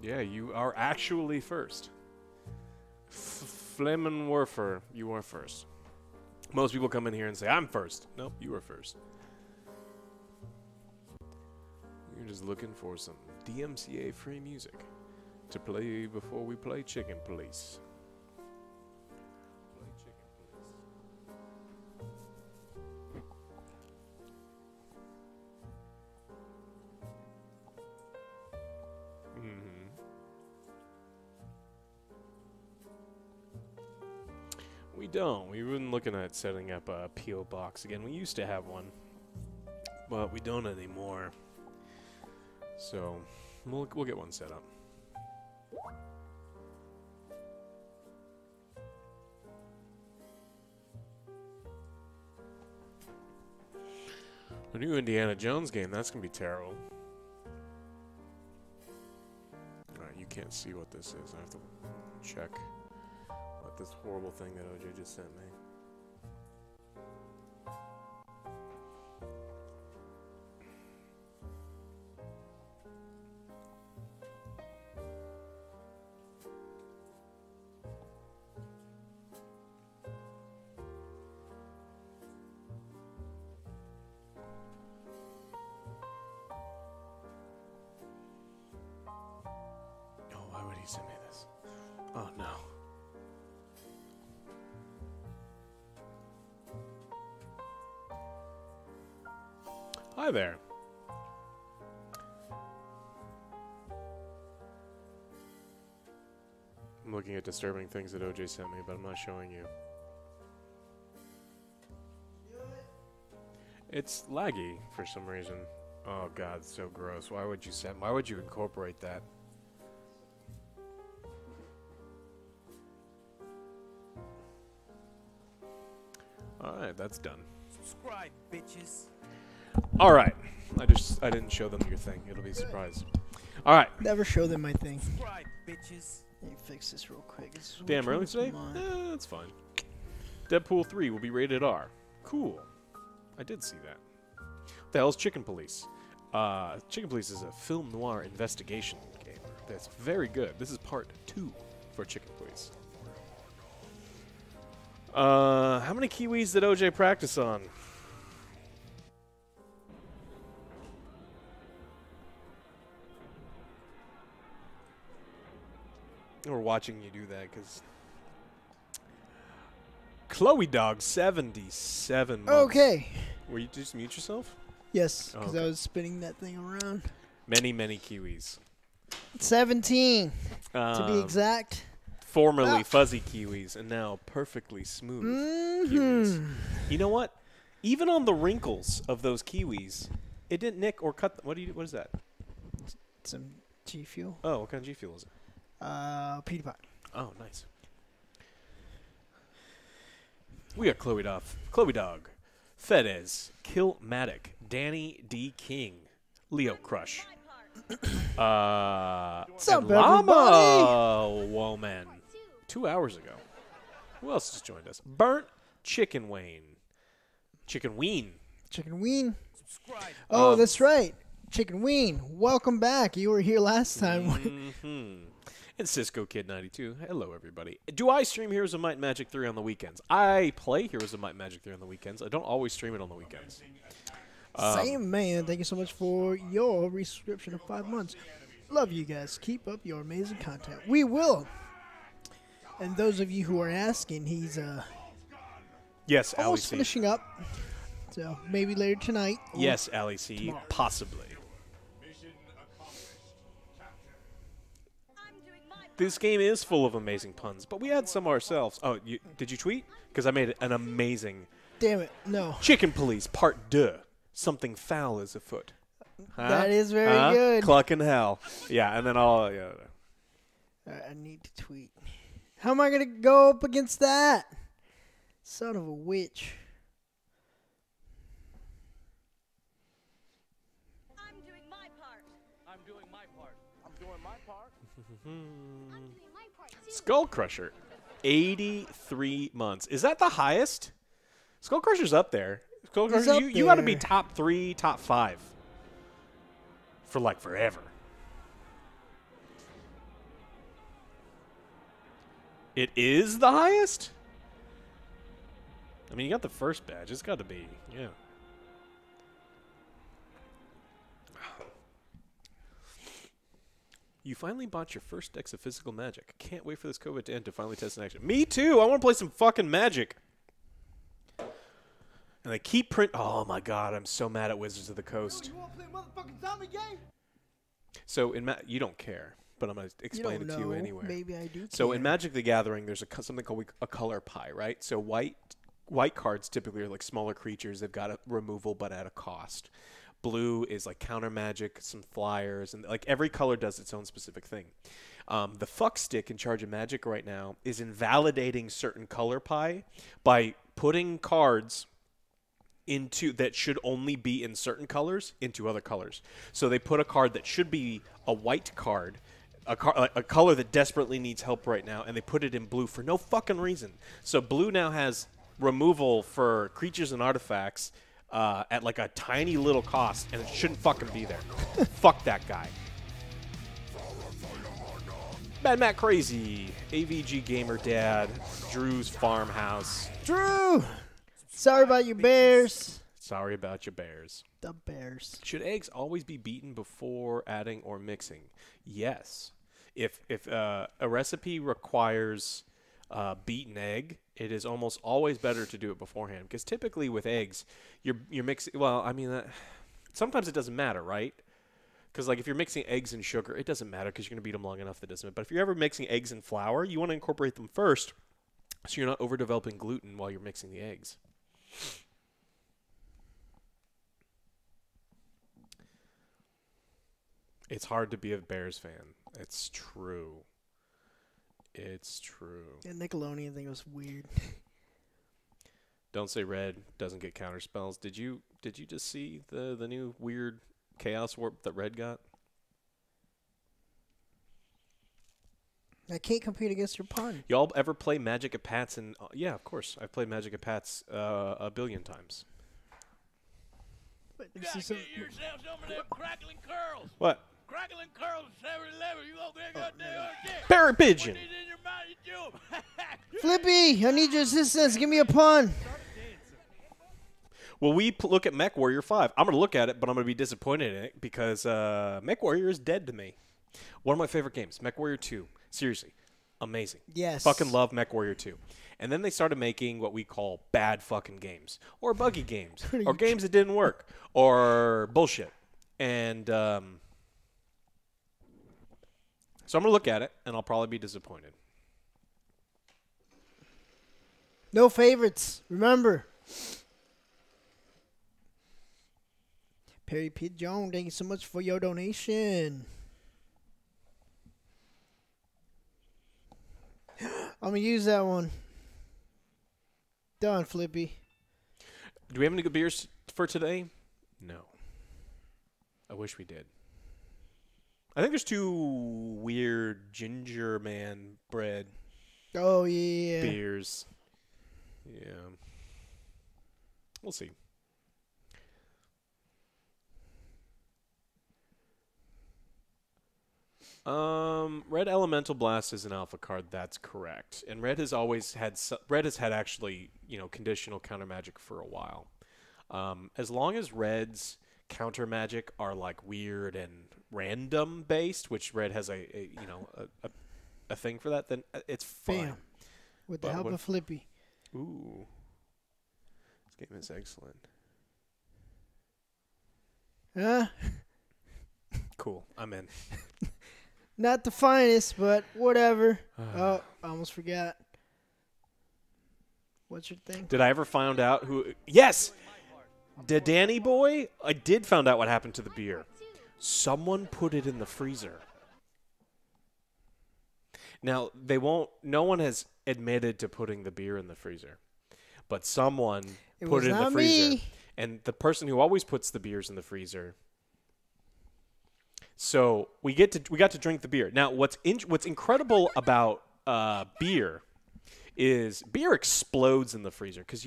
Yeah, you are actually first. Flemmenwerfer, you are first. Most people come in here and say, I'm first. Nope, you are first. You're just looking for some DMCA free music to play before we play Chicken Police. Play Chicken Police. We don't. We've been looking at setting up a P.O. box again. We used to have one, but we don't anymore. So we'll get one set up. The new Indiana Jones game, that's going to be terrible. Alright, you can't see what this is. I have to check what this horrible thing that OJ just sent me. Send me this. Oh no. Hi there. I'm looking at disturbing things that OJ sent me, but I'm not showing you. It's laggy for some reason. Oh god, it's so gross. Why would you incorporate that? Alright, that's done. Subscribe, bitches. Alright. I didn't show them your thing. It'll be a surprise. Alright. Never show them my thing. Subscribe, bitches. Let me fix this real quick. Damn early today? That's fine. Deadpool 3 will be rated R. Cool. I did see that. What the hell is Chicken Police? Chicken Police is a film noir investigation game that's very good. This is part 2 for Chicken Police. How many Kiwis did OJ practice on? We're watching you do that because Chloe Dog 77 months. Okay. Were you just mute yourself? Yes, because okay. I was spinning that thing around. Many Kiwis. 17, to be exact. Formerly fuzzy Kiwis, and now perfectly smooth Kiwis. You know what? Even on the wrinkles of those Kiwis, it didn't nick or cut. What is that? Some G Fuel. Oh, what kind of G Fuel is it? Peter Pot. Oh, nice. We got Chloe Dog, Fedez, Killmatic, Danny D. King, Leo Crush, What's up, and Llama everybody? Woman. 2 hours ago. Who else just joined us? Burnt Chicken Wayne. Chicken Ween. Chicken Ween. Subscribe. Oh, that's right. Chicken Ween. Welcome back. You were here last time. And Cisco Kid 92. Hello, everybody. Do I stream Heroes of Might and Magic 3 on the weekends? I play Heroes of Might and Magic 3 on the weekends. I don't always stream it on the weekends. Same man. Thank you so much for your resubscription of 5 months. Love you guys. Keep up your amazing content. We will. And those of you who are asking, he's Yes, Ali almost C. finishing up. So maybe later tonight. or Yes, Ali C. tomorrow. Possibly. This game is full of amazing puns, but we had some ourselves. Oh, did you tweet? Because I made an amazing Damn it. No. Chicken Police Part 2. Something foul is afoot. Huh? That is very good. Cluckin hell. Yeah, and then I'll... Yeah. I need to tweet. How am I going to go up against that? Son of a witch. I'm doing my part. I'm doing my part. I'm doing my part. I'm doing my part too. Skull Crusher. 83 months. Is that the highest? Skull Crusher's up there. Skull He's Crusher, up you got to be there. top 3, top 5. For like forever. It is the highest? I mean, you got the first badge. It's got to be, yeah. You finally bought your first decks of physical Magic. Can't wait for this COVID to end to finally test in action. Me too. I want to play some fucking Magic. And they keep Oh my god, I'm so mad at Wizards of the Coast. You want to play a motherfucking zombie game? So in you don't care, but I'm gonna explain it to you anyway. Maybe I do. So in Magic the Gathering, there's something called a color pie, right? So white cards typically are like smaller creatures. They've got a removal, but at a cost. Blue is like counter magic, some flyers, and like every color does its own specific thing. The fuck stick in charge of Magic right now is invalidating certain color pie by putting cards into that should only be in certain colors into other colors. So they put a card that should be a white card, a color that desperately needs help right now, and they put it in blue for no fucking reason. So blue now has removal for creatures and artifacts at like a tiny little cost, and it shouldn't fucking be there. Fuck that guy. Mad Matt Crazy, AVG Gamer Dad, Drew's Farmhouse. Drew! Sorry about your Bears. Sorry about your Bears. The Bears. Should eggs always be beaten before adding or mixing? Yes. If a recipe requires beaten egg, it is almost always better to do it beforehand, because typically with eggs, you're mixing. Well, I mean, sometimes it doesn't matter, right? Because like if you're mixing eggs and sugar, it doesn't matter because you're gonna beat them long enough that it doesn't matter. But if you're ever mixing eggs and flour, you want to incorporate them first, so you're not overdeveloping gluten while you're mixing the eggs. It's hard to be a Bears fan. It's true. It's true. Yeah, Nickelodeon thing was weird. Don't say red doesn't get counter spells. Did you just see the new weird chaos warp that red got? I can't compete against your pun. Y'all ever play Magic at Pats? And yeah, of course. I've played Magic at Pats a billion times. But You gotta get yourself some of them crackling curls. What? Crackling curls, 7-Eleven. You go there. Parrot pigeon. Put it in your mouth, you do 'em. Flippy, I need your assistance. Give me a pun. Well, we look at Mech Warrior 5. I'm going to look at it, but I'm going to be disappointed in it because Mech Warrior is dead to me. One of my favorite games, Mech Warrior 2. Seriously, amazing. Yes. Fucking love Mech Warrior 2. And then they started making what we call bad fucking games, or buggy games, or games that didn't work, or bullshit. And so I'm going to look at it, and I'll probably be disappointed. No favorites. Remember. Perry Pitt Jones, thank you so much for your donation. I'm going to use that one. Done, Flippy. Do we have any good beers for today? No. I wish we did. I think there's 2 weird ginger man bread Oh, yeah. beers. Yeah. We'll see. Red Elemental Blast is an alpha card. That's correct. And Red has always had actually, conditional counter magic for a while. As long as Red's counter magic are like weird and random based, which Red has a thing for that, then it's fine. Bam. With the help of Flippy. Ooh. This game is excellent. Huh? Cool. I'm in. Not the finest, but whatever. Oh, I almost forgot. What's your thing? Did I ever find out who... Yes! The Danny boy? I did find out what happened to the beer. Someone put it in the freezer. Now, no one has admitted to putting the beer in the freezer. But someone put it in the freezer. Me. And the person who always puts the beers in the freezer... So we got to drink the beer. Now, what's incredible about beer is beer explodes in the freezer because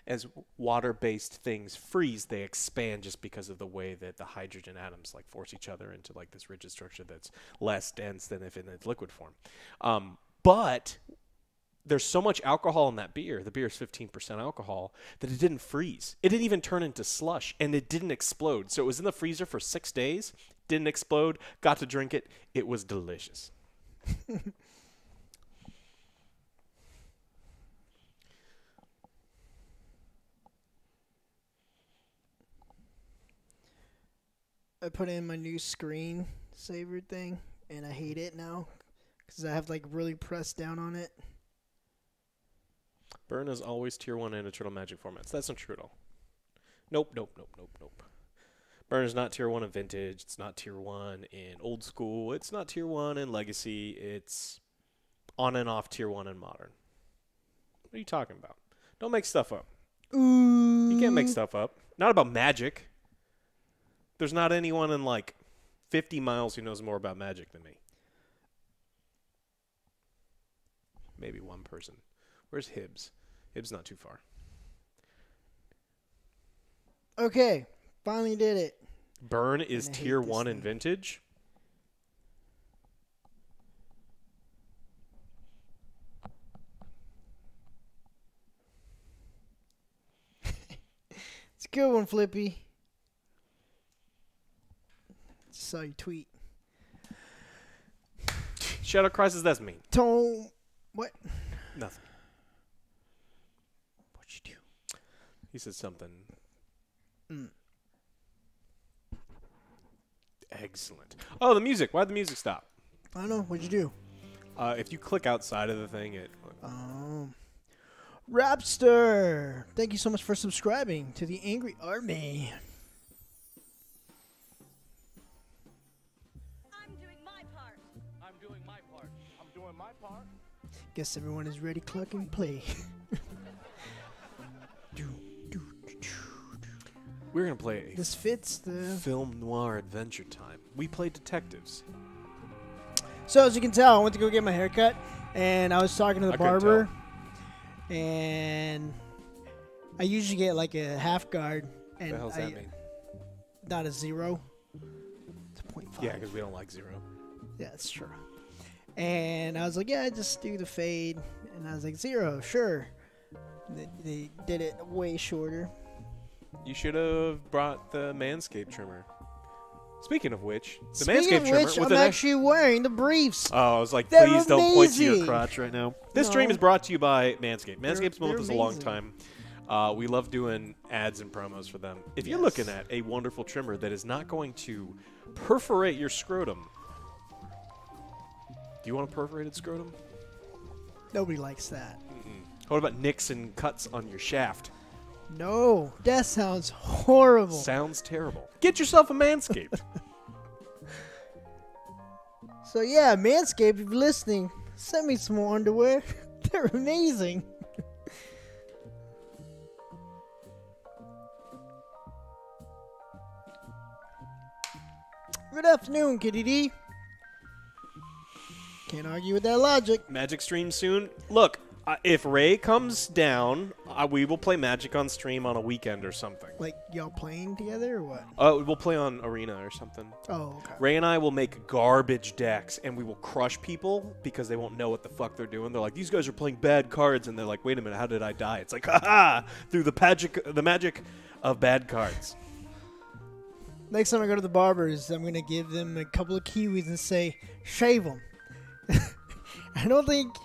as water-based things freeze, they expand just because of the way that the hydrogen atoms force each other into this rigid structure that's less dense than if in its liquid form. But there's so much alcohol in that beer, the beer is 15% alcohol, that it didn't freeze. It didn't even turn into slush, and it didn't explode. So it was in the freezer for 6 days, didn't explode, got to drink it. It was delicious. I put in my new screen saver thing, and I hate it now because I have like really pressed down on it. Burn is always tier 1 in Eternal Magic formats. That's not true at all. Nope. Burn is not tier 1 in Vintage. It's not tier 1 in Old School. It's not tier 1 in Legacy. It's on and off tier 1 in Modern. What are you talking about? Don't make stuff up. Ooh. You can't make stuff up. Not about Magic. There's not anyone in like 50 miles who knows more about Magic than me. Maybe one person. Where's Hibbs? Hibbs not too far. Okay, finally did it. Burn is I hate tier this 1 in thing. Vintage. It's a good one, Flippy. Just saw your tweet. Shadow Crisis, that's me. Tone. What? Nothing. What'd you do? He said something. Excellent. Oh, the music. Why'd the music stop? I don't know. What'd you do? If you click outside of the thing, it... Rapster, thank you so much for subscribing to the Angry Army. I'm doing my part. I'm doing my part. I'm doing my part. Guess everyone is ready, Cluckin, play. We're going to play This fits the... film noir adventure time. We play detectives. So, as you can tell, I went to go get my hair cut, and I was talking to the I couldn't barber, and I usually get like a half guard, What and the hell's that mean? not a 0. It's a 0.5. Yeah, because we don't like 0. Yeah, it's true. And I was like, yeah, just do the fade. And I was like, 0, sure. They did it way shorter. You should have brought the Manscaped trimmer. Speaking of which, the Speaking Manscaped of trimmer... which, with I'm an actually wearing the briefs. Oh, I was like, They're please don't point to your amazing. crotch right now. This No. stream is brought to you by Manscaped. Manscaped's been They're with us a long amazing. time. We love doing ads and promos for them. If you're Yes. looking at a wonderful trimmer that is not going to perforate your scrotum, do you want a perforated scrotum? Nobody likes that. What about nicks and cuts on your shaft? No, that sounds horrible. Sounds terrible. Get yourself a Manscaped. So yeah, Manscaped, if you're listening, send me some more underwear. They're amazing. Good afternoon, Kitty D. Can't argue with that logic. Magic stream soon. Look, if Ray comes down, we will play Magic on stream on a weekend or something. Like, y'all playing together or what? We'll play on Arena or something. Oh, okay. Ray and I will make garbage decks, and we will crush people because they won't know what the fuck they're doing. They're like, these guys are playing bad cards, and they're like, wait a minute, how did I die? It's like, ha-ha, through the magic of bad cards. Next time I go to the barbers, I'm going to give them a couple of kiwis and say, shave them. I think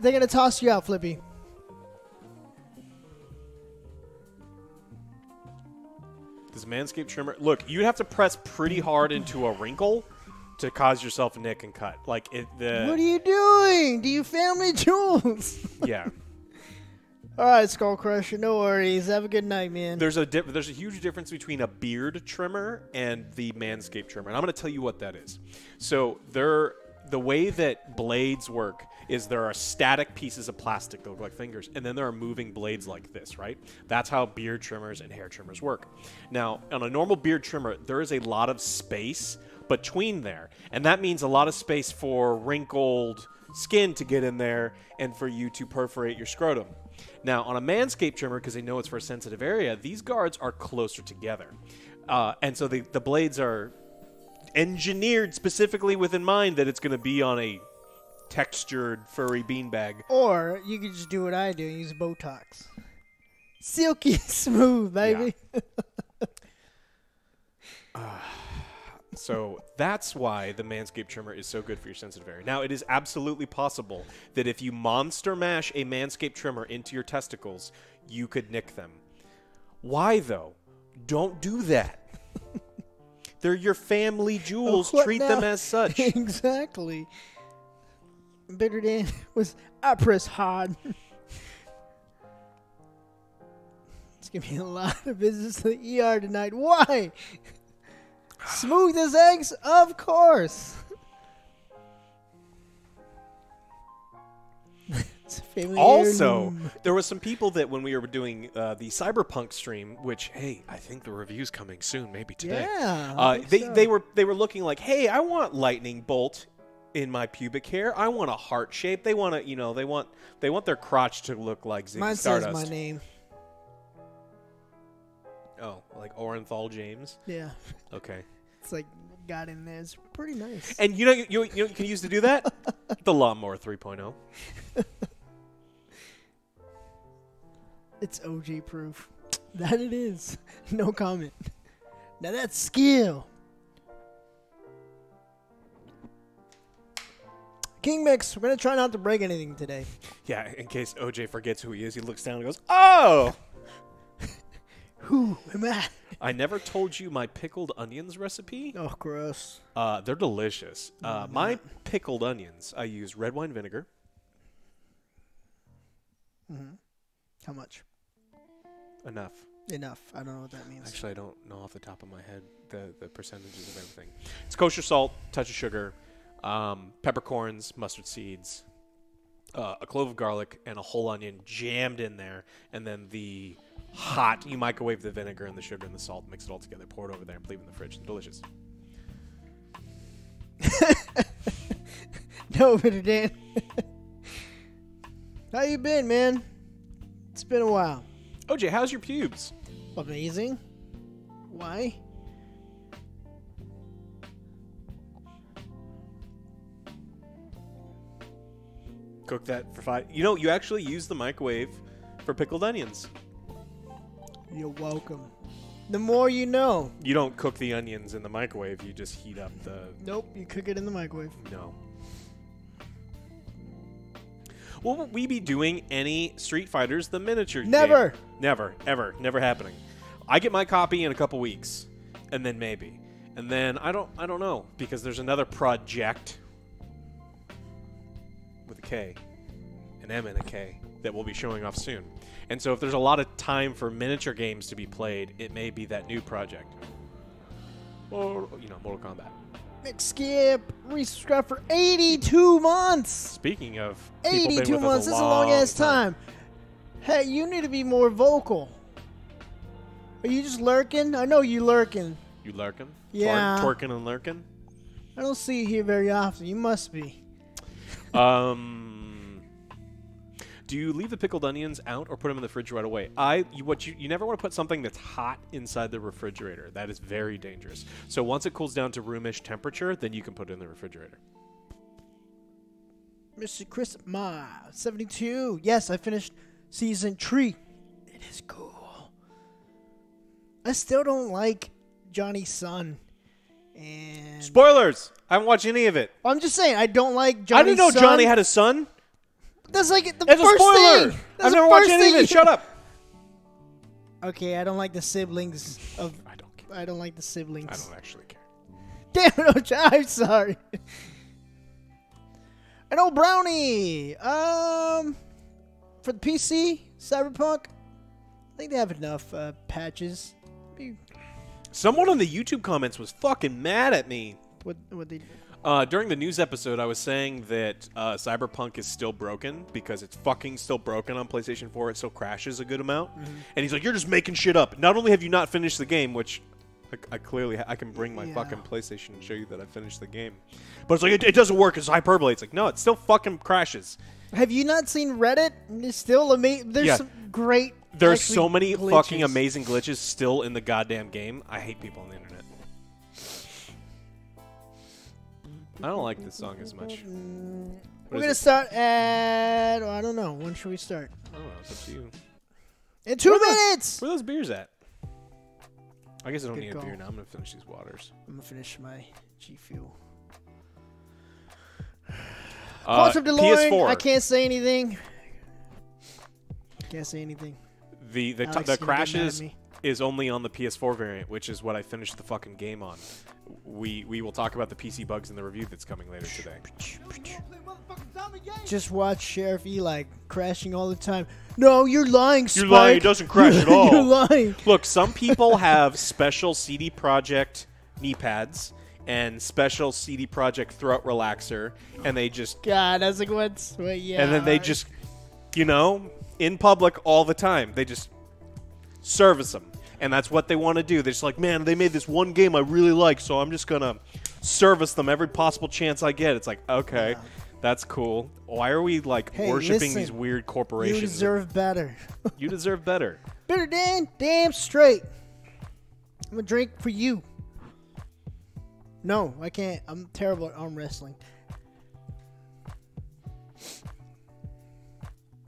they're gonna toss you out, Flippy. This Manscaped trimmer, look, you'd have to press pretty hard into a wrinkle to cause yourself a nick and cut. Like, What are you doing? Do you family jewels? yeah. All right, Skull Crusher, no worries. Have a good night, man. There's a huge difference between a beard trimmer and the Manscaped trimmer, and I'm going to tell you what that is. So the way that blades work is there are static pieces of plastic that look like fingers, and then there are moving blades like this, right? That's how beard trimmers and hair trimmers work. Now, on a normal beard trimmer, there is a lot of space between there, and that means a lot of space for wrinkled skin to get in there and for you to perforate your scrotum. Now, on a Manscaped trimmer, because they know it's for a sensitive area, these guards are closer together. And so the blades are engineered specifically with in mind that it's going to be on a textured, furry beanbag. Or you could just do what I do and use Botox. Silky smooth, baby. So that's why the Manscaped trimmer is so good for your sensitive area. Now, it is absolutely possible that if you monster mash a Manscaped trimmer into your testicles, you could nick them. Why, though? Don't do that. They're your family jewels. What Treat now? them as such. Exactly. Bitter Dan was, I press hard. It's going to be a lot of visits to the ER tonight. Why? Smooth as eggs? Of course. It's a family Also, heirloom. there were some people that when we were doing the Cyberpunk stream, which, hey, I think the review's coming soon, maybe today. Yeah. I think so. They were looking like, hey, I want lightning bolt in my pubic hair. I want a heart shape. They want to, they want their crotch to look like Ziggy Mine Stardust. says my name. Oh, like Orenthal James. Yeah. Okay. It's like got in there. It's pretty nice. And you know you can use to do that? The Lawnmower 3.0. It's OG proof. That it is. No comment. Now that's skill. King Mix, we're going to try not to break anything today. Yeah, in case OJ forgets who he is, he looks down and goes, "Oh! Who am I? I never told you my pickled onions recipe. Oh, gross. They're delicious. My pickled onions, I use red wine vinegar. How much? Enough. Enough. I don't know what that means. Actually, I don't know off the top of my head the percentages of everything. It's kosher salt, touch of sugar, peppercorns, mustard seeds, a clove of garlic, and a whole onion jammed in there. And then you microwave the vinegar and the sugar and the salt, mix it all together, pour it over there, and leave it in the fridge. They're delicious. No, Bitter Dan. How you been, man? It's been a while. OJ, how's your pubes? Amazing. Why? Cook that for 5. You actually use the microwave for pickled onions. You're welcome. The more you know. You don't cook the onions in the microwave. You just heat up the... Nope, you cook it in the microwave. No. Will we be doing any Street Fighters the miniature Never. game? Never. Ever. Never happening. I get my copy in a couple weeks. And then maybe. And then I don't know. Because there's another project with a K. An M and a K that we'll be showing off soon. And so if there's a lot of time for miniature games to be played, it may be that new project. Or, Mortal Kombat. Nick Skip, resubscribe for 82 months. Speaking of people been 82 with us months. That's a long ass time. Hey, you need to be more vocal. Are you just lurking? I know you lurking. You lurking? Yeah. Twerking and lurking? I don't see you here very often. You must be. Do you leave the pickled onions out or put them in the fridge right away? You never want to put something that's hot inside the refrigerator. That is very dangerous. So once it cools down to roomish temperature, then you can put it in the refrigerator. Mr. Chris Ma, 72. Yes, I finished season 3. It is cool. I still don't like Johnny's son. And Spoilers! I haven't watched any of it. I'm just saying, I don't like Johnny's I didn't know son. Johnny had a son. That's like the It's a first spoiler! thing. I've That's the never watched first any of thing it. Shut up! Okay, I don't like the siblings of. I don't care. I don't like the siblings. I don't actually care. Damn it, Ocha, I'm sorry. An old brownie. For the PC, Cyberpunk, I think they have enough patches. Someone on the YouTube comments was fucking mad at me. What they? During the news episode, I was saying that Cyberpunk is still broken because it's fucking still broken on PlayStation 4. It still crashes a good amount. And he's like, you're just making shit up. Not only have you not finished the game, which I clearly I can bring my fucking PlayStation and show you that I finished the game. But it's like, it doesn't work. It's hyperbole. It's like, no, it still fucking crashes. Have you not seen Reddit? It's still amazing. There's some great. There's actually, so many glitches. fucking amazing glitches still in the goddamn game. I hate people on the internet. I don't like this song as much. We're going to start at, I don't know. When should we start? I don't know. It's up to you. In 2 minutes! Where are those beers at? I guess I don't Good need call. a beer now. I'm going to finish these waters. I'm going to finish my G Fuel. PS4. DeLorean, I can't say anything. Can't say anything. The Alex is the gonna get mad at crashes me. is only on the PS4 variant, which is what I finished the fucking game on. We will talk about the PC bugs in the review that's coming later today. Just watch Sheriff Eli crashing all the time. No, you're lying, Spike. You're lying. It doesn't crash at all. You're lying. Look, some people have special CD Projekt knee pads and special CD Projekt throat relaxer, and they just God, that's like what's yeah. and then they just, you know, in public all the time, they just service them, and that's what they want to do. They're just like, man, they made this one game I really like, so I'm just gonna service them every possible chance I get. It's like, okay, that's cool. Why are we like worshiping listen, these weird corporations? You deserve better. You deserve better. Better than damn straight. I'm gonna drink for you. No, I can't. I'm terrible at arm wrestling.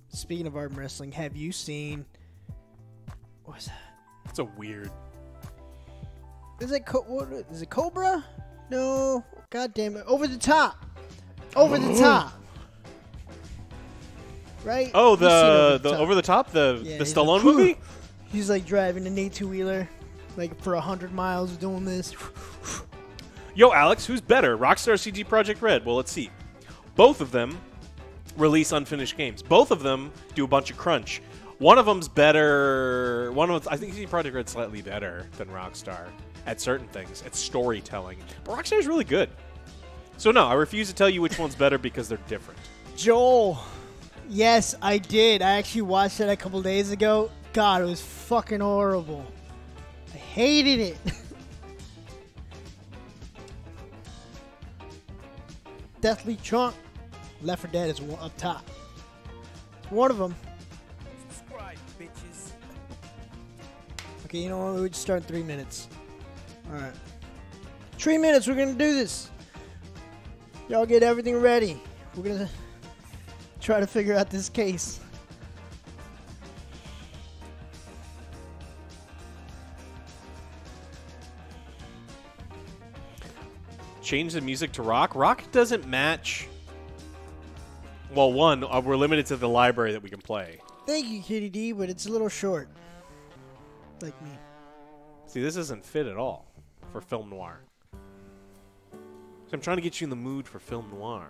Speaking of arm wrestling, have you seen? What's that? It's a weird. Is it what is it? Cobra? No. God damn it! Over the top. Over the top. Right? Oh, You've seen the over the top, the he's Stallone like, movie. He's like driving an 18-wheeler, like for 100 miles, doing this. Yo, Alex, who's better, Rockstar or CD Projekt Red? Well, let's see. Both of them release unfinished games. Both of them do a bunch of crunch. One of them's better. I think CD Projekt Red's slightly better than Rockstar at certain things, at storytelling. But Rockstar's really good. So no, I refuse to tell you which one's better because they're different. Joel. Yes, I did. I actually watched it a couple days ago. God, it was fucking horrible. I hated it. Deathly Chunk. Left 4 Dead is up top. It's one of them. Subscribe, bitches. Okay, you know what? We just start in 3 minutes. Alright. 3 minutes, we're gonna do this. Y'all get everything ready. We're gonna try to figure out this case. Change the music to rock. Rock doesn't match. Well, one, we're limited to the library that we can play. Thank you, Kitty D, but it's a little short. Like me. See, this isn't fit at all for film noir. So I'm trying to get you in the mood for film noir.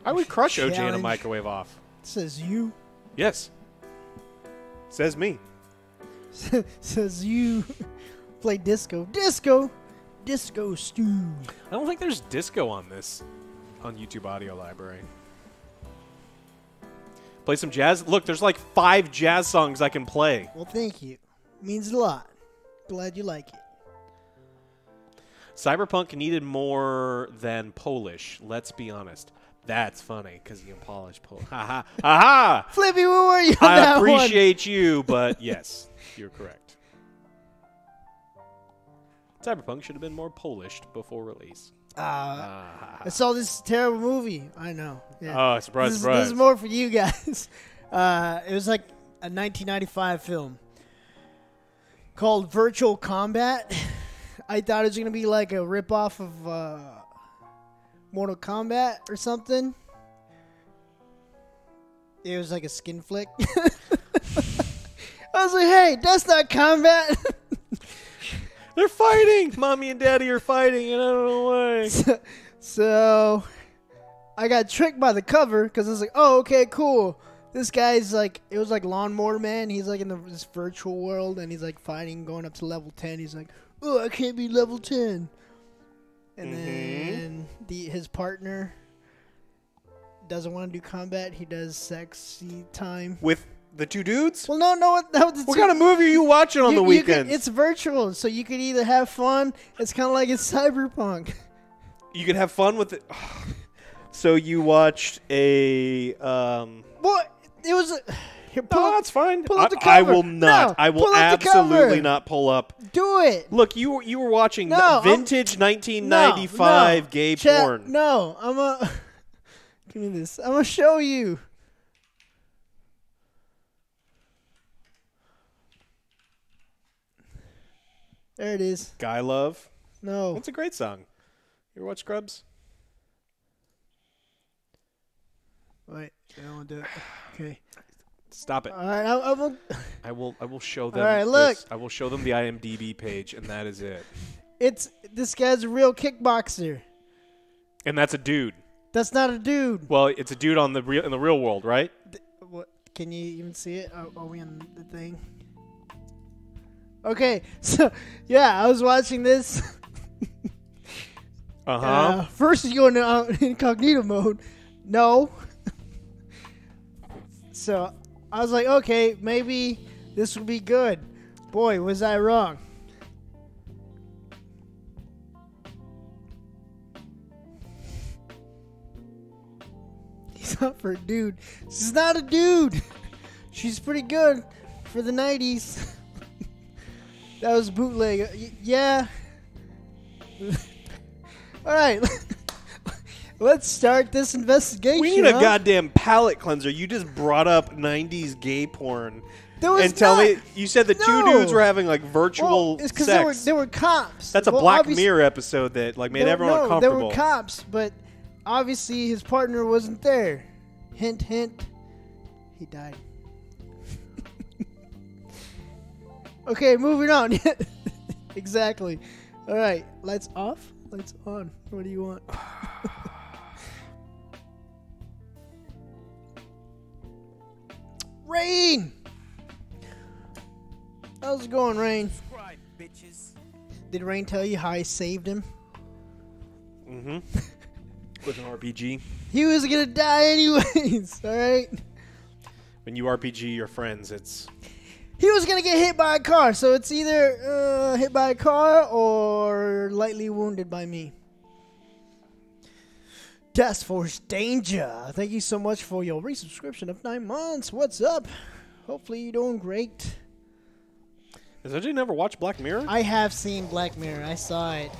I would crush OJ in a Challenge. microwave off. Says you. Yes. Says me. Says you. Play disco. Disco. Disco stew. I don't think there's disco on this, on YouTube Audio Library. Play some jazz. Look, there's like 5 jazz songs I can play. Well, thank you. Means a lot. Glad you like it. Cyberpunk needed more than Polish. Let's be honest. That's funny because you can polish Polish. Ha ha ha ha! Flippy, where were you on I that appreciate you, but yes, you're correct. Cyberpunk should have been more Polished before release. one? I saw this terrible movie. I know. Yeah. Oh, surprise, This surprise. is more for you guys. It was like a 1995 film called Virtual Combat. I thought it was going to be like a ripoff of Mortal Kombat or something. It was like a skin flick. I was like, hey, that's not combat. They're fighting! Mommy and Daddy are fighting, and I don't know why. So I got tricked by the cover because I was like, oh, okay, cool. This guy's like, it was like Lawnmower Man. He's like in this virtual world, and he's like fighting, going up to level 10. He's like, oh, I can't be level 10. And then his partner doesn't want to do combat. He does sexy time. With the 2 dudes? Well, no. What kind of movie are you watching on the weekend? It's virtual, so you could either have fun. It's kind of like it's Cyberpunk. You could have fun with it. So you watched a... Well, it was... Here, pull No, up, that's fine. pull up the I cover. will not. No, I will pull up the absolutely cover. not pull up. Do it. Look, you were watching No, vintage 1995 gay porn. No, I'm a. Give me this. I'm gonna show you. There it is. Guy Love. No. That's a great song. You ever watch Scrubs? Wait, I don't want to do it. Okay. Stop it. All right, I will. I will show them. All right, look. I will show them the IMDb page, and that is it. This guy's a real kickboxer. And that's a dude. That's not a dude. Well, it's a dude in the real world, right? What? Can you even see it? Are we on the thing? Okay, so yeah, I was watching this. First, you go into incognito mode. No. So I was like, okay, maybe this will be good. Boy, was I wrong. He's not for a dude. She's not a dude. She's pretty good for the 90s. That was bootleg. Yeah. All right. Let's start this investigation. We need a goddamn palate cleanser. You just brought up 90s gay porn. And tell me, you said the two dudes were having like virtual it's because sex. they were cops. That's a Black Mirror episode that like made everyone uncomfortable. They were cops, but obviously his partner wasn't there. Hint, hint. He died. Okay, moving on. Exactly. All right, lights off, lights on. What do you want? Rain! How's it going, Rain? Subscribe, bitches. Did Rain tell you how I saved him? Mm-hmm. With an RPG. He was gonna die anyways, alright? When you RPG your friends, it's... He was gonna get hit by a car, so it's either hit by a car or lightly wounded by me. Task Force Danger. Thank you so much for your resubscription of 9 months. What's up? Hopefully you're doing great. Has AJ never watched Black Mirror? I have seen Black Mirror. I saw it.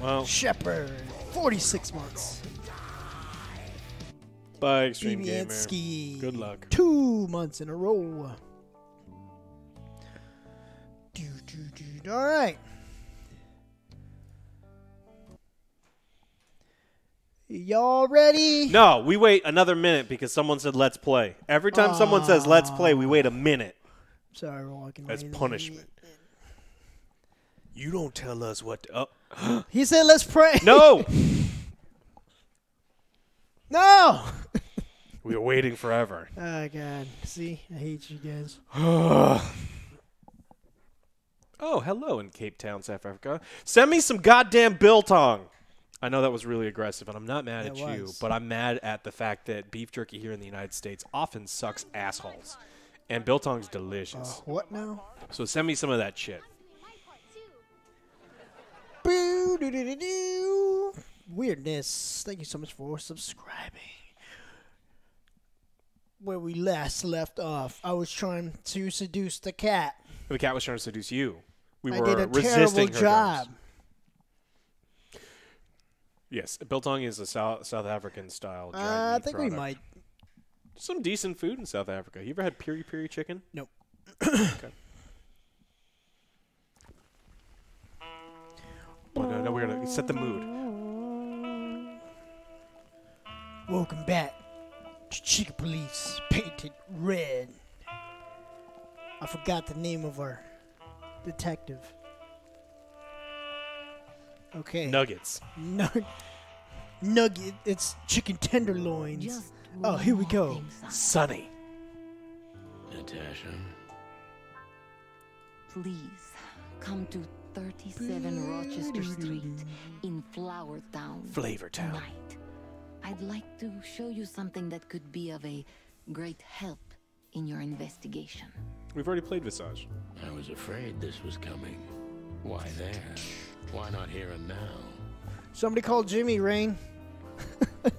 Well, Shepherd. 46 months. bye, Extreme Gamer. Bibiansky. Good luck. 2 months in a row. All right. Y'all ready? No, we wait another minute because someone said let's play. Every time someone says let's play, we wait a minute. Sorry, we're walking. As punishment. You don't tell us what to... Oh. He said let's pray. No! No! We were waiting forever. Oh, God. See? I hate you guys. Oh, hello in Cape Town, South Africa. Send me some goddamn biltong. I know that was really aggressive, and I'm not mad at you, but I'm mad at the fact that beef jerky here in the United States often sucks assholes. And biltong's delicious. What now? So send me some of that shit. Boo-doo-doo-doo-doo. Weirdness. Thank you so much for subscribing. Where we last left off, I was trying to seduce the cat. The cat was trying to seduce you. We I were did a resisting terrible her job. charms. Yes, biltong is a South African style. I think we product. might. Some decent food in South Africa. You ever had piri piri chicken? Nope. Okay. Well, no, we're gonna set the mood. Welcome back to Chicken Police, painted red. I forgot the name of our detective. Okay. Nuggets. Nugget. It's chicken tenderloins. Oh, here we go. Sunny. Natasha. Please come to 37 Rochester Street in Flower Town. Flavor Town. Tonight. I'd like to show you something that could be of a great help in your investigation. We've already played Visage. I was afraid this was coming. Why there? Why not here and now? Somebody call Jimmy, Rain.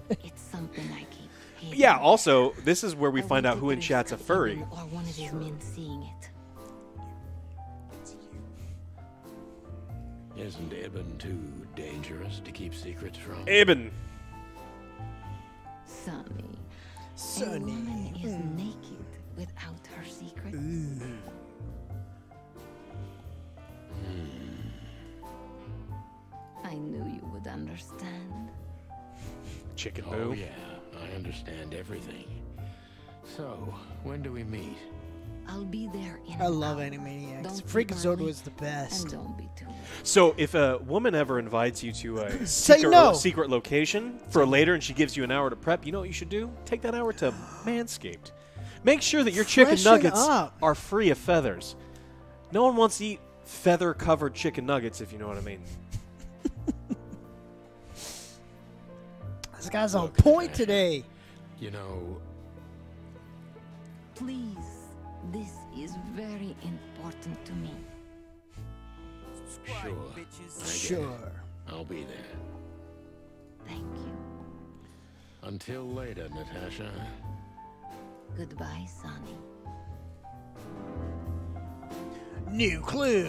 It's something I keep hidden. Yeah, also, this is where we I find out wanted who to in chat's a risk furry. Eben or one of his men seeing it. Isn't Ibn too dangerous to keep secrets from? Aben. Sonny. A Sonny. woman is naked without her secret. I knew you would understand. Chicken Oh boo. yeah, I understand everything. So, when do we meet? I'll be there in I an love hour. Animaniacs. Don't be Freakazoid early, was the best. And don't be too late. So if a woman ever invites you to a Say no. secret location for later and she gives you an hour to prep, you know what you should do? Take that hour to Manscaped. Make sure that your chicken Freshen nuggets up. are free of feathers. No one wants to eat feather-covered chicken nuggets, if you know what I mean. This guy's on Look, point Natasha, today. You know, Please, this is very important to me. sure. I get it. Sure. I'll be there. Thank you. Until later, Natasha. Goodbye, Sonny. New clue.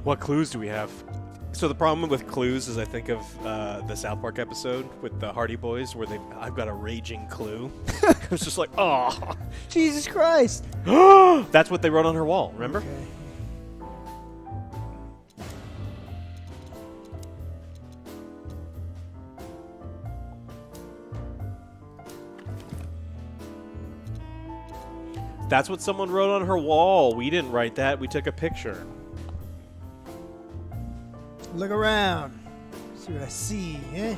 What clues do we have? So the problem with clues is I think of the South Park episode with the Hardy Boys where I've got a raging clue. It's just like, oh, Jesus Christ. that's what they wrote on her wall. Remember? Okay. That's what someone wrote on her wall. We didn't write that. We took a picture. Look around. See what I see, eh?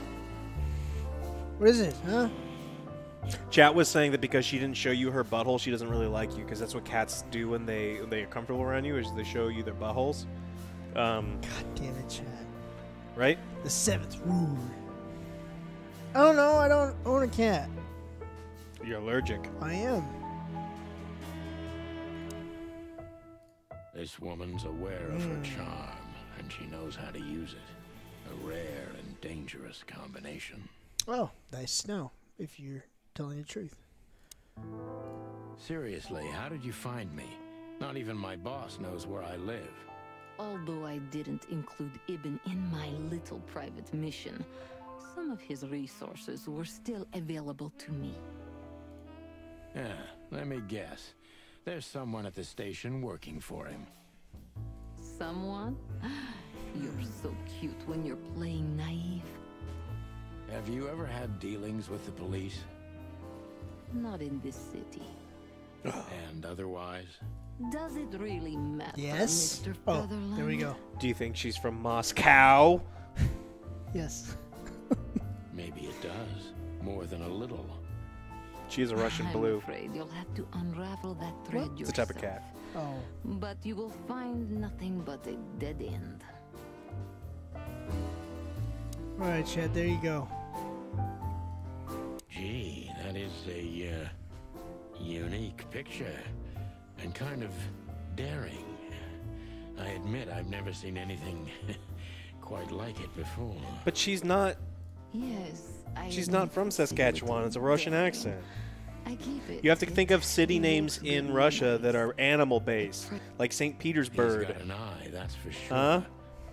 What is it, huh? Chat was saying that because she didn't show you her butthole, she doesn't really like you because that's what cats do when they are comfortable around you is they show you their buttholes. God damn it, Chad. Right? The seventh rule. I don't know. I don't own a cat. You're allergic. I am. This woman's aware of her charm, and she knows how to use it. A rare and dangerous combination. Oh, nice to know if you're telling the truth. Seriously, how did you find me? Not even my boss knows where I live. Although I didn't include Ibn in my little private mission, some of his resources were still available to me. Yeah, let me guess. There's someone at the station working for him. Someone? You're so cute when you're playing naive. Have you ever had dealings with the police? Not in this city. And otherwise? Does it really matter, Yes. Mr. Oh, Featherland? there we go. Do you think she's from Moscow? Yes. Maybe it does. More than a little. She is a Russian I'm blue. afraid you'll have to unravel that thread It's a type of yourself. cat. Oh. But you will find nothing but a dead end. All right, Chad. There you go. Gee, that is a unique picture. And kind of daring. I admit I've never seen anything quite like it before. But she's not. Yes, She's not from Saskatchewan. It's a Russian accent. I keep it. You have to think of city It names looks in really Russia that nice. are animal-based, like St. He's Petersburg. got an eye, that's for sure. Huh?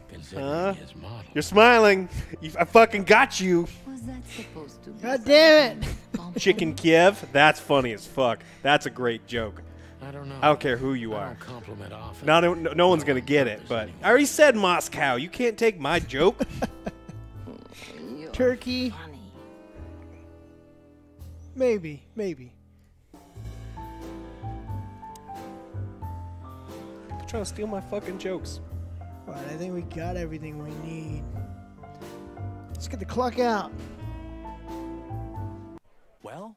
Considering Huh? his model. You're smiling. I fucking got you, Was that supposed to be? God damn it. something? Chicken Kiev. That's funny as fuck. That's a great joke. I don't know. I don't care who you I are. don't compliment often. No one's gonna get it, but I already said Moscow. You can't take my joke. You're Turkey. funny. Maybe. Maybe. You're trying to steal my fucking jokes. All right. I think we got everything we need. Let's get the clock out. Well,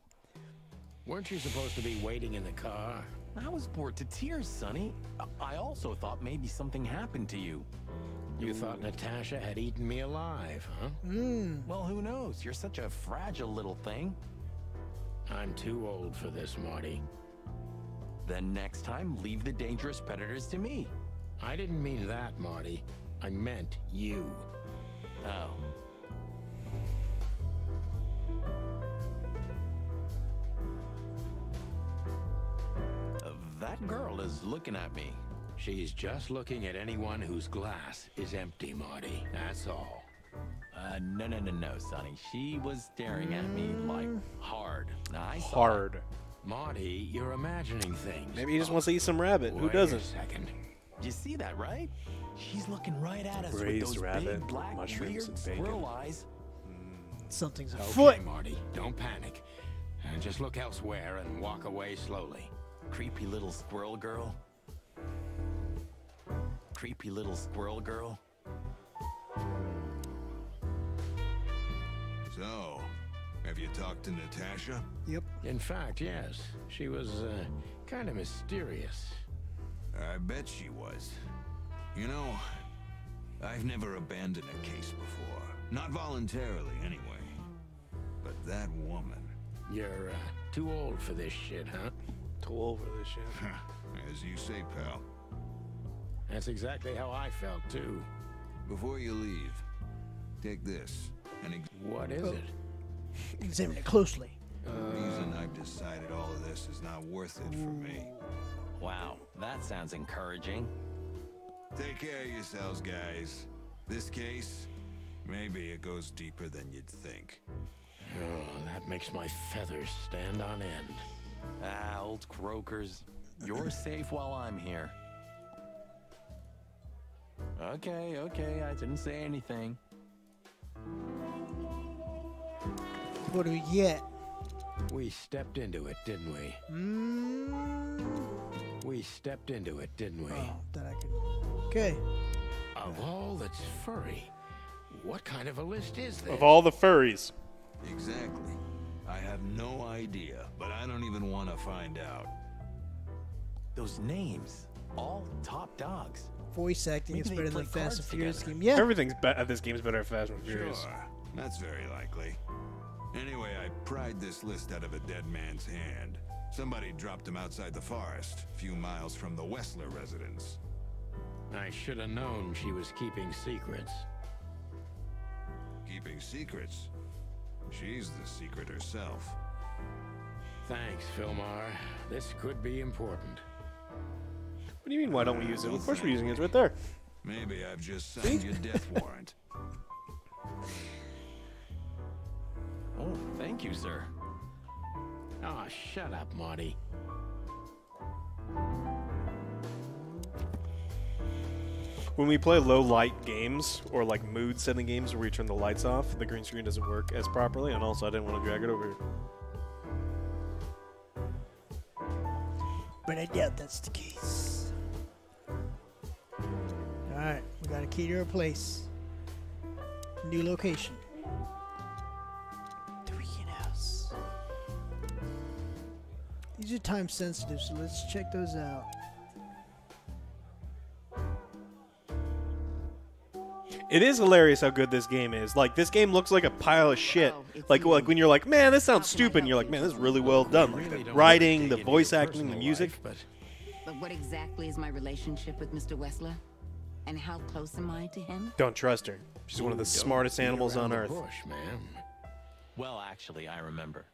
Weren't you supposed to be waiting in the car? I was bored to tears, Sonny. I also thought maybe something happened to you. You thought Natasha had eaten me alive, huh? Well, who knows? You're such a fragile little thing. I'm too old for this, Marty. Then next time, leave the dangerous predators to me. I didn't mean that, Marty. I meant you. Oh. that girl is looking at me. She's just looking at anyone whose glass is empty, Marty. That's all. No, Sonny. She was staring at me, like, hard. I saw it. Hard. Marty, you're imagining things. Maybe he just wants to eat some rabbit. Who Wait doesn't? a second. You see that, right? She's looking right at us with Braised those rabbit, big, black, mushrooms, weird and bacon. squirrel eyes. Something's Okay, afoot. Marty, don't panic. And just look elsewhere and walk away slowly. Creepy little squirrel girl. Creepy little squirrel girl. So, have you talked to Natasha? Yep. In fact, yes. She was kind of mysterious. I bet she was. You know, I've never abandoned a case before. Not voluntarily, anyway. But that woman... You're too old for this shit, huh? Too old for this shit. As you say, pal. That's exactly how I felt, too. Before you leave, take this. What is it? Examine it closely. The reason I've decided all of this is not worth it for me. Wow, that sounds encouraging. Take care of yourselves, guys. This case, maybe it goes deeper than you'd think. Oh, that makes my feathers stand on end. Ah, old croakers. You're safe while I'm here. Okay, I didn't say anything. What do we get? We stepped into it, didn't we? We stepped into it, didn't we? Oh, that I can. Okay. Of all that's furry, what kind of a list is this? Of all the furries. Exactly. I have no idea, but I don't even want to find out. Those names, all top dogs. Voice acting Maybe is they better than play the Fast and cards Furious together. game. Yeah. Everything's at this game's better at Fast and Furious. Sure, that's very likely. Anyway, I pried this list out of a dead man's hand. Somebody dropped him outside the forest, a few miles from the Wessler residence. I should have known she was keeping secrets. Keeping secrets? She's the secret herself. Thanks, Filmar. This could be important. What do you mean, why don't we use it? Of course we're using it. It's right there. Maybe I've just signed your death warrant. Oh, thank you, sir. Oh, shut up, Marty. When we play low light games or like mood setting games where we turn the lights off, the green screen doesn't work as properly, and also I didn't want to drag it over here. But I doubt that's the case. Alright, we got a key to our place. New location. The Weekend House. These are time sensitive, so let's check those out. It is hilarious how good this game is. Like, this game looks like a pile of shit. Oh, it's Like you. when you're like, man, this sounds How can I stupid, and you're help like, man, you? this is really well done. Like Really the don't writing, wanna the dig voice into your acting, the personal music. life, but But what exactly is my relationship with Mr. Wessler? And how close am I to him? Don't trust her. She's one of the don't smartest beat animals around on the Earth. bush, ma'am. Well, actually, I remember.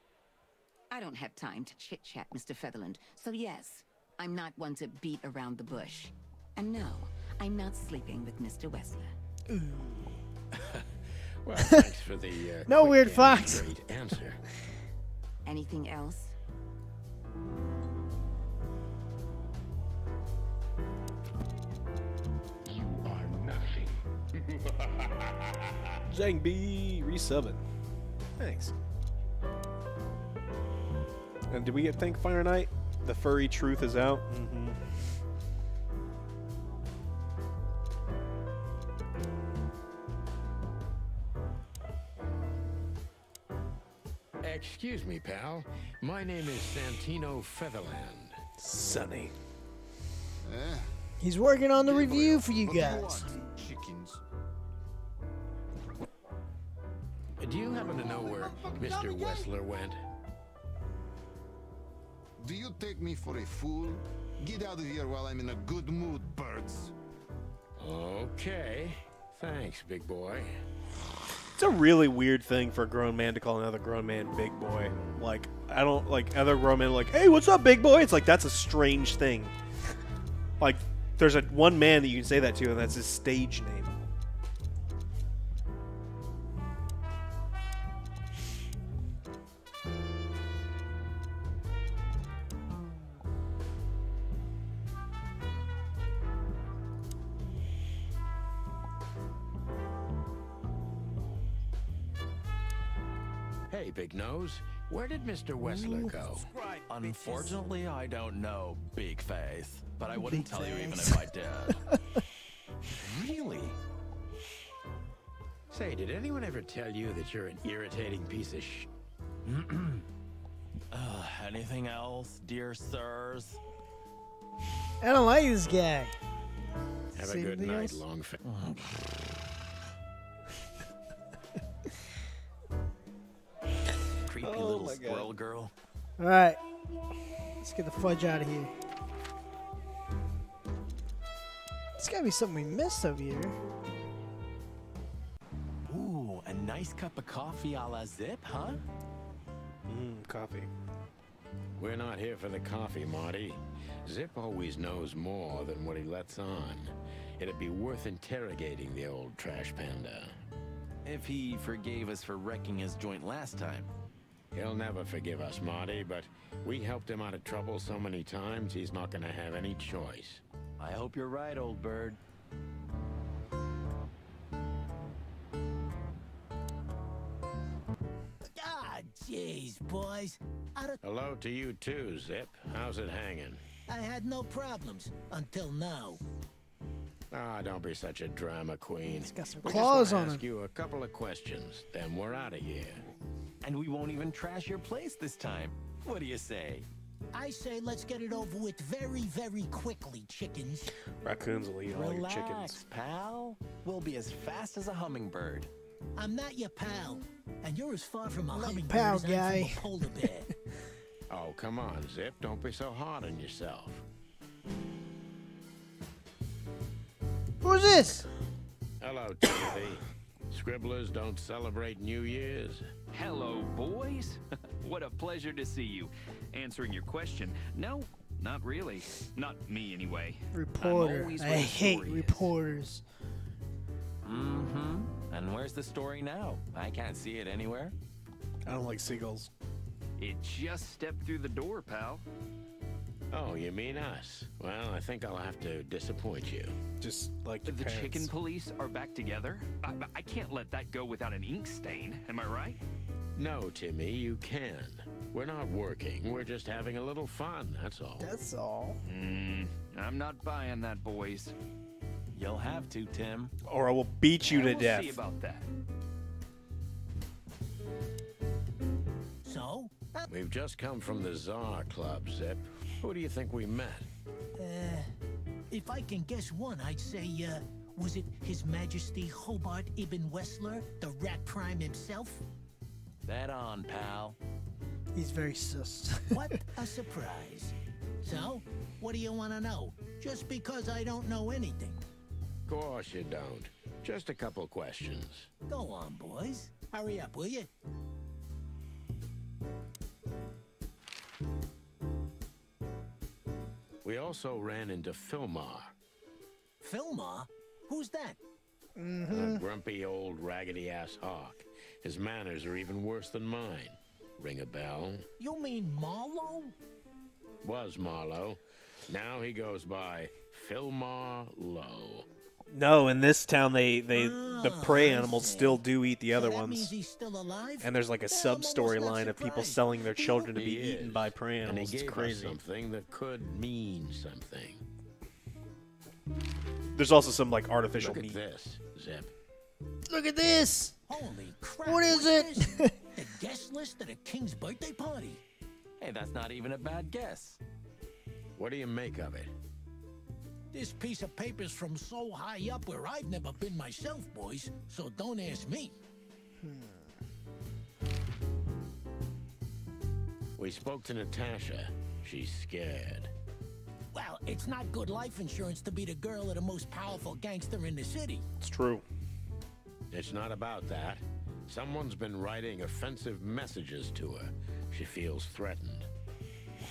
I don't have time to chit-chat, Mr. Featherland. So yes, I'm not one to beat around the bush. And no, I'm not sleeping with Mr. Wessler. Well, thanks for the No quick weird and fox. straight answer. Anything else? You are nothing. Zhang B, resubbing. Thanks. And did we get Thank Fire Night? The furry truth is out. Mm-hmm. Excuse me, pal. My name is Santino Featherland. Sunny. He's working on the review for you guys. Chickens. Do you happen to know where Mr. Wessler went? Do you take me for a fool? Get out of here while I'm in a good mood, birds. Okay. Thanks, big boy. It's a really weird thing for a grown man to call another grown man big boy. Like, I don't like other grown men like, hey, what's up, big boy? It's like that's a strange thing. Like, there's one man that you can say that to, and that's his stage name. Hey, Big Nose, where did Mr. Wessler go? Unfortunately, I don't know, Big Face. But I wouldn't tell you even if I did. Really? Say, did anyone ever tell you that you're an irritating piece of sh... Anything else, dear sirs? I don't like this guy. Have Say a good anything night, else? long fa- Creepy little squirrel girl. All right, let's get the fudge out of here. There's gotta be something we missed over here. Ooh, a nice cup of coffee a la Zip, huh? Coffee. We're not here for the coffee, Marty. Zip always knows more than what he lets on. It'd be worth interrogating the old trash panda. If he forgave us for wrecking his joint last time. He'll never forgive us, Marty, but we helped him out of trouble so many times, he's not gonna have any choice. I hope you're right, old bird. Ah, jeez, boys. Hello to you too, Zip. How's it hanging? I had no problems until now. Ah, don't be such a drama queen. He's got some We claws just on wanna him. ask you a couple of questions, then we're out of here. And we won't even trash your place this time. What do you say? I say let's get it over with very, very quickly, chickens. Raccoons will eat all your Relax, chickens. pal. We'll be as fast as a hummingbird. I'm not your pal, and you're as far from a Not your hummingbird pal, as I'm guy. from a polar bear. Oh, come on, Zip. Don't be so hard on yourself. Who's this? Hello, Timothy. Scribblers don't celebrate New Year's. Hello, boys. What a pleasure to see you. Answering your question, no, not really. Not me, anyway. Reporter. always I where the hate story is. reporters. Mm-hmm. And where's the story now? I can't see it anywhere. I don't like seagulls. It just stepped through the door, pal. Oh, you mean us? Well, I think I'll have to disappoint you. Just like your The parents. chicken police are back together? I can't let that go without an ink stain, am I right? No, Timmy, you can. We're not working. We're just having a little fun, that's all. That's all. I'm not buying that, boys. You'll have to, Tim. Or I will beat you to We'll death. see about that. So, We've just come from the Czar Club, Zip. Who do you think we met? if I can guess one, I'd say, was it His Majesty Hobart Ibn Wessler, the Rat Prime himself? That on, pal. He's very sus. What a surprise. So, what do you want to know? Just because I don't know anything. Of course you don't. Just a couple questions. Go on, boys. Hurry up, will you? We also ran into Filmar, Filmar? Who's that? a grumpy old raggedy-ass hawk. His manners are even worse than mine. Ring a bell? You mean Marlowe? Was Marlowe. Now he goes by Filmar Lowe. No, in this town, the prey I animals see. still do eat the So other that means ones. he's still alive? And there's like a Yeah, I'm almost not sub-storyline of people surprised. selling their children to be He eaten is. by prey And animals. he It's gave us crazy. something that could mean something. There's also some like artificial Look at meat. this, Zip. Look at this. Holy crap. What is what's it? this? The guest list at a king's birthday party. Hey, that's not even a bad guess. What do you make of it? This piece of paper's from so high up where I've never been myself, boys, so don't ask me. We spoke to Natasha. She's scared. Well, it's not good life insurance to be the girl of the most powerful gangster in the city. It's true. It's not about that. Someone's been writing offensive messages to her. she feels threatened.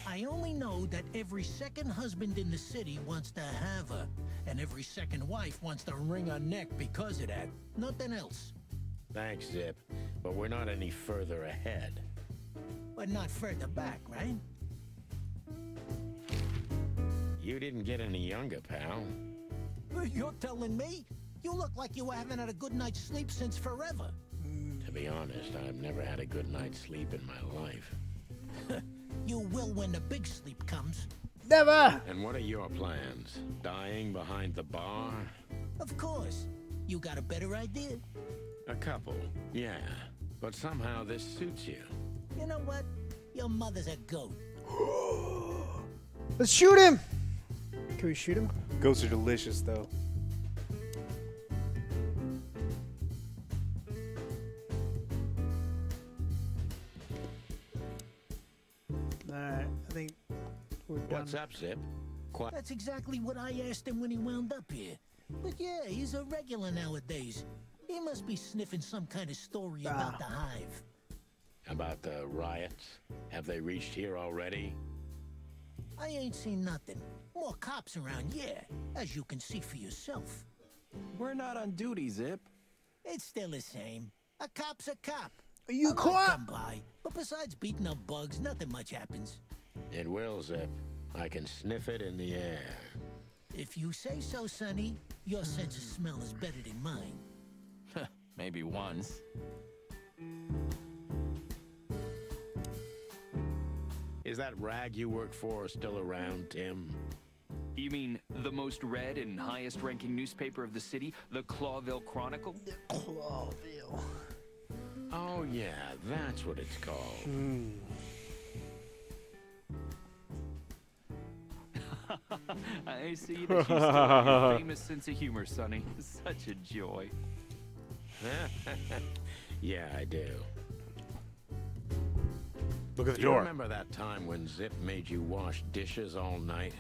I only know that every second husband in the city wants to have her, and every second wife wants to wring her neck because of that. Nothing else. Thanks, Zip, but we're not any further ahead. But not further back, right? You didn't get any younger, pal. You're telling me? You look like you haven't had a good night's sleep since forever. To be honest, I've never had a good night's sleep in my life. You will when the big sleep comes. Never! And what are your plans? Dying behind the bar? Of course. You got a better idea? A couple, yeah. But somehow this suits you. You know what? Your mother's a goat. Let's shoot him! Can we shoot him? Goats are delicious, though. Alright, I think we're done. What's up, Zip? That's exactly what I asked him when he wound up here. But yeah, he's a regular nowadays. He must be sniffing some kind of story about the hive. About the riots? Have they reached here already? I ain't seen nothing. More cops around, yeah, as you can see for yourself. We're not on duty, Zip. It's still the same. A cop's a cop. You I might caught? come by, but besides beating up bugs, nothing much happens. It will, Zip. I can sniff it in the air. If you say so, Sonny, your sense of smell is better than mine. Maybe once. Is that rag you work for still around, Tim? You mean the most read and highest-ranking newspaper of the city, the Clawville Chronicle? Clawville. Oh, yeah, that's what it's called. I see that you still have your famous sense of humor, Sonny. Such a joy. Yeah, I do. Look at the Do you door. remember that time when Zip made you wash dishes all night?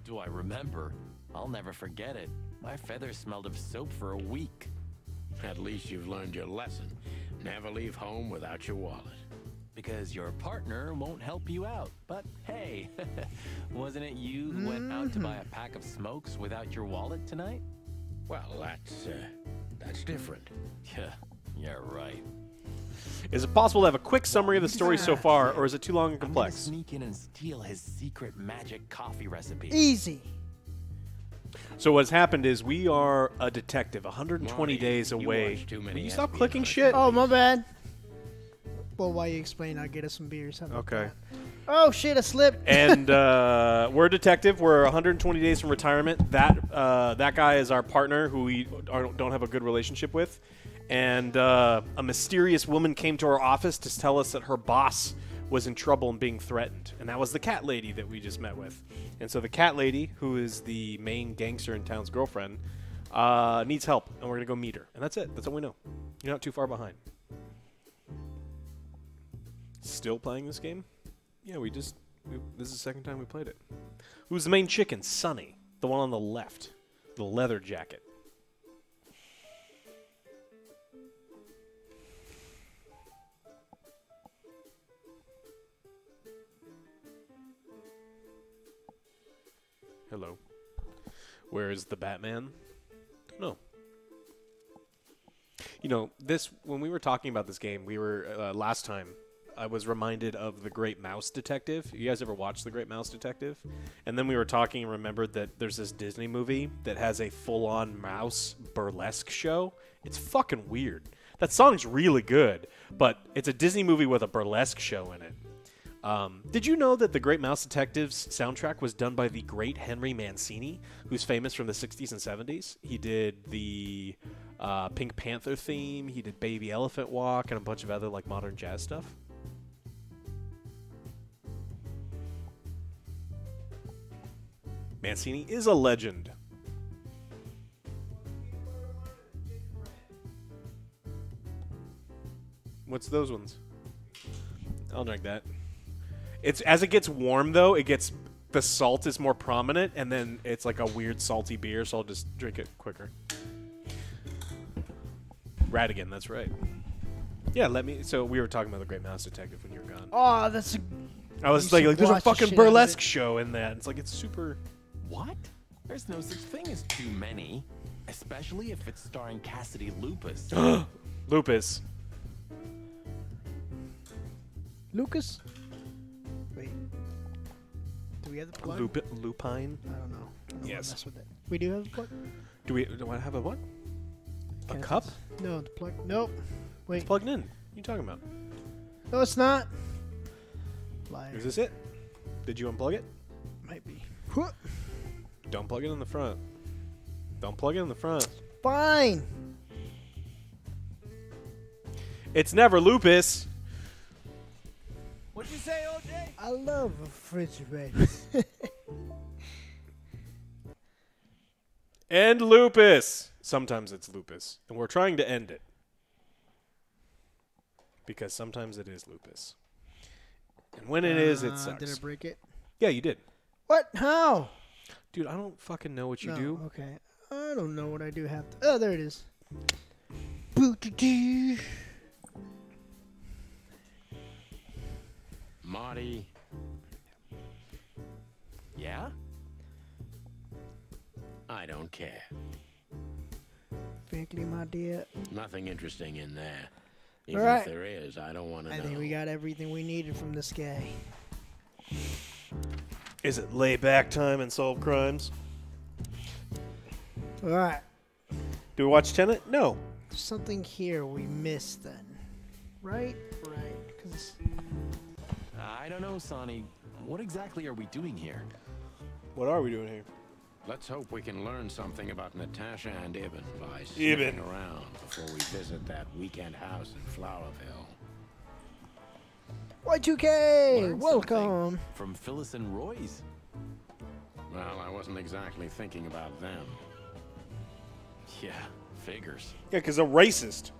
Do I remember? I'll never forget it. My feathers smelled of soap for a week. At least you've learned your lesson. Never leave home without your wallet. Because your partner won't help you out. But hey, wasn't it you who went out to buy a pack of smokes without your wallet tonight? Well, that's different. Yeah, right. Is it possible to have a quick summary of the story so far, or is it too long and I'm gonna complex? sneak in and steal his secret magic coffee recipe. Easy. So what's happened is we are a detective 120 Marty, days you away. watch too many Will you stop espionage clicking shit? Oh, my bad. Well, while you explain, I'll get us some beer or something. Okay. Like that. Oh, shit, I slipped. And we're a detective. We're 120 days from retirement. That guy is our partner, who we don't have a good relationship with. And a mysterious woman came to our office to tell us that her boss was in trouble and being threatened. And that was the cat lady that we just met with. And so the cat lady, who is the main gangster in town's girlfriend, needs help. And we're going to go meet her. And that's it. That's all we know. You're not too far behind. Still playing this game? Yeah, this is the second time we played it. Who's the main chicken? Sonny. The one on the left. The leather jacket. Hello. Where is the Batman? No. You know, when we were talking about this game, we were, last time, I was reminded of The Great Mouse Detective. You guys ever watched The Great Mouse Detective? And then we were talking and remembered that there's this Disney movie that has a full-on mouse burlesque show. It's fucking weird. That song's really good, but it's a Disney movie with a burlesque show in it. Did you know that The Great Mouse Detective's soundtrack was done by the great Henry Mancini, who's famous from the 60s and 70s? He did the Pink Panther theme, he did Baby Elephant Walk, and a bunch of other like modern jazz stuff. Mancini is a legend. What's those ones? I'll drink that. It's as it gets warm though, the salt is more prominent, and then it's like a weird salty beer, so I'll just drink it quicker. Radigan, that's right. Yeah, let me. So we were talking about the Great Mouse Detective when you were gone. Oh, that's. I was You like, should there's a watch the fucking shit out of burlesque it. show in that. It's like it's super. What? There's no such thing as too many, especially if it's starring Cassidy Lupus. Lupus. Lucas. Wait. Do we have the plug? Lupine. I don't know. I don't Yes. wanna mess with it. We do have the plug. Do I have a what? A Can't cup? No, the plug. Nope. Wait. It's plugged in. What are you talking about? No, it's not. Liar. Is this it? Did you unplug it? Might be. Don't plug it in the front. Don't plug it in the front. Fine. It's never Lupus. What'd you say, OJ? I love refrigerators. End Lupus. Sometimes it's Lupus, and we're trying to end it because sometimes it is Lupus, and when it is, it sucks. Did I break it? Yeah, you did, What? How? dude. I don't fucking know what you No, do. Okay. I don't know what I do have to. Oh, there it is. Boo-doo-doo. Marty. Yeah? I don't care. Frankly, my dear, Nothing interesting in there. Even All right. if there is, I don't want to I know. think we got everything we needed from this guy. Is it lay back time and solve crimes? All right. Do we watch Tenet? No. Something here we missed then. Right? Right. 'Cause I don't know, Sonny. What exactly are we doing here? What are we doing here? Let's hope we can learn something about Natasha and Ibn by sniffing around before we visit that weekend house in Flowerville. Y2K! Learn Welcome! something From Phyllis and Roy's. Well, I wasn't exactly thinking about them. Yeah, figures. Yeah, because they're racist.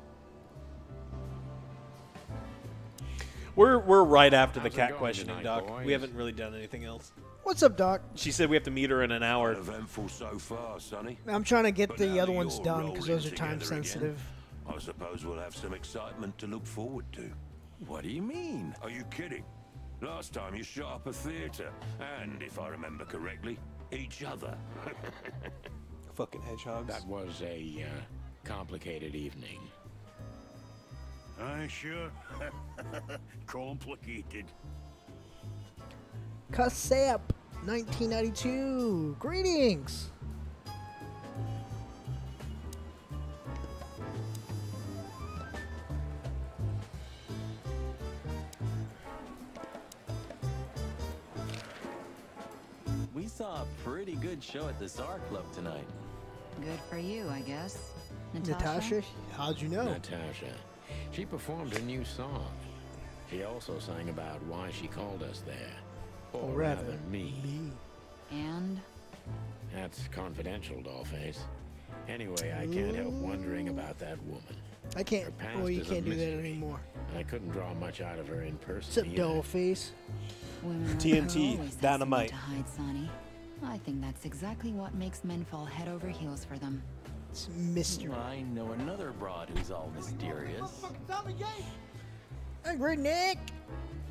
We're right after the How's it cat going questioning, tonight, Doc. boys? We haven't really done anything else. What's up, Doc? She said we have to meet her in an hour. Eventful so far, Sonny. I'm trying to get But the now other that ones you're done because rolling those are time together again, sensitive. I suppose we'll have some excitement to look forward to. What do you mean? Are you kidding? Last time you shot up a theater, and if I remember correctly, each other. Fucking hedgehogs. That was a complicated evening. Aye, sure. Complicated. Kasep, 1992. Greetings. We saw a pretty good show at the SAR Club tonight. Good for you, I guess. Natasha, how'd you know? Natasha. She performed a new song. She also sang about why she called us there. Or rather, me. And? That's confidential, Dollface. Anyway, I can't help wondering about that woman. I can't. Her past Oh, you is a can't do that mystery. anymore. I couldn't draw much out of her in person. What's up, either. doll face? Women like TNT, her always have dynamite. something to hide, Sonny. I think that's exactly what makes men fall head over heels for them. It's mystery. I know another broad who's all mysterious. Angry Nick.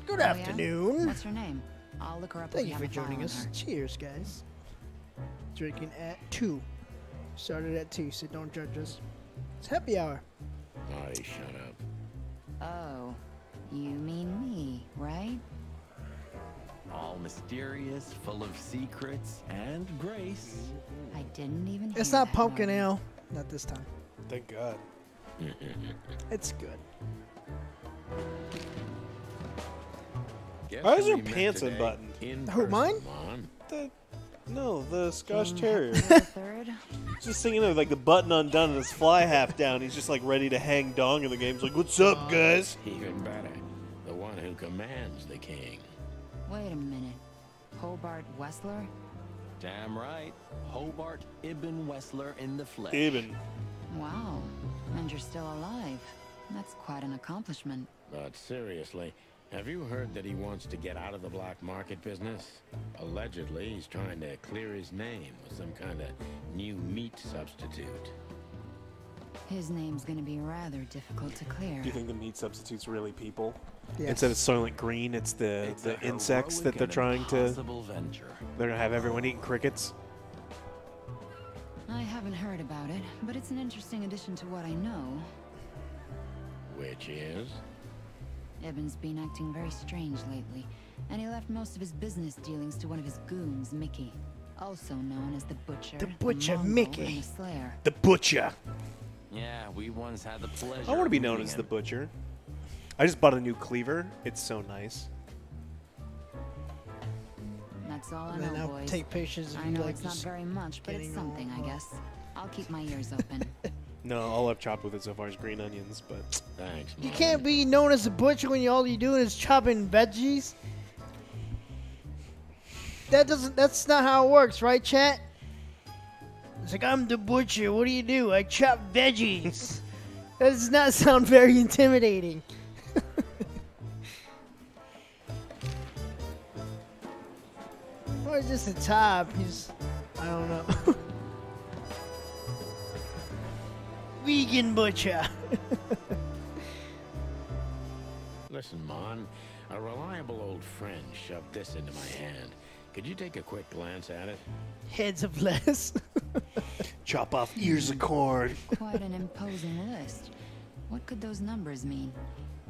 Good Oh, yeah? afternoon. What's her name? I'll look her up. Thank if you we for have a file joining on us. her. Cheers, guys. Drinking at 2. Started at 2, so don't judge us. It's happy hour. Marty, shut up. Oh, you mean me, right? All mysterious, full of secrets, and grace. I didn't even It's hear not that pumpkin word. ale. Not this time. Thank God. It's good. Guess Why is who her we met pants today unbuttoned? in Who, person, mine? Mom? No, the Scotch King Terrier. Hector III? Just thinking of like the button undone and his fly half down. He's just like ready to hang dong in the game. He's like, "What's up, guys?" Even better, the one who commands the king. Wait a minute. Hobart Wessler? Damn right. Hobart Ibn Wessler in the flesh. Eben. Wow. And you're still alive. That's quite an accomplishment. But seriously, have you heard that he wants to get out of the black market business? Allegedly, he's trying to clear his name with some kind of new meat substitute. His name's gonna be rather difficult to clear. Do you think the meat substitute's really people? Yes. Instead of Soylent Green, it's the insects that they're trying to... venture. They're going to have everyone eating crickets? I haven't heard about it, but it's an interesting addition to what I know. Which is? Eben's been acting very strange lately, and he left most of his business dealings to one of his goons, Mickey, also known as the Butcher. The Butcher, Mongol, Mickey. and the Slayer. The Butcher. Yeah, we once had the pleasure. I want to be of known meeting as him. the Butcher. I just bought a new cleaver. It's so nice. That's all I And then know, I'll boys. take pictures of I you, know like, it's not just very much, but it's getting something, all- I guess. I'll keep my ears open. No, all I've chopped with it so far is green onions, but... Thanks, You Mom. can't be known as a butcher when all you're doing is chopping veggies. That's not how it works, right, chat? It's like, I'm the butcher. What do? I chop veggies. That does not sound very intimidating. Or just a top. He's, I don't know. Vegan butcher. Listen, Mon, a reliable old friend shoved this into my hand. Could you take a quick glance at it? Heads of lettuce. Chop off ears of corn. Quite an imposing list. What could those numbers mean?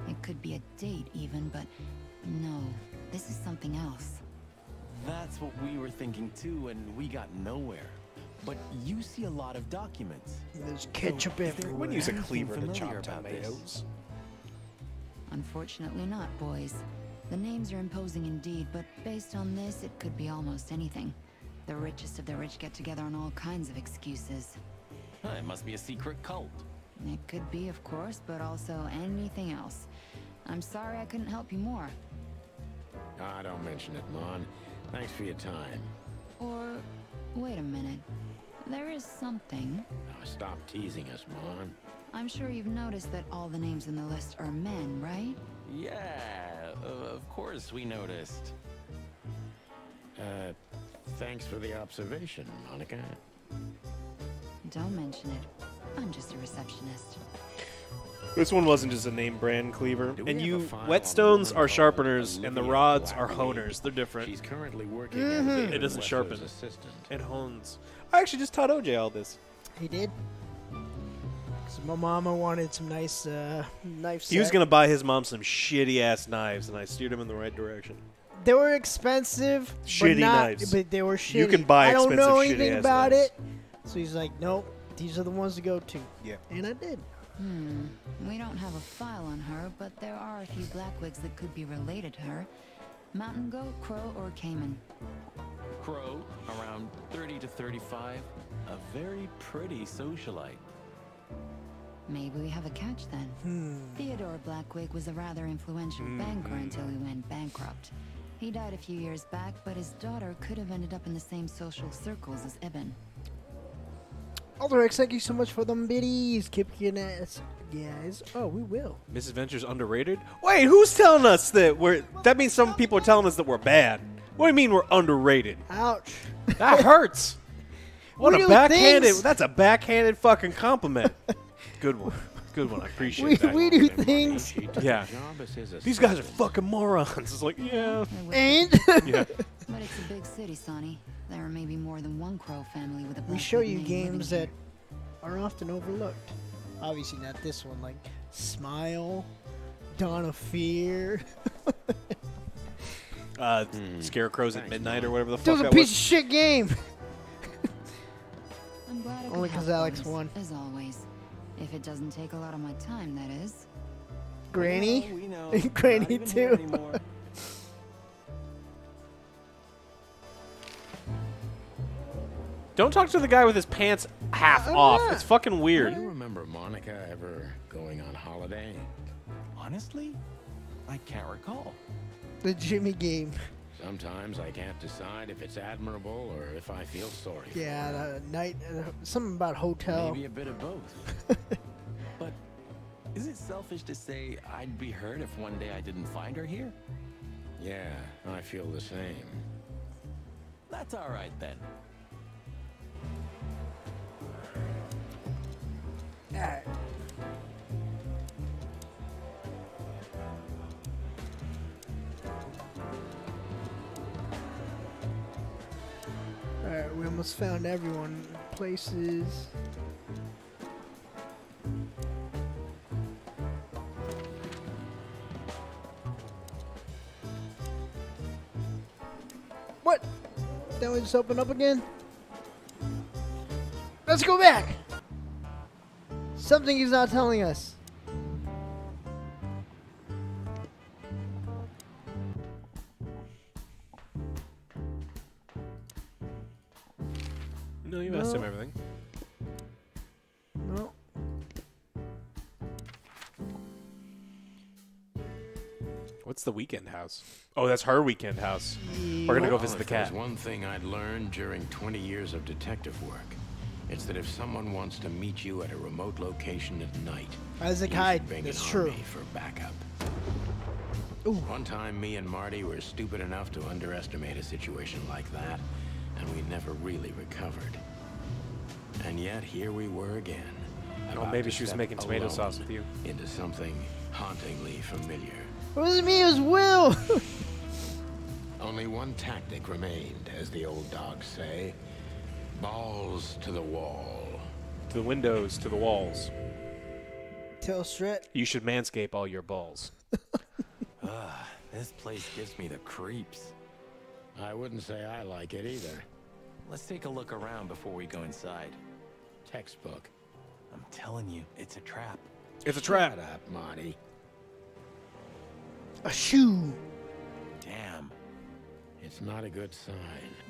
It could be a date even, but no, this is something else. That's what we were thinking too, and we got nowhere. But you see a lot of documents. There's ketchup So, is there everywhere. Wouldn't use a anything cleaver to familiar chop about this? tomatoes. Unfortunately not, boys. The names are imposing indeed, but based on this, it could be almost anything. The richest of the rich get together on all kinds of excuses. Huh, it must be a secret cult. It could be, of course, but also anything else. I'm sorry I couldn't help you more. Ah, don't mention it, Mon. Thanks for your time. Or, wait a minute. There is something. Now, stop teasing us, Mon. I'm sure you've noticed that all the names in the list are men, right? Yeah, of course we noticed. Thanks for the observation, Monica. Don't mention it. I'm just a receptionist. This one wasn't just a name brand cleaver. Do we And have you, a file on whetstones a are woman sharpeners, called and the Olivia rods are Blackley? honers. They're different. She's currently working as It doesn't Wessler's sharpen. assistant. It hones. I actually just taught OJ all this. He did. So my mama wanted some nice knife set. He was gonna buy his mom some shitty ass knives, and I steered him in the right direction. They were expensive, Shitty but not, knives. But they were shitty. You can buy I don't know expensive, anything shitty-ass about knives. it. So he's like, nope, these are the ones to go to. Yeah. And I did. We don't have a file on her, but there are a few Blackwigs that could be related to her. Mountain goat, crow, or caiman. Crow, around 30 to 35. A very pretty socialite. Maybe we have a catch then. Theodore Blackwig was a rather influential banker until he went bankrupt. He died a few years back, but his daughter could have ended up in the same social circles as Eben. Aldrex, thank you so much for them biddies. Keep getting ass, guys. Oh, we will. Misadventures underrated? Wait, who's telling us that we're... That means some people are telling us that we're bad. What do you mean we're underrated? Ouch. That hurts. What We a do backhanded... things. That's a backhanded fucking compliment. Good one. Good one. I appreciate that. We do things. She took Yeah. a job as his These guys are assistant. fucking morons. It's like, yeah. And Yeah. But it's a big city, Sonny. There may be more than one Crow family with a we Blackwig show you name games living that are often overlooked. Obviously not this one, like Smile, Dawn of Fear. Scarecrows at Thanks, midnight Mom. or whatever the That fuck was a that piece of was. shit game. here. I'm glad I could Only 'cause help, Alex boys, won. As always. If it doesn't take a lot of my time, that is. Granny. We know. Granny Not even here too. anymore. Don't talk to the guy with his pants half off. It's fucking Do weird. you remember Monica ever going on holiday? Honestly, I can't recall. The Jimmy game. Sometimes I can't decide if it's admirable or if I feel sorry for Yeah, her. the night. Something about hotel. Maybe a bit of both. But is it selfish to say I'd be hurt if one day I didn't find her here? Yeah, I feel the same. That's all right then. Alright. Alright, we almost found everyone. Places. What? Then we just open up again? Let's go back! Something he's not telling us. No, you asked him everything. No. What's the weekend house? Oh, that's her weekend house. We're gonna go visit the If there's cat. one thing I'd learned during 20 years of detective work, it's that if someone wants to meet you at a remote location at night, Isaac you Hyde, should bring that's an true. army for backup. Ooh. One time, me and Marty were stupid enough to underestimate a situation like that, and we never really recovered. And yet, here we were again. Oh, about maybe to she was step making tomato alone sauce with you. into something hauntingly familiar. It wasn't me, it was Will! Only one tactic remained, as the old dogs say. Balls to the wall. To the windows, to the walls. Tail straight. You should manscape all your balls. This place gives me the creeps. I wouldn't say I like it either. Let's take a look around before we go inside. Textbook. I'm telling you, it's a trap. It's a trap. Shut up, Marty. A shoe. Damn. It's not a good sign.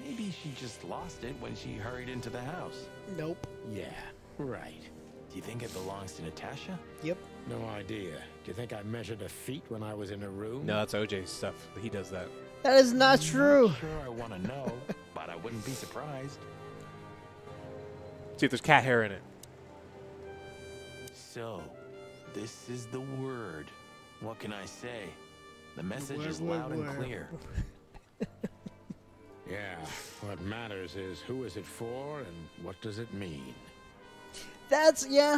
Maybe she just lost it when she hurried into the house. Nope. Yeah, right. Do you think it belongs to Natasha? Yep. No idea. Do you think I measured a feet when I was in a room? No, that's OJ's stuff. He does that. That is not true. Sure, I want to know, but I wouldn't be surprised. See if there's cat hair in it. So, this is the word. What can I say? The message is Word, loud and word. clear. Yeah, what matters is who is it for and what does it mean? That's, yeah,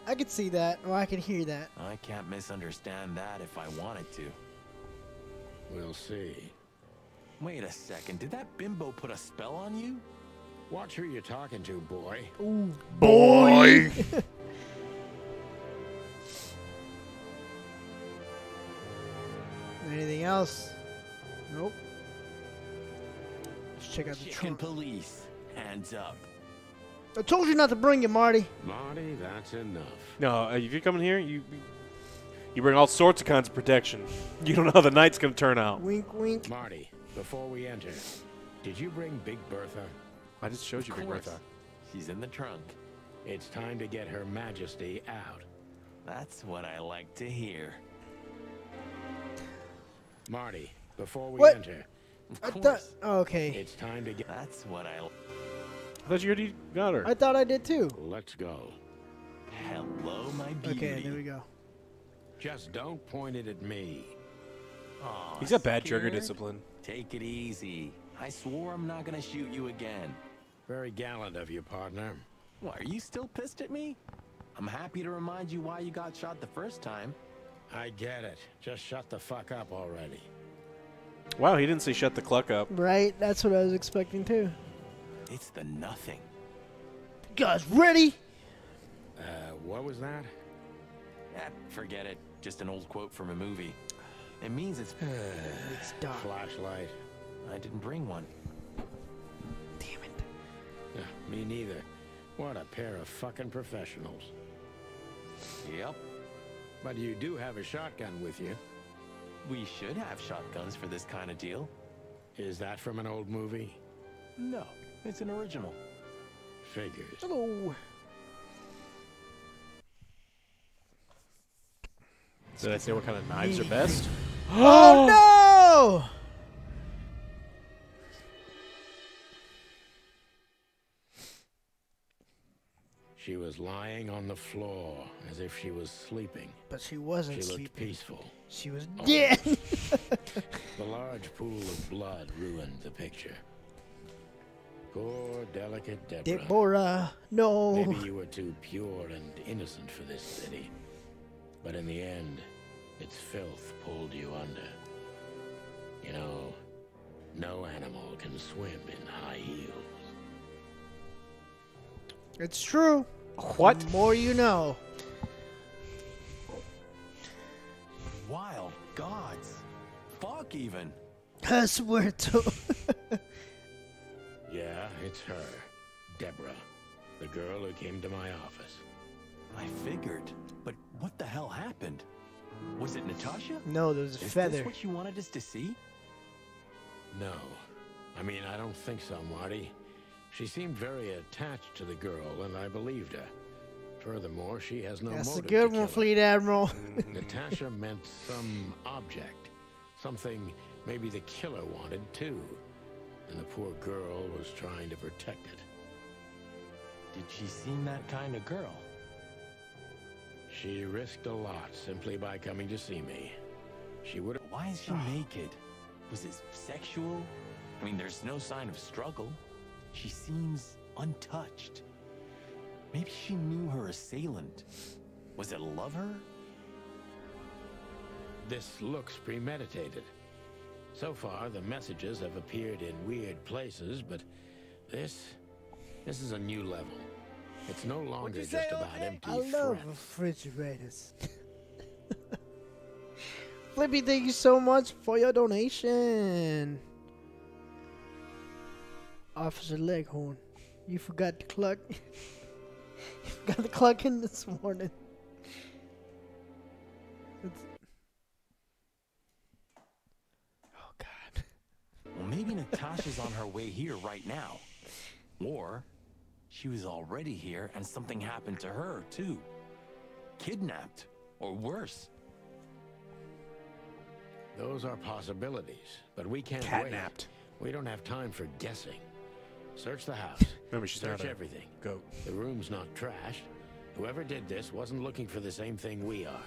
I could see that, or I could hear that. I can't misunderstand that if I wanted to. We'll see. Wait a second, did that bimbo put a spell on you? Watch who you're talking to, boy. Ooh, Boy! Anything else? Nope. Let's check out the Chicken trunk. police, hands up. I told you not to bring it, Marty. Marty, that's enough. No, if you're coming here, you bring all sorts of kinds of protection. You don't know how the night's gonna turn out. Wink, wink. Marty, before we enter, did you bring Big Bertha? I just showed you Big course. Bertha. She's in the trunk. It's time to get Her Majesty out. That's what I like to hear. Marty, before we What? enter, I Of thought. course. Oh, okay. it's time to get... That's what I... I thought you already got her. I thought I did too. Let's go. Hello, my beauty. Okay, there we go. Just don't point it at me. Aw, He's got bad trigger scared? discipline. Take it easy. I swore I'm not gonna shoot you again. Very gallant of you, partner. What, are you still pissed at me? I'm happy to remind you why you got shot the first time. I get it. Just shut the fuck up already. Wow, he didn't say shut the cluck up. Right? That's what I was expecting too. It's the nothing. You guys ready? What was that? Forget it. Just an old quote from a movie. It means it's... It's dark. Flashlight. I didn't bring one. Damn it. Me neither. What a pair of fucking professionals. Yep. But you do have a shotgun with you. We should have shotguns for this kind of deal. Is that from an old movie? No, it's an original. Figures. Hello. Did I say what kind of knives are best? Oh no! She was lying on the floor as if she was sleeping. But she wasn't She looked sleeping. peaceful. She was dead. The large pool of blood ruined the picture. Poor, delicate Deborah. Deborah, no. Maybe you were too pure and innocent for this city. But in the end, its filth pulled you under. You know, no animal can swim in high heels. It's true. What? The more you know. Wild gods. Fuck even. I swear to. Yeah, it's her. Deborah. The girl who came to my office. I figured. But what the hell happened? Was it Natasha? No, there was a Is feather. this what you wanted us to see? No. I mean, I don't think so, Marty. She seemed very attached to the girl, and I believed her. Furthermore, she has no That's a motive good to one, kill Fleet Admiral. Natasha meant some object. Something maybe the killer wanted, too. And the poor girl was trying to protect it. Did she seem that kind of girl? She risked a lot simply by coming to see me. She would have... Why is she naked? Was it sexual? I mean, there's no sign of struggle. She seems untouched. Maybe she knew her assailant. Was it a lover? This looks premeditated. So far, the messages have appeared in weird places, but this is a new level. It's no longer just about empty I love threats. refrigerators. Flippy, thank you so much for your donation. Officer Leghorn, you forgot to cluck. You forgot to cluck in this morning. Oh, God. Well, maybe Natasha's on her way here right now. Or she was already here and something happened to her, too. Kidnapped, or worse. Those are possibilities, but we can't Catnapped. wait. We don't have time for guessing. Search the house. Remember, she's Search not a everything. goat. The room's not trashed. Whoever did this wasn't looking for the same thing we are.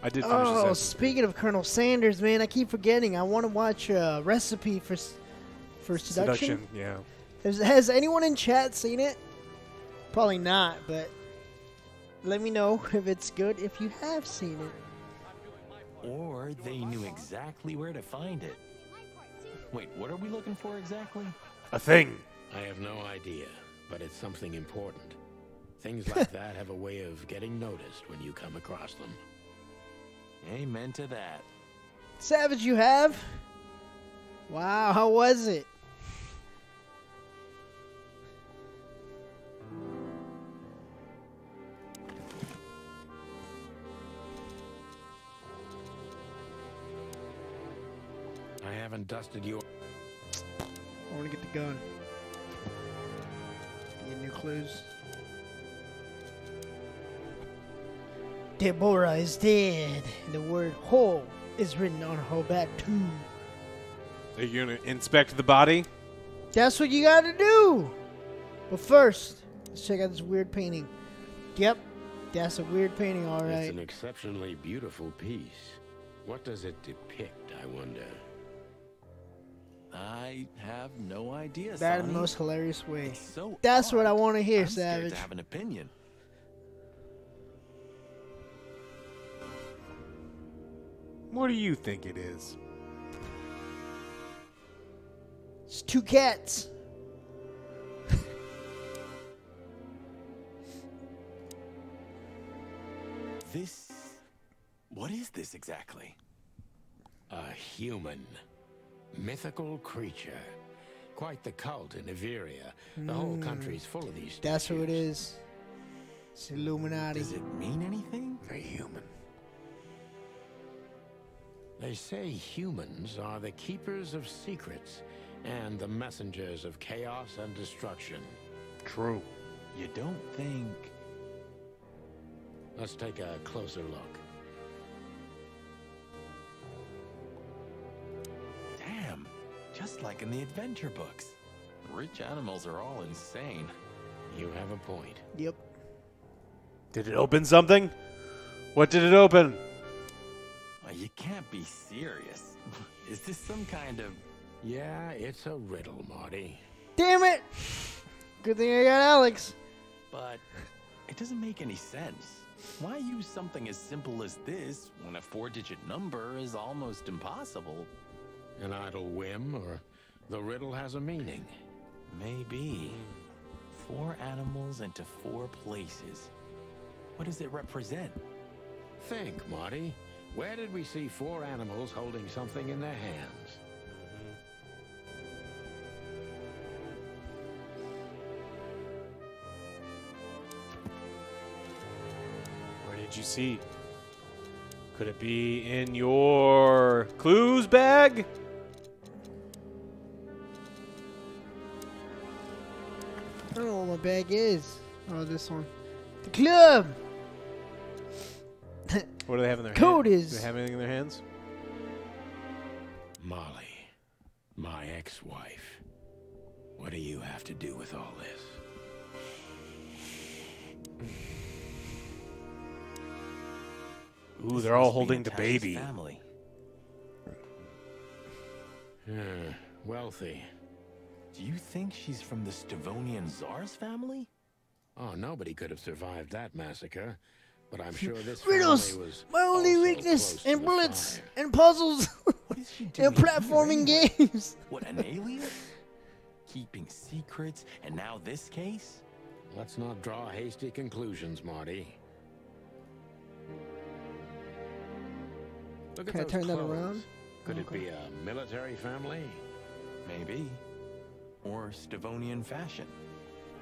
I did finish Oh, Assassin's speaking of Colonel Sanders, man, I keep forgetting. I want to watch a recipe for seduction. Yeah. Has anyone in chat seen it? Probably not, but let me know if it's good if you have seen it. Or they knew exactly where to find it. Wait, what are we looking for exactly? A thing. I have no idea, but it's something important. Things like that have a way of getting noticed when you come across them. Amen to that. Savage, you have? Wow, how was it? I haven't dusted you. I want to get the gun. Get new clues. Deborah is dead. And the word "whole" is written on her back too. Are you gonna inspect the body? That's what you gotta do. But first, let's check out this weird painting. Yep, that's a weird painting, all It's right. an exceptionally beautiful piece. What does it depict, I wonder? I have no idea, That in Sonny. the most hilarious way. It's so That's what I odd. want to hear, I'm scared Savage. to have an opinion. What do you think it is? It's two cats. This... What is this exactly? A human. Mythical creature. Quite the cult in Iveria. The whole country's full of these That's who it statues. is. It's Illuminati. Does it mean anything? A human. They say humans are the keepers of secrets and the messengers of chaos and destruction. True. You don't think... Let's take a closer look. Damn, just like in the adventure books. Rich animals are all insane. You have a point. Yep. Did it open something? What did it open? You can't be serious. Is this some kind of Yeah, it's a riddle, Marty. Damn it! Good thing I got Alex. But it doesn't make any sense. Why use something as simple as this when a 4-digit number is almost impossible? An idle whim, or the riddle has a meaning? Maybe. 4 animals into 4 places. What does it represent? Think, Marty. Where did we see 4 animals holding something in their hands? Where did you see? Could it be in your clues bag? I don't know what my bag is. Oh, this one. The club! What do they have in their Code hands? is- Do they have anything in their hands? Molly, my ex-wife. What do you have to do with all this? Ooh, This they're all must be holding the Natasha's baby. Family. Wealthy. Do you think she's from the Stavonian Tsar's family? Oh, nobody could have survived that massacre. But I'm sure this Riddles! family was My only also weakness! close to And the bullets! fire. And puzzles! What is she doing and platforming here anyway? games! What, an alien? Keeping secrets, and now this case? Let's not draw hasty conclusions, Marty. Look Can I at those turn that clothes. around? Could Okay. it be a military family? Maybe. Or Stavonian fashion.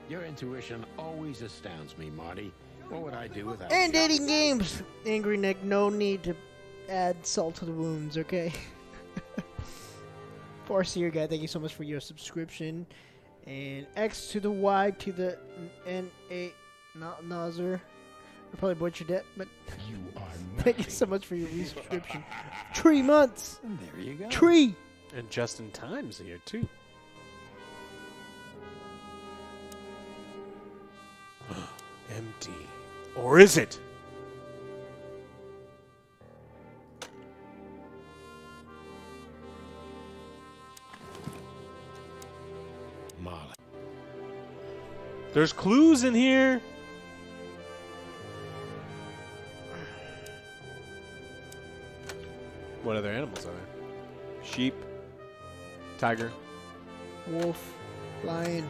Your intuition always astounds me, Marty. What would I do without And you? dating games! Angry Nick, no need to add salt to the wounds, okay? Farseer guy, thank you so much for your subscription. And X to the Y to the N-A... Not Nazar. I probably butchered that, but You are thank you so much for your resubscription. 3 months! And there you go. Tree! And Justin Time's here, too. Empty. Or is it? Molly. There's clues in here. What other animals are there? Sheep. Tiger. Wolf. Lion.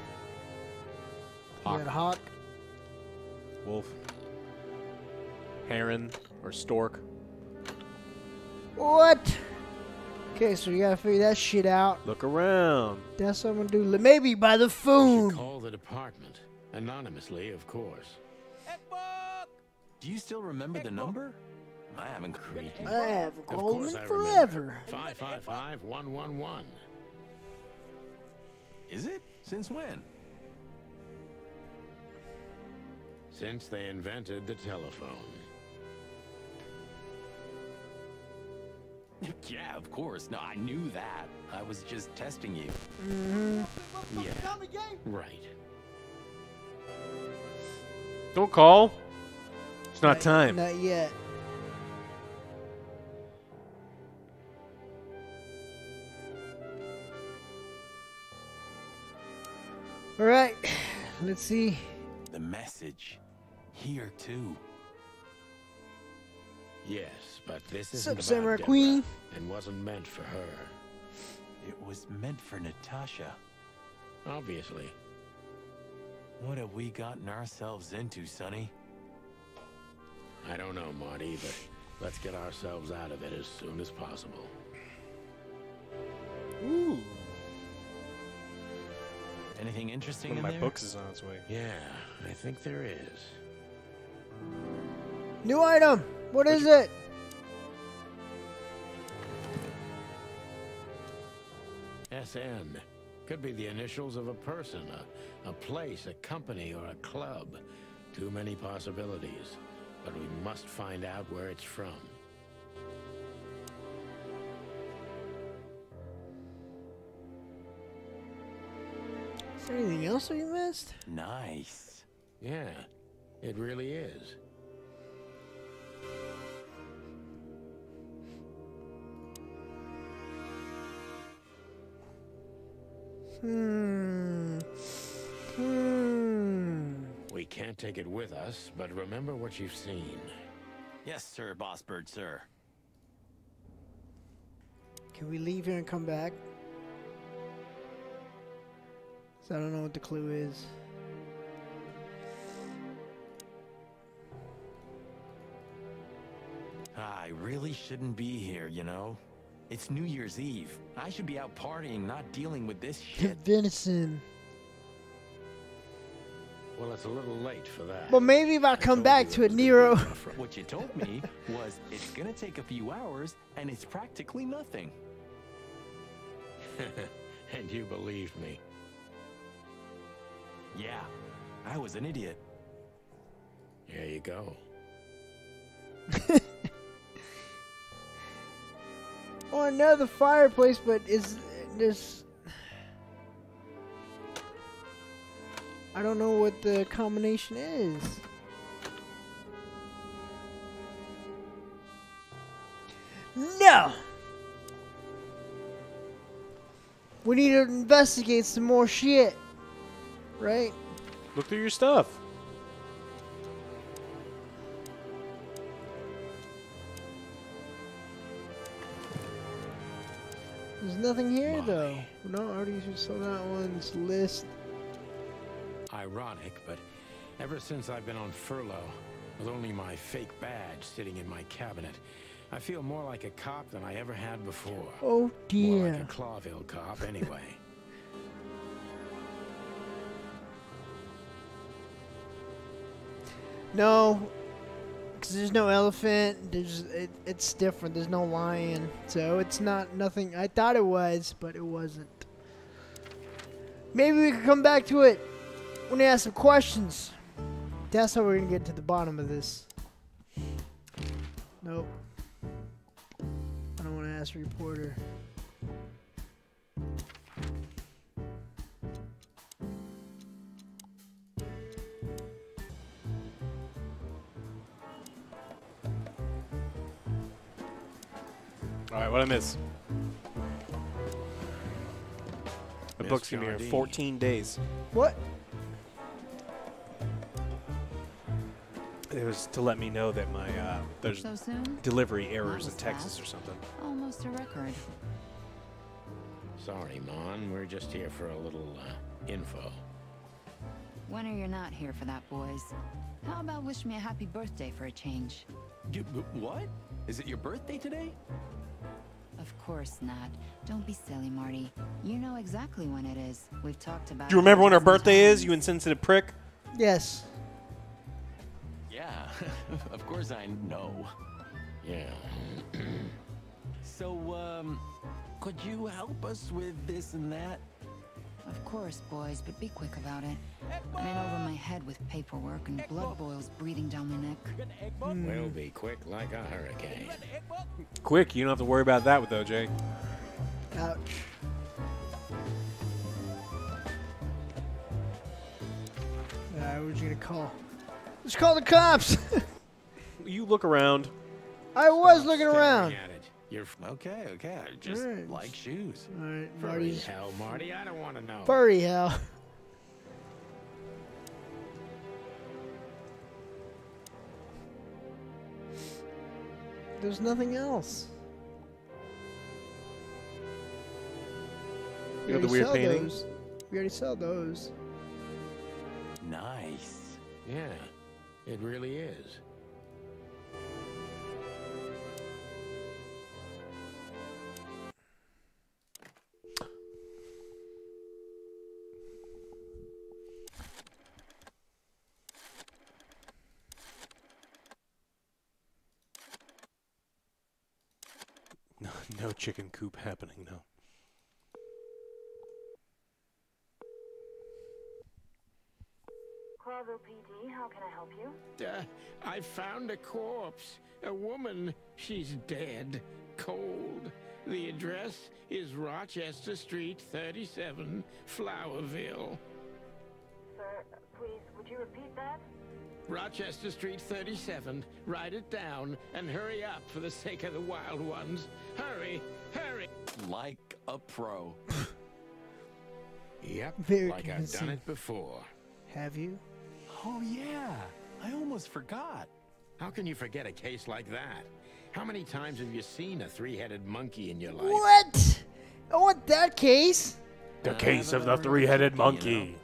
Hawk. You got hawk. Wolf. Heron. Or stork. What? Okay, so you gotta figure that shit out. Look around. That's what I'm gonna do. Maybe by the You phone. should call the department. Anonymously, of course. Do you still remember the number? I haven't created. I have Of called course him I forever. 555-111. Is it? Since when? Since they invented the telephone. Yeah, of course. No, I knew that. I was just testing you. Yeah, right. Don't call. It's not time. Not yet. All right, let's see. The message. Here, too. Yes, but this Sup, isn't about Samurai Deborah, Queen? and wasn't meant for her. It was meant for Natasha. Obviously. What have we gotten ourselves into, Sonny? I don't know, Marty, but let's get ourselves out of it as soon as possible. Ooh. Anything interesting One of in my there? books is on its way. Yeah, I think there is. New item. What is it? SN. Could be the initials of a person, a place, a company, or a club. Too many possibilities. But we must find out where it's from. Is there anything else we missed? Nice. Yeah, it really is. We can't take it with us, but remember what you've seen. Yes, sir, Boss Bird, sir. Can we leave here and come back? So I don't know what the clue is. I really shouldn't be here, you know? It's New Year's Eve. I should be out partying, not dealing with this shit. Venison. Well, it's a little late for that. Well, maybe if I come back to it, Nero. What you told me was it's gonna take a few hours, and it's practically nothing. And you believed me. Yeah, I was an idiot. Here you go. Oh, another fireplace, but is there's... I don't know what the combination is. No! We need to investigate some more shit. Right? Look through your stuff. There's nothing here, though. No, I already saw that one's list. Ironic, but ever since I've been on furlough, with only my fake badge sitting in my cabinet, I feel more like a cop than I ever had before. Oh, dear. More like a Clawville cop, anyway. No, because there's no elephant. It's different. There's no lion, so it's nothing. I thought it was, but it wasn't. Maybe we could come back to it when they ask some questions. That's how we're gonna get to the bottom of this. Nope. I don't want to ask a reporter. Alright, what'd I miss? The book's gonna be here in 14 days. What? It was to let me know that my there's So soon? delivery errors That in was Texas fast. or something. Almost a record. Sorry, Mon. We're just here for a little info. When are you not here for that, boys? How about wish me a happy birthday for a change? What? Is it your birthday today? Of course not. Don't be silly, Marty. You know exactly when it is. We've talked about Do you remember when our dozen birthday is, times. you insensitive prick? Yes. Yeah, of course I know. Yeah. So, could you help us with this and that? Of course, boys, but be quick about it. I'm in over my head with paperwork and blood boils breathing down my neck. We'll be quick like a hurricane. Quick, you don't have to worry about that with OJ. Ouch. Alright, what you gonna call? Let's call the cops! You look around. I was looking around. At it. You're Okay, I just Alright. like shoes. Alright, furry Marty's hell, Marty. I don't want to know. furry hell. There's nothing else. You got the already weird sell painting? those. We already sell those. Nice. Yeah, it really is. No chicken coop happening, no. Clawville PD, how can I help you? I found a corpse. A woman. She's dead. Cold. The address is Rochester Street, 37, Flowerville. Sir, please, would you repeat that? Rochester Street, 37. Write it down and hurry up for the sake of the wild ones. Hurry, hurry. Like a pro. Yep, Very like I've convincing. done it before. Have you? Oh, yeah. I almost forgot. How can you forget a case like that? How many times have you seen a three-headed monkey in your life? What? I want that case. The case of the three-headed monkey.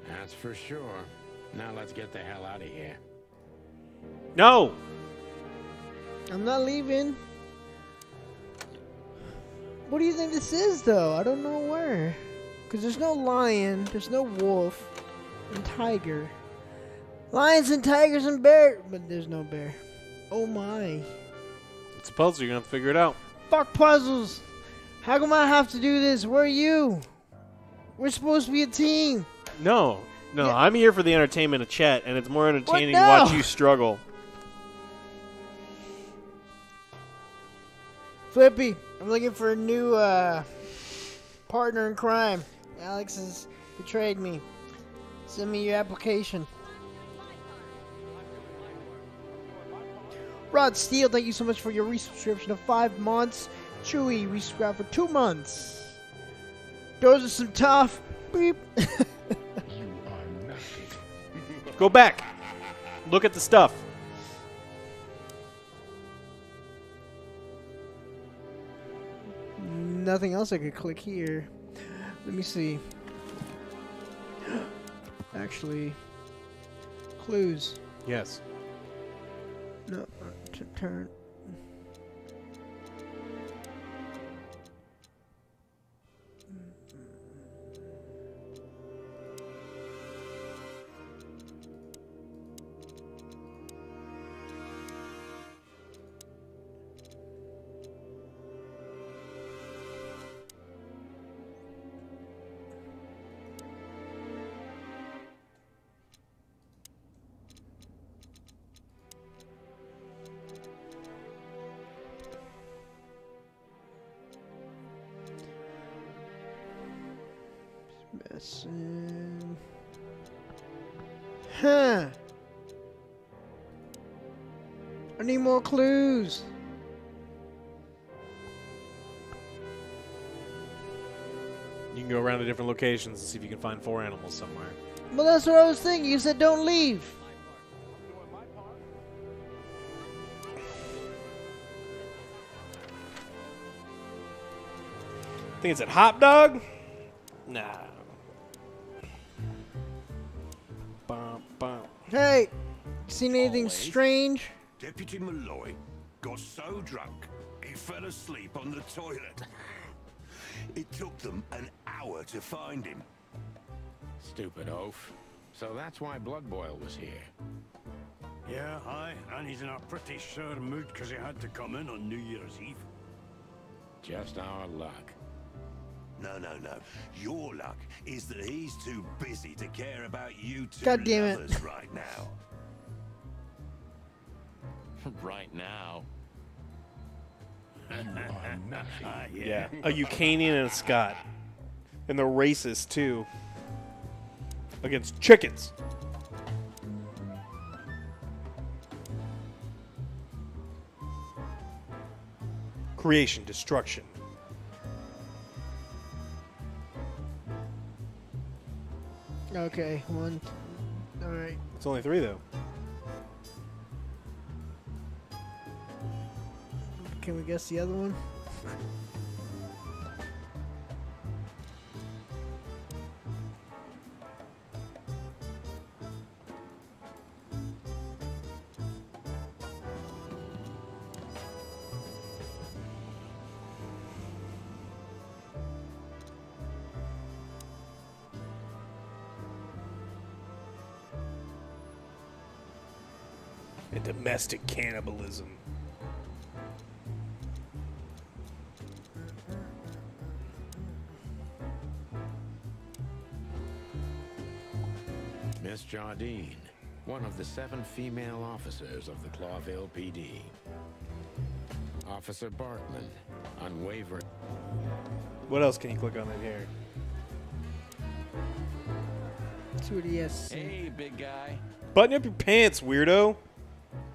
That's for sure. Now let's get the hell out of here. No! I'm not leaving. What do you think this is, though? I don't know where. Because there's no lion, there's no wolf, and tiger. Lions and tigers and bear, but there's no bear. Oh my. It's a puzzle, you're gonna have to figure it out. Fuck puzzles. How come I have to do this? Where are you? We're supposed to be a team. No, Yeah. I'm here for the entertainment of chat, and it's more entertaining to now? watch you struggle. Flippy, I'm looking for a new partner in crime. Alex has betrayed me. Send me your application. Rod Steele, thank you so much for your resubscription of 5 months. Chewy, resubscribe for 2 months. Those are some tough. Beep. Go back. Look at the stuff. Nothing else I could click here. Let me see. Actually, clues. Yes. No, turn. Messing. Huh. I need more clues. You can go around to different locations and see if you can find 4 animals somewhere. Well, that's what I was thinking. You said don't leave. Think it's a hot dog? Nah. Bum, bum. Hey, seen anything Always. strange? Deputy Malloy got so drunk he fell asleep on the toilet. It took them an hour to find him. Stupid oaf. So that's why Blood Boil was here. Yeah, aye, and he's in a pretty sore mood because he had to come in on New Year's Eve. Just our luck. No. Your luck is that he's too busy to care about you two God damn it. lovers right now. Right now. Yeah. A Ukrainian and a Scot. And they're racist, too. Against chickens. Creation, destruction. Okay, one. All right. It's only 3, though. Can we guess the other one? And domestic cannibalism. Miss Jardine, one of the 7 female officers of the Clawville PD. Officer Barkman, unwavering. What else can you click on in here? See what he has to say. Hey, big guy. Button up your pants, weirdo.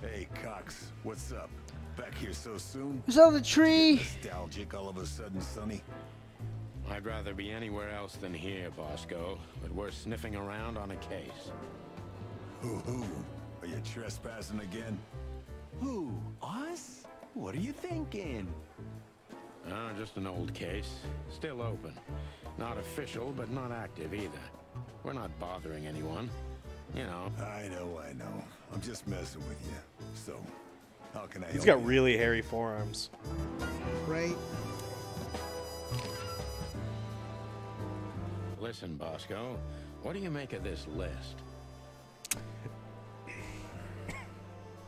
Hey, Cox, what's up? Back here so soon? It's on the tree. Nostalgic all of a sudden, Sonny? I'd rather be anywhere else than here, Bosco, but we're sniffing around on a case. Who? Are you trespassing again? Who? Us? What are you thinking? Just an old case. Still open. Not official, but not active either. We're not bothering anyone. You know. I know. I'm just messing with you. So, how can I help He's got you? really hairy forearms. Right. Listen, Bosco, what do you make of this list?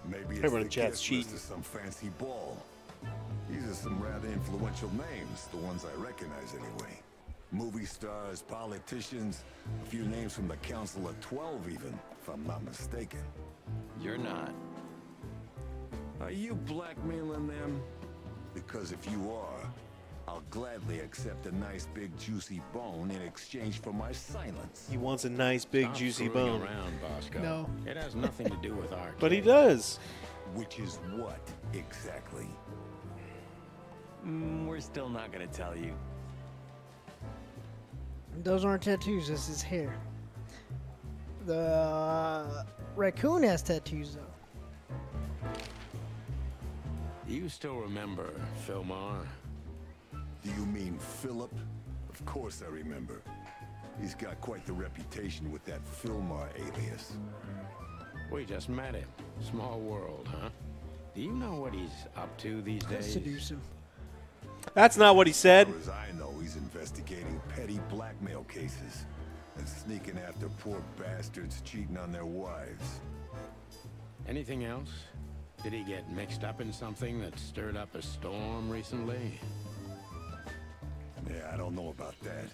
Maybe it's Everyone the chat's guest list cheating. of some fancy ball. These are some rather influential names, the ones I recognize anyway. Movie stars, politicians, a few names from the Council of 12 even, if I'm not mistaken. You're not. Are you blackmailing them? Because if you are, I'll gladly accept a nice big juicy bone in exchange for my silence. He wants a nice big Stop juicy screwing bone. around, Bosco. No. It has nothing to do with our But he case. does. Which is what, exactly? We're still not gonna tell you. Those aren't tattoos. This is hair. The raccoon has tattoos though. Do you still remember Philmar? Do you mean Philip? Of course I remember. He's got quite the reputation with that Philmar alias. We just met him. Small world, huh? Do you know what he's up to these days? Seduce him. That's not what he said. As far as I know, he's investigating petty blackmail cases and sneaking after poor bastards cheating on their wives. Anything else? Did he get mixed up in something that stirred up a storm recently? Yeah, I don't know about that.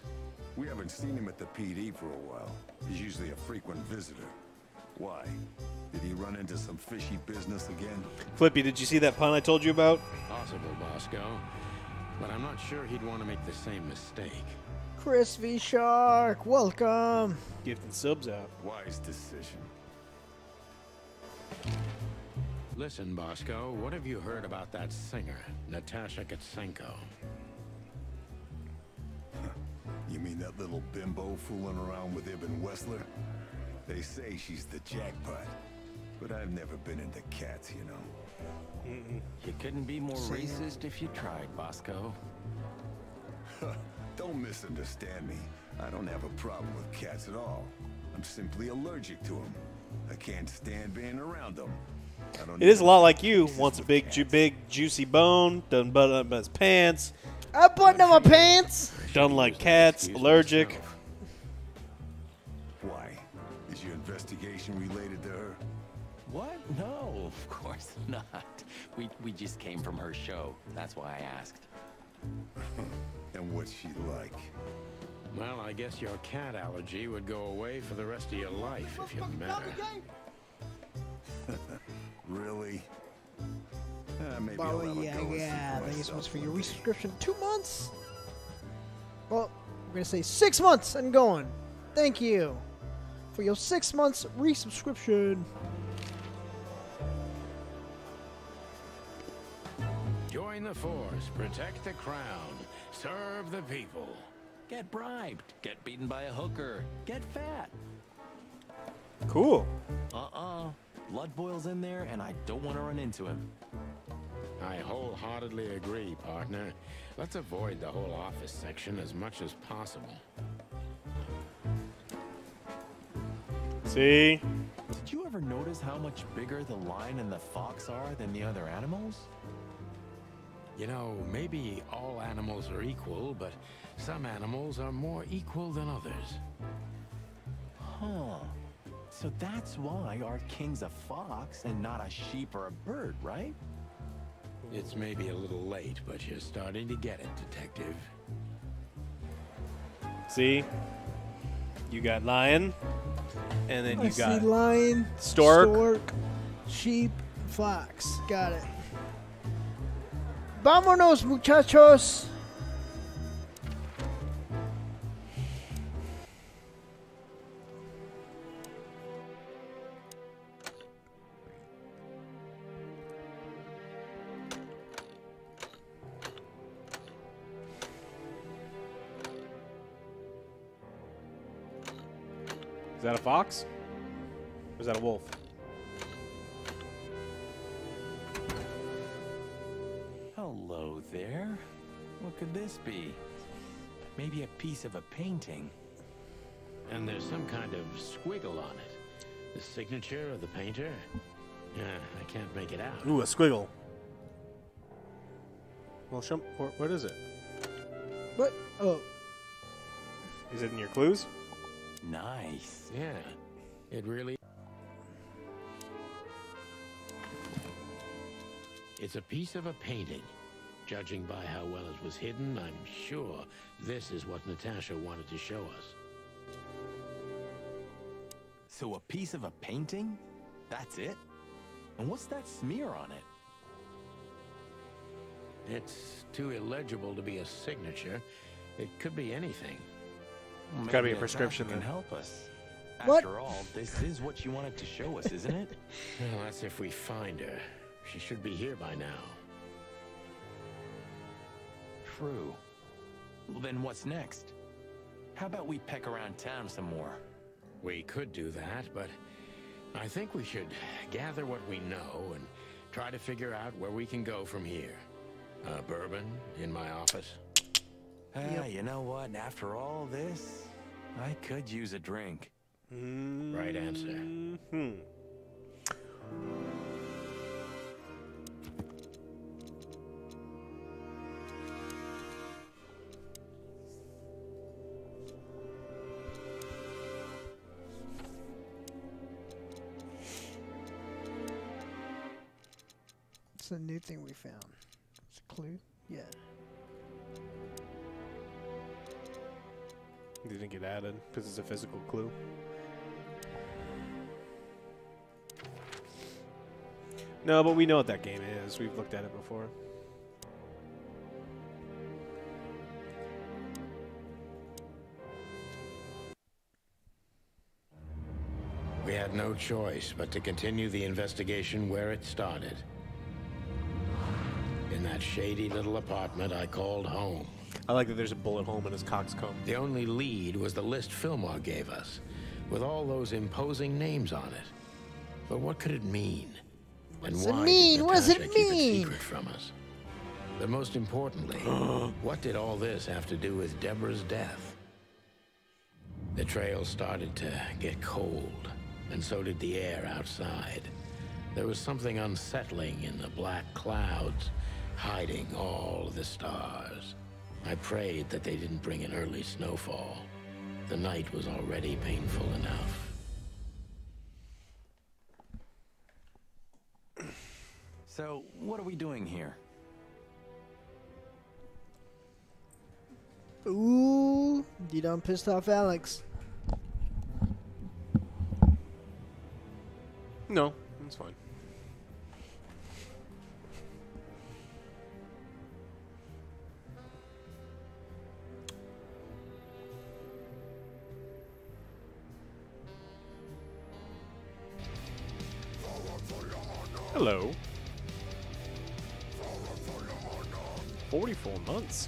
We haven't seen him at the PD for a while. He's usually a frequent visitor. Why? Did he run into some fishy business again? Flippy, did you see that pun I told you about? Possible, Bosco. But I'm not sure he'd want to make the same mistake. Chris V. Shark, welcome. Gifting subs out. Wise decision. Listen, Bosco, what have you heard about that singer, Natasha Katsenko? You mean that little bimbo fooling around with Ibn Wessler? They say she's the jackpot, but I've never been into cats, you know. You couldn't be more racist if you tried, Bosco. Don't misunderstand me. I don't have a problem with cats at all. I'm simply allergic to them. I can't stand being around them. It is a lot like you. Wants a big juicy bone. Doesn't button up his pants. I buttoned up my pants. Doesn't like cats. Allergic. Why? Is your investigation related to her? What? No, of course not. We just came from her show. That's why I asked. And what's she like? Well, I guess your cat allergy would go away for the rest of your life if you met her. Really? Maybe I'll have a go Yeah. and see Thank you so myself much for your one day. resubscription. 2 months? Well, we're going to say 6 months and going. Thank you for your 6 months resubscription. Join the force, protect the crown, serve the people. Get bribed, get beaten by a hooker, get fat. Cool. Blood boils in there, and I don't want to run into him. I wholeheartedly agree, partner. Let's avoid the whole office section as much as possible. See? Did you ever notice how much bigger the lion and the fox are than the other animals? You know, maybe all animals are equal, but some animals are more equal than others. Huh. So that's why our king's a fox and not a sheep or a bird, right? It's maybe a little late, but you're starting to get it, Detective. See? You got lion. And then I you got see lion, stork, sheep, fox. Got it. Vámonos, muchachos. Is that a fox? Or is that a wolf? Hello there. What could this be? Maybe a piece of a painting. And there's some kind of squiggle on it. The signature of the painter? Yeah, I can't make it out. Ooh, a squiggle. Well, what is it? What? Oh. Is it in your clues? Nice. Yeah, it really... It's a piece of a painting. Judging by how well it was hidden, I'm sure this is what Natasha wanted to show us. So a piece of a painting? That's it? And what's that smear on it? It's too illegible to be a signature. It could be anything. Well, It's gotta be a maybe prescription Natasha can then. help us. What? After all, this is what you wanted to show us, isn't it? Well, that's if we find her. She should be here by now. True. Well, then what's next? How about we peck around town some more? We could do that, but I think we should gather what we know and try to figure out where we can go from here. Bourbon in my office. You know what? After all this, I could use a drink. Right answer. It's a new thing we found. It's a clue? Yeah. It didn't get added because it's a physical clue. No, but we know what that game is. We've looked at it before. We had no choice but to continue the investigation where it started. In that shady little apartment I called home. I like that there's a bullet hole in his coxcomb. The only lead was the list Fillmore gave us, with all those imposing names on it. But what could it mean? What And does it why mean? did What does it Natasha keep mean? secret from us? But most importantly, what did all this have to do with Deborah's death? The trail started to get cold, and so did the air outside. There was something unsettling in the black clouds, hiding all the stars. I prayed that they didn't bring an early snowfall. The night was already painful enough. So, what are we doing here? Ooh, you done pissed off Alex. No, that's fine. Hello. 44 months.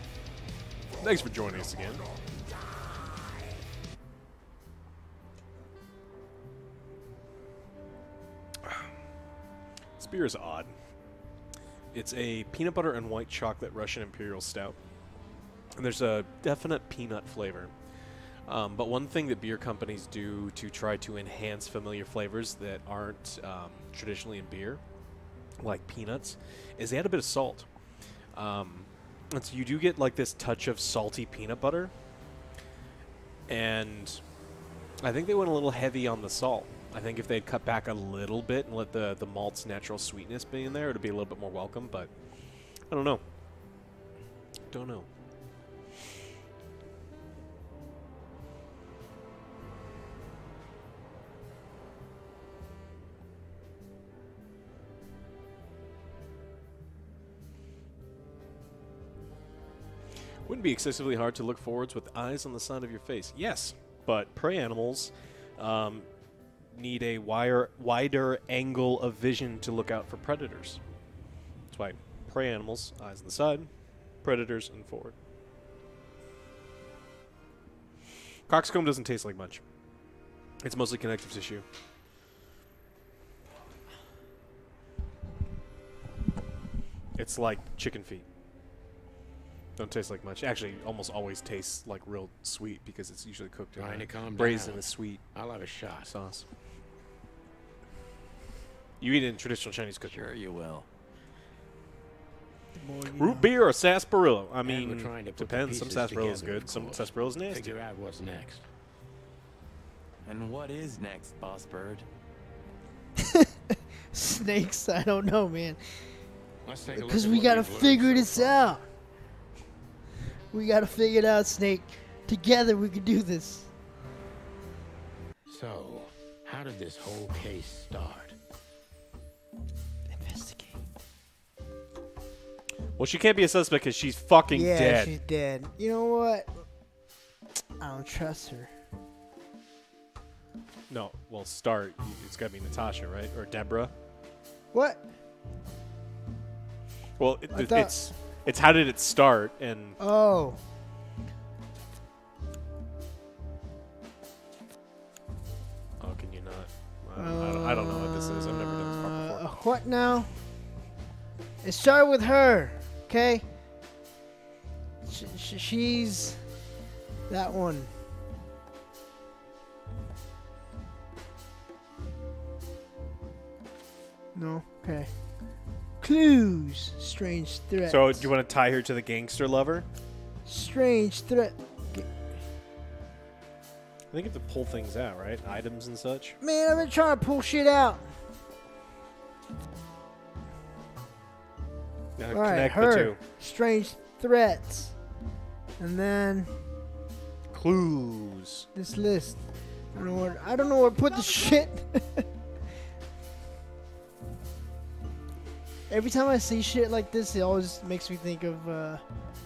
Thanks for joining us again. This beer is odd. It's a peanut butter and white chocolate Russian Imperial Stout. And there's a definite peanut flavor. But one thing that beer companies do to try to enhance familiar flavors that aren't traditionally in beer, like peanuts, is they add a bit of salt. And so you do get like this touch of salty peanut butter. And I think they went a little heavy on the salt. I think if they'd cut back a little bit and let the malt's natural sweetness be in there, it would be a little bit more welcome, but I don't know. Don't know. Wouldn't be excessively hard to look forwards with eyes on the side of your face. Yes, but prey animals need a wider angle of vision to look out for predators. That's why prey animals, eyes on the side, predators, and forward. Coxcomb doesn't taste like much. It's mostly connective tissue. It's like chicken feet. Don't taste like much. Actually, almost always tastes like real sweet because it's usually cooked in braised in a sweet I'll have a shot. sauce. You eat it in traditional Chinese cooking. Sure you will. Root beer or sarsaparilla? I And we're mean, trying to put the depends. Some pieces sarsaparilla is together, good. of Some course. sarsaparilla is nasty. Figure out what's next. And what is next, Boss Bird? Snakes? I don't know, man. Let's take a look Because at we what gotta we've learned figure so this far. out. We gotta figure it out, Snake. Together we can do this. So, how did this whole case start? Investigate. Well, she can't be a suspect because she's fucking Yeah, dead. she's dead. You know what? I don't trust her. No, well, start. It's got to be Natasha, right? Or Deborah. What? Well, I thought- it's how did it start? And Oh. oh, can you not? I don't know what this is. I've never done this part before. What now? It started with her, okay? She's that one. No? Okay. Clues. Strange threat. So, do you want to tie her to the gangster lover? Strange threat. I think you have to pull things out, right? Items and such. Man, I've been trying to pull shit out. Now All right, connect her. the two. Strange threats. And then Clues. this list. I don't know where to put the shit. Every time I see shit like this, it always makes me think of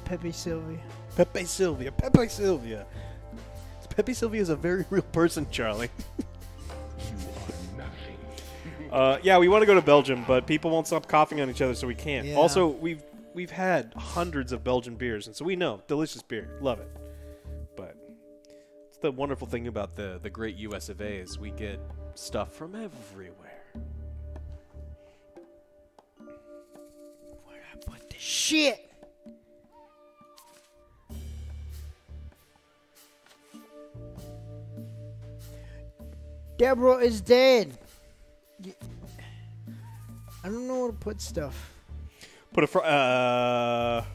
Pepe Sylvia. Pepe Sylvia. Pepe Sylvia. Pepe Sylvia is a very real person, Charlie. Yeah, we want to go to Belgium, but people won't stop coughing on each other, so we can't. Yeah. Also, we've had hundreds of Belgian beers, and so we know delicious beer, love it. But it's the wonderful thing about the great U.S. of A. is we get stuff from everywhere. Where I put the shit? Deborah is dead. I don't know where to put stuff. Put a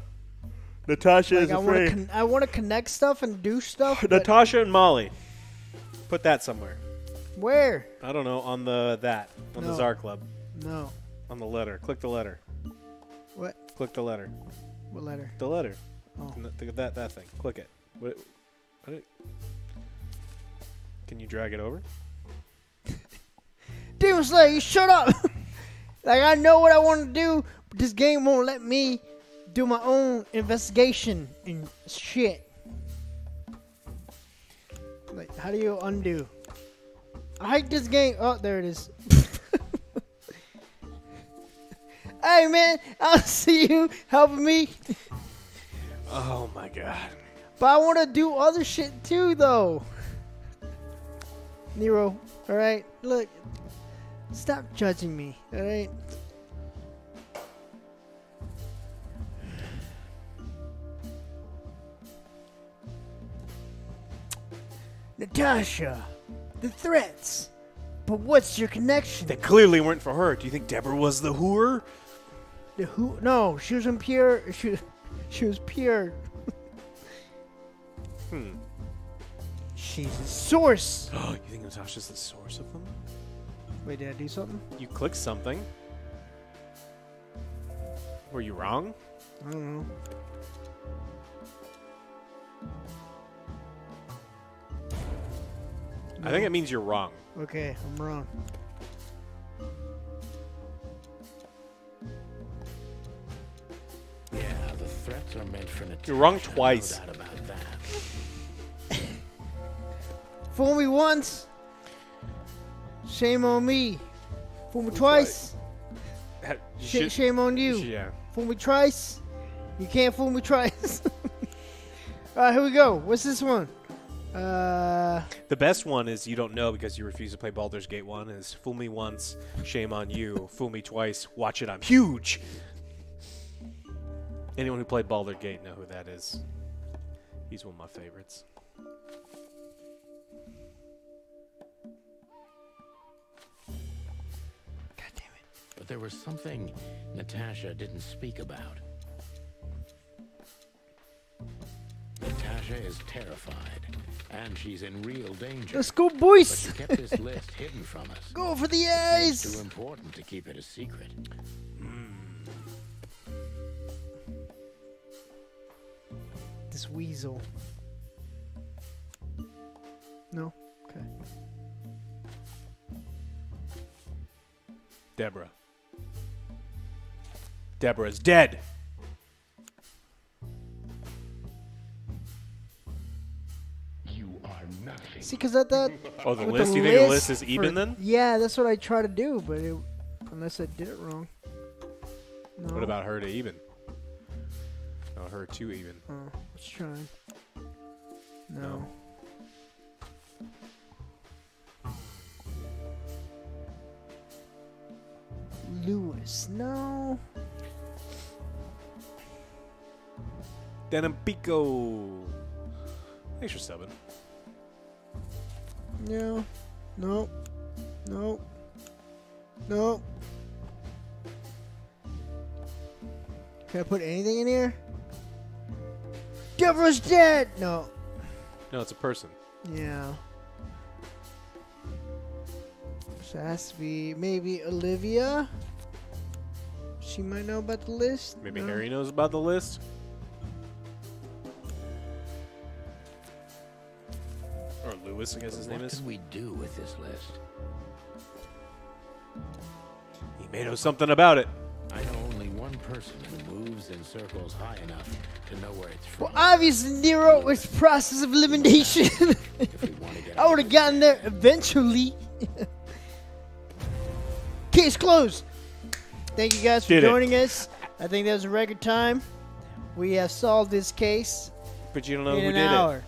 Natasha Like is I afraid. I want to connect stuff and do stuff. but Natasha and Molly. Put that somewhere. Where? I don't know, on the No. Czar Club. No. On the letter. Click the letter. What? Click the letter. What letter? The letter. Oh. That thing. Click it. What can you drag it over? Demon Slayer, you shut up! Like, I know what I want to do, but this game won't let me do my own investigation and shit. Like, how do you undo? I hate this game. Oh, there it is. Hey, man, I'll see you helping me. Oh, my God. But I want to do other shit, too, though. Nero, alright? Look. Stop judging me, alright? Natasha, the threats. But what's your connection? They clearly weren't for her. Do you think Deborah was the whore? The who? No, she was impure. She was pure. She's the source. Oh, you think Natasha's the source of them? Wait, did I do something? You clicked something. Were you wrong? I don't know. I think it means you're wrong. Okay, I'm wrong. Yeah, the threats are meant for Natasha. You're wrong twice. No doubt about that. Fool me once. Shame on me. Fool me twice. Shame on you. Yeah. Fool me twice. You can't fool me twice. Alright, here we go. What's this one? The best one is you don't know because you refuse to play Baldur's Gate 1 is fool me once, shame on you. Fool me twice, watch it, I'm huge. Anyone who played Baldur's Gate know who that is. He's one of my favorites. God damn it. But there was something Natasha didn't speak about. Natasha is terrified, and she's in real danger. Let's go, boys! But she kept this list hidden from us. Go for the eyes! It's too important to keep it a secret. This weasel. No? Okay. Deborah. Deborah's dead. You are nothing. See, because I thought... Oh, the with list? You think the list is even then? Yeah, that's what I try to do, but unless I did it wrong. No. What about her to even? Oh, her to even. Oh, let's try. No. Lewis, no. Denim Pico. Thanks for subbing. No. Nope. Nope. Nope. Can I put anything in here? Deborah's dead! No. No, it's a person. Yeah. So it has to be maybe Olivia. She might know about the list. Maybe No? Harry knows about the list. Or Lewis, I guess his name is. What can we do with this list? He may know something about it. I know only one person who moves in circles high enough to know where it's from. Well, obviously Nero was process of elimination. I would have gotten there eventually. Case closed. Thank you guys for Did it. joining us. I think that was a record time. We have solved this case But you don't know in who an did hour. it.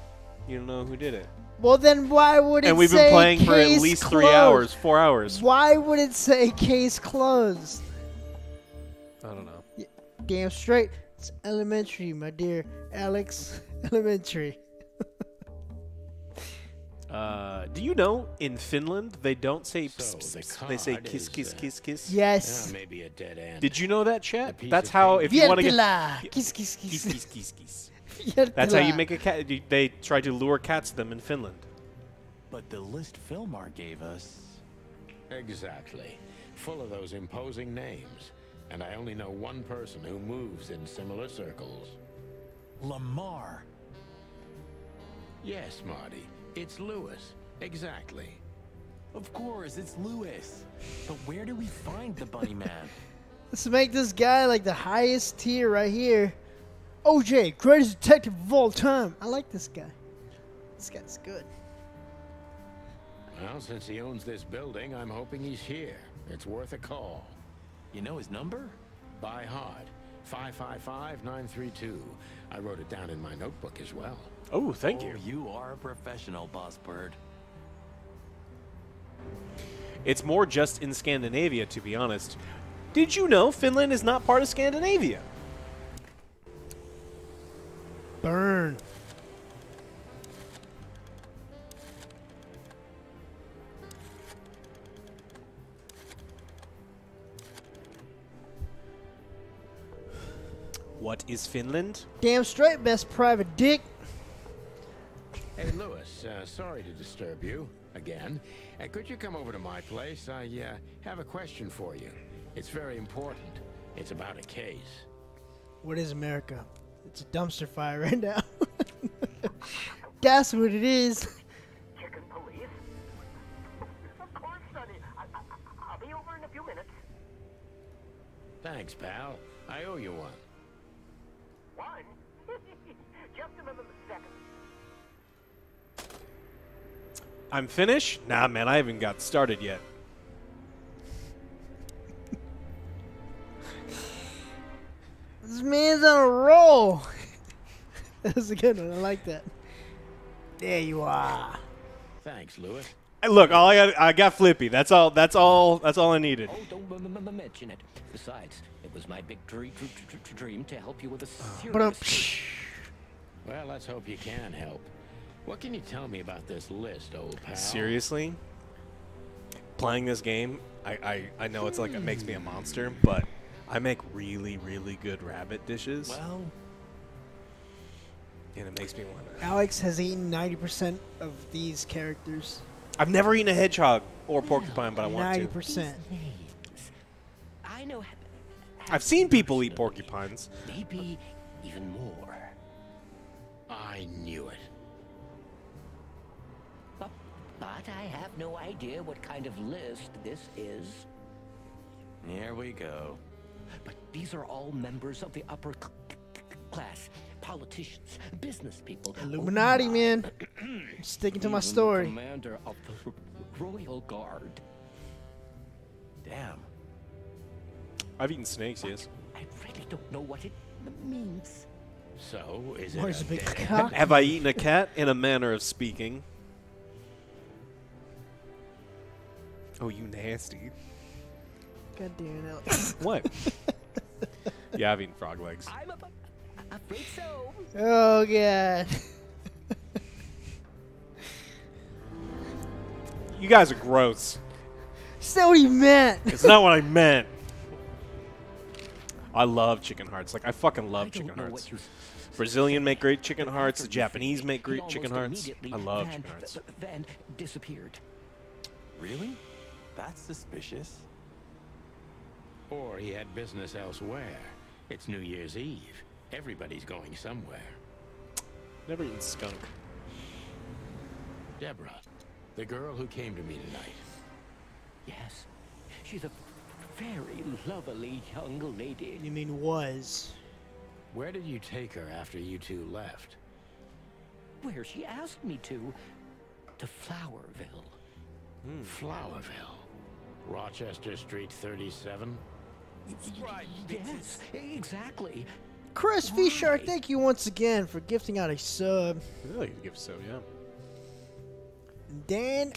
You don't know who did it. Well, then why would it say And we've been playing for at case least closed? 3 hours, 4 hours. Why would it say case closed? I don't know. Damn straight. It's elementary, my dear Alex. Elementary. Do you know in Finland they don't say So pss, the pss, pss, they say card kiss, is, kiss, kiss, kiss? Yes. Maybe a dead end. Did you know that, chat? piece That's of how, paper. if you want to get... Vietila. Kiss, kiss, Kiss, kiss. kiss, kiss, kiss. That's how you make a cat. They try to lure cats to them in Finland. But the list Philmar gave us... Exactly. Full of those imposing names. And I only know one person who moves in similar circles. Lamar. Yes, Marty. It's Lewis. Exactly. Of course, it's Lewis. But where do we find the bunny man? Let's make this guy like the highest tier right here. OJ, greatest detective of all time. I like this guy. This guy's good. Well, since he owns this building, I'm hoping he's here. It's worth a call. You know his number? By heart. 555-932. I wrote it down in my notebook as well. Oh, thank you. You are a professional, Boss Bird. It's more just in Scandinavia, to be honest. Did you know Finland is not part of Scandinavia? Burn. What is Finland? Damn straight, best private dick. Hey, Lewis, sorry to disturb you again. Could you come over to my place? I have a question for you. It's very important. It's about a case. What is America? It's a dumpster fire right now. That's what it is. Chicken police? Of course, Sonny. I'll be over in a few minutes. Thanks, pal. I owe you one. One? Just a second. I'm finished? Nah, man, I haven't got started yet. This man's on a roll. That was a good one. I like that. There you are. Thanks, Lewis. Hey, look, I got Flippy. That's all I needed. Oh, don't mention it. Besides, it was my big dream to help you with a serious... Well, let's hope you can help. What can you tell me about this list, old pal? Seriously? Playing this game, I know it's like it makes me a monster, but I make really, really good rabbit dishes. Well... And it makes me want to... Alex has eaten 90% of these characters. I've never eaten a hedgehog or porcupine, but I want to. 90%. I know... I've seen people eat porcupines. Maybe even more. I knew it. But I have no idea what kind of list this is. Here we go. But these are all members of the upper class. Politicians, business people. Illuminati, man. Sticking to my story. Commander of the Royal Guard. Damn. I've eaten snakes, yes. I really don't know what it means. So, is Where's it the a big dead- cock? Have I eaten a cat? In a manner of speaking. Oh, you nasty. God damn it, Alex. What? Yeah, I've eaten frog legs. I'm afraid so. Oh, God. You guys are gross. That's not what he meant. It's not what I meant. I love chicken hearts. Like, I fucking love chicken hearts. Brazilian make great chicken hearts. The Japanese make great chicken hearts. I love chicken hearts. Then disappeared. Really? That's suspicious. Or he had business elsewhere. It's New Year's Eve. Everybody's going somewhere. Never eaten skunk. Deborah, the girl who came to me tonight. Yes. She's a very lovely young lady. You mean was? Where did you take her after you two left? Where she asked me to Flowerville. Flowerville. Rochester Street 37? Right, yes, exactly. Chris V. Shark, thank you once again for gifting out a sub. Really good gift, so yeah. Dan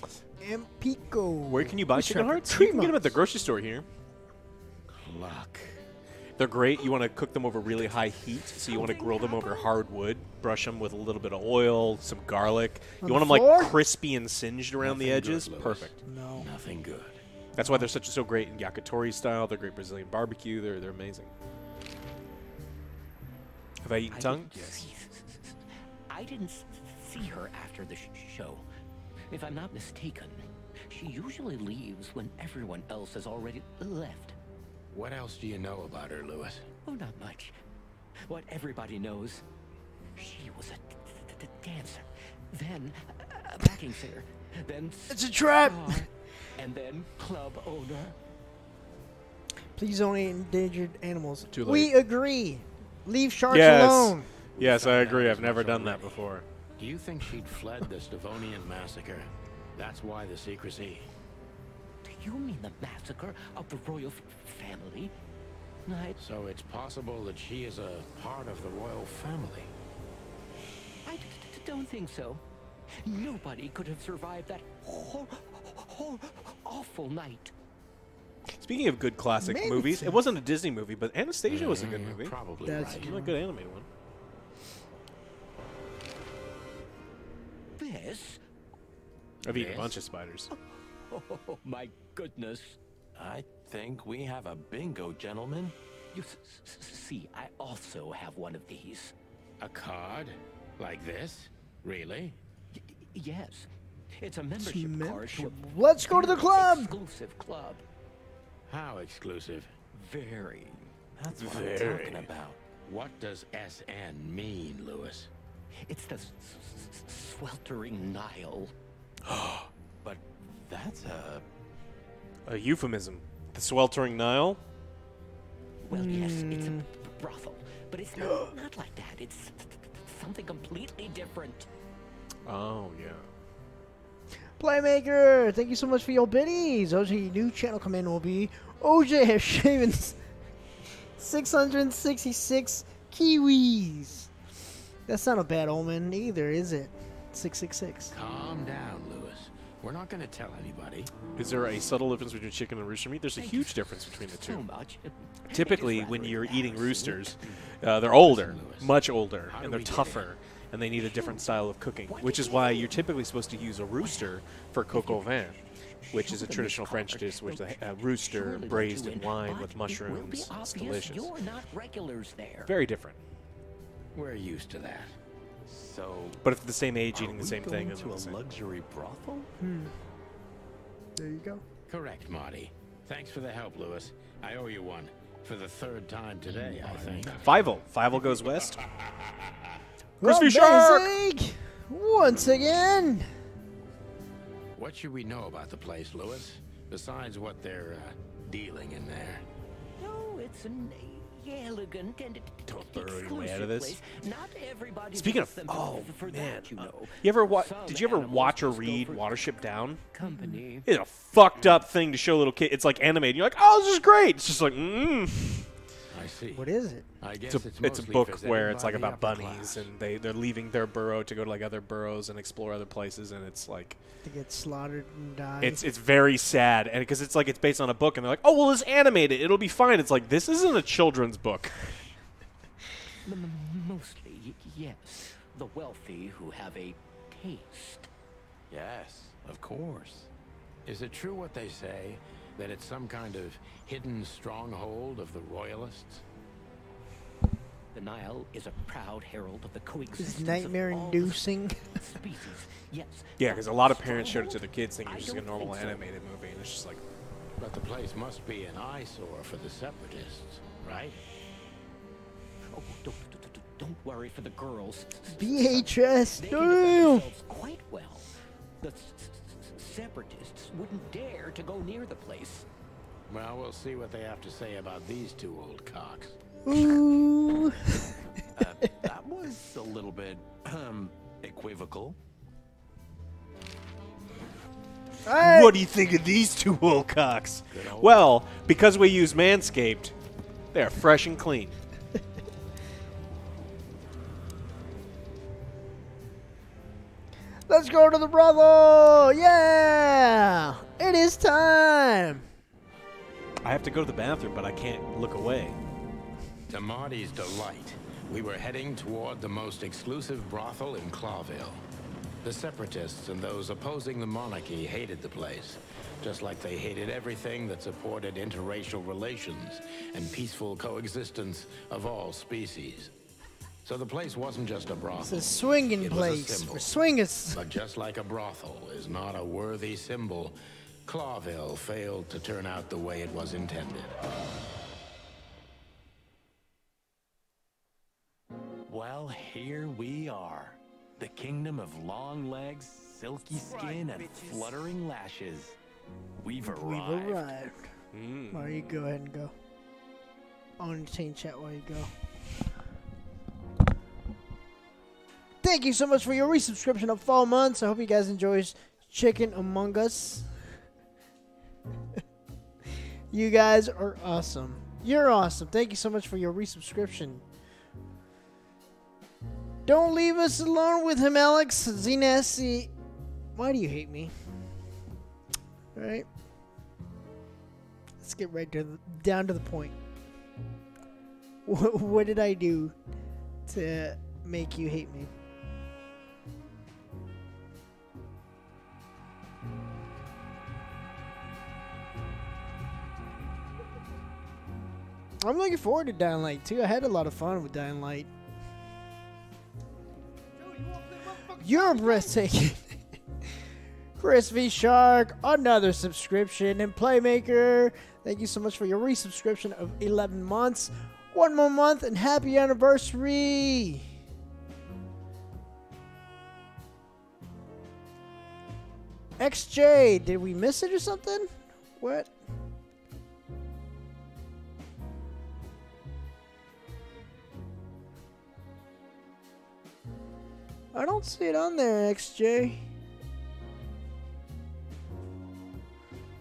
M. Pico. Where can you buy Who's chicken trying hearts? for You can get them at the 3 grocery store here. Luck. They're great. You want to cook them over really high heat, so you want to grill them over hard wood, brush them with a little bit of oil, some garlic. On You want them the floor? like crispy and singed around the Nothing good, edges. Louis. Perfect. No. Nothing good. That's why they're so great in yakitori style. They're great Brazilian barbecue. They're amazing. Have I eaten tongue? Yes. I didn't see her after the show. If I'm not mistaken, she usually leaves when everyone else has already left. What else do you know about her, Lewis? Oh, not much. What everybody knows, she was a dancer, then a backing singer, then It's a trap. star, and then club owner. Please don't eat endangered animals. Too late. We agree. Leave sharks Yes. alone. Yes, I agree. I've never done that before. Do you think she'd fled the Stavonian massacre? That's why the secrecy. Do you mean the massacre of the royal family? So it's possible that she is a part of the royal family. I don't think so. Nobody could have survived that awful night. Speaking of good classic Maybe movies, so. it wasn't a Disney movie, but Anastasia was a good movie. Probably That's right. It was a good animated one. This? I've eaten a Yes. bunch of spiders. Oh, my goodness. I think we have a bingo, gentlemen. You see, I also have one of these. A card? Like this? Really? Yes. It's a membership card to a Let's go to the club. exclusive club. How exclusive? Very. That's what I'm Very. talking about. What does SN mean, Lewis? It's the sweltering Nile. But that's A euphemism. The sweltering Nile? Well, yes, it's a brothel, but it's not like that. It's something completely different. Oh, yeah. Playmaker, thank you so much for your biddies. OJ, new channel command will be OJ has shaven 666 kiwis. That's not a bad omen either, is it? 666. Calm down, Lewis. We're not going to tell anybody. Is there a subtle difference between chicken and rooster meat? There's a Thank huge you difference between the two. So much. Typically, It is when rather you're eating embarrassing. roosters, they're older, Lewis, much older, how and do they're we get tougher, and they need a different style of cooking, which is why you're typically supposed to use a rooster for coq au vin, which is a traditional French dish, which is a rooster braised in wine with mushrooms. It's delicious. You're not regulars there. Very different. We're used to that. So, But if they're the same age, are eating the we same thing, going isn't to the a same. luxury brothel? There you go. Correct, Marty. Thanks for the help, Lewis. I owe you one. For the third time today, I think. Fievel goes west. Crispy shark! Amazing! Once again. What should we know about the place, Lewis? Besides what they're dealing in there. No, it's an elegant and Don't throw your way exclusive out of this. place. Not everybody Speaking of, visits them for man, that, you know. you ever Some did you ever animals watch or just go read for Watership Down? company. It's a fucked up thing to show little kids. It's like animated. You're like, oh, this is great. It's just like, I see. What is it? I guess It's a mostly book visited where it's by like the about upper bunnies class. and they're leaving their burrow to go to like other burrows and explore other places, and it's like To get slaughtered and die. it's very sad, and because it's like it's based on a book, and they're like, oh well, it's animated, it'll be fine. It's like, this isn't a children's book. Mostly, yes. The wealthy who have a taste. Yes, of course. Is it true what they say, that it's some kind of hidden stronghold of the royalists? The Nile is a proud herald of the It's coexistence of nightmare-inducing. all species. Yes. Yeah, because a lot of parents showed it to their kids thinking it was just like a normal think so. animated movie, and it's just like, But the place must be an eyesore for the separatists, right? Oh, don't worry for the girls. VHS. They can defend Damn. themselves quite well. The separatists wouldn't dare to go near the place. Well, we'll see what they have to say about these two old cocks. Ooh. That was a little bit, equivocal. Hey. what do you think of these two old cocks? Well, because we use Manscaped, they're fresh and clean. Let's go to the brothel. Yeah. It is time. I have to go to the bathroom, but I can't look away. To Marty's delight, we were heading toward the most exclusive brothel in Clawville. The separatists and those opposing the monarchy hated the place, just like they hated everything that supported interracial relations and peaceful coexistence of all species. So the place wasn't just a brothel. It's a swinging It was a place symbol. for swingers. But just like a brothel is not a worthy symbol, Clawville failed to turn out the way it was intended. Well, here we are. The kingdom of long legs, silky skin, and fluttering lashes. We've arrived. We've arrived. Mario, go ahead and go. I'll entertain chat while you go. Thank you so much for your resubscription of 4 months. I hope you guys enjoy Chicken Among Us. You guys are awesome. You're awesome. Thank you so much for your resubscription. Don't leave us alone with him, Alex. Zenassi. Why do you hate me? Alright. Let's get right down to the point. What did I do to make you hate me? I'm looking forward to Dying Light 2. I had a lot of fun with Dying Light. You're breathtaking. Chris V. Shark, another subscription. And Playmaker, thank you so much for your resubscription of 11 months. 1 more month and happy anniversary. XJ, did we miss it or something? What? I don't see it on there, XJ.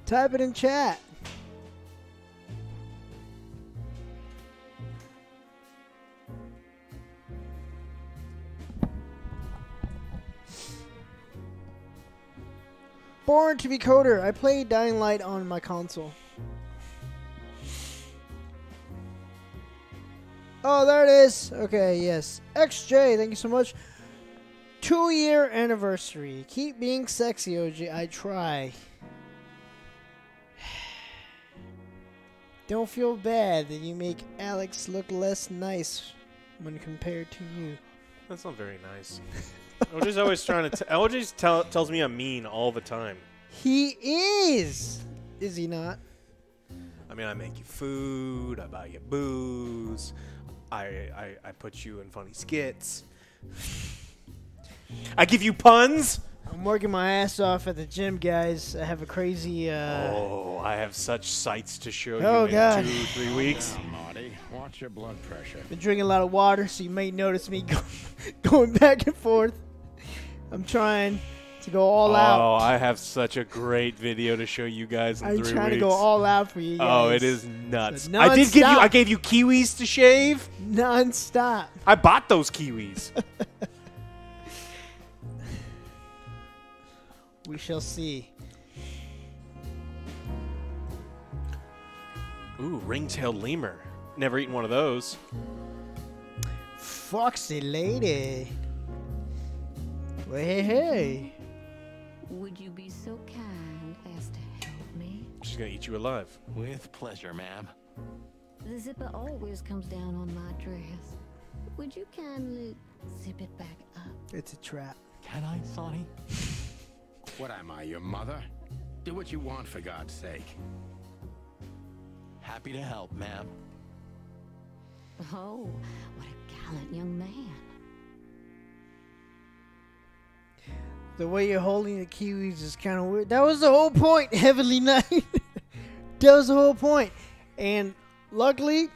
Type it in chat. Born to be coder. I played Dying Light on my console. Oh, there it is. Okay, yes. XJ, thank you so much. 2-year anniversary. Keep being sexy, OG. I try. Don't feel bad that you make Alex look less nice when compared to you. That's not very nice. OJ's always trying to... OJ tells me I'm mean all the time. He is! Is he not? I mean, I make you food. I buy you booze. I put you in funny skits. I give you puns. I'm working my ass off at the gym, guys. I have a crazy, Oh, I have such sights to show you Oh, in God. 2-3 weeks. Marty, watch your blood pressure. Been drinking a lot of water, so you may notice me going back and forth. I'm trying to go all out. Oh, I have such a great video to show you guys in 3 weeks. I'm trying to go all out for you guys. Oh, it is nuts. So I gave you kiwis to shave. Non-stop. I bought those kiwis. We shall see. Ooh, ring-tailed lemur. Never eaten one of those. Foxy lady. Well, hey. Would you be so kind as to help me? She's gonna eat you alive. With pleasure, ma'am. The zipper always comes down on my dress. Would you kindly zip it back up? It's a trap. Can I, Sonny? What am I, your mother? Do what you want, for God's sake. Happy to help, ma'am. Oh, what a gallant young man. The way you're holding the kiwis is kind of weird. That was the whole point, Heavenly Knight. That was the whole point. And luckily,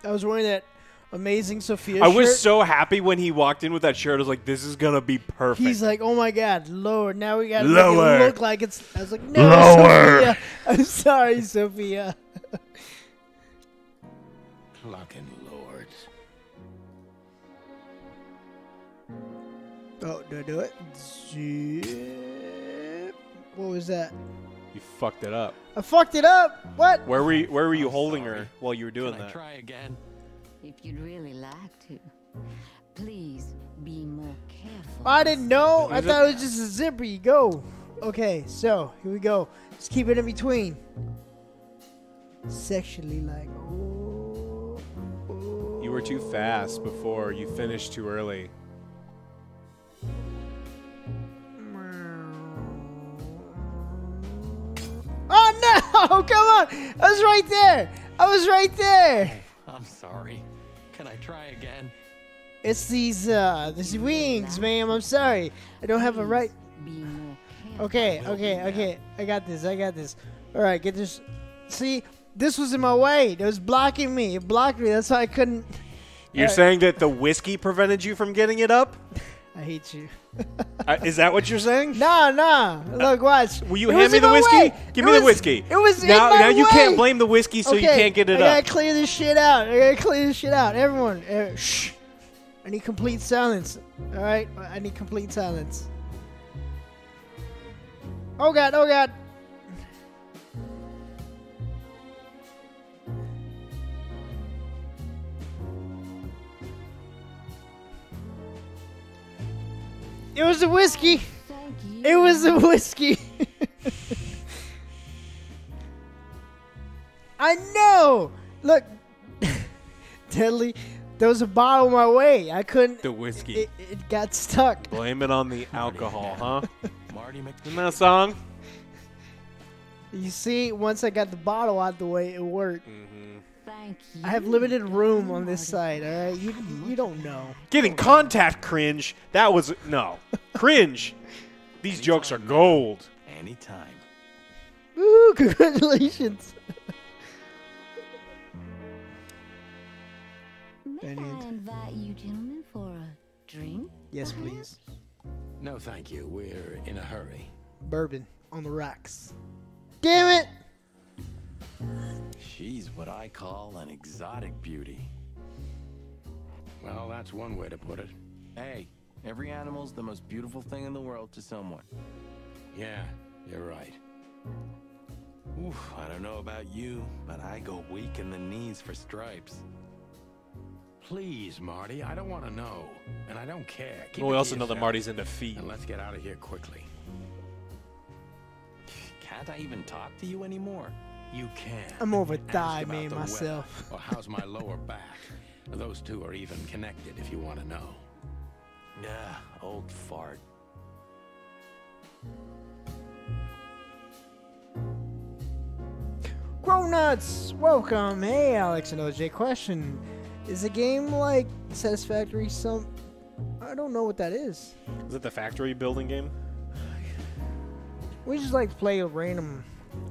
I was wearing that amazing Sophia shirt. I was so happy when he walked in with that shirt. I was like, this is gonna be perfect. He's like, oh my God, lower. Now we gotta Lower. make it look like it's. I was like, no, Lower. Sophia. I'm sorry, Sophia. Cluckin' lords. Oh, do I do it? Zip. What was that? You fucked it up. I fucked it up. What? Where were you holding her while you were doing Can I that? try again? If you'd really like to, please be more careful. I didn't know. I Is it- thought it was just a zipper. You go. Okay, so here we go. Just keep it in between. Sexually like. Oh, You were too fast before. You finished too early. Oh no! Come on! I was right there. I was right there. I'm sorry. Can I try again? It's these wings, ma'am. I'm sorry. I don't have a right. Be more careful. Okay. I got this. All right, get this. See, this was in my way. It was blocking me. It blocked me. That's why I couldn't. You're saying that the whiskey prevented you from getting it up? I hate you. Is that what you're saying? Nah. Look, watch. Will you It hand was me in the my whiskey? way. Give It me the was- whiskey. It was now. in my Now you can't way. blame the whiskey, so you Okay, can't get it I up. gotta clear this shit out. Everyone, shh. I need complete silence. All right, I need complete silence. Oh God. It was the whiskey. Thank you. It was the whiskey. I know. Look, Deadly. There was a bottle my way. I couldn't. The whiskey. It got stuck. Blame it on the alcohol, huh? Marty Isn't that a song? You see, once I got the bottle out the way, it worked. Thank you. I have limited room on this side. All right, you don't know. Getting contact cringe. That was no cringe. These jokes are gold. Anytime. Woo! Congratulations. May I invite you gentlemen for a drink? Yes, please. No, thank you. We're in a hurry. Bourbon on the rocks. Damn it! She's what I call an exotic beauty. Well, that's one way to put it. Hey, every animal's the most beautiful thing in the world to someone. Yeah, You're right. Oof, I don't know about you, but I go weak in the knees for stripes. Please, Marty, I don't want to know. And I don't care. Keep Well, we it to also know that yourself. Marty's into feet. And let's get out of here quickly. Can't I even talk to you anymore? You can. I'm over Ask thigh about man the myself. weather, or how's my lower back? Those two are even connected if you want to know. Yeah, old fart. Grown-nuts, welcome. Hey, Alex and OJ. Question: is a game like Satisfactory some? I don't know what that is. Is it the factory building game? We just like to play a random.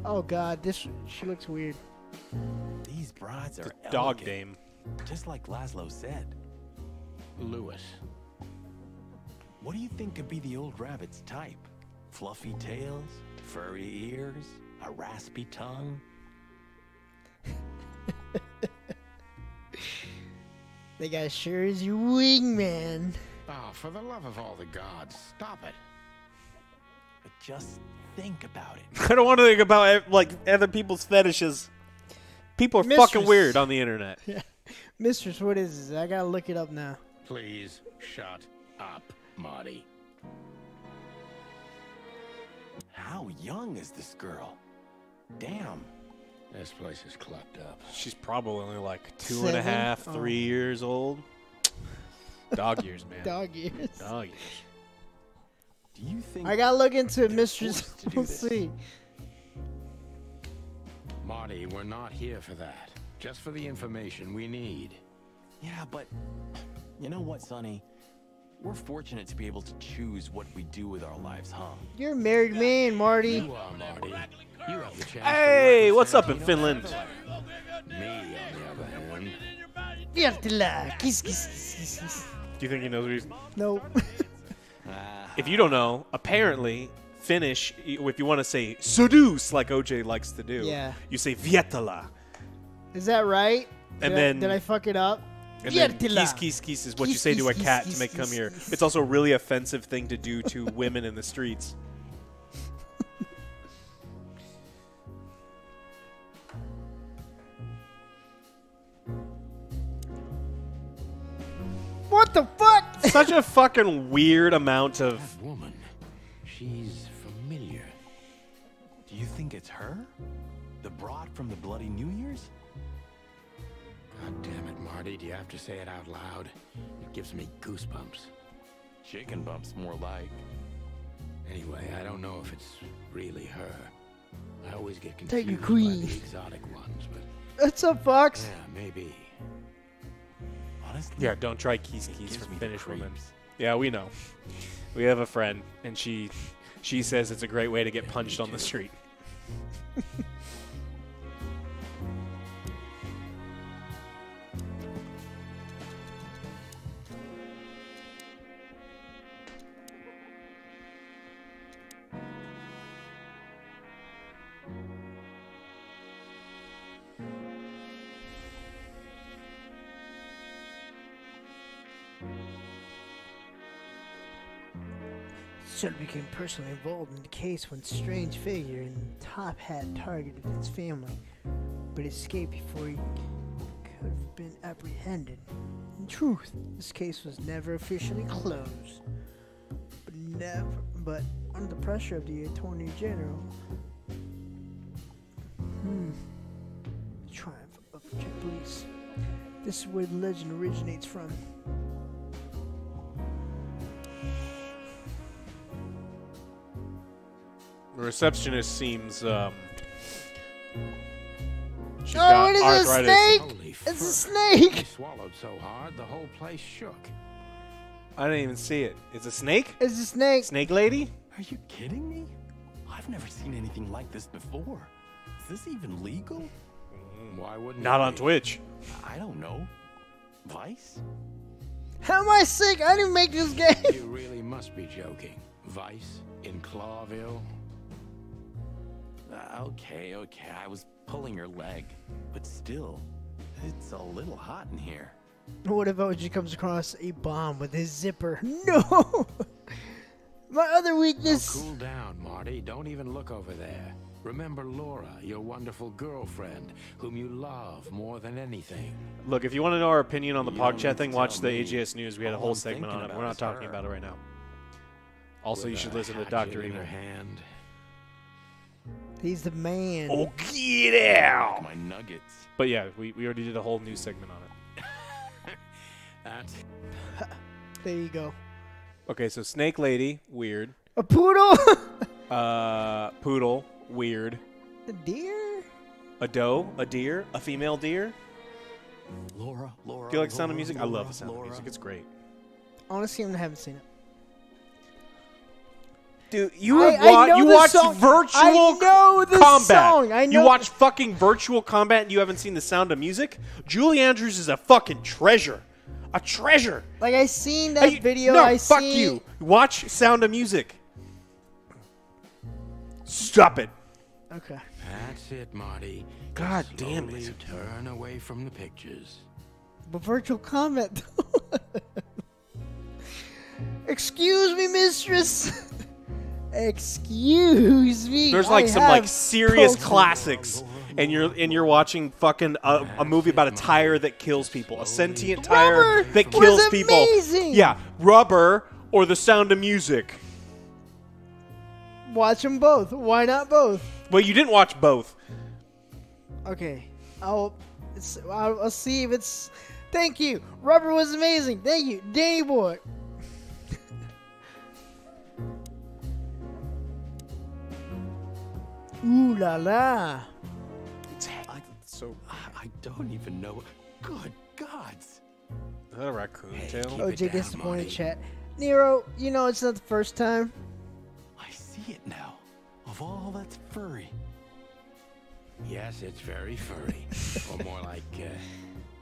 Oh God, she looks weird. These brides are The dog elegant, dame. just like Laszlo said. Lewis. What do you think could be the old rabbit's type? Fluffy tails, furry ears, a raspy tongue? They guy sure is your wingman. Oh, for the love of all the gods, stop it. But just think about it. I don't want to think about like other people's fetishes. People are fucking Mistress. weird on the internet. Yeah. Mistress, what is this? I gotta look it up now. Please shut up, Marty. How young is this girl? Damn. This place is clucked up. She's probably only like 2.5, 7? 3 years old. Dog years, man. Dog years. Dog years. Do you think I gotta look into it, they're Mistress. forced to do We'll this? see. Marty, we're not here for that. Just for the information we need. Yeah, but you know what, Sonny? We're fortunate to be able to choose what we do with our lives, huh? You're a married man, Marty. You are, Marty. You have the chance Hey, to what's up in represent Finland? Me, on the other hand. Viertila. Kiss, kiss, kiss, kiss, kiss. Do you think he knows what he's... Nope. If you don't know, apparently, Finnish, if you want to say seduce like OJ likes to do, Yeah. you say vietala. Is that right? And Did then- did I fuck it up? And then Viertila. kiss, kiss, kiss is what you Kiss, say to a kiss, cat kiss, to make kiss, come kiss, here. kiss. It's also a really offensive thing to do to women in the streets. What the fuck? Such a fucking weird amount of... That woman, she's familiar. Do you think it's her? The broad from the Bloody New Year's? God damn it, Marty. Do you have to say it out loud? It gives me goosebumps. Chicken bumps, more like. Anyway, I don't know if it's really her. I always get Take confused your by queen. the exotic ones, but What's up, Fox? yeah, maybe. Honestly, Yeah, don't try keys it keys gives for me the Finnish women. creeps. Yeah, we know. We have a friend, and she says it's a great way to get punched on the street. Son became personally involved in the case when a strange figure in a top hat targeted his family, but escaped before he could have been apprehended. In truth, this case was never officially closed, but under the pressure of the Attorney General, the triumph of the police. This is where the legend originates from. The receptionist seems, she's Oh, got it is a arthritis. snake! Holy It's a fuck. snake! He swallowed so hard, the whole place shook. I didn't even see it. It's a snake? It's a snake. Snake lady? Are you kidding me? I've never seen anything like this before. Is this even legal? Why wouldn't Not it on be? Twitch. I don't know. Vice? How am I sick? I didn't make this game. You really must be joking. Vice in Clawville? Okay, I was pulling your leg. But still, it's a little hot in here. What if OG comes across a bomb with his zipper? No! My other weakness. Cool down, Marty. Don't even look over there. Remember Laura, your wonderful girlfriend, whom you love more than anything. Look, if you want to know our opinion on the You don't PogChat need thing, to watch tell the me. AGS News. We had a All whole I'm segment thinking on it. about We're not is talking her. about it right now. Also, you With should a listen to hatchet Dr. in Evil. her hand. He's the man. Oh, get out! My nuggets. But yeah, we already did a whole news segment on it. That's There you go. Okay, so Snake Lady, weird. A poodle. Poodle, weird. A deer. A doe, a deer, a female deer. Laura. Do you like Sound of Music? I love the Sound Laura. of Music. It's great. Honestly, I haven't seen it. Dude, you know the watch song. virtual I know the combat. song. I know. You watch fucking virtual combat and you haven't seen the Sound of Music? Julie Andrews is a fucking treasure. A treasure. Like I seen that Hey, video. No, I fuck seen... you. Watch Sound of Music. Stop it. Okay. That's it, Marty. God damn Slowly it. Turn away from the pictures. But virtual comment. Excuse me, mistress. Excuse me. There's like I some like have serious poked- classics, and you're watching fucking a movie about a tire that kills people, a sentient tire Rubber that was kills people. amazing. Yeah, Rubber or The Sound of Music. Watch them both. Why not both? Well, you didn't watch both. Okay. I'll see if it's. Thank you. Rubber was amazing. Thank you, Danny boy. Ooh la la. So I don't even know. Good gods. Is that a raccoon tail? OJ disappointed chat. Nero, you know it's not the first time. I see it now. Of all that's furry. Yes, it's very furry. Or more like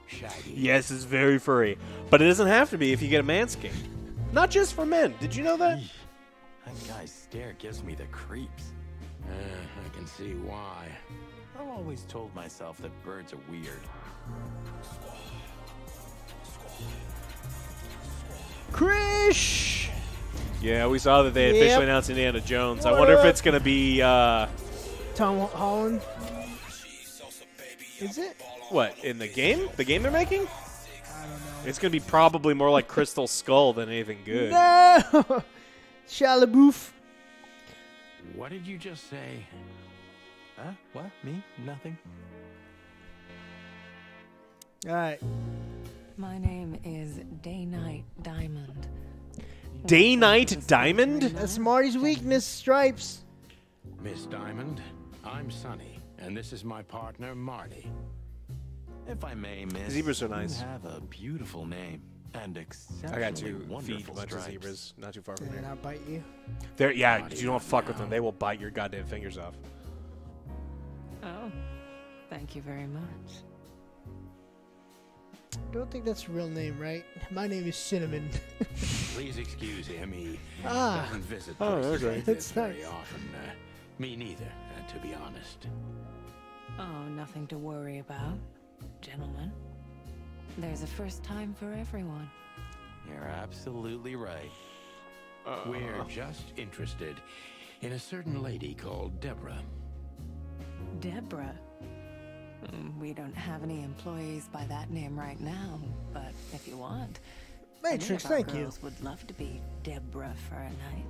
shaggy. Yes, it's very furry, but it doesn't have to be if you get a manscape. Not just for men. Did you know that? That guy's stare gives me the creeps. I can see why. I've always told myself that birds are weird. Krish. Yeah, we saw that they had Yep. officially announced Indiana Jones. I What wonder if up? it's gonna be Tom Holland. Is it? what in the game? The game they're making? I don't know. It's gonna be probably more like Crystal Skull than anything good. No. Shia LaBeouf. What did you just say? Huh? What? Me? Nothing? All right. My name is Day Night Diamond. Day Night Diamond? That's Marty's weakness. Stripes. Miss Diamond, I'm Sonny, and this is my partner, Marty. If I may, miss. Zebras are nice. You have a beautiful name and I exceptionally got to feed wonderful a bunch of stripes. zebras not too far from Did I here. not bite you? They're, yeah, you don't fuck with them. They will bite your goddamn fingers off. Oh, thank you very much. Don't think that's a real name, right? My name is Cinnamon. Please excuse him. He Ah. doesn't visit Oh, places okay. like this That's very nice. often. Me neither, to be honest. Oh, nothing to worry about, gentlemen. There's a first time for everyone. You're absolutely right. We're just interested in a certain lady called Deborah. Deborah. We don't have any employees by that name right now, but if you want, Matrix, any of our thank you. girls would love to be Deborah for a night.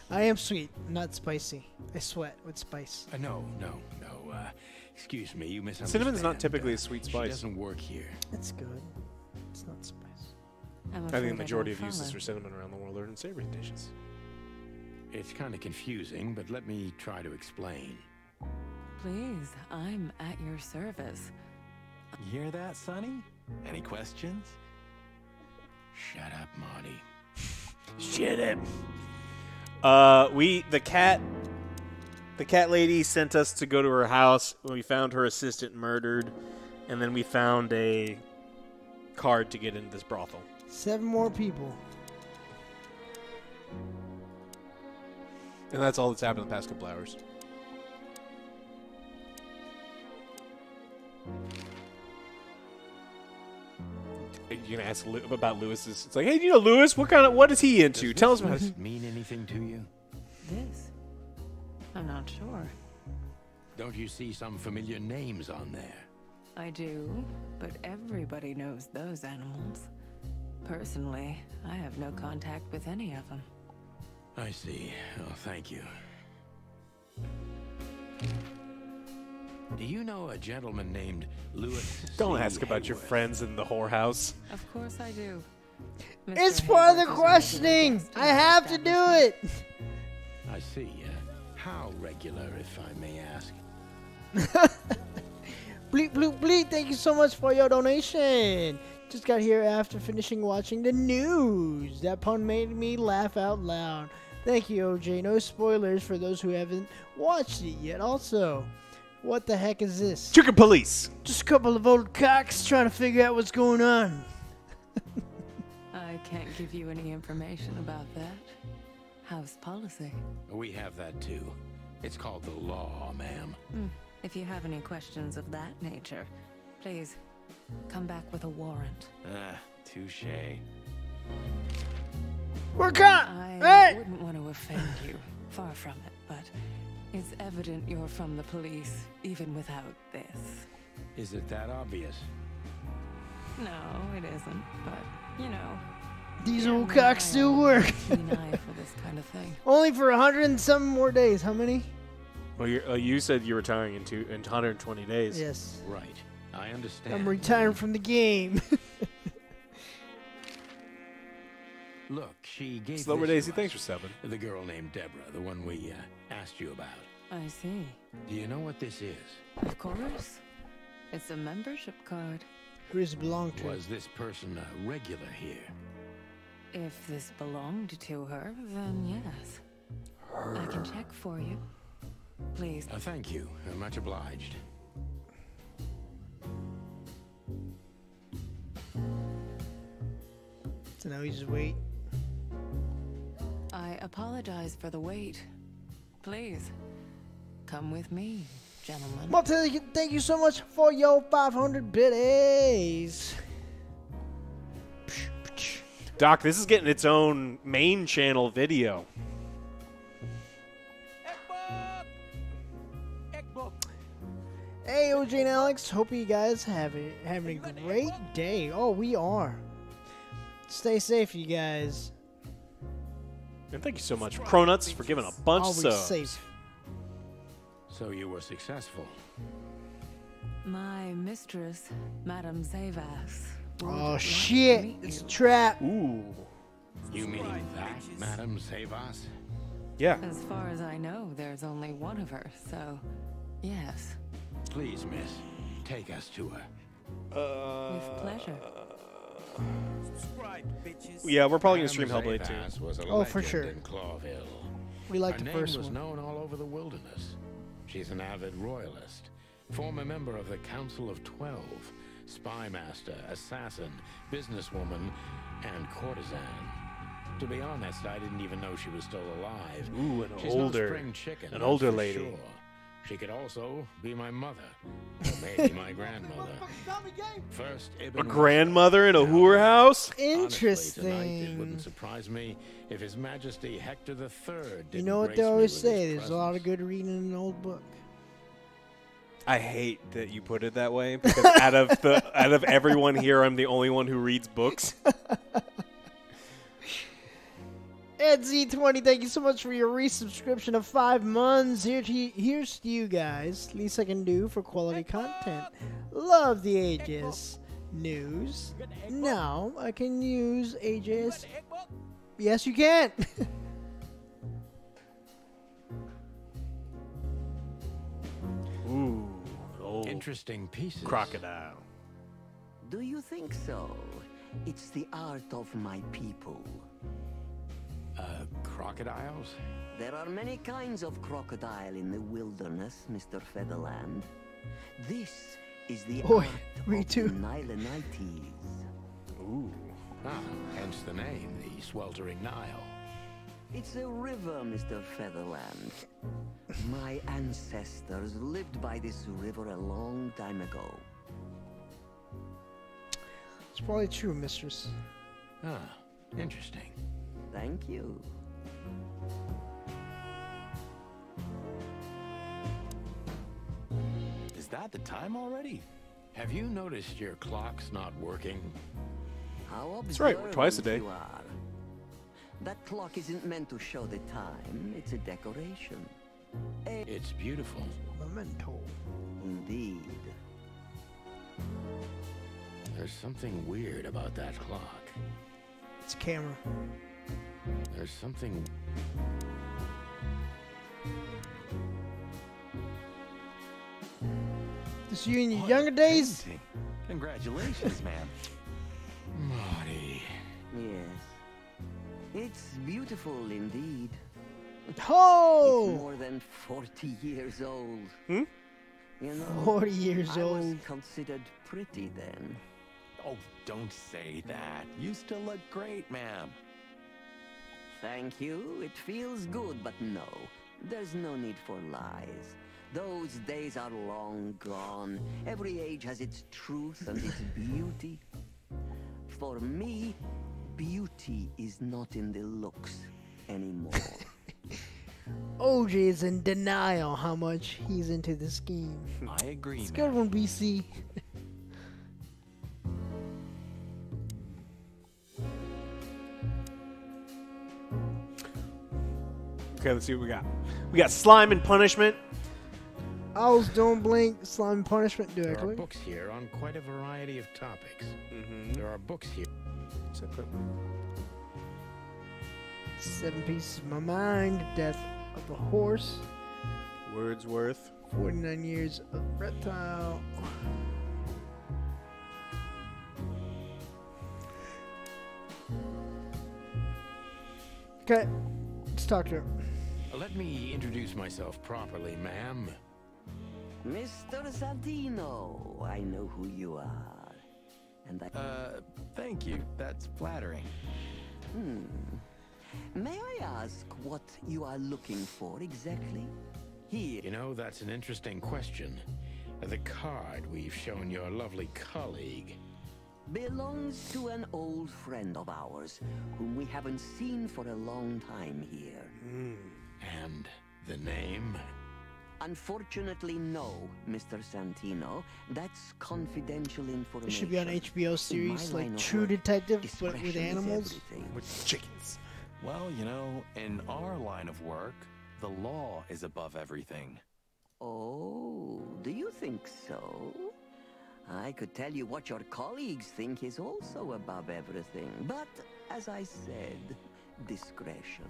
I am sweet, not spicy. I sweat with spice. No. Excuse me, you misunderstand. Cinnamon's not typically a sweet She spice. doesn't work here. It's good. It's not spice. I'm I afraid think the majority don't of uses follow. for cinnamon around the world are in savory dishes. It's kind of confusing, but let me try to explain. Please, I'm at your service. You hear that, Sonny? Any questions? Shut up, Marty. Shut up. The cat lady sent us to go to her house. We found her assistant murdered, and then we found a card to get into this brothel. 7 more people. And that's all that's happened in the past couple hours. You're gonna ask about Lewis's. It's like, hey, do you know Lewis? What is he into? Tell us about Does it. this mean anything to you? This? I'm not sure. Don't you see some familiar names on there? I do, but everybody knows those animals. Personally, I have no contact with any of them. I see. Oh, thank you. Do you know a gentleman named Lewis? Don't C. ask about your Hayworth? friends in the whorehouse. Of course I do. It's part of the questioning. I have to do it. I see. How regular, if I may ask? Bleep, bloop, bleep. Thank you so much for your donation. Just got here after finishing watching the news. That pun made me laugh out loud. Thank you, OJ. No spoilers for those who haven't watched it yet. Also, what the heck is this? Chicken police. Just a couple of old cocks trying to figure out what's going on. I can't give you any information about that. House policy. We have that too. It's called the law, ma'am. If you have any questions of that nature, please come back with a warrant. Touche. We're caught! I wouldn't want to offend you. Far from it, but it's evident you're from the police, even without this. Is it that obvious? No, it isn't, but, you know. These old cocks still work. Keen eye for this kind of thing. Only for 100 and some more days. How many? Well, you said you're retiring in 120 days. Yes. Right. I understand. I'm retiring from the game. Look, she gave Slower this Daisy, to thanks us. for subbing. The girl named Deborah, the one we asked you about. I see. Do you know what this is? Of course. It's a membership card. Who does it belong to? Was this person a regular here? If this belonged to her, then yes. I can check for you. Please. Thank you. Much obliged. So now we just wait. I apologize for the wait. Please, come with me, gentlemen. Martin, thank you so much for your 500 biddies. Doc, this is getting its own main channel video. Hey, OJ and Alex. Hope you guys having a great day. Oh, we are. Stay safe, you guys. And thank you so much, Cronuts, for giving a bunch Always of safe. So you were successful. My mistress, Madame Zavas. Oh shit! It's a trap. Ooh. You mean that, Madame Savas? Yeah. As far as I know, there's only one of her, so yes. Please, miss, take us to her. With pleasure. Yeah, we're probably gonna stream Madame Hellblade Zavas too. was a Oh, for legend sure. in Clawville. We like Her the name first was one. known all over the wilderness. She's an avid royalist, former member of the Council of 12, spy master, assassin, businesswoman, and courtesan. To be honest, I didn't even know she was still alive. Ooh, She's no spring chicken, an that's older for lady. sure. She could also be my mother, or maybe my grandmother. First, A grandmother in a whorehouse? Honestly, tonight, it wouldn't surprise me if His Majesty Hector III didn't You know what grace they me always with say? his There's a lot of good reading in an old book. I hate that you put it that way because out of everyone here, I'm the only one who reads books. Ed Z20, thank you so much for your resubscription of 5 months. Here's to you guys. Least I can do for quality content. Love the AJS news. Now I can use AJS. Yes, you can. Ooh, old Interesting pieces. crocodile. Do you think so? It's the art of my people. Crocodiles? There are many kinds of crocodile in the wilderness, Mr. Featherland. This is the Oi, art me of too. the Nilenites. Ooh. Hence the name, the sweltering Nile. It's a river, Mr. Featherland. My ancestors lived by this river a long time ago. Let's probably true, mistress. Ah, interesting. Thank you. Is that the time already? Have you noticed your clock's not working? How That's right, we're twice a day. you are. That clock isn't meant to show the time. It's a decoration. It's beautiful. Memento. Indeed. There's something weird about that clock. It's a camera. There's something... This you in your younger days? Congratulations, man. Marty. Yes. It's beautiful indeed. Oh! It's more than 40 years old. Hmm? You know, 40 years I old. was considered pretty then. Oh, don't say that. You still look great, ma'am. Thank you. It feels good, but no. There's no need for lies. Those days are long gone. Every age has its truth and its beauty. For me, beauty is not in the looks anymore. OJ is in denial how much he's into the scheme. I agree, It's a good one, BC. Okay, let's see what we got. We got slime and punishment. Owls don't blink. Slime punishment There are directly. books here on quite a variety of topics. There are books here. Seven pieces of my mind. Death of a horse. Wordsworth. 49 years of reptile. Okay, let's talk to her. Let me introduce myself properly, ma'am. Mr. Santino, I know who you are. And I... Thank you. That's flattering. May I ask what you are looking for exactly? Here. You know, that's an interesting question. The card we've shown your lovely colleague Belongs to an old friend of ours, whom we haven't seen for a long time here. And the name? Unfortunately, no, Mr. Santino. That's confidential information. It should be on HBO series, In my line like of True work, Detective, but discretion with is animals. everything. With chickens. Well, you know, in our line of work, the law is above everything. Oh, do you think so? I could tell you what your colleagues think is also above everything, but as I said, discretion.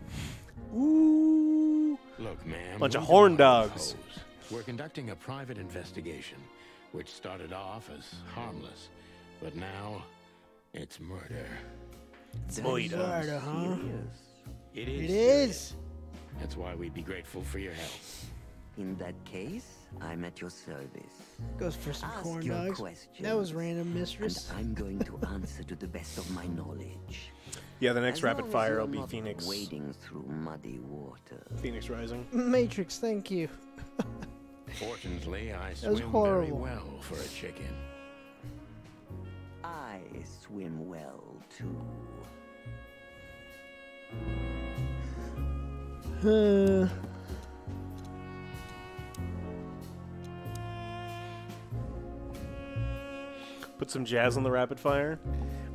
Ooh. Look, ma'am. Bunch of we horn don't want dogs. to pose. We're conducting a private investigation, which started off as harmless, but now it's murder. It's murder, huh? It It is. is. That's why we'd be grateful for your help. In that case, I'm at your service. Goes for some Ask corn your dogs. questions, That was random, mistress. And I'm going to answer to the best of my knowledge. Yeah, the next As rapid long as fire you're will be not Phoenix. Wading through muddy water. Phoenix Rising. Matrix, thank you. Fortunately, I That was swim very horrible. well for a chicken. I swim well too. Put some jazz on the rapid fire.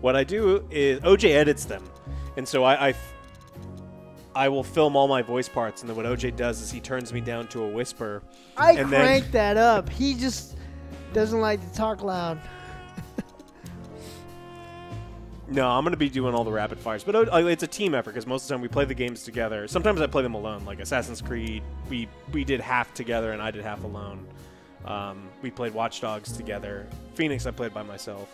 What I do is OJ edits them, and so I will film all my voice parts, and then what OJ does is he turns me down to a whisper. I and cranked that up. He just doesn't like to talk loud. No, I'm going to be doing all the rapid fires, but it's a team effort because most of the time we play the games together. Sometimes I play them alone, like Assassin's Creed. We did half together and I did half alone. We played Watch Dogs together. Phoenix I played by myself.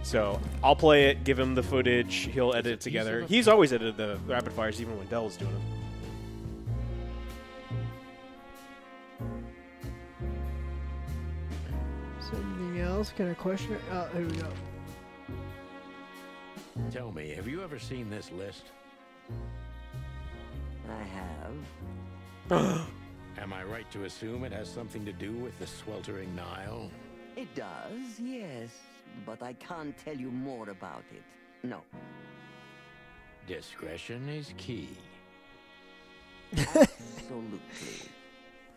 So I'll play it, give him the footage, he'll edit it together. He's always edited the rapid fires, even when Dell was doing them. Is there anything else? Can I question it? Oh, here we go. Tell me, have you ever seen this list? I have. Am I right to assume it has something to do with the sweltering Nile? It does, yes. But but I can't tell you more about it. No. Discretion is key. Absolutely.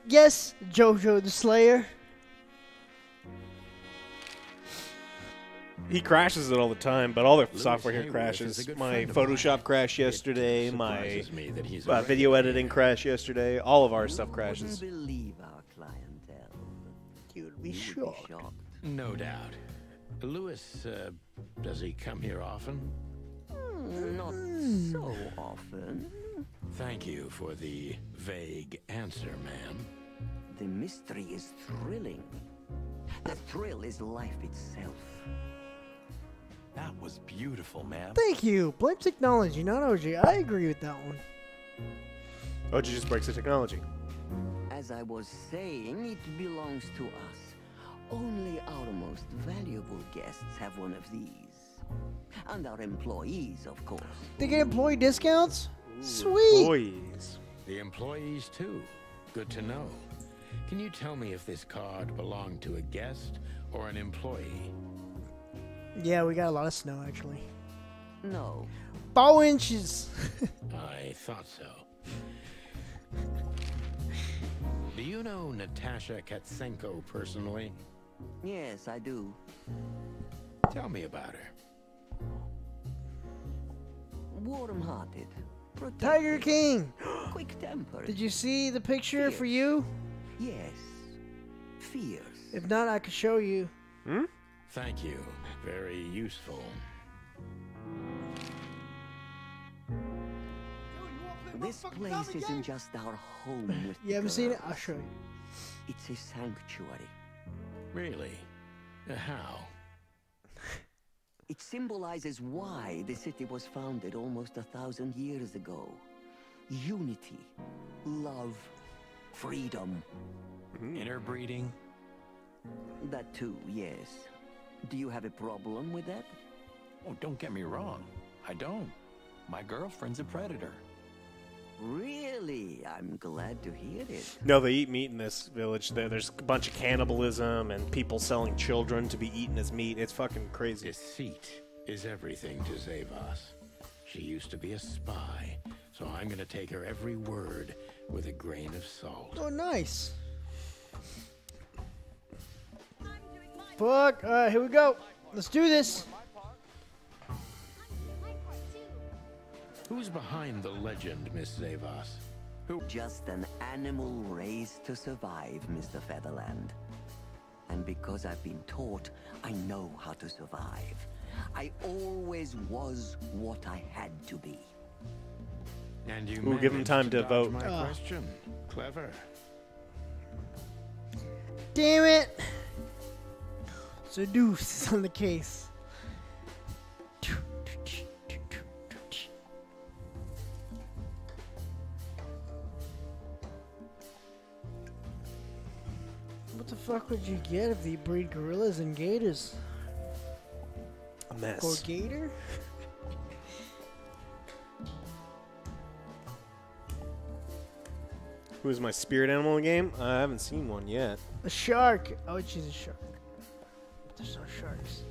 Yes, Jojo the Slayer. He crashes it all the time, but all the software here crashes. My Photoshop crashed yesterday, my video editing crashed yesterday. All of our stuff crashes. Believe our clientele. You'd be shocked. No doubt. Lewis, does he come here often? Not so often. Thank you for the vague answer, ma'am. The mystery is thrilling. The thrill is life itself. That was beautiful, ma'am. Thank you. Blame technology, not OG. I agree with that one. OG just breaks the technology. As I was saying, it belongs to us. Only our most valuable guests have one of these. And our employees, of course. They get employee discounts? Sweet. Employees. The employees, too. Good to know. Can you tell me if this card belonged to a guest or an employee? Yeah, we got a lot of snow, actually. No. 4 inches. I thought so. Do you know Natasha Katsenko personally? Yes, I do. Tell me about her. Warm-hearted. Tiger King. Quick-tempered. Did you see the picture for you? Yes. Fierce. If not, I could show you. Hmm? Thank you. Very useful. This place isn't just our home with You haven't seen it? I'll show you. It's a sanctuary. Really? How? It symbolizes why the city was founded almost 1,000 years ago. Unity, love, freedom. Interbreeding? That too, yes. Do you have a problem with that? Oh, don't get me wrong. I don't. My girlfriend's a predator. Really? I'm glad to hear it. No, they eat meat in this village. There's a bunch of cannibalism and people selling children to be eaten as meat. It's fucking crazy. Deceit is everything to Zavos. She used to be a spy, so I'm gonna take her every word with a grain of salt. Oh, nice. Fuck. All right, here we go. Let's do this. Who's behind the legend, Miss Zavos? Who? Just an animal raised to survive, Mr. Featherland. And because I've been taught, I know how to survive. I always was what I had to be. And you We'll give him time to vote. My question. Clever. Damn it. Seduce is on the case. What the fuck would you get if you breed gorillas and gators? A mess. Or gator? Who's my spirit animal in the game? I haven't seen one yet. A shark. Oh, she's a shark. But there's no sharks.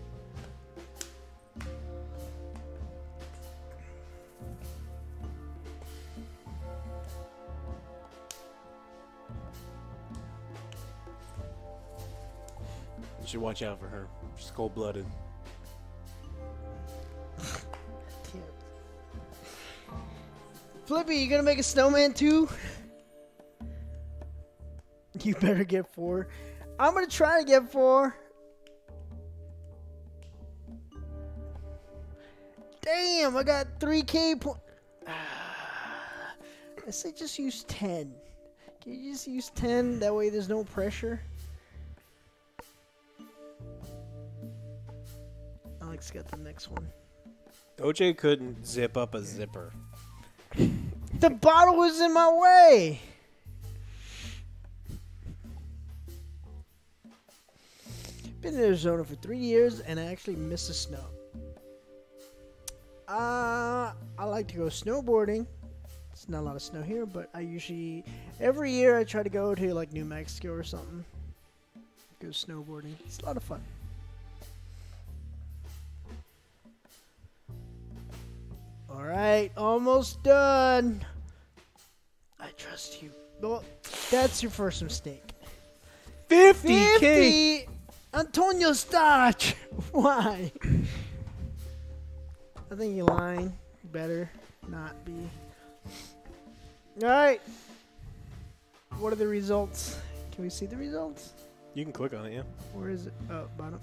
You should watch out for her. She's cold-blooded. Flippy, you gonna make a snowman too? You better get 4. I'm gonna try to get 4. Damn, I got 3K point. I say just use 10. Can you just use 10? That way there's no pressure. Alex got the next one. OJ couldn't zip up a zipper. The bottle was in my way. Been in Arizona for 3 years and I actually miss the snow. I like to go snowboarding. It's not a lot of snow here, but I usually every year I try to go to like New Mexico or something. Go snowboarding. It's a lot of fun. Alright, almost done. I trust you. Well, that's your first mistake. 50K! 50! Antonio Starch! Why? I think you're lying. Better not be. Alright. What are the results? Can we see the results? You can click on it, yeah. Where is it? Oh, bottom.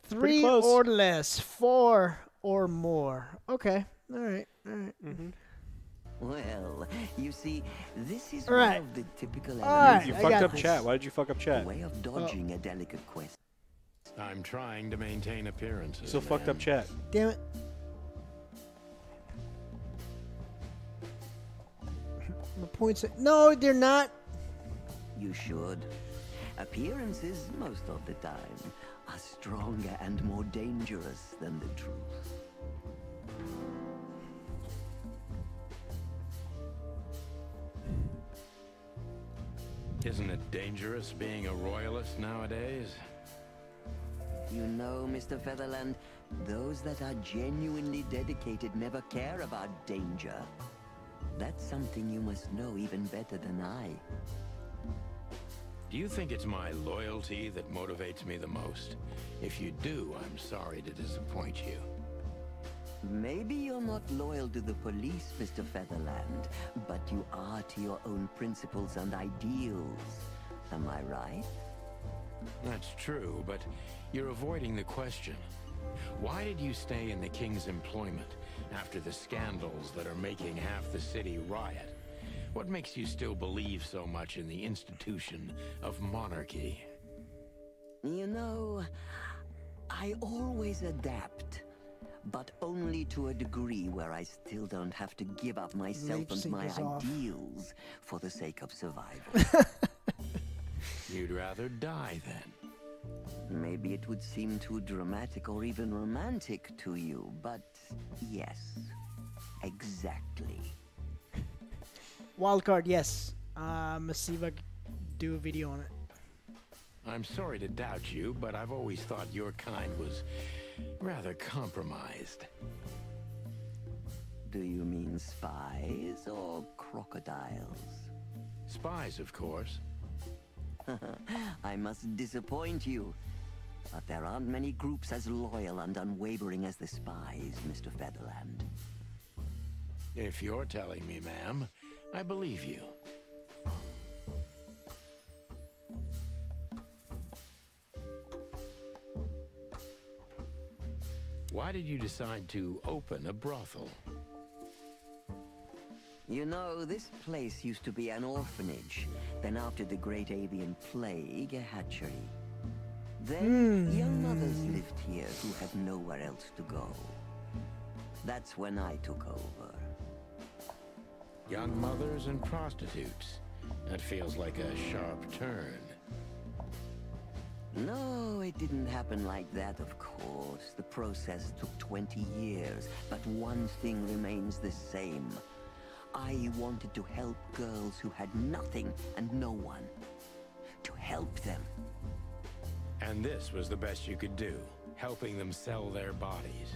Pretty 3 close. or less. 4 or more. Okay. Alright. Alright. Well, you see, this is Alright. one of the typical Alright, You I fucked got up this. chat. Why did you fuck up chat? way of dodging a delicate quest. I'm trying to maintain appearances. Still fucked up chat. Damn it. The points. No, they're not. You should. Appearances, most of the time, are stronger and more dangerous than the truth. Isn't it dangerous being a royalist nowadays? You know, Mr. Featherland, those that are genuinely dedicated never care about danger. That's something you must know even better than I. Do you think it's my loyalty that motivates me the most? If you do, I'm sorry to disappoint you. Maybe you're not loyal to the police, Mr. Featherland, but you are to your own principles and ideals. Am I right? That's true, but you're avoiding the question. Why did you stay in the king's employment after the scandals that are making half the city riot? What makes you still believe so much in the institution of monarchy? You know, I always adapt, but only to a degree where I still don't have to give up myself Lip and sync my is off. ideals for the sake of survival. You'd rather die then? Maybe it would seem too dramatic or even romantic to you, but yes, exactly. Wildcard, yes. Let's see if I can do a video on it. I'm sorry to doubt you, but I've always thought your kind was rather compromised. Do you mean spies or crocodiles? Spies, of course. I must disappoint you. But there aren't many groups as loyal and unwavering as the spies, Mr. Featherland. If you're telling me, ma'am, I believe you. Why did you decide to open a brothel? You know, this place used to be an orphanage. Then after the Great Avian Plague, a hatchery. Then young mothers lived here who had nowhere else to go. That's when I took over. Young mothers and prostitutes. That feels like a sharp turn. No, it didn't happen like that, of course. The process took 20 years, but one thing remains the same. I wanted to help girls who had nothing and no one. To help them. And this was the best you could do, helping them sell their bodies.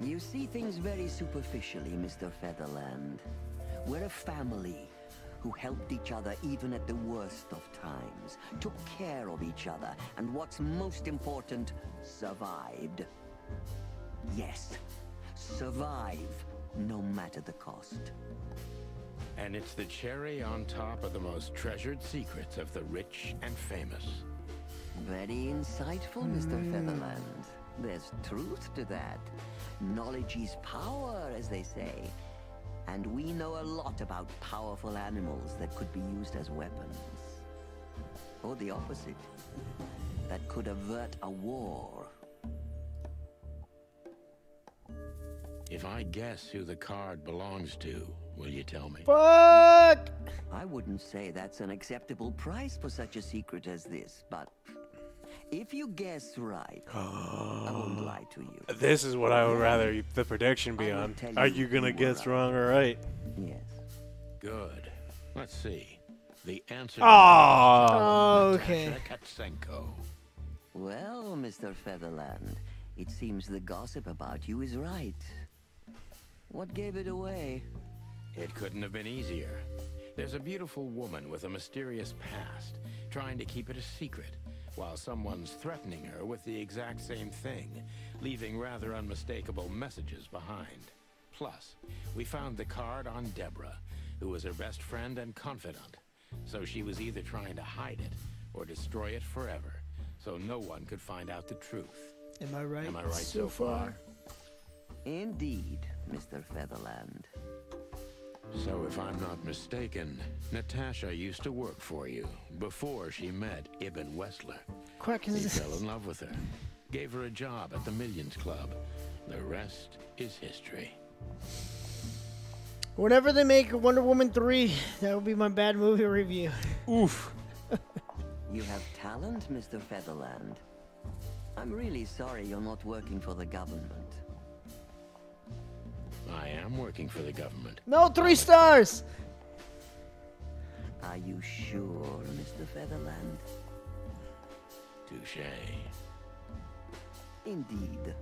You see things very superficially, Mr. Featherland. We're a family who helped each other even at the worst of times, took care of each other, and what's most important, survived. Yes, survive, no matter the cost. And it's the cherry on top of the most treasured secrets of the rich and famous. Very insightful, Mr. Featherland. There's truth to that. Knowledge is power, as they say. And we know a lot about powerful animals that could be used as weapons. Or the opposite. That could avert a war. If I guess who the card belongs to, will you tell me? Fuck! I wouldn't say that's an acceptable price for such a secret as this, but if you guess right, I won't lie to you. This is what I would rather the prediction be on. Are you gonna guess wrong or right? Yes. Good. Let's see. The answer Ah. Okay. Natasha Katsenko. Well, Mr. Featherland, It seems the gossip about you is right. What gave it away? It couldn't have been easier. There's a beautiful woman with a mysterious past, trying to keep it a secret, while someone's threatening her with the exact same thing, leaving rather unmistakable messages behind. Plus, we found the card on Deborah, who was her best friend and confidant. So she was either trying to hide it or destroy it forever, so no one could find out the truth. Am I right? Am I right so far? Indeed, Mr. Featherland. So if I'm not mistaken, Natasha used to work for you before she met Ibn Wessler. He fell in love with her, gave her a job at the Millions Club. The rest is history. Whenever they make Wonder Woman 3, that will be my bad movie review. Oof. You have talent, Mr. Featherland. I'm really sorry you're not working for the government. I am working for the government. No, 3 stars! Are you sure, Mr. Featherland? Touché. Indeed.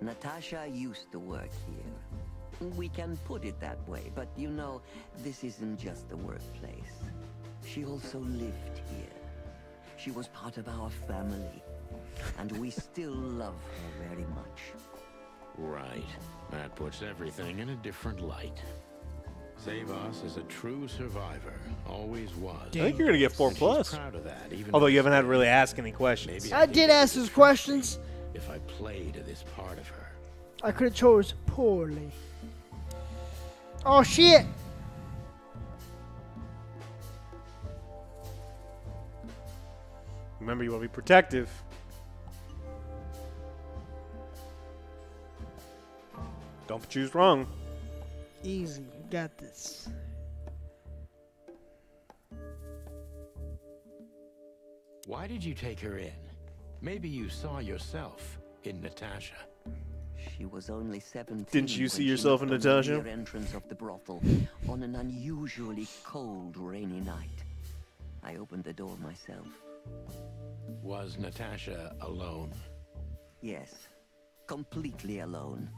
Natasha used to work here. We can put it that way, but you know, this isn't just a workplace. She also lived here. She was part of our family, and we still love her very much. Right. That puts everything in a different light. Savas is a true survivor. Always was. I think you're going to get 4+. Proud of that, even Although you haven't had to really ask any questions. I did ask those questions. If I played this part of her. I could have chose poorly. Oh, shit! Remember, you want to be protective. Don't choose wrong. Easy. You got this. Why did you take her in? Maybe you saw yourself in Natasha. She was only 17. Didn't you when see she yourself in knocked on the Natasha? rear entrance of the brothel on an unusually cold, rainy night. I opened the door myself. Was Natasha alone? Yes, completely alone.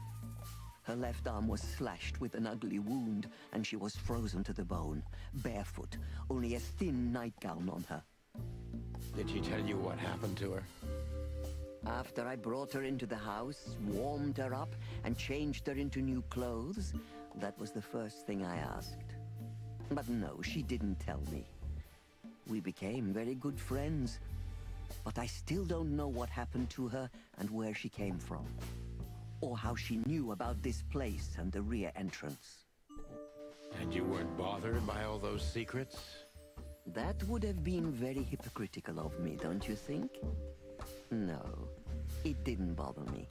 Her left arm was slashed with an ugly wound, and she was frozen to the bone, barefoot, only a thin nightgown on her. Did she tell you what happened to her? After I brought her into the house, warmed her up, and changed her into new clothes, that was the first thing I asked. But no, she didn't tell me. We became very good friends, but I still don't know what happened to her and where she came from, or how she knew about this place and the rear entrance. And you weren't bothered by all those secrets? That would have been very hypocritical of me, don't you think? No, it didn't bother me.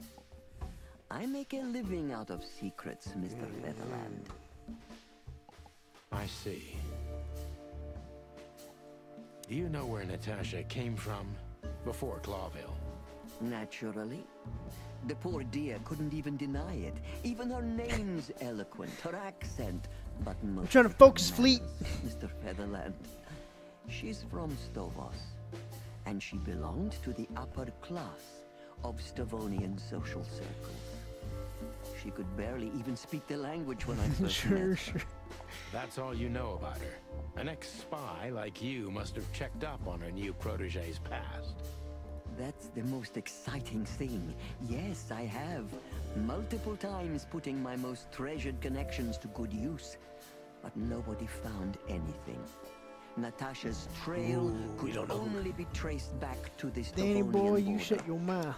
I make a living out of secrets, Mr. Featherland. I see. Do you know where Natasha came from before Clawville? Naturally. The poor dear couldn't even deny it. Even her name's eloquent, her accent, but most I'm trying to focus, Fleet. Mr. Featherland. She's from Stovos, and she belonged to the upper class of Stavonian social circles. She could barely even speak the language when I first met her. Sure. That's all you know about her. An ex-spy like you must have checked up on her new protege's past. That's the most exciting thing. Yes, I have. Multiple times putting my most treasured connections to good use. But nobody found anything. Natasha's trail could only be traced back to this Danny Stavonian boy, you border. shut your mouth.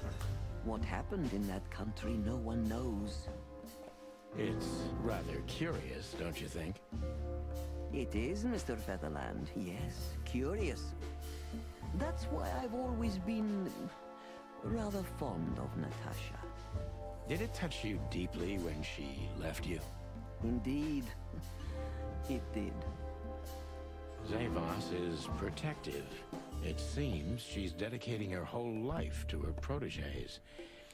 What happened in that country, no one knows. It's rather curious, don't you think? It is, Mr. Featherland. Yes, curious. That's why I've always been rather fond of Natasha. Did it touch you deeply when she left you? Indeed, it did. Zavos is protective. It seems she's dedicating her whole life to her proteges.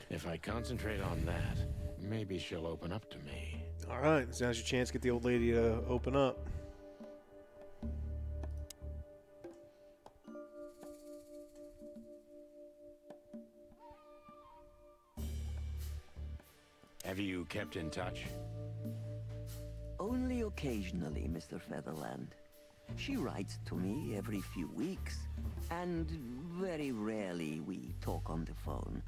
If I concentrate on that, maybe she'll open up to me. All right, so now's your chance to get the old lady to open up. Have you kept in touch? Only occasionally, Mr. Featherland. She writes to me every few weeks, and very rarely we talk on the phone.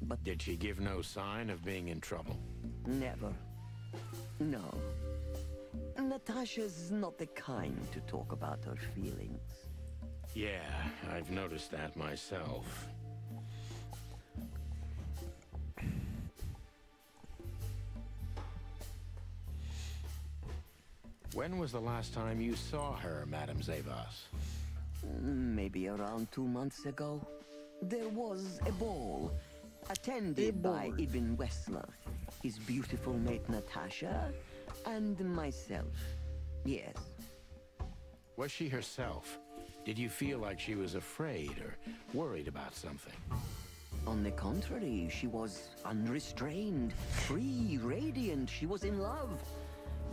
But did she give no sign of being in trouble? Never. No. Natasha's not the kind to talk about her feelings. Yeah, I've noticed that myself. When was the last time you saw her, Madame Zavas? Maybe around 2 months ago. There was a ball, attended by Ibn Wessler, his beautiful mate Natasha, and myself. Yes. Was she herself? Did you feel like she was afraid or worried about something? On the contrary, she was unrestrained, free, radiant. She was in love.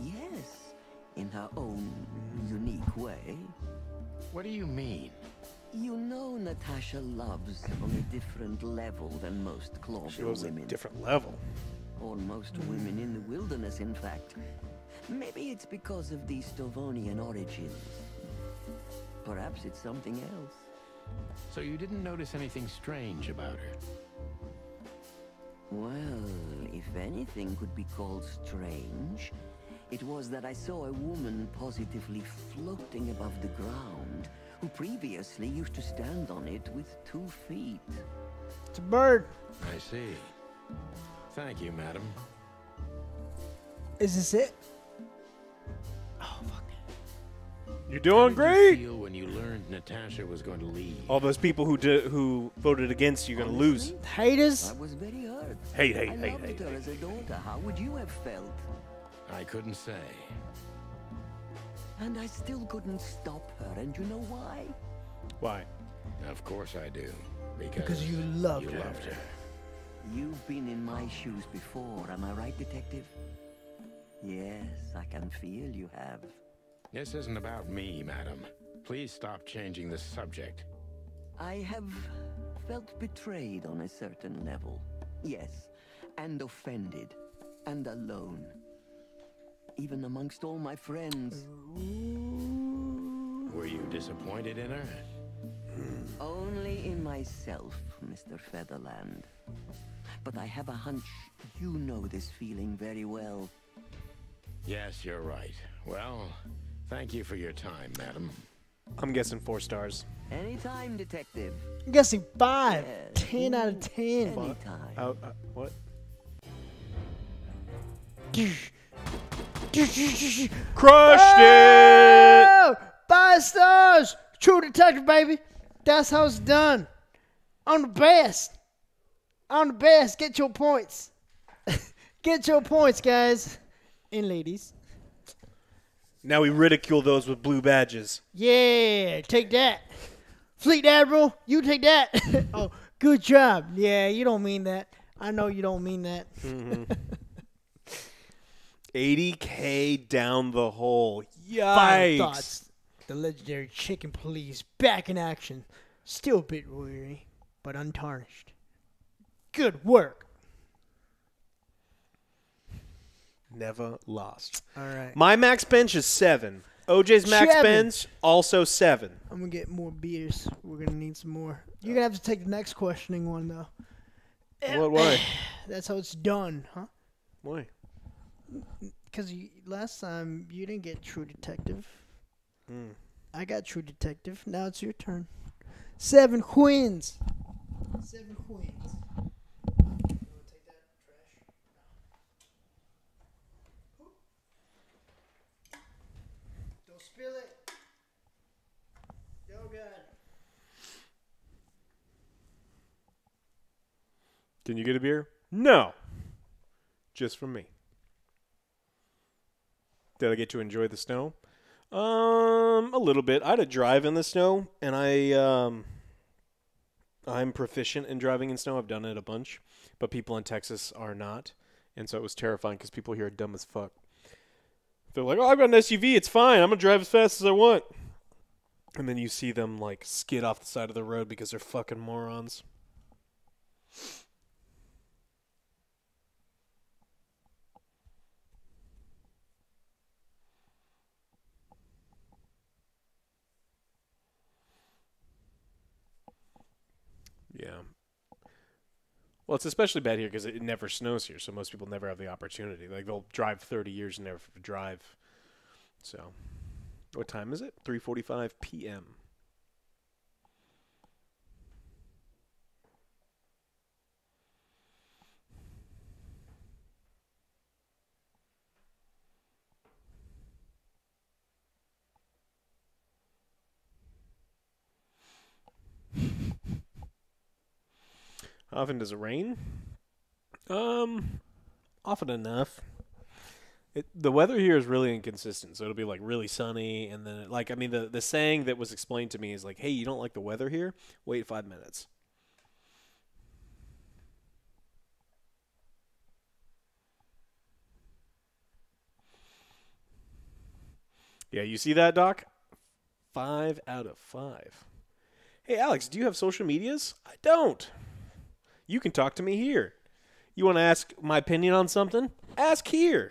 Yes, in her own unique way. What do you mean? You know Natasha loves on a different level than most Clawville She was women. a different level. Or most women in the wilderness, in fact. Maybe it's because of the Stovonian origins. Perhaps it's something else. So you didn't notice anything strange about her? Well, if anything could be called strange, it was that I saw a woman positively floating above the ground, who previously used to stand on it with 2 feet. It's a bird. I see. Thank you, madam. Is this it? You're doing How did great. you feel when you learned Natasha was going to leave? All those people who voted against you, gonna lose. Haters. I was very hurt. Hate. I loved her as a daughter. How would you have felt? I couldn't say. And I still couldn't stop her, and you know why? Why? Of course I do. Because you loved her. Loved her. You've been in my shoes before, am I right, detective? Yes, I can feel you have. This isn't about me, madam. Please stop changing the subject. I have felt betrayed on a certain level. Yes, and offended, and alone. Even amongst all my friends. Were you disappointed in her? Only in myself, Mr. Featherland. But I have a hunch you know this feeling very well. Yes, you're right. Well, thank you for your time, madam. I'm guessing 4 stars. Anytime, detective. I'm guessing 5. Yes, 10 out of 10. Anytime. What? Crushed it! Oh, 5 stars. True detective, baby. That's how it's done. I'm the best. I'm the best. Get your points. Get your points, guys and ladies. Now we ridicule those with blue badges. Yeah, take that. Fleet Admiral, you take that. Oh, good job. Yeah, you don't mean that. I know you don't mean that. 80K down the hole. Final Yikes. thoughts. The legendary chicken police back in action. Still a bit weary, but untarnished. Good work. Never lost. All right. My max bench is 7. OJ's max 7. bench, also 7. I'm going to get more beers. We're going to need some more. You're going to have to take the next questioning one, though. What? Why? That's how it's done, huh? Why? Because last time you didn't get True Detective. I got True Detective. Now it's your turn. 7 queens. 7 queens. Don't spill it. Oh, God. Can you get a beer? No. Just from me. Did I get to enjoy the snow? A little bit. I had to drive in the snow, and I'm proficient in driving in snow. I've done it a bunch, but people in Texas are not, and so it was terrifying because people here are dumb as fuck. They're like, "Oh, I've got an SUV. It's fine. I'm gonna drive as fast as I want," and then you see them like skid off the side of the road because they're fucking morons. Well, it's especially bad here because it never snows here, so most people never have the opportunity. Like, they'll drive 30 years and never drive. So, what time is it? 3:45 p.m. How often does it rain? Often enough. The weather here is really inconsistent, so it'll be like really sunny, and then the saying that was explained to me is like, "Hey, you don't like the weather here? Wait 5 minutes." Yeah, you see that, Doc? 5 out of 5. Hey, Alex, do you have social medias? I don't. You can talk to me here. You want to ask my opinion on something? Ask here.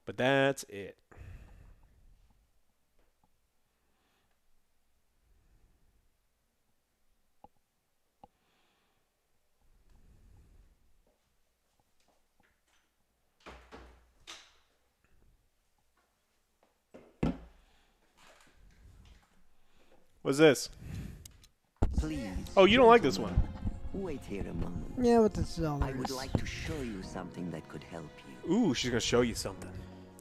But that's it. What's this? Please. Oh, you don't like this one. Wait here a moment. Yeah, what this is all I would like to show you something that could help you. Ooh, she's going to show you something.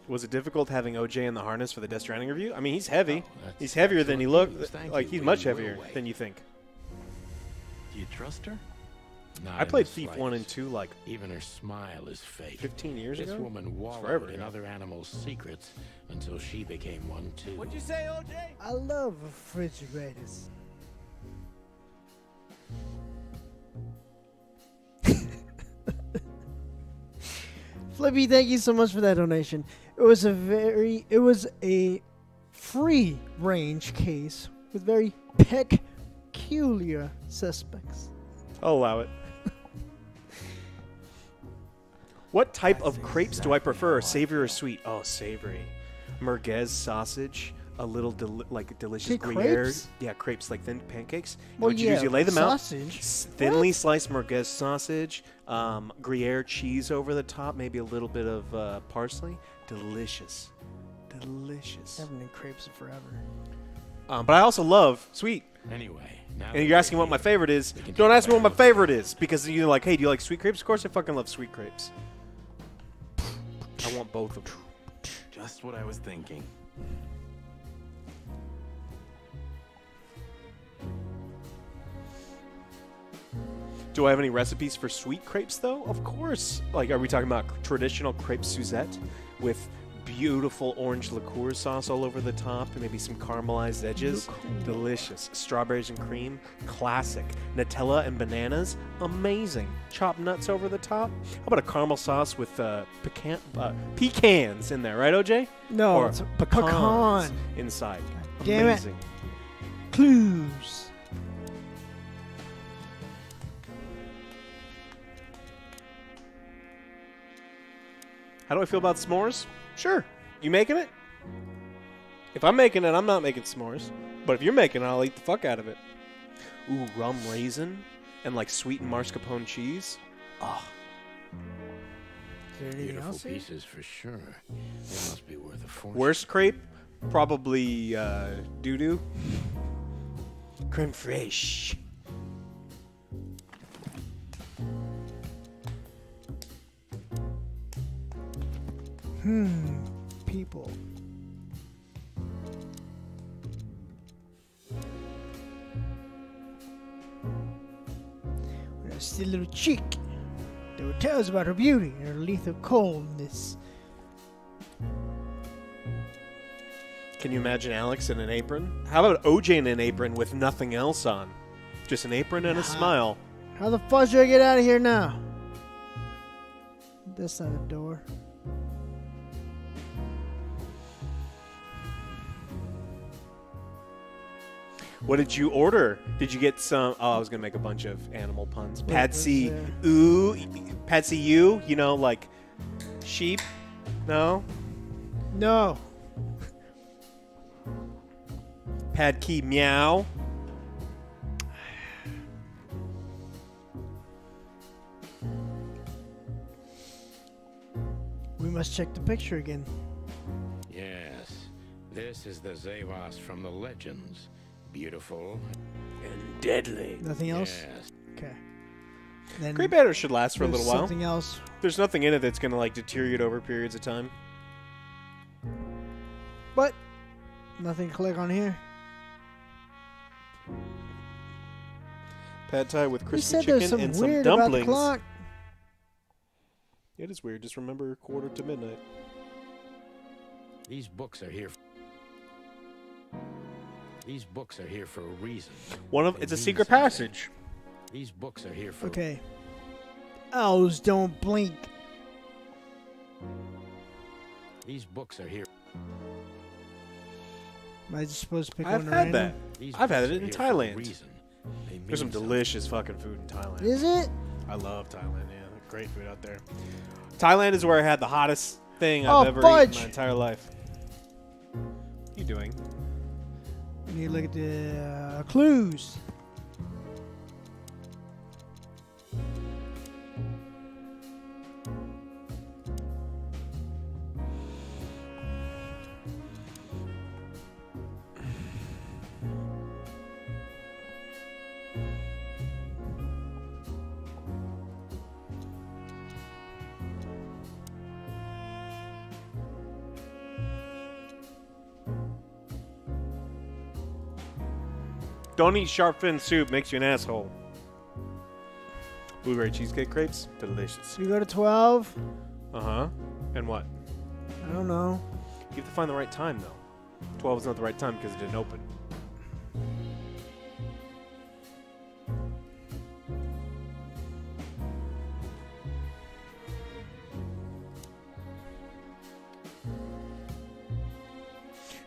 Was it difficult having OJ in the harness for the Death Stranding review? I mean, he's heavy. He's heavier than he looked. Like, he's much heavier than you think. Do you trust her? I played Thief 1 and 2 like even her smile is fake. 15 years ago. This woman wallowed Forever in ago. other animals' secrets until she became one too. What'd you say, OJ? I love refrigerators. Flippy, thank you so much for that donation. It was a free range case with very peculiar suspects. I'll allow it. What type of crepes do I prefer, savory or sweet? Oh, savory. Merguez sausage, a little delicious Say Gruyere. crepes? Yeah, crepes like thin pancakes. And Well, what you do is you lay them sausage. out, thinly sliced Merguez sausage, Gruyere cheese over the top, maybe a little bit of parsley. Delicious. Delicious. Haven't been crepes in forever. But I also love sweet. Anyway, now And you're asking what my favorite is. Don't ask me what my favorite is, because you're like, hey, do you like sweet crepes? Of course I fucking love sweet crepes. I want both of them. Just what I was thinking. Do I have any recipes for sweet crepes, though? Of course. Like, are we talking about traditional crepe Suzette with beautiful orange liqueur sauce all over the top and maybe some caramelized edges? Delicious. Strawberries and cream? Classic. Nutella and bananas? Amazing. Chopped nuts over the top? How about a caramel sauce with pecans in there, right, OJ? No, or it's a pecans pecan. inside. Damn it. Amazing. Clues. How do I feel about s'mores? Sure. You making it? If I'm making it, I'm not making s'mores. But if you're making it, I'll eat the fuck out of it. Ooh, rum raisin and like sweetened mascarpone cheese. Oh. Beautiful pieces for sure. They must be worth a fortune. Worst crepe? Probably doo-doo. Creme fraiche. People. When I was still a little chick, there were tales about her beauty and her lethal coldness. Can you imagine Alex in an apron? How about OJ in an apron with nothing else on? Just an apron and a smile. How the fuck should I get out of here now? This side of the door. What did you order? Did you get some? Oh, I was gonna make a bunch of animal puns. What Patsy, was ooh, Patsy, you know, like sheep. No. No. Pad key, meow. We must check the picture again. Yes, this is the Zavos from the legends. Beautiful and deadly. Nothing else? Yes. Okay. Then Great matter should last for a there's little while. something else. There's nothing in it that's going to like deteriorate over periods of time. But nothing to click on here. Pad Thai with You crispy said there's chicken some and some weird about the dumplings. clock. It is weird. Just remember 1:45. These books are here. These books are here for a reason. It's a They secret mean passage. something. These books are here for. Okay. Owls don't blink. These books are here. Am I just supposed to pick I've one had random? that. These I've had books it are in here for a Thailand. reason. They mean There's some something. delicious fucking food in Thailand. Is it? I love Thailand. Yeah, great food out there. Thailand is where I had the hottest thing Oh, I've ever fudge. eaten in my entire life. What are you doing? We need to look at the clues. Don't eat shark fin soup. Makes you an asshole. Blueberry cheesecake crepes. Delicious. We go to 12. Uh-huh. And what? I don't know. You have to find the right time, though. 12 is not the right time because it didn't open.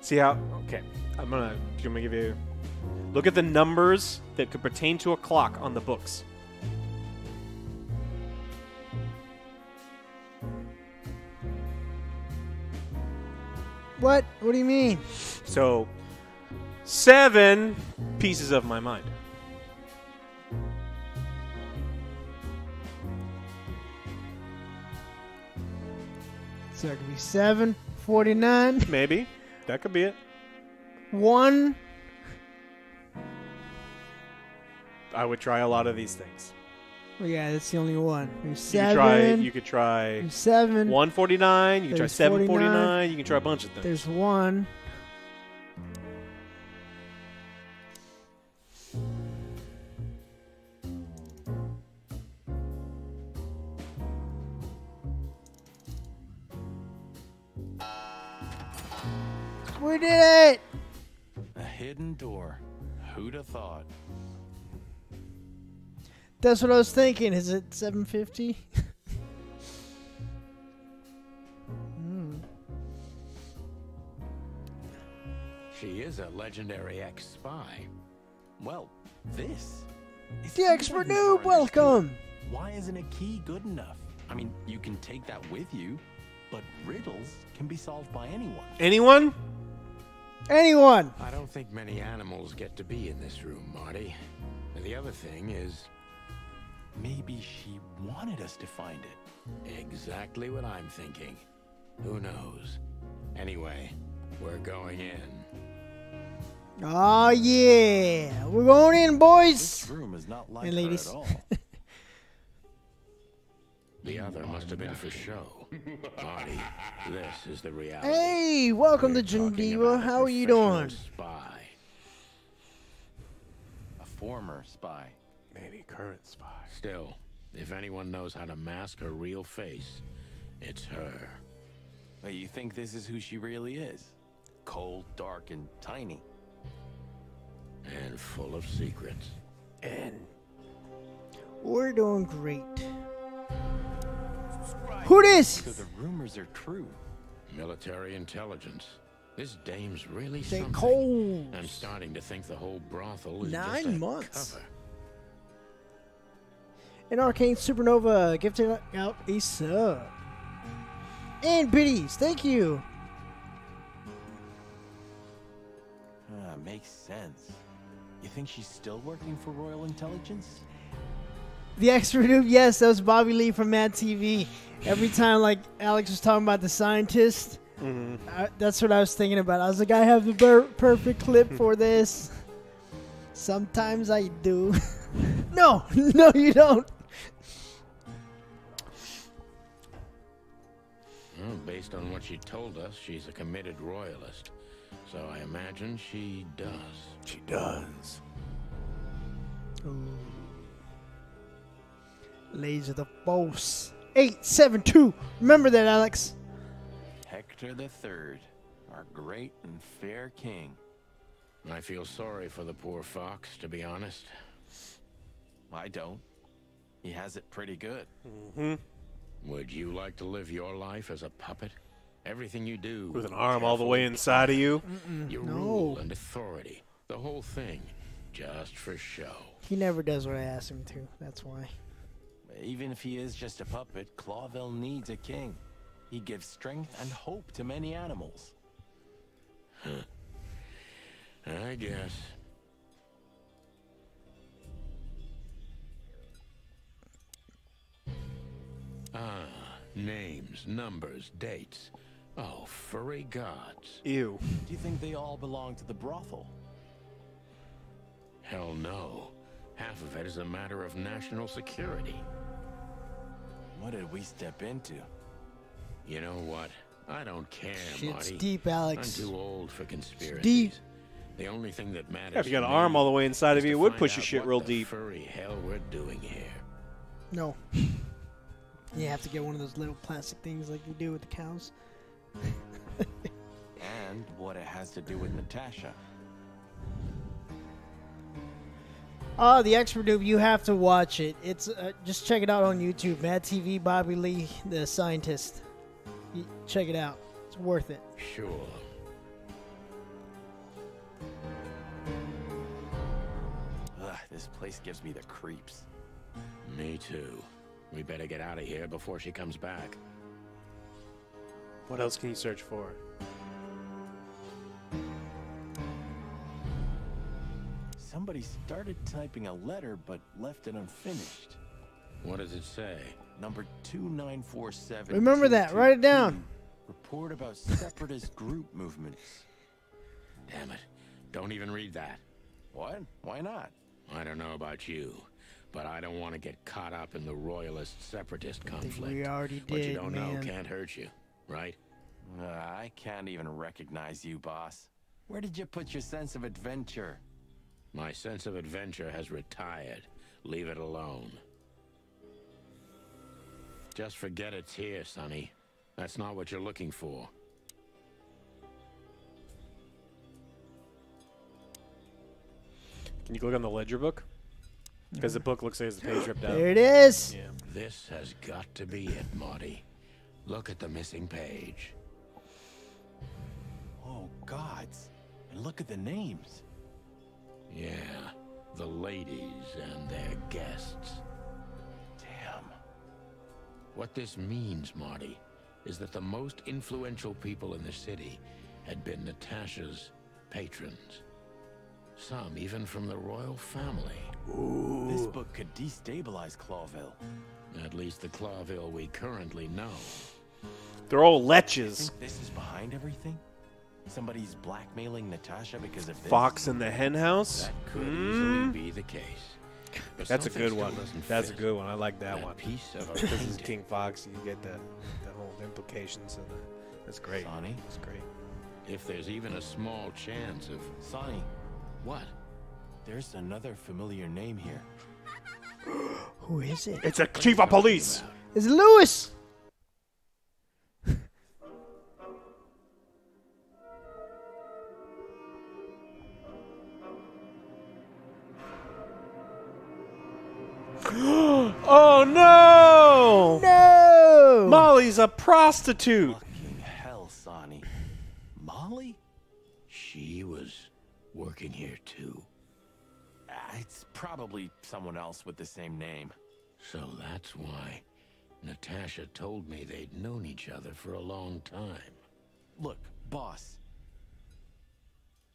See how... Okay. I'm gonna give you... Look at the numbers that could pertain to a clock on the books. What? What do you mean? So, 7 pieces of my mind. So it could be 7, 49, Maybe. That could be it. 1. I would try a lot of these things. Well, yeah, that's the only one. There's You 7. could try There's 7. 149. You can try There's 749. 49. You can try a bunch of things. There's 1. We did it! A hidden door. Who'd have thought? That's what I was thinking. Is it 750? She is a legendary ex-spy. Well, this is The expert more noob, than welcome! Why isn't a key good enough? I mean, you can take that with you, but riddles can be solved by anyone. Anyone? Anyone! I don't think many animals get to be in this room, Marty. And the other thing is... Maybe she wanted us to find it. Exactly what I'm thinking. Who knows? Anyway, we're going in. Oh yeah! We're going in, boys! This room is not like And her ladies. at all. The other must have been for show. Marty, this is the reality. Hey, welcome We're to talking Geneva. about a How are you professional doing? Spy. A former spy. Maybe current spy. Still, if anyone knows how to mask her real face, it's her. Wait, you think this is who she really is? Cold, dark, and tiny. And full of secrets. And we're doing great. Who this? So the rumors are true. Military intelligence. This dame's really Say something. Coles. I'm starting to think the whole brothel is 9 just a months. cover. An Arcane Supernova gifted out a sub. And biddies, thank you. Makes sense. You think she's still working for Royal Intelligence? The expert noob, yes, that was Bobby Lee from Mad TV. Every time, like, Alex was talking about the scientist, that's what I was thinking about. I was like, I have the perfect clip for this. Sometimes I do. No, you don't. Well, based on what she told us, she's a committed royalist. So I imagine she does. She does. Laser the Force. 872. Remember that, Alex. Hector the Third, our great and fair king. I feel sorry for the poor fox, to be honest. I don't. He has it pretty good. Would you like to live your life as a puppet? Everything you do... With an arm all the way inside of you? Your rule and authority. The whole thing. Just for show. He never does what I ask him to. That's why. Even if he is just a puppet, Clawville needs a king. He gives strength and hope to many animals. I guess. Ah, names, numbers, dates. Oh, furry gods. Ew. Do you think they all belong to the brothel? Hell no. Half of it is a matter of national security. What did we step into? You know what? I don't care, Shit's Marty. deep, Alex. I'm too old for conspiracies. Deep. The only thing that matters. Yeah, if you got to an me arm all the way inside of is you, to it would find push your out shit what real the deep. Furry hell we're doing here. No. You have to get one of those little plastic things like you do with the cows. And what it has to do with Natasha. Oh, the expert noob, you have to watch it. It's just check it out on YouTube. Mad TV, Bobby Lee, the scientist. Check it out. It's worth it. Sure. Ugh, this place gives me the creeps. Me too. We better get out of here before she comes back. What else can you search for? Somebody started typing a letter but left it unfinished. What does it say? Number 2947. Remember that. Write it down. Report about separatist group movements. Damn it. Don't even read that. What? Why not? I don't know about you, but I don't want to get caught up in the royalist separatist conflict. We already did, What you don't know man. can't hurt you, right? I can't even recognize you, boss. Where did you put your sense of adventure? My sense of adventure has retired. Leave it alone. Just forget it's here, Sonny. That's not what you're looking for. Can you click on the ledger book? Because the book looks like it's the page ripped out. There it is. Yeah. This has got to be it, Marty. Look at the missing page. Oh, gods. And look at the names. Yeah, the ladies and their guests. Damn. What this means, Marty, is that the most influential people in the city had been Natasha's patrons. Some even from the royal family. Ooh. This book could destabilize Clawville. At least the Clawville we currently know. They're all leches. Think this is behind everything? Somebody's blackmailing Natasha because of this? Fox in the hen house? That could easily be the case. But That's a something good still one. doesn't That's a fit. good one. I like that one. Piece of a This is painting. King Fox. You get the whole implications of the. That's great. Sonny? That's great. If there's even a small chance of... Sonny, What? there's another familiar name here. Who is it? It's a chief of police. It's Lewis. Oh no! No! Molly's a prostitute. Fucking hell, Sonny. Molly? She was working here too. It's probably someone else with the same name. So that's why Natasha told me they'd known each other for a long time. Look, boss.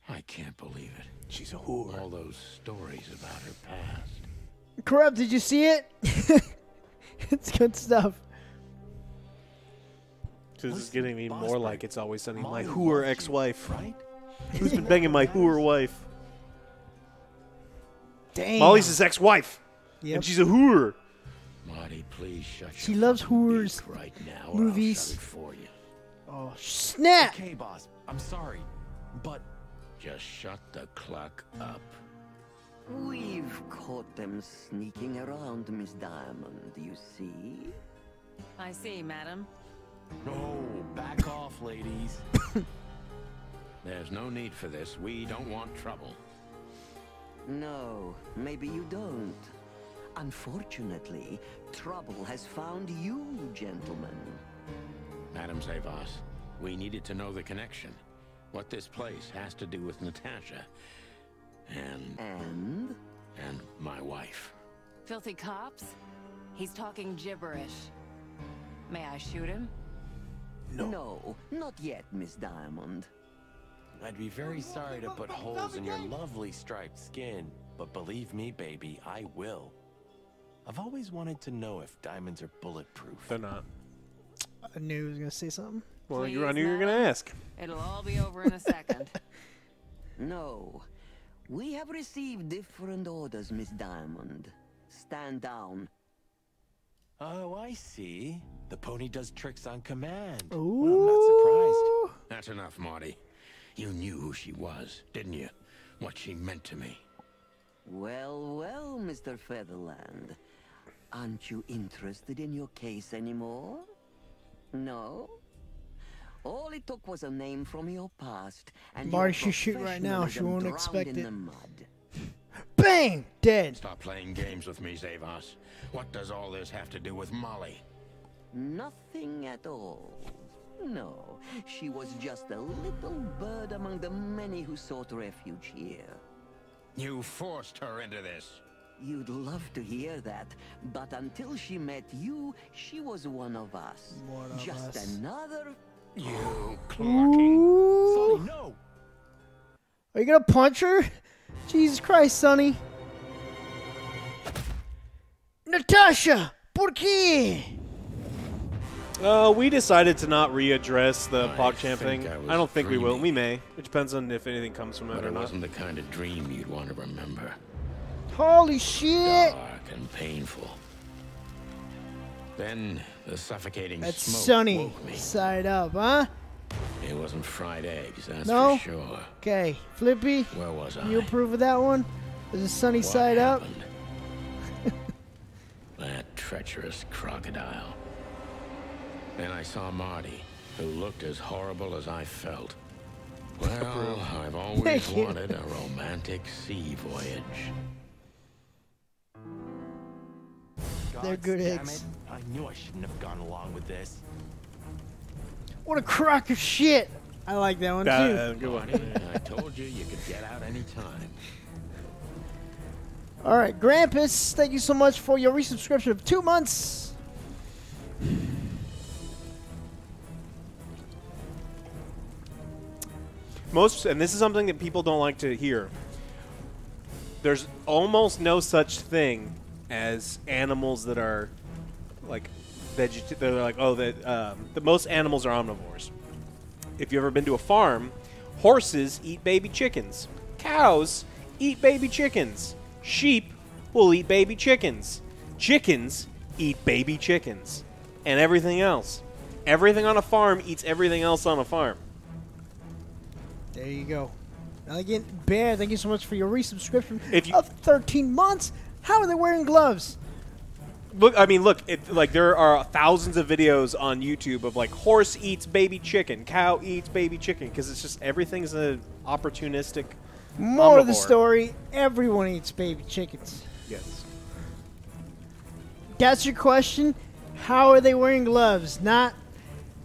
I can't believe it. She's a whore. All those stories about her past. Corrupt, did you see it? It's good stuff. This is getting me more like It's Always Sunny. My Molly hooer loves you, ex-wife. right? Who's been banging my hooer wife? Damn. Molly's his ex-wife. Yep. And she's a hooer. Marty, please shut She your loves fucking whores, beak right now, movies. Or I'll shut it for you. Oh, snap! Okay, boss. I'm sorry, but Just shut the cluck up. We've caught them sneaking around, Miss Diamond, you see? I see, madam. no, back off, ladies. There's no need for this. We don't want trouble. No, maybe you don't. Unfortunately, trouble has found you, gentlemen. Madam Zavos, we needed to know the connection. What this place has to do with Natasha. And my wife. Filthy cops? He's talking gibberish. May I shoot him? No, not yet, Miss Diamond. I'd be very sorry to put holes in your lovely striped skin, but believe me, baby, I will. I've always wanted to know if diamonds are bulletproof. They're not. I knew he was going to say something. Well, I Please, knew you were going to madam. ask. It'll all be over in a second. No, we have received different orders, Miss Diamond. Stand down. Oh, I see. The pony does tricks on command. Ooh. Well, I'm not surprised. That's enough, Marty. You knew who she was, didn't you? What she meant to me. Well, well, Mr. Featherland. Aren't you interested in your case anymore? No? All it took was a name from your past, and Marty your should shoot right now. She professionalism won't drowned expect in it. the mud. Bang! Dead. Stop playing games with me, Zavos. What does all this have to do with Molly? Nothing at all. No, she was just a little bird among the many who sought refuge here. You forced her into this. You'd love to hear that, but until she met you, she was one of us. One of just us. another. You Cluckin. Ooh. Sonny, no! Are you going to punch her? Jesus Christ, Sonny. Natasha! ¿Por qué? We decided to not readdress the PogChamp think thing. I was I don't think we will. dreaming. We may. It depends on if anything comes from it But or it not. wasn't the kind of dream you'd want to remember. Holy shit! Dark and painful. Then the suffocating That's smoke Sonny. woke me. Side up, huh? It wasn't fried eggs, that's No? for sure. Okay. Flippy, Where was I? you approve of that one? Is it Sunny What side up? happened? That treacherous crocodile. Then I saw Marty, who looked as horrible as I felt. Well, I've always Thank you. wanted a romantic sea voyage. They're God good damn eggs. it. I knew I shouldn't have gone along with this. What a crock of shit! I like that one too. Good one. Marty, I told you you could get out any time. Alright, Grampus, thank you so much for your resubscription of 2 months. And this is something that people don't like to hear. There's almost no such thing as animals that are like they're like, oh, the most animals are omnivores. If you've ever been to a farm, horses eat baby chickens. Cows eat baby chickens. Sheep will eat baby chickens. Chickens eat baby chickens. And everything else. Everything on a farm eats everything else on a farm. There you go. Now again, Bear, thank you so much for your resubscription If you- of 13 months. How are they wearing gloves? Look, I mean, look. Like there are thousands of videos on YouTube of like horse eats baby chicken, cow eats baby chicken, because it's just everything's an opportunistic. More of the omnivore. story, everyone eats baby chickens. Yes. That's your question? How are they wearing gloves? Not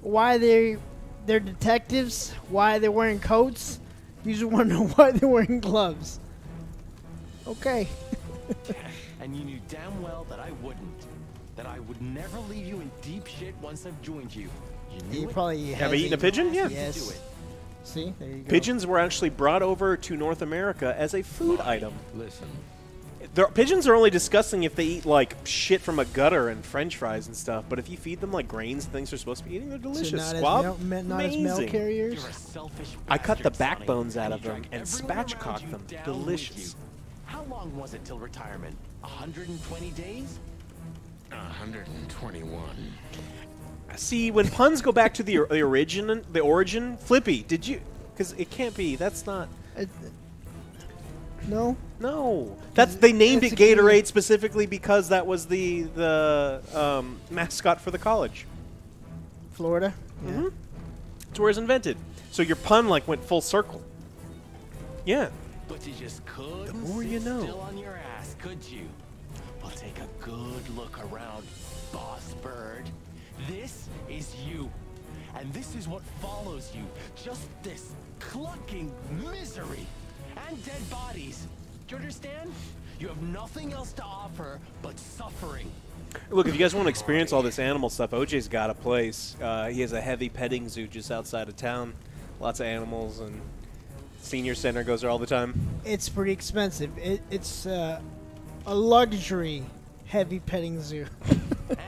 why they're detectives, why they're wearing coats. You just want to know why they're wearing gloves. Okay. And you knew damn well that I wouldn't. That I would never leave you in deep shit once I've joined you. You knew You it? probably Have you eaten a pigeon? Yeah. Do Yes. it. See, there you go. Pigeons were actually brought over to North America as a food item. Listen, Pigeons are only disgusting if they eat like shit from a gutter and French fries and stuff. But if you feed them like grains and things they're supposed to be eating, they're delicious. So Squab, not as mail carriers. You're a selfish I cut the bastard, backbones Sonny, out of you them drag and everyone around spatchcock you them. down Delicious. with you. How long was it till retirement? 120 days? 121. See, when puns go back to the origin, Flippy, did you? Because it can't be. That's not. No. No. They named it It's a key. Gatorade specifically because that was the mascot for the college. Florida. Mm-hmm. It's where it was invented. So your pun like went full circle. Yeah. But you just couldn't The more you know. still on your ass, could you? Well, take a good look around, boss bird. This is you. And this is what follows you. Just this clucking misery. And dead bodies. Do you understand? You have nothing else to offer but suffering. Look, if you guys want to experience all this animal stuff, OJ's got a place. He has a heavy petting zoo just outside of town. Lots of animals, and senior center goes there all the time. It's pretty expensive. It's a luxury heavy petting zoo.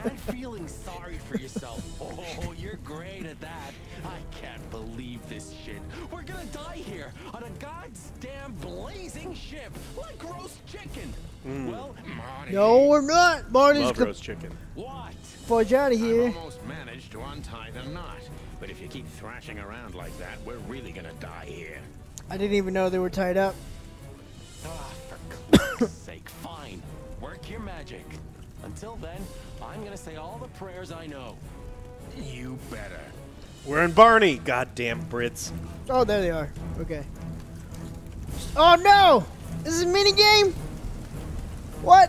And feeling sorry for yourself. Oh, you're great at that. I can't believe this shit. We're gonna die here on a goddamn blazing ship like roast chicken. Well, Marty. No, we're not. Marty's Love roast chicken. What? Fudge out of here. I've almost managed to untie the knot. But if you keep thrashing around like that, we're really gonna die here. I didn't even know they were tied up. Ah, for Christ's sake, fine. Work your magic. Until then, I'm gonna say all the prayers I know. You better. We're in Barney. Goddamn Brits. Oh, there they are. Okay. Oh no! This is a mini game. What?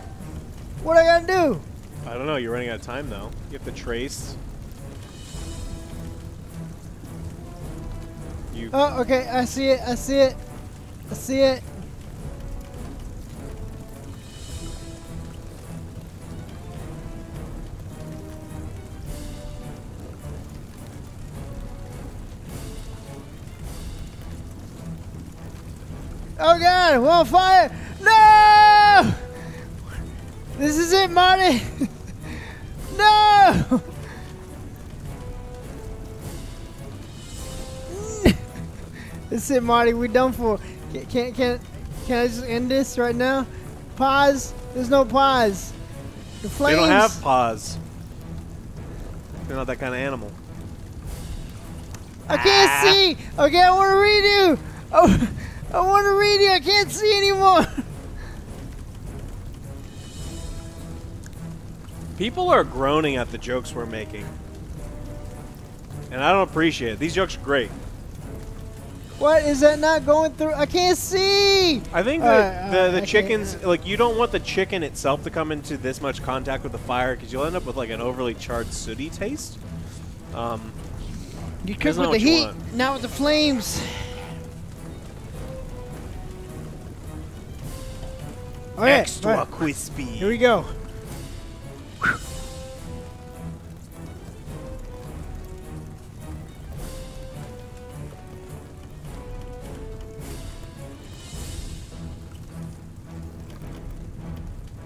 What I gotta do? I don't know. You're running out of time though. You have to trace. You. Oh, okay. I see it. I see it. I see it. Oh God! We're on fire! No! This is it, Marty. No! This is it, Marty. We're done for. Can I just end this right now? Pause. There's no pause. The They flames. don't have paws. They're not that kind of animal. I can't see. Okay, I want to redo. Oh, I want to redo. I can't see anymore. People are groaning at the jokes we're making. And I don't appreciate it. These jokes are great. What is that not going through? I can't see. I think that the chickens, like, you don't want the chicken itself to come into this much contact with the fire because you'll end up with, like, an overly charred sooty taste. You cook that's not with the what you heat, want. not with the flames. Okay, Extra right. crispy. Here we go.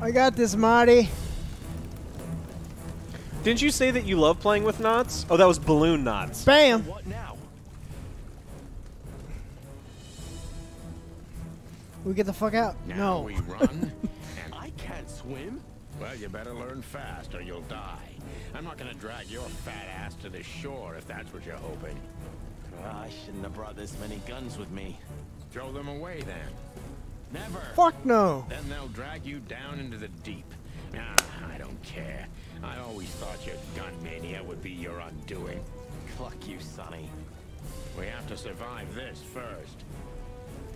I got this, Marty. Didn't you say that you love playing with knots? Oh, that was balloon knots. Bam. What now? We get the fuck out. Now No. we run. And I can't swim. well, you better learn fast or you'll die. I'm not gonna drag your fat ass to the shore if that's what you're hoping. I shouldn't have brought this many guns with me. Throw them away then. Never. Fuck no. Then they'll drag you down into the deep. I don't care. I always thought your gun mania would be your undoing. Cluck you, Sonny. We have to survive this first.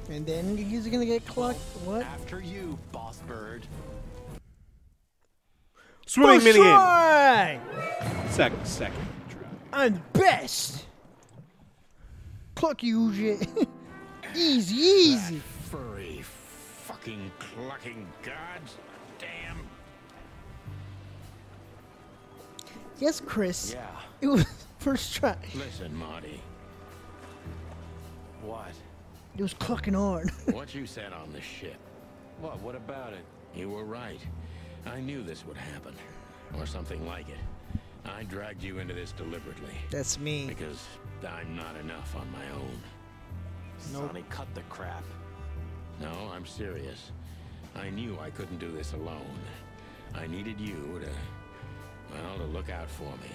And then he's gonna get clucked. What? After you, boss bird. Swimming First minigame. try! Second. I'm the best. Cluck you, shit. Easy, easy. Furry, fucking clucking gods. Damn. Yes, Chris. Yeah. It was first try. Listen, Marty. What? It was clucking hard. What you said on the ship. What about it? You were right. I knew this would happen, or something like it. I dragged you into this deliberately. That's me. Because I'm not enough on my own. Nope. Sonny, cut the crap. No, I'm serious. I knew I couldn't do this alone. I needed you to look out for me.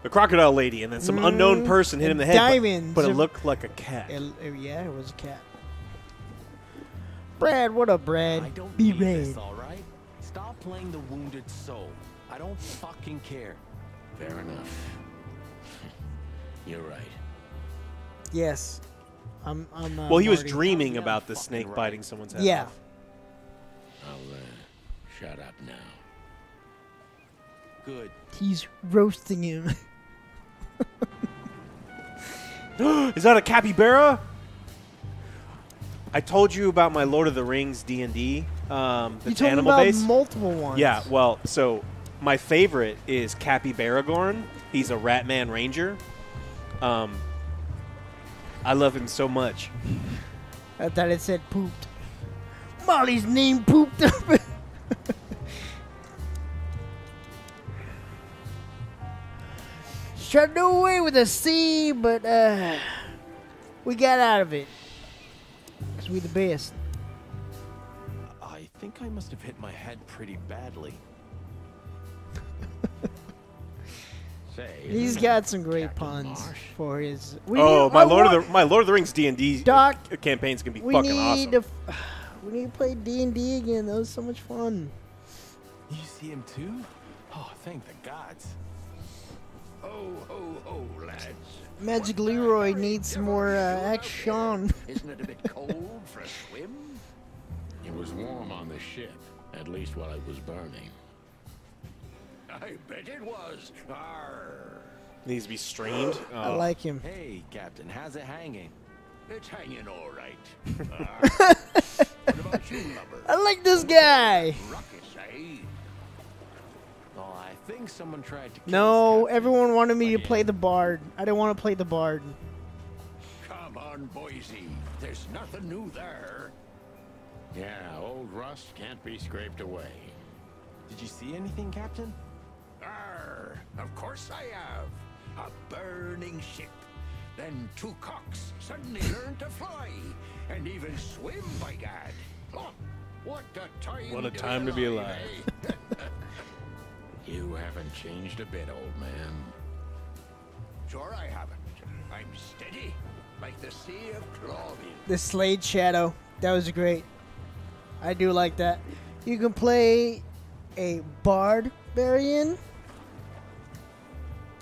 The crocodile lady, and then some unknown person hit him in the head, diamonds. but it looked like a cat. Yeah, it was a cat. Brad, what up, Brad? I don't Be need red. this, all right? Stop playing the wounded soul. I don't fucking care. Fair enough. You're right. Yes. I'm well, he was Marty. dreaming about the snake biting someone's head Yeah. off. I'll shut up now. Good. He's roasting him. Is that a capybara? I told you about my Lord of the Rings D&D. You That's told me animal about based. multiple ones. Yeah, well, so my favorite is Capybaragorn. He's a Ratman Ranger. I love him so much. I thought it said pooped. Molly's name pooped up. Tried to do away with a C, but we got out of it. Because we the best. I think I must have hit my head pretty badly. Say, He's got some great puns for his. My Lord of the Rings D&D campaign's gonna be fucking awesome. We need to play D&D again. That was so much fun. You see him too? Oh, thank the gods. Ho, ho, ho, lads. Magic Leroy needs some more action. Isn't it a bit cold for a swim? It was warm on the ship, at least while it was burning. I bet it was. Arr. Needs to be streamed. I like him. Hey, Captain, how's it hanging? It's hanging all right. Arr. What about you, lover? I like this guy. Ruckus, eh? Oh, I think someone tried to kill No, everyone wanted me to play the Bard. I didn't want to play the Bard. Come on, Boise. There's nothing new there. Yeah, old rust can't be scraped away. Did you see anything, Captain? Arr, of course I have. A burning ship. Then two cocks suddenly learned to fly. And even swim, by God. Oh, what a time. What a time to be alive. eh? You haven't changed a bit, old man. Sure I haven't. I'm steady, like the Sea of Clawville. The Slade Shadow. That was great. I do like that. You can play a Barbarian.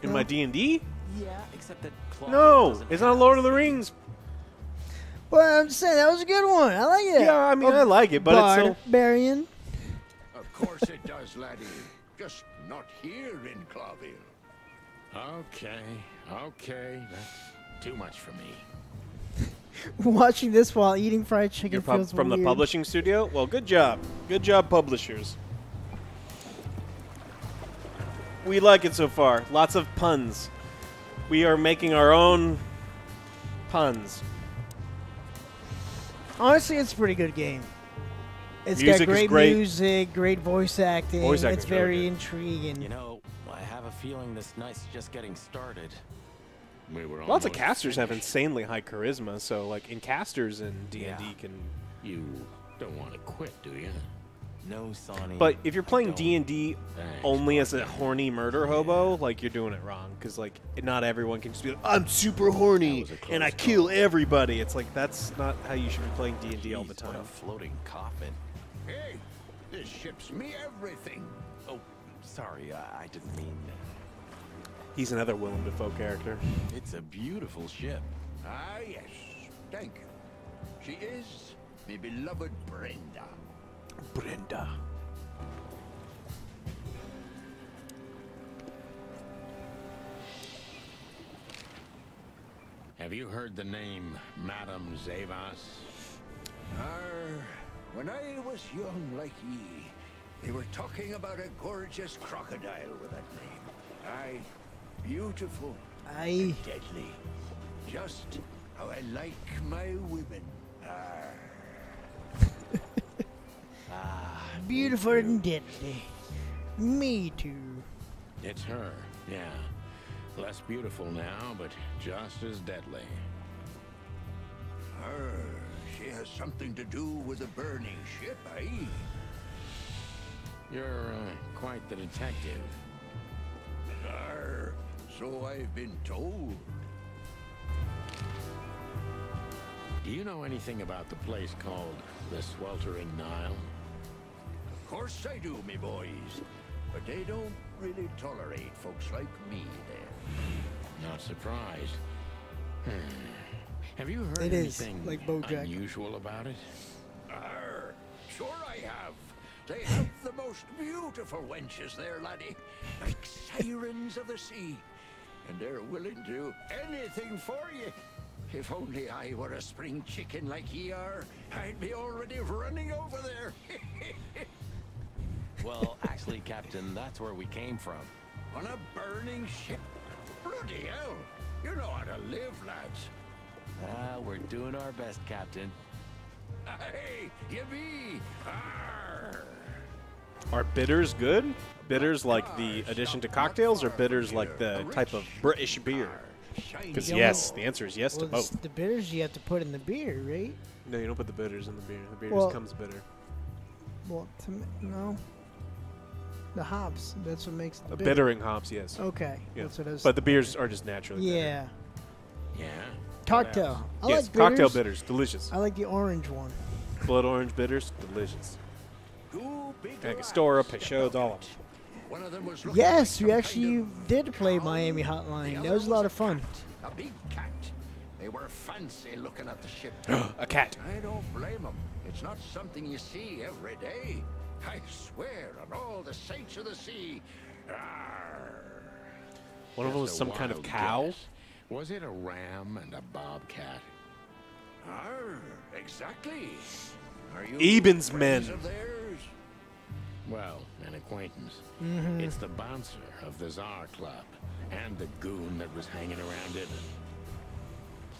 In my D&D? Yeah, except that No, it's not Lord of the Rings. Well, I'm just saying that was a good one. I like it. Yeah, I mean, I like it, but it's still... Barbarian. Of course it does, laddie. Just not here in Clawville. Okay, that's too much for me. Watching this while eating fried chicken feels from weird. the publishing studio? Well, good job. Good job, publishers. We like it so far. Lots of puns. We are making our own puns. Honestly, it's a pretty good game. It's Music got is great, great. music, great voice acting. Voice It's acting's really very good. intriguing. You know, I have a feeling this night's just getting started. We were Lots of almost casters have finished. insanely high charisma, so like in casters in D&D Yeah. can. You don't want to quit, do you? No, Sonny. But if you're playing don't. D&D Thanks, only as a partner. horny murder hobo, like you're doing it wrong, because like not everyone can just be like, I'm super horny That was a and I close kill call. everybody. It's like that's not how you should be playing D&D all the Jeez, what time. a floating coffin. Hey, this ship's me everything. Oh, sorry, I didn't mean that. He's another Willem Dafoe character. It's a beautiful ship. Ah, yes. Thank you. She is my beloved Brenda. Brenda. Have you heard the name Madame Zavas? When I was young like ye, they were talking about a gorgeous crocodile with that name. Aye, beautiful Aye. and deadly. Just how I like my women. Arr. Beautiful and deadly. Me too. It's her, yeah. Less beautiful now, but just as deadly. She has something to do with a burning ship, eh? You're quite the detective. So I've been told. Do you know anything about the place called the Sweltering Nile? Of course I do, me boys. But they don't really tolerate folks like me there. Not surprised. Have you heard It is, anything like BoJack. unusual about it? Sure I have. They have the most beautiful wenches there, laddie. Like sirens of the sea. And they're willing to do anything for you. If only I were a spring chicken like ye are, I'd be already running over there. Well, actually, Captain, that's where we came from. On a burning ship? Bloody hell. You know how to live, lads. We're doing our best, Captain. Hey, you be. Arr. Are bitters good? Bitters like the addition to cocktails, or bitters like the type of British beer? Because yes, the answer is yes to both. The bitters you have to put in the beer, right? No, you don't put the bitters in the beer. The beer Well- just comes bitter. Well, no. The hops. That's what makes the The bittering hops, yes. Okay, Yeah. that's what I was. But the beers are just naturally bitter. Yeah. Yeah. Cocktail. I Yes, like bitters. cocktail bitters, delicious. I like the orange one. Blood orange bitters, delicious. Two big Angostura, Peychaud's, all of them. One of them was looking Yes, like we some actually did play Miami Hotline. That was a lot of fun. a big cat. They were fancy looking at the ship. A cat. I don't blame them. It's not something you see every day. I swear on all the saints of the sea. Arr. One of them was Just a some kind of wild cow. guess. Was it a ram and a bobcat? Arr, exactly. Are you Eben's friends men. of theirs? Well, an acquaintance. Mhm. It's the bouncer of the Tsar Club and the goon that was hanging around it.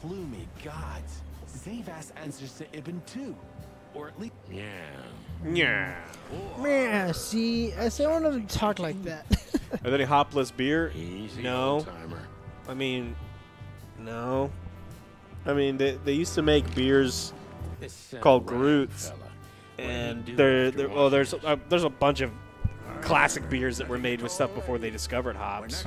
Plumey gods. Zavas answers to Ibn too. Or at least... Yeah. Yeah. Yeah, see, I still want them to talk like that. Are there any hopless beer? Easy, No. old-timer. I mean, no. I mean, they used to make beers This, called Ryan Groots, fella. and do they're, after they're watching well, there's a bunch of classic beers that were made with stuff before they discovered hops,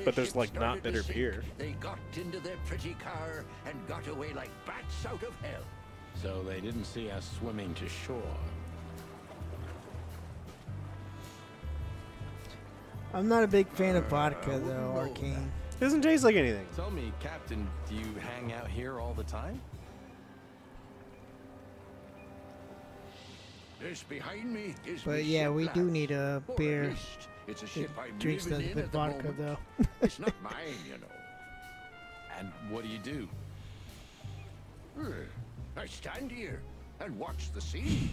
but there's like not bitter beer. They got into their pretty car and got away like bats out of hell. So they didn't see us swimming to shore. I'm not a big fan of vodka, though, Arcane. Doesn't taste like anything. Tell me, Captain, do you hang out here all the time? This behind me is But me yeah, ship, we lad. do need a Or at beer. least It's a ship I'm Drinks living the in good at the vodka, moment. though. It's not mine, you know. And what do you do? I stand here and watch the sea.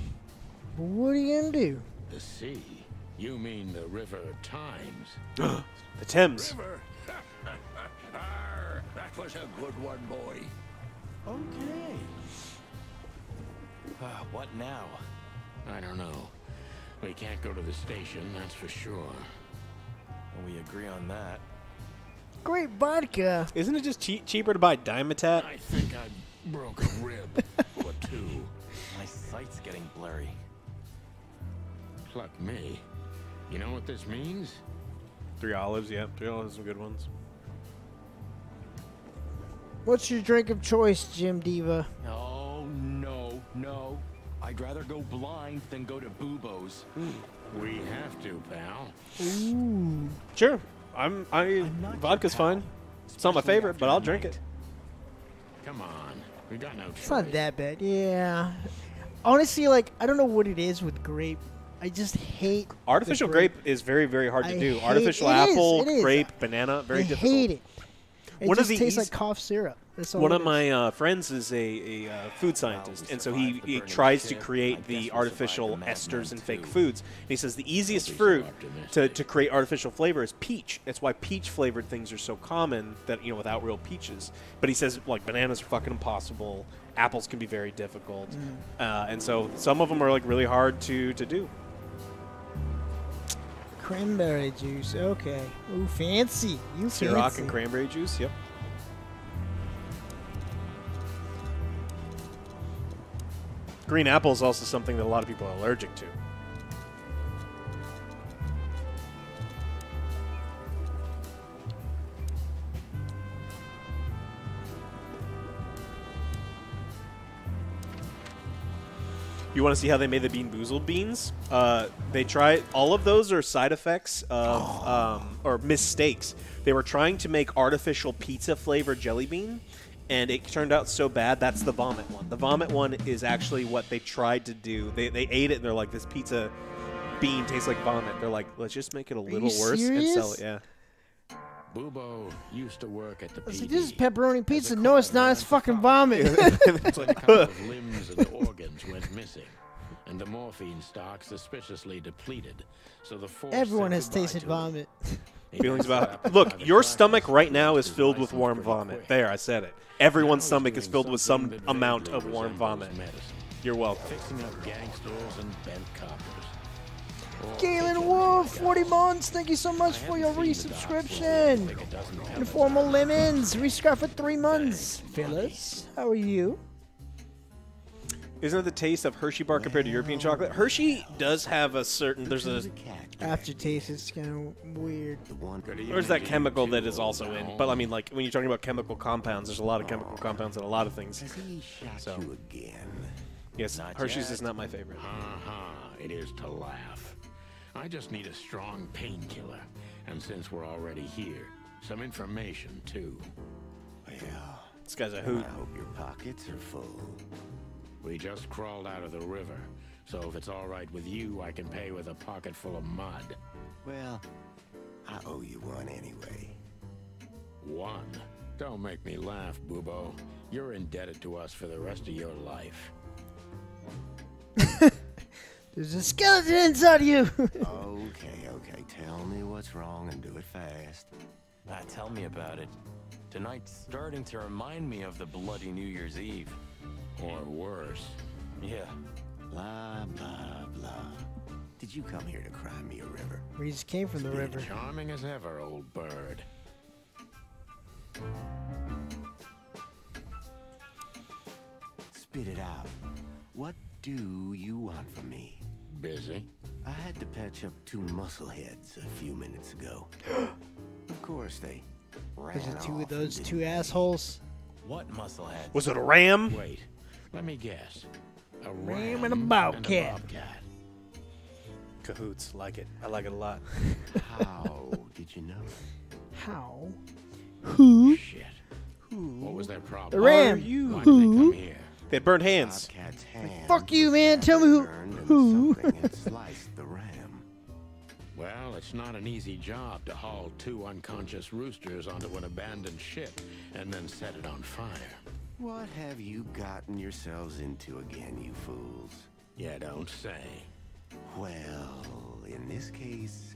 What are you gonna do? The sea? You mean the River Times? The Thames. River. Arr, that was a good one, boy. Okay. What now? I don't know. We can't go to the station, that's for sure. Well, we agree on that. Great vodka. Isn't it just cheaper to buy Dimetat? I think I broke a rib or two. My sight's getting blurry. Pluck me. You know what this means? 3 olives, yeah. 3 olives are some good ones. What's your drink of choice, Jim Diva? Oh, no. I'd rather go blind than go to Bubo's. We have to, pal. Ooh. Sure. Vodka's fine. It's not my favorite, but I'll drink it. Come on. We got no choice. It's not that bad. Yeah. Honestly, like, I don't know what it is with grape. I just hate Artificial the grape is very, very hard to I do. hate- Artificial it is, apple, it is. grape, banana, very I difficult. hate it. It One of just the tastes eas- like cough syrup. That's all One it of is. my friends is a food scientist, and so he tries to create the artificial esters in fake foods. And he says the easiest fruit to create artificial flavor is peach. That's why peach flavored things are so common, that without real peaches. But he says like bananas are fucking impossible. Apples can be very difficult, and so some of them are like really hard to do. Cranberry juice. Okay. Ooh, fancy. You Ciroc fancy. and cranberry juice. Yep. Green apple is also something that a lot of people are allergic to. You want to see how they made the Bean Boozled beans? They tried, all of those are side effects of, or mistakes. They were trying to make artificial pizza flavored jelly bean, and it turned out so bad. That's the vomit one. The vomit one is actually what they tried to do. They ate it, and they're like, this pizza bean tastes like vomit. They're like, let's just make it a little worse and sell it. Yeah. Bubo used to work at the I was PD. like, this is pepperoni pizza. No, it's not. It's fucking vomit. It's like a couple of limbs and organs went missing, and the morphine stock suspiciously depleted. So the force Everyone said has goodbye tasted to vomit. Feelings about look, your stomach right now is filled with warm vomit. There, I said it. Everyone's stomach is filled with some amount of warm vomit. You're welcome. Fixing up gangsters and bent coppers. Galen Wolf, 40 months. Thank you so much for your resubscription. Informal Lemons, resubscribe for 3 months. Phyllis, how are you? Isn't it the taste of Hershey bar compared to European chocolate? Hershey does have a certain, there's a aftertaste. It's kind of weird. There's that chemical that is also in, but I mean, like when you're talking about chemical compounds, there's a lot of chemical compounds in a lot of things. So, yes, Hershey's is not my favorite. It is to laugh. I just need a strong painkiller, and since we're already here, some information too. Well, this guy's a hoot. I hope your pockets are full. We just crawled out of the river, so if it's all right with you, I can pay with a pocket full of mud. Well, I owe you one anyway. One? Don't make me laugh, Bubo. You're indebted to us for the rest of your life. There's a skeleton inside of you. Okay. Tell me what's wrong and do it fast. Tell me about it. Tonight's starting to remind me of the bloody New Year's Eve. Or worse. Yeah. Blah, blah, blah. Did you come here to cry me a river? We just came from the river. Charming as ever, old bird. Spit it out. What do you want from me? Busy. I had to patch up 2 muscleheads a few minutes ago. Of course, they ran There's off those and two assholes. What musclehead? Was it a ram? Wait, let me guess. A Ram and a bobcat. Cahoots, like it. I like it a lot. How did you know? How? Who? Shit. What was their problem? The ram. Are you? Why did they come here? They had burned hands. Fuck you, man. Tell me who. Sliced the ram. Well, it's not an easy job to haul 2 unconscious roosters onto an abandoned ship and then set it on fire. What have you gotten yourselves into again, you fools? Yeah, don't say. Well, in this case,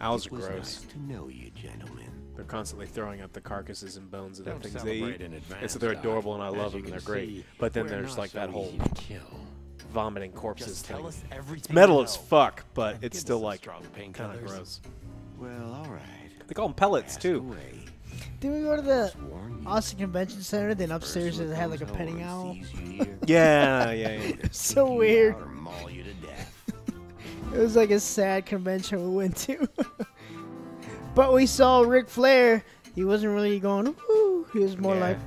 Owls it are was gross. nice to know you, gentlemen. They're constantly throwing out the carcasses and bones of Don't the things they celebrate eat. in advance, And so they're Doc. adorable and I As love you them and they're can great. see, But then we're there's not like that so whole easy to kill. vomiting corpses Just thing. tell us everything It's metal you as know. fuck, but And it's give still us some like strong kind of painkillers. gross. Well, all right. They call them pellets too. Away. Did we go to the Warn you. Austin Convention Center? Then upstairs First it had like look a petting comes owl. home and sees you here. Yeah. So weird. Or maul you to death. It was like a sad convention we went to. But we saw Ric Flair. He wasn't really going, ooh. He was more like,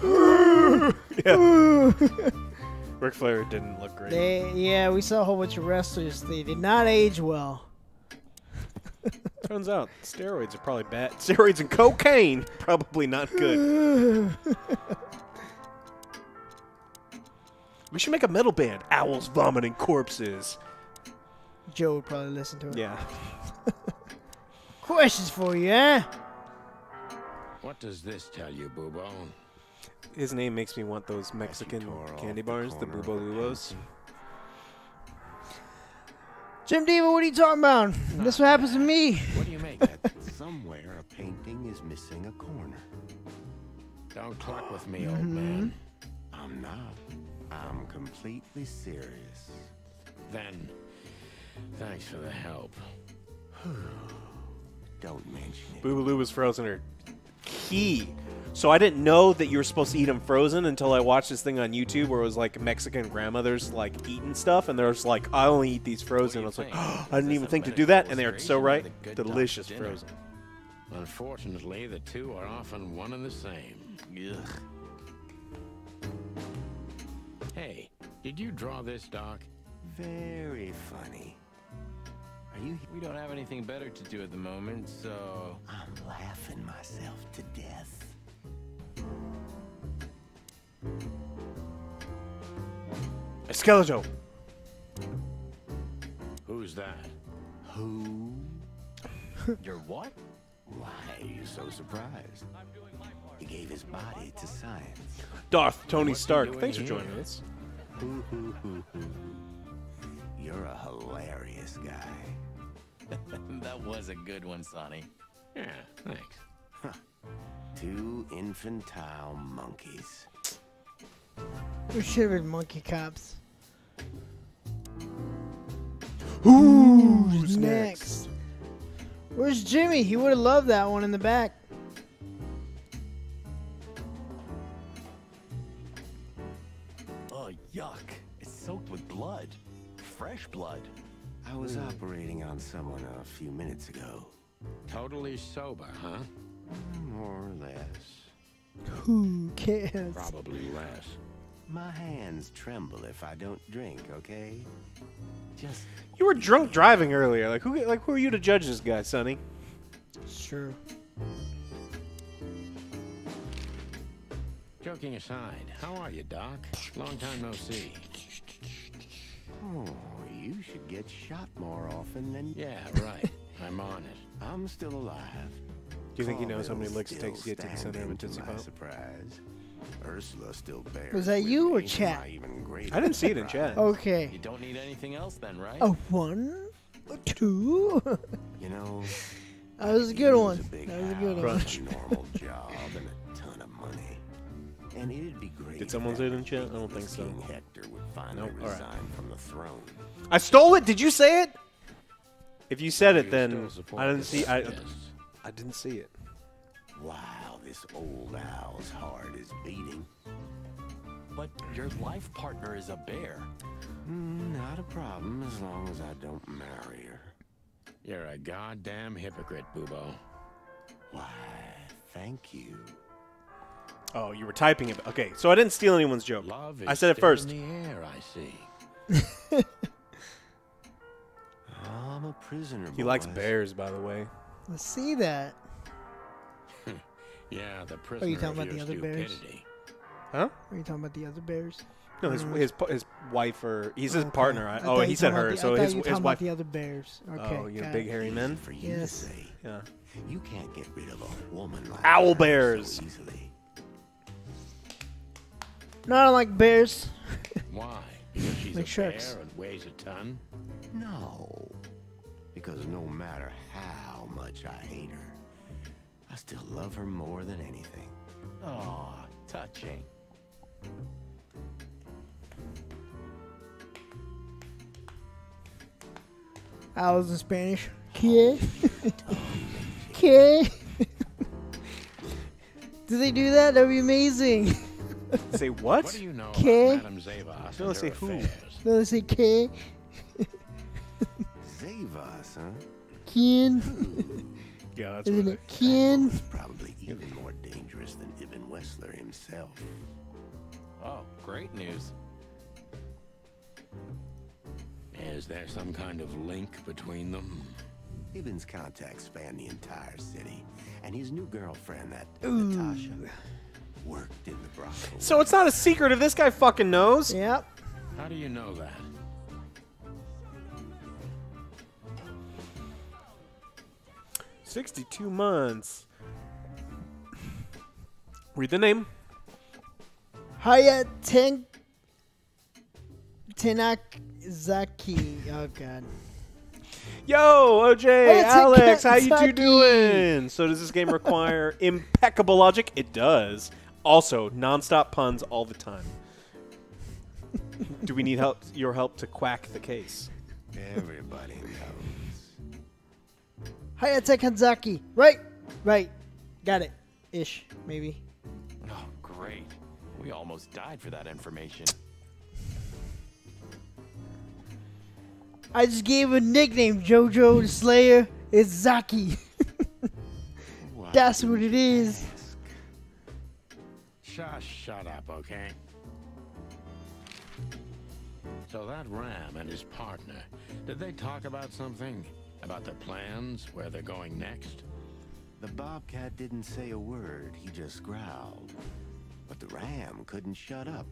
ooh. Ric Flair didn't look great. We saw a whole bunch of wrestlers. They did not age well. Turns out steroids are probably bad. Steroids and cocaine, probably not good. We should make a metal band. Owls vomiting corpses. Joe would probably listen to it. Yeah. Questions for you, eh? What does this tell you, Bubo? His name makes me want those Mexican candy bars, the Bubo Lulos. Jim Diva, what are you talking about? This what happens to me. What do you make? Somewhere a painting is missing a corner. Don't cluck with me, old man. I'm not. I'm completely serious. Then, thanks for the help. Don't mention it. Boobaloo was frozen or key. So I didn't know that you were supposed to eat them frozen until I watched this thing on YouTube where it was like Mexican grandmothers like eating stuff, and there's like, I only eat these frozen. I was like, oh, I didn't even think to do that, and they're so right. Delicious frozen. Unfortunately, the two are often one and the same. Ugh. Hey, did you draw this, Doc? Very funny. Are you? We don't have anything better to do at the moment, so... I'm laughing myself to death. Skeleton. Who's that? Who? You're what? Why are you so surprised? He gave his body to science. Darth Tony Stark. Thanks for joining us. You're a hilarious guy. That was a good one, Sonny. Yeah, thanks. Huh. Two infantile monkeys. We should have been monkey cops. Who's next? Where's Jimmy? He would have loved that one in the back. Oh, yuck. It's soaked with blood. Fresh blood. I was operating on someone a few minutes ago. Totally sober, huh? More or less. Who cares? Probably less. My hands tremble if I don't drink, okay? Just You were drunk driving earlier. Like who are you to judge this guy, Sonny? Sure. Joking aside, how are you, Doc? Long time no see. Oh, you should get shot more often than... Yeah, right. I'm on it. I'm still alive. Do you think he knows how many licks it takes to get to the center of a Tootsie Pop? Surprise. Ursula still bears. Was that you or chat? I didn't see it in chat. Okay. You don't need anything else then, right? A 1, a 2. You know, that was a good one. Big That was a good house, one. a normal job and a ton of money. And it'd be great. Did someone say it in chat? I don't think so. King Hector would finally Nope. All right. resign from the throne. I stole it. Did you say it? If you said it, then I didn't see. I didn't see it. Wow, this old owl's heart is beating. But your life partner is a bear. Not a problem as long as I don't marry her. You're a goddamn hypocrite, Boobo. Why, thank you. Oh, you were typing it. Okay, so I didn't steal anyone's joke. Love is I said it still first. in the air, I see. I'm a prisoner. He likes boys. bears, by the way. Let's see that. Yeah, the Are prisoner you talking of about the your other bears? stupidity. Huh? Are you talking about the other bears? No, his wife or he's his Okay. partner. I Oh, thought he you said talking about her. the- So I thought his you were talking wife. about the other bears. Okay. Oh, you know, got big it. hairy men. For you Yes. to say. Yeah. You can't get rid of a woman like Owl her bears. so easily. No, I don't like bears. Why? Because she's Like a sharks. bear and weighs a ton? No. Because no matter how much I hate her, I still love her more than anything. Oh, touching. Owls in Spanish. ¿Qué? ¿Qué? Do they do that? That'd be amazing. Say what? What do you know ¿Qué? about Madame Zavas No, and say her who. affairs? No, they say ¿qué? Zavas, huh? ¿Quién? Yeah, that's Isn't what it ¿quién? He's probably even more dangerous than Ibn Wessler himself. Oh, great news. Is there some kind of link between them? Ibn's contacts span the entire city, and his new girlfriend, that Natasha, worked in the brothel. So it's not a secret if this guy fucking knows. Yep. How do you know that? $62 months. Read the name. Tenakzaki. Oh, God. Yo, OJ, Hey, it's Alex, how you two Kentucky. doing? So does this game require impeccable logic? It does. Also, nonstop puns all the time. Do we need your help to quack the case? Everybody knows. Hayate Kanzaki. Right. Right. Got it. Ish. Maybe. Oh, great. We almost died for that information. I just gave a nickname, Jojo the Slayer. It's Zaki. That's what it is. Shut up, okay? So that Ram and his partner, did they talk about something? About their plans, where they're going next? The Bobcat didn't say a word, he just growled. But the Ram couldn't shut up.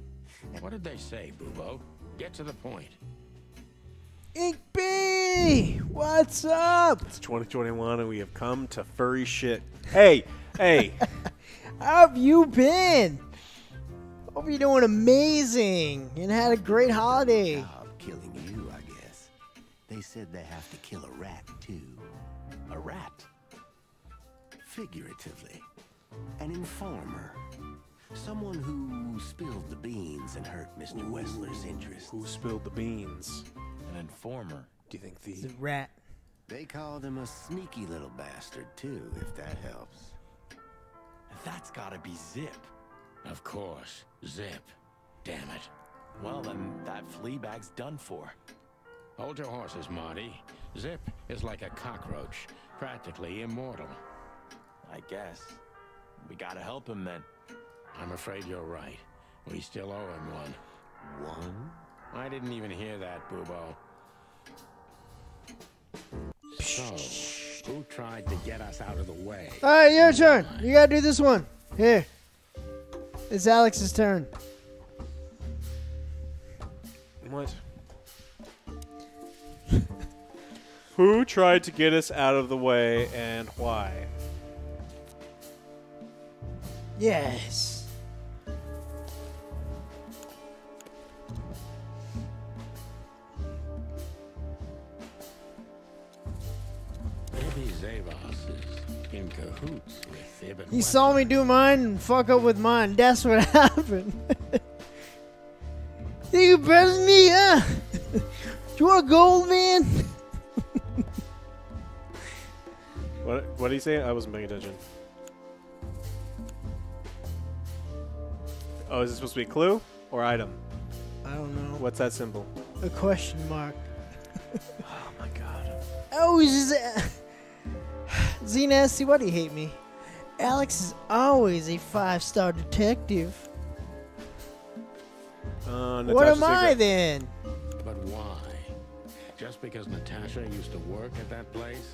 What did they say, Bubo? Get to the point. Ink B! What's up? It's 2021 and we have come to furry shit. Hey! Hey! How have you been? Hope you're doing amazing and had a great holiday. Job killing you, I guess. They said they have to kill a rat, too. A rat? Figuratively. An informer. Someone who spilled the beans and hurt Mr. Wessler's interest. Who spilled the beans? An informer. Do you think It's a rat. They called him a sneaky little bastard, too, if that helps. That's gotta be Zip. Of course, Zip. Damn it. Well, then that flea bag's done for. Hold your horses, Marty. Zip is like a cockroach, practically immortal. I guess. We gotta help him then. I'm afraid you're right. We still owe him one. One? I didn't even hear that, Bubo. So, who tried to get us out of the way? Alright, your turn. You gotta do this one. Here. It's Alex's turn. What? Who tried to get us out of the way and why? Yes. Maybe Zavos is in cahoots with Ibn He saw me do mine and fuck up with mine. That's what happened. You better than me, huh? Do you want gold, man? What did he say? I wasn't paying attention. Oh, is this supposed to be a clue or item? I don't know. What's that symbol? A question mark. Oh my god. Oh, he's just... Z-Nasty, why do you hate me? Alex is always a 5-star detective. What am I then? But why? Just because Natasha used to work at that place?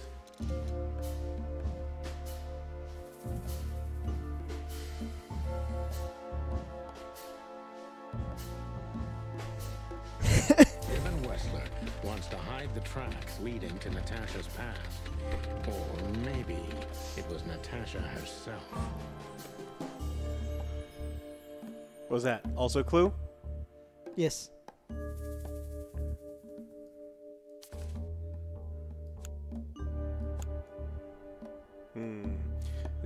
Ibn Wessler wants to hide the tracks leading to Natasha's past. Or maybe it was Natasha herself. What was that? Also clue? Yes.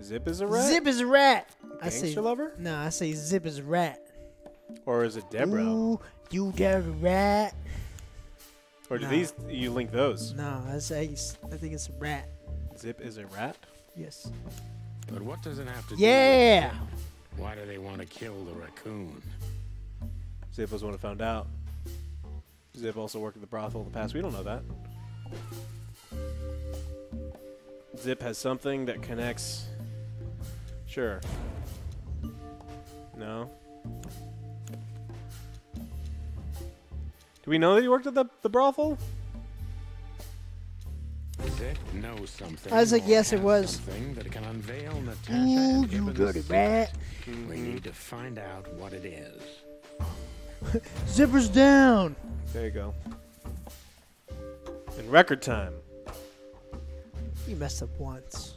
Zip is a rat? Zip is a rat. I Gangster say lover? No, I say Zip is a rat. Or is it Deborah? Ooh, you dirty rat. Or do No. these you link those? No, I think it's a rat. Zip is a rat? Yes. But what does it have to Yeah. do with Zip? Why do they want to kill the raccoon? Zip was the one who found out. Zip also worked at the brothel in the past. We don't know that. Zip has something that connects. Sure. No. Do we know that he worked at the brothel? Zip knows something. I was like, or yes, it has was. Something that can unveil Natasha Ooh, and you Ibn's dirty secret. rat. We need to find out what it is. Zipper's down. There you go. In record time. You messed up once.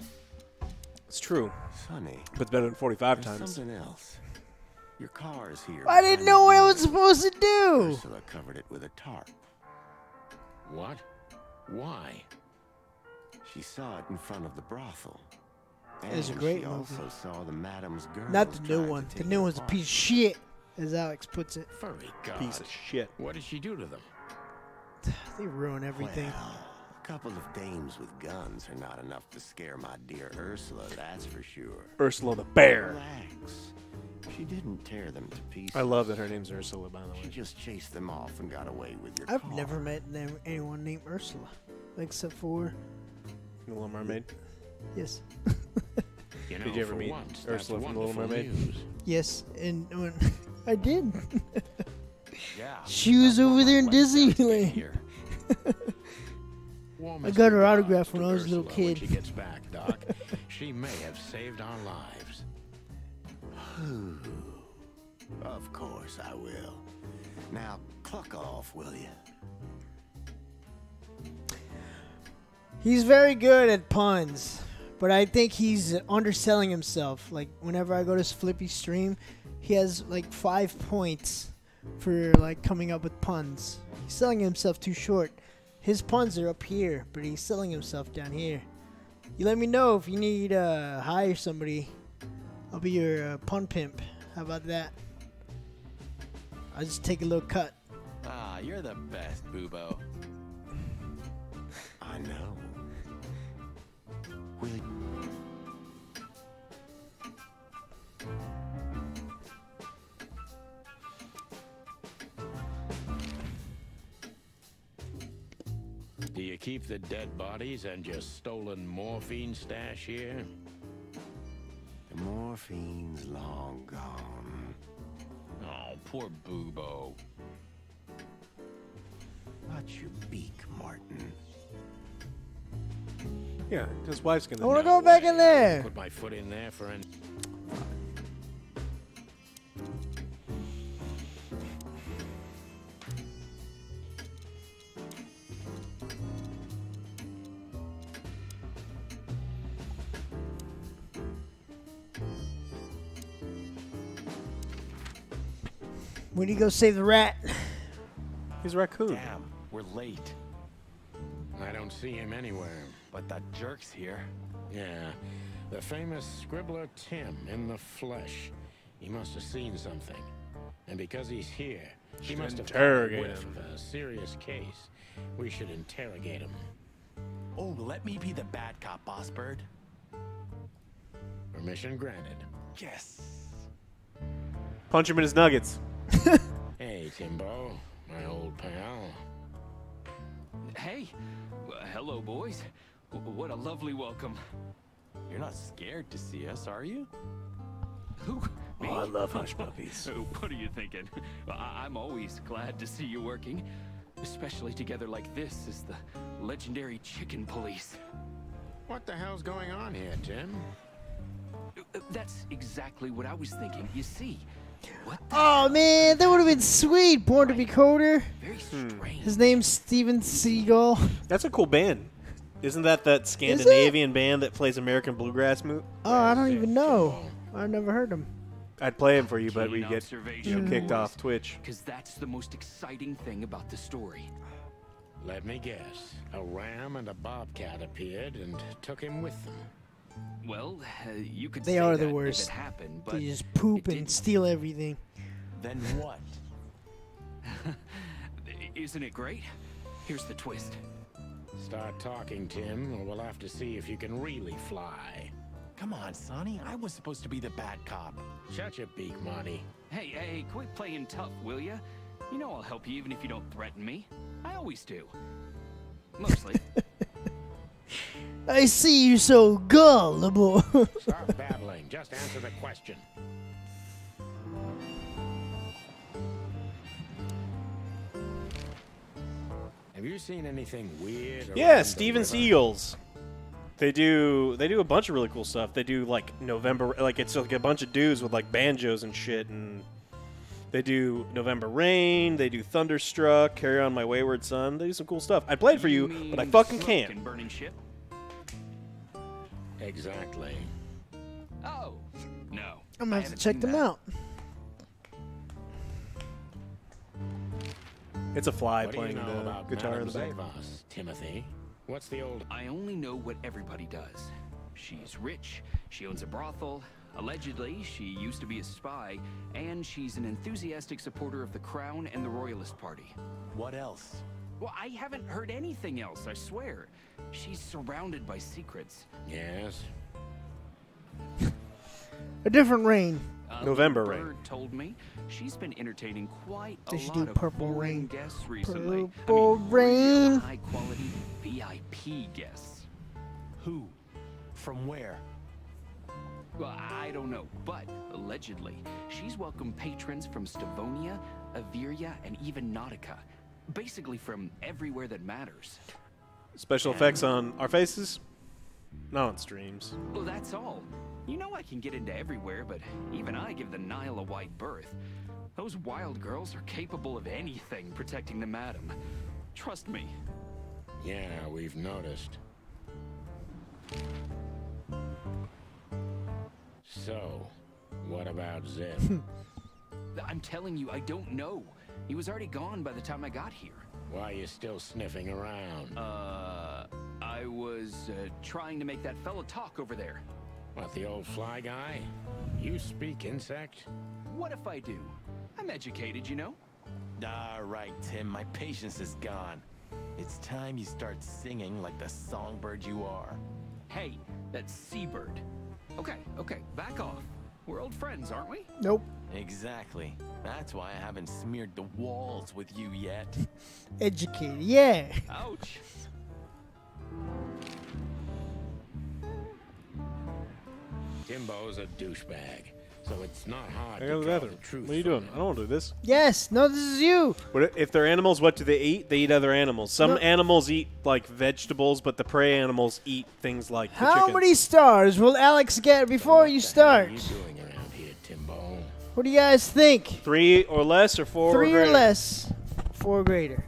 It's true. Funny. But it's better than 45 There's times. something else. Your car's here. I didn't know what I was supposed to do. Ursula covered it with a tarp. What? Why? She saw it in front of the brothel. It's a And great she movie. also saw the madam's girls Not the new trying to one. The take new it one's a apart. piece of shit, as Alex puts it. Furry God. Piece of shit. What did she do to them? They ruin everything. Well, couple of dames with guns are not enough to scare my dear Ursula, that's for sure. Ursula the bear. Relax. She didn't tear them to pieces. I love that her name's Ursula, by the way. She just chased them off and got away with your I've car. never met anyone named Ursula, except for The Little Mermaid. Yes. You know, Did you ever for meet once, Ursula that's from The Little wonderful Mermaid? news. Yes, and when I did. Yeah. She was over there in Disneyland. I got her autograph when I was a little Ursula, when kid. she gets back, Doc, she may have saved our lives. Of course I will. Now, cluck off, will you? He's very good at puns, but I think he's underselling himself. Like, whenever I go to Flippy's stream, he has like 5 points for like coming up with puns. He's selling himself too short. His puns are up here, but he's selling himself down here. You let me know if you need to hire somebody. I'll be your pun pimp. How about that? I'll just take a little cut. Ah, you're the best, Boobo. I know. Will you? Do you keep the dead bodies and your stolen morphine stash here? The morphine's long gone. Oh, poor Boobo. Watch your beak, Martin. Yeah, his wife's gonna. I want to go back in there. Put my foot in there for an. When do you go save the rat? He's a raccoon. Damn, we're late. I don't see him anywhere. But that jerk's here. Yeah, the famous scribbler Tim in the flesh. He must have seen something. And because he's here, he Should must have interrogate caught a whiff him. of a serious case. We should interrogate him. Oh, let me be the bad cop, boss bird. Permission granted. Yes. Punch him in his nuggets. Hey, Timbo, my old pal. Hey, hello, boys. What a lovely welcome. You're not scared to see us, are you? Who? Me? Oh, I love hush puppies. What are you thinking? I'm always glad to see you working, especially together like this as the legendary chicken police. What the hell's going on here, Tim? That's exactly what I was thinking. You see, Oh man, that would have been sweet. Born to be Coder. very strange. His name's Steven Seagal. That's a cool band. Isn't that Scandinavian band that plays American bluegrass Oh, I don't even know. I've never heard him. I'd play him for you, but we Keen get observation, kicked boys, off Twitch. Because that's the most exciting thing about the story. Let me guess. A ram and a bobcat appeared and took him with them. Well, you could They say are that the if worst. it happened, but They just poop and steal everything. Then what? Isn't it great? Here's the twist. Start talking, Tim, or we'll have to see if you can really fly. Come on, Sonny. I was supposed to be the bad cop. Shut your beak, Monty. Hey, quit playing tough, will ya? You know I'll help you even if you don't threaten me. I always do. Mostly. I see you so gullible. Stop babbling. Just answer the question. Have you seen anything weird? Yeah, around the Steven river? Seagulls. They do a bunch of really cool stuff. They do like November, like it's like a bunch of dudes with like banjos and shit, and they do November Rain. They do Thunderstruck, Carry On My Wayward Son. They do some cool stuff. I played for you, but I fucking Cluckin can't. burning ship? Exactly. Oh, no. I'm gonna I have to haven't check seen them that. out. It's a fly What do you playing know the about guitar in the Madame back. Zavos, Timothy? What's the old... I only know what everybody does. She's rich, she owns a brothel, allegedly she used to be a spy, and she's an enthusiastic supporter of the Crown and the Royalist Party. What else? Well, I haven't heard anything else, I swear. She's surrounded by secrets. Yes? A different rain. November Bird rain. told me she's been entertaining quite a They should lot do of purple foreign rain. guests recently. Purple rain. High quality VIP guests. Who? From where? Well, I don't know, but allegedly, she's welcomed patrons from Stavonia, Averia, and even Nautica. Basically from everywhere that matters. Special effects on our faces? Not on streams. Well, that's all. You know I can get into everywhere, but even I give the Nile a wide berth. Those wild girls are capable of anything protecting the madam. Trust me. Yeah, we've noticed. So, what about Zip? I'm telling you, I don't know. He was already gone by the time I got here. Why are you still sniffing around? I was trying to make that fellow talk over there. What, the old fly guy? You speak insect? What if I do? I'm educated, you know? All right, Tim, my patience is gone. It's time you start singing like the songbird you are. Hey, that's seabird. Okay, back off. We're old friends, aren't we? Nope. Exactly. That's why I haven't smeared the walls with you yet. Educated, yeah. Ouch. Timbo's a douchebag, so it's not hard I to go to the draw bathroom. the truth. What are you from doing? him. I don't want to do this. Yes. No, this is you. What if they're animals? What do they eat? They eat other animals. Some No. animals eat like vegetables, but the prey animals eat things like the How chickens. many stars will Alex get before you start? What are you doing around here, Timbo? What do you guys think? 3 or less, or 4 3 or or greater? less. 4 or greater.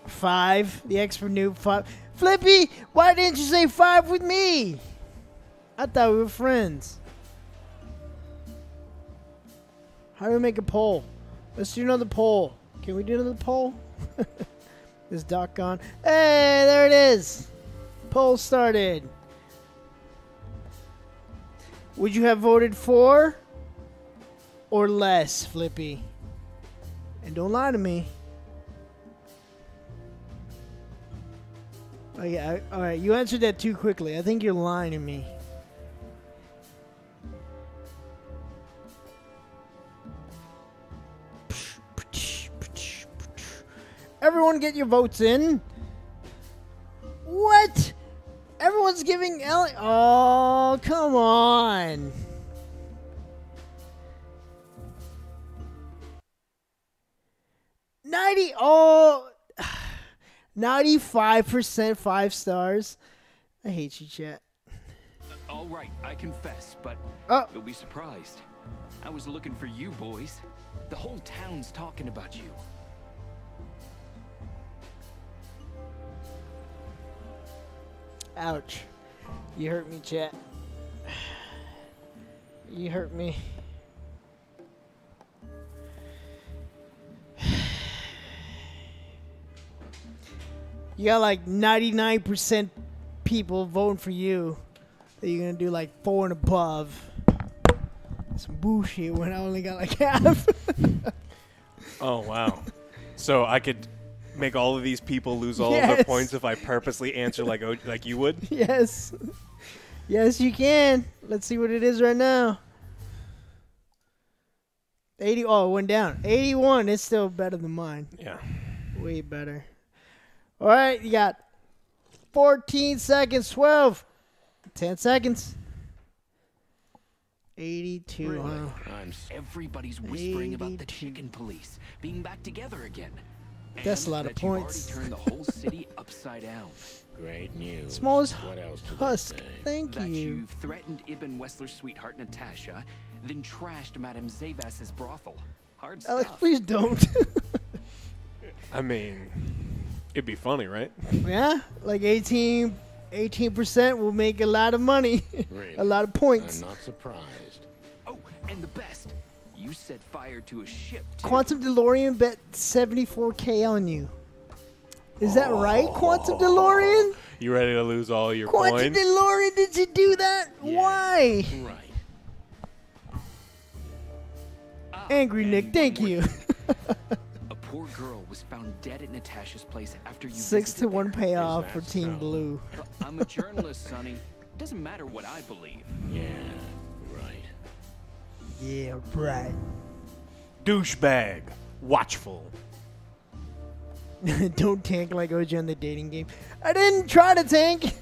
5. The expert noob. 5. Flippy, why didn't you say 5 with me? I thought we were friends. How do we make a poll? Let's do another poll. Can we do another poll? Is Doc gone? Hey, there it is. Poll started. Would you have voted for or less, Flippy? And don't lie to me. Oh, yeah, all right, you answered that too quickly. I think you're lying to me. Everyone get your votes in. What? Everyone's giving Ellie. Oh, come on. Oh, 95% 5 stars. I hate you, chat. All right, I confess, but you'll be surprised. I was looking for you boys. The whole town's talking about you. Ouch. You hurt me, chat. You hurt me. You got like 99% people voting for you. That you're gonna do like 4 and above. Some bullshit when I only got like half. Oh, wow. So I could make all of these people lose all of their points if I purposely answer like you would? Yes. Yes, you can. Let's see what it is right now. 80. Oh, it went down. 81. It's still better than mine. Yeah. Way better. All right, you got 14 seconds. 12. 10 seconds. 82. Really? Huh? Everybody's whispering about the chicken police being back together again. That's And a lot of that you've points. already turned the whole city upside down. Great news. Small as What else did husk. they say? Thank That you. you've threatened Ibn Wessler's sweetheart Natasha, then trashed Madame Zavas's brothel. Hard Alex, stuff. please don't. I mean, it'd be funny, right? Yeah, like 18% will make a lot of money. Really? A lot of points. I'm not surprised. Oh, and the best. You set fire to a ship, too. Quantum DeLorean bet 74K on you. Is that right, Quantum DeLorean? You ready to lose all your Quantum coins? DeLorean, did you do that? Why? Right. Angry Nick, thank you. A poor girl was found dead at Natasha's place after you 6-1 payoff for that Team so? Blue. I'm a journalist, Sonny. It doesn't matter what I believe. Yeah, right. Yeah, right. Douchebag. Watchful. Don't tank like OJ on the dating game. I didn't try to tank.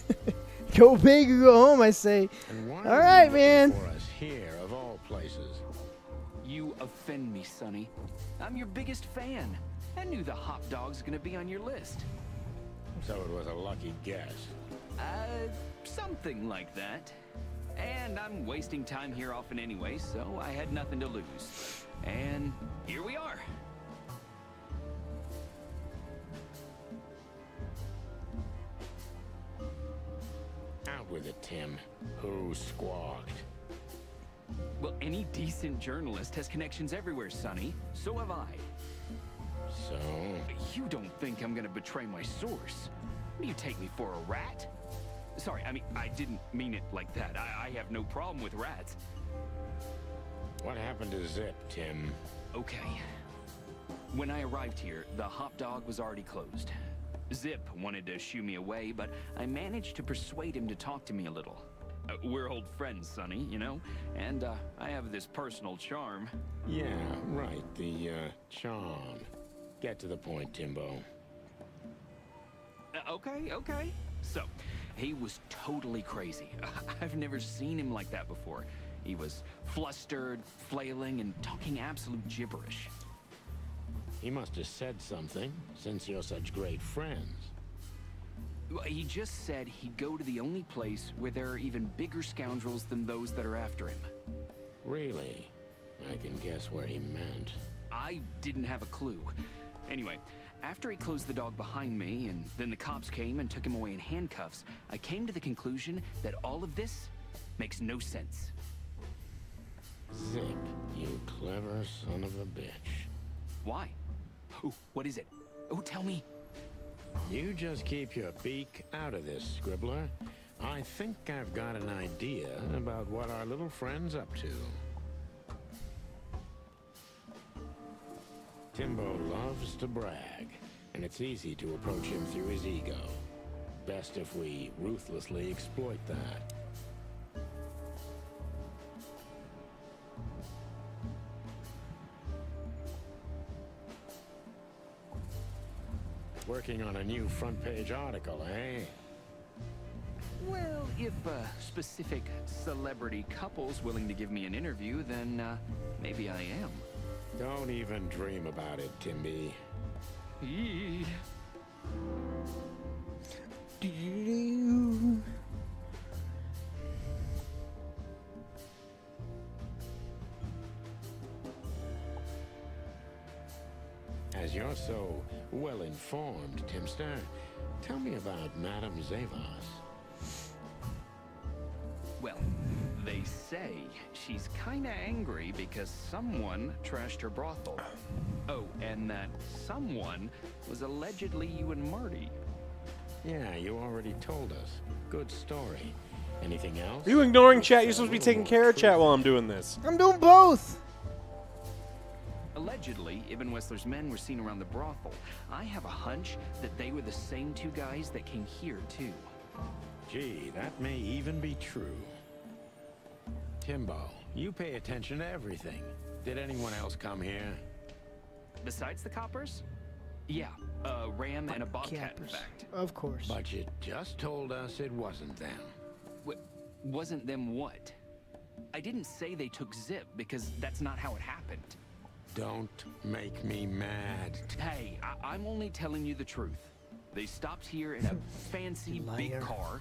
Go big or go home, I say. All right, man. For us here, of all places. You offend me, Sonny. I'm your biggest fan. I knew the hot dog's gonna be on your list. So it was a lucky guess. Something like that. And I'm wasting time here often anyway, so I had nothing to lose. And here we are. Out with it, Tim. Who squawked? Well, any decent journalist has connections everywhere, Sonny. So have I. So? You don't think I'm gonna betray my source? Do you take me for a rat? Sorry, I mean, I didn't mean it like that. I have no problem with rats. What happened to Zip, Tim? Okay. When I arrived here, the hot dog was already closed. Zip wanted to shoo me away, but I managed to persuade him to talk to me a little. We're old friends, Sonny, you know? And I have this personal charm. Yeah, right, the charm. Get to the point, Timbo. Okay. So, he was totally crazy. I've never seen him like that before. He was flustered, flailing, and talking absolute gibberish. He must have said something, since you're such great friends. He just said he'd go to the only place where there are even bigger scoundrels than those that are after him. Really? I can guess where he meant. I didn't have a clue. Anyway, after he closed the dog behind me, and then the cops came and took him away in handcuffs, I came to the conclusion that all of this makes no sense. Zip, you clever son of a bitch. Why? Oh, what is it? Oh, tell me. You just keep your beak out of this, Scribbler. I think I've got an idea about what our little friend's up to. Timbo loves to brag, and it's easy to approach him through his ego. Best if we ruthlessly exploit that. Working on a new front-page article, eh? Well, if a specific celebrity couple's willing to give me an interview, then maybe I am. Don't even dream about it, Timby. As you're so well-informed, Timster, tell me about Madame Zavas. Well, they say she's kinda angry because someone trashed her brothel. Oh, and that someone was allegedly you and Marty. Yeah, you already told us. Good story. Anything else? Are you ignoring chat? You're supposed to be taking care of chat while I'm doing this. I'm doing both. Allegedly, Ibn Wessler's men were seen around the brothel. I have a hunch that they were the same two guys that came here, too. Gee, that may even be true. Timbo, you pay attention to everything. Did anyone else come here? Besides the coppers? Yeah, a ram and a bobcat, in fact. Of course. But you just told us it wasn't them. Wasn't them what? I didn't say they took Zip, because that's not how it happened. Don't make me mad. Hey, I'm only telling you the truth. They stopped here in a fancy big car,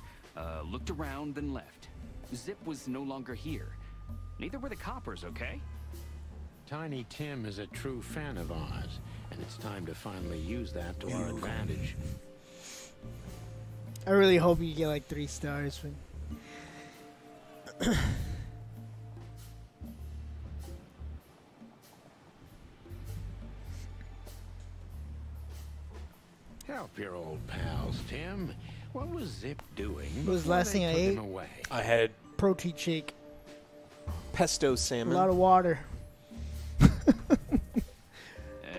looked around, then left. Zip was no longer here. Neither were the coppers, okay? Tiny Tim is a true fan of ours, and it's time to finally use that to our advantage. I really hope you get like 3 stars. Help your old pals, Tim. What was Zip doing? What was the last thing I ate? I had protein shake. Pesto salmon. A lot of water.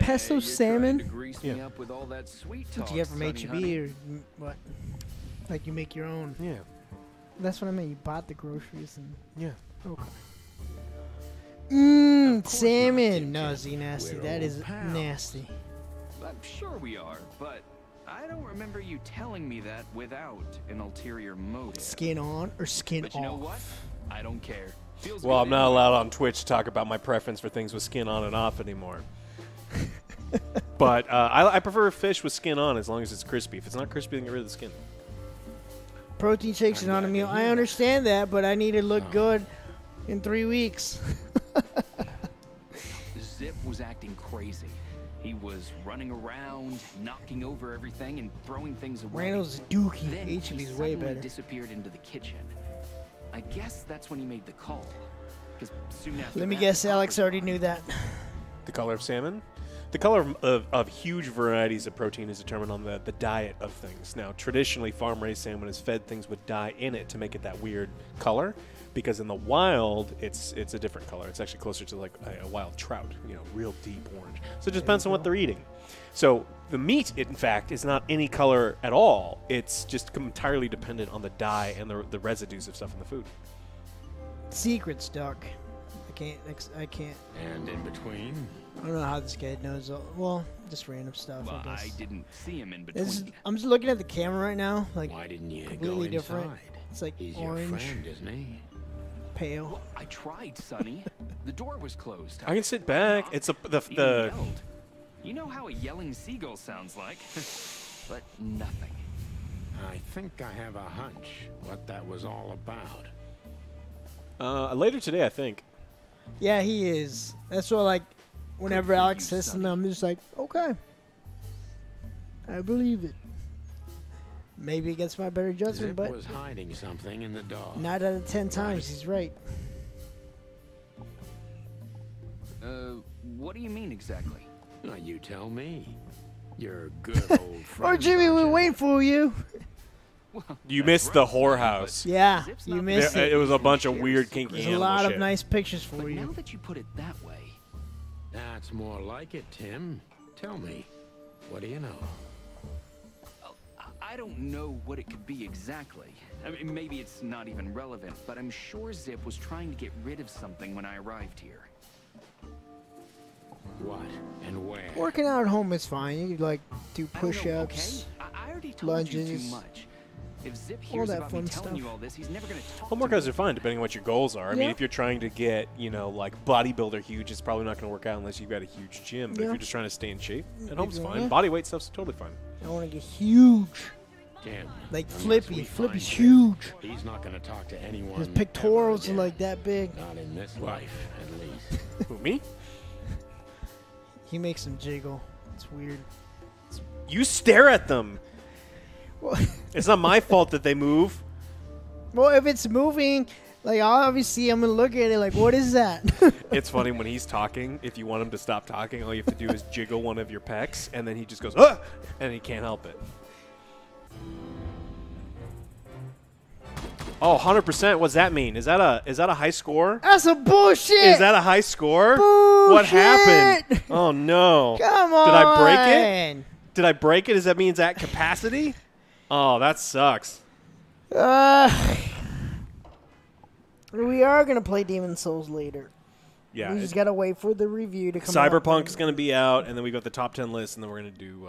pesto you're trying salmon? to grease me up with all that sweet Did talk, you get from Sonny, HEB honey. or what? Like you make your own? Yeah. That's what I meant. You bought the groceries and. Yeah. Okay. Mmm, salmon. No, Z nasty. That is nasty. I'm sure we are, but I don't remember you telling me that without an ulterior motive. Skin on or skin But off? you know what? I don't care. Feels Well, good I'm not anyway. allowed on Twitch to talk about my preference for things with skin on and off anymore. But I prefer fish with skin on as long as it's crispy. If it's not crispy, then get rid of the skin. Protein shakes are not a meal. I understand that, but I need to look good in 3 weeks. Zip was acting crazy. He was running around, knocking over everything, and throwing things away. Randall's dookie. Then he HEB's way suddenly better. disappeared into the kitchen. I guess that's when he made the call. 'Cause soon after Let me that, guess, the Alex coppers already knew that. The color of salmon? The color of huge varieties of protein is determined on the diet of things. Now, traditionally, farm-raised salmon is fed things with dye in it to make it that weird color, because in the wild, it's a different color. It's actually closer to like a wild trout, you know, real deep orange. So it just depends on what they're eating. So the meat, in fact, is not any color at all. It's just entirely dependent on the dye and the residues of stuff in the food. Secrets, Doc. I can't. And in between? I don't know how this guy knows. Well, just random stuff. Well, I guess. I didn't see him in between. I'm just looking at the camera right now. Like, why didn't you completely go different. inside? It's like He's orange, your friend, isn't he? pale. I tried, Sonny. The door was closed. I can sit back. It's Even the yelled. You know how a yelling seagull sounds like, but nothing. I think I have a hunch what that was all about. later today, I think. Yeah, he is. That's what, like, whenever Alex says something, I'm just like, okay. I believe it. Maybe against my better judgment, Zip but was hiding something in the dog. 9 out of 10 times, he's right. What do you mean exactly? Now you tell me. You're a good old friend. Oh, Jimmy, we're waiting for you. You missed the whorehouse. Yeah, you missed it. It was a bunch of weird, kinky There's a animal lot shit. of nice pictures for But you. now that you put it that way, That's more like it, Tim. Tell me, what do you know? I don't know what it could be exactly. I mean, maybe it's not even relevant, but I'm sure Zip was trying to get rid of something when I arrived here. What and where? Working out at home is fine. You could, like, do I don't know, push-ups, okay? I already told you lunges, too much. If Zip all hears that about fun me telling stuff. you all this, he's never gonna talk Home to workouts me. are fine depending on what your goals are. I mean, Yeah. if you're trying to get, you know, like bodybuilder huge, it's probably not going to work out unless you've got a huge gym. But if Yeah. you're just trying to stay in shape, at If home's you fine. wanna. Body weight stuff's totally fine. I want to get huge. Tim. Like unless Flippy. we Flippy's find Zip, huge. He's not going to talk to anyone. His ever pectorals are again. like that big. Not in this life, at least. Who, me? He makes them jiggle. It's weird. You stare at them. Well, It's not my fault that they move. well, if it's moving, like, obviously I'm going to look at it like, what is that? It's funny when he's talking. If you want him to stop talking, all you have to do is jiggle one of your pecs, and then he just goes, ah! And he can't help it. Oh, 100%. What's that mean? Is that a high score? That's a bullshit. Is that a high score? What happened? Bullshit. Oh no. Come on. Did I break it? Did I break it? Does that mean it's at capacity? Oh, that sucks. We are going to play Demon Souls later. Yeah. We just got to wait for the review to come out. Cyberpunk's going to be out, and then we got the top 10 list, and then we're going to do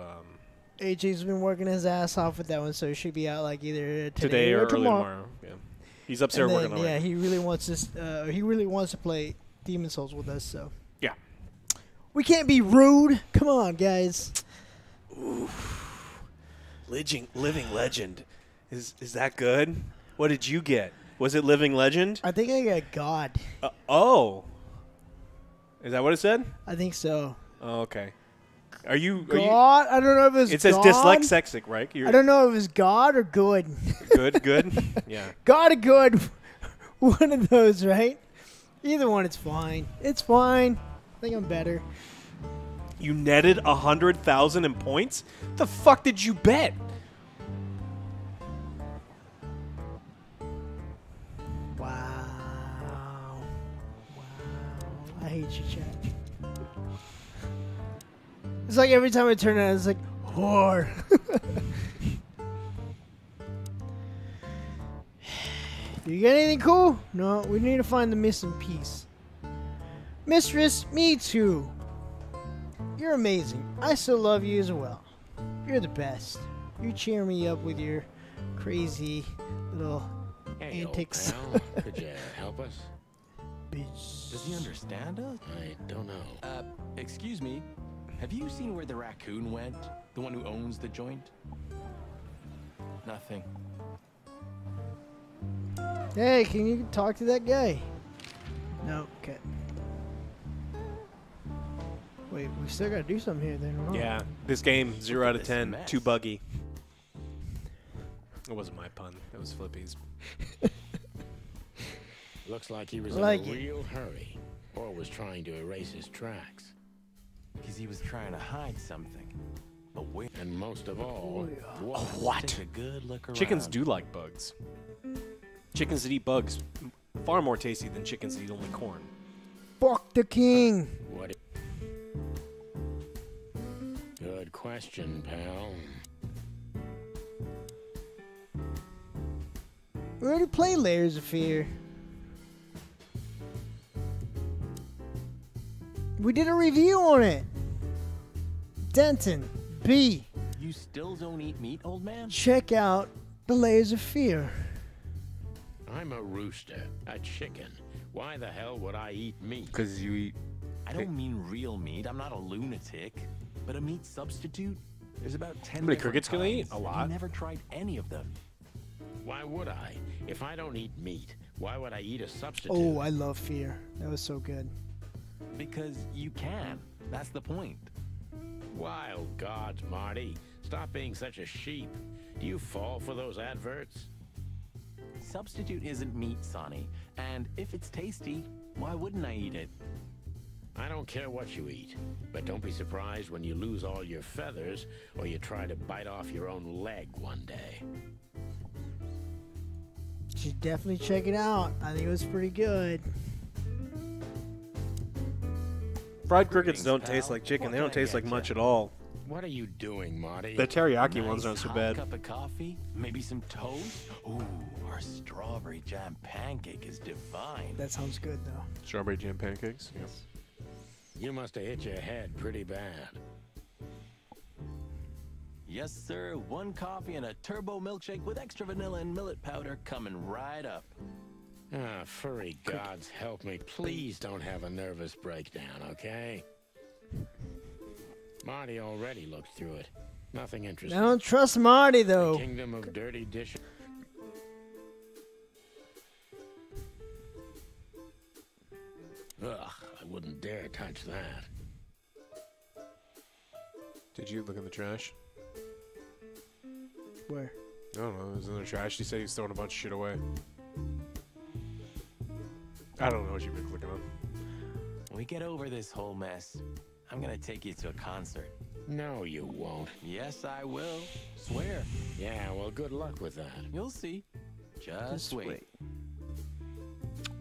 AJ's been working his ass off with that one, so it should be out like either today or early tomorrow. tomorrow. Yeah. He's upstairs And working then, on yeah, it. he really wants this. He really wants to play Demon Souls with us. So Yeah. we can't be rude. Come on, guys. Living Legend. Is that good? What did you get? Was it Living Legend? I think I got God. Oh. Is that what it said? I think so. Oh, okay. Are you God? I don't know if it's It says God. dyslexic, right? I don't know if it's God or good. Good? Yeah. God or good. One of those, right? Either one, it's fine. It's fine. I think I'm better. You netted 100,000 in points? The fuck did you bet? Wow. I hate you, chat. It's like every time I turn it, it's like whore. You got anything cool? No, we need to find the missing piece. Mistress, me too. You're amazing. I still love you as well. You're the best. You cheer me up with your crazy little antics. Old pal, could you help us? Does he understand us? I don't know. Excuse me. Have you seen where the raccoon went? The one who owns the joint? Nothing. Hey, can you talk to that guy? No, okay. Wait, we still gotta do something here then, right? Yeah, this game, 0 out of 10, too buggy. It wasn't my pun, it was Flippy's. Looks like he was Like in a it. real hurry, or was trying to erase his tracks. Because he was trying to hide something. But wait. And most of all, what? Take a good look around. Chickens do like bugs. Chickens that eat bugs, far more tasty than chickens that eat only corn. Fuck the king. What? Good question, pal. We already played Layers of Fear. We did a review on it. Denton, B. You still don't eat meat, old man? Check out the Layers of Fear. I'm a rooster, a chicken. Why the hell would I eat meat? Because you eat... I don't mean real meat. I'm not a lunatic. But a meat substitute? There's about 10 How many different crickets can I eat? kinds. A lot. I've never tried any of them. Why would I? If I don't eat meat, why would I eat a substitute? Oh, I love Fear. That was so good. Because you can. That's the point. Wild gods, Marty. Stop being such a sheep. Do you fall for those adverts? Substitute isn't meat, Sonny. And if it's tasty, why wouldn't I eat it? I don't care what you eat, but don't be surprised when you lose all your feathers or you try to bite off your own leg one day. Should definitely check it out. I think it was pretty good. Fried crickets don't taste like chicken. They don't taste like much at all. What are you doing, Marty? The teriyaki Nice ones aren't so hot bad. Cup of coffee, maybe some toast. Ooh, our strawberry jam pancake is divine. That sounds good, though. Strawberry jam pancakes? Yep. You must have hit your head pretty bad. Yes, sir. 1 coffee and a turbo milkshake with extra vanilla and millet powder coming right up. Ah, furry gods help me. Please don't have a nervous breakdown, okay? Marty already looked through it. Nothing interesting. I don't trust Marty, though. The kingdom of dirty dishes. Ugh, I wouldn't dare touch that. Did you look in the trash? Where? I don't know. It was in the trash. He said he was throwing a bunch of shit away. I don't know what you've been clicking on. When we get over this whole mess, I'm gonna take you to a concert. No, you won't. Yes, I will. Swear. Yeah, well, good luck with that. You'll see. Just wait.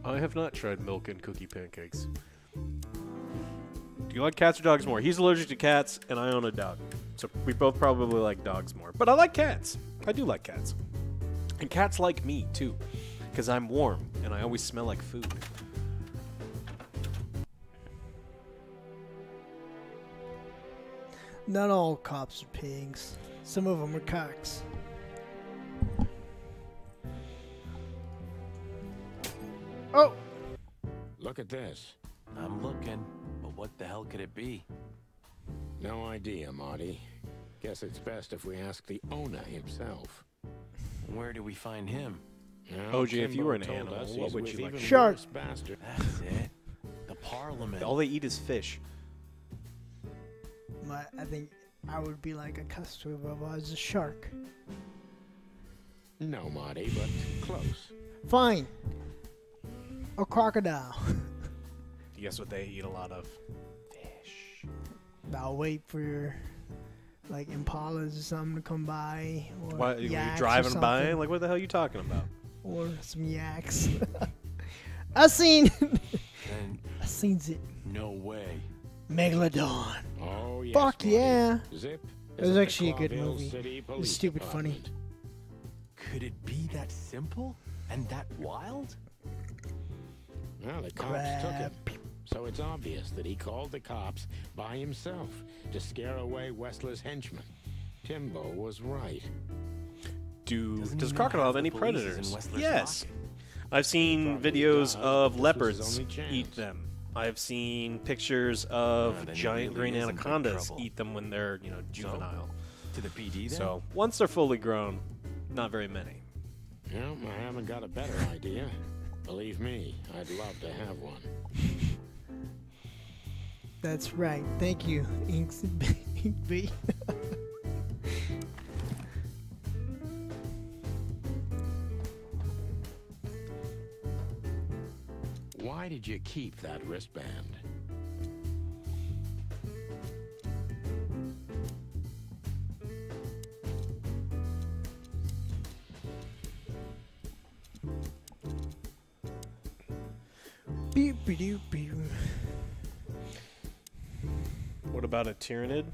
I have not tried milk and cookie pancakes. Do you like cats or dogs more? He's allergic to cats, and I own a dog. So we both probably like dogs more. But I like cats. I do like cats. And cats like me, too. Because I'm warm, and I always smell like food. Not all cops are pigs. Some of them are cocks. Oh! Look at this. I'm looking, but what the hell could it be? No idea, Marty. Guess it's best if we ask the owner himself. Where do we find him? Now, OJ, if you were an Kimbo told animal, us what he's would with you like? even Shark. worse bastard. That's it. The Parliament. All they eat is fish. I think I would be like a customer if I was a shark. No, Marty, but close. Fine. A crocodile. Guess what they eat a lot of? Fish. I'll wait for like impalas or something to come by. Or What, are you yaks or driving by? something. Like, what the hell are you talking about? Or some yaks. I seen And it. no way. Megalodon. Oh, yes, Fuck Marty. yeah. Zip It is was at the actually a good Clawville movie. City It was Police stupid funny. Department. Could it be that simple and that wild? Well, the cops took him. So it's obvious that he called the cops by himself to scare away Wessler's henchmen. Timbo was right. Does a crocodile have any predators? Yes. pocket? I've seen Probably videos does, of but this was his leopards only chance. eat them. I've seen pictures of then he giant really green is in big anacondas trouble. eat them when they're, juvenile. To the PD then? So once they're fully grown, not very many. Well, I haven't got a better idea. Believe me, I'd love to have one. That's right. Thank you, Inks B. Why did you keep that wristband? Beep, beep, beep. What about a Tyranid?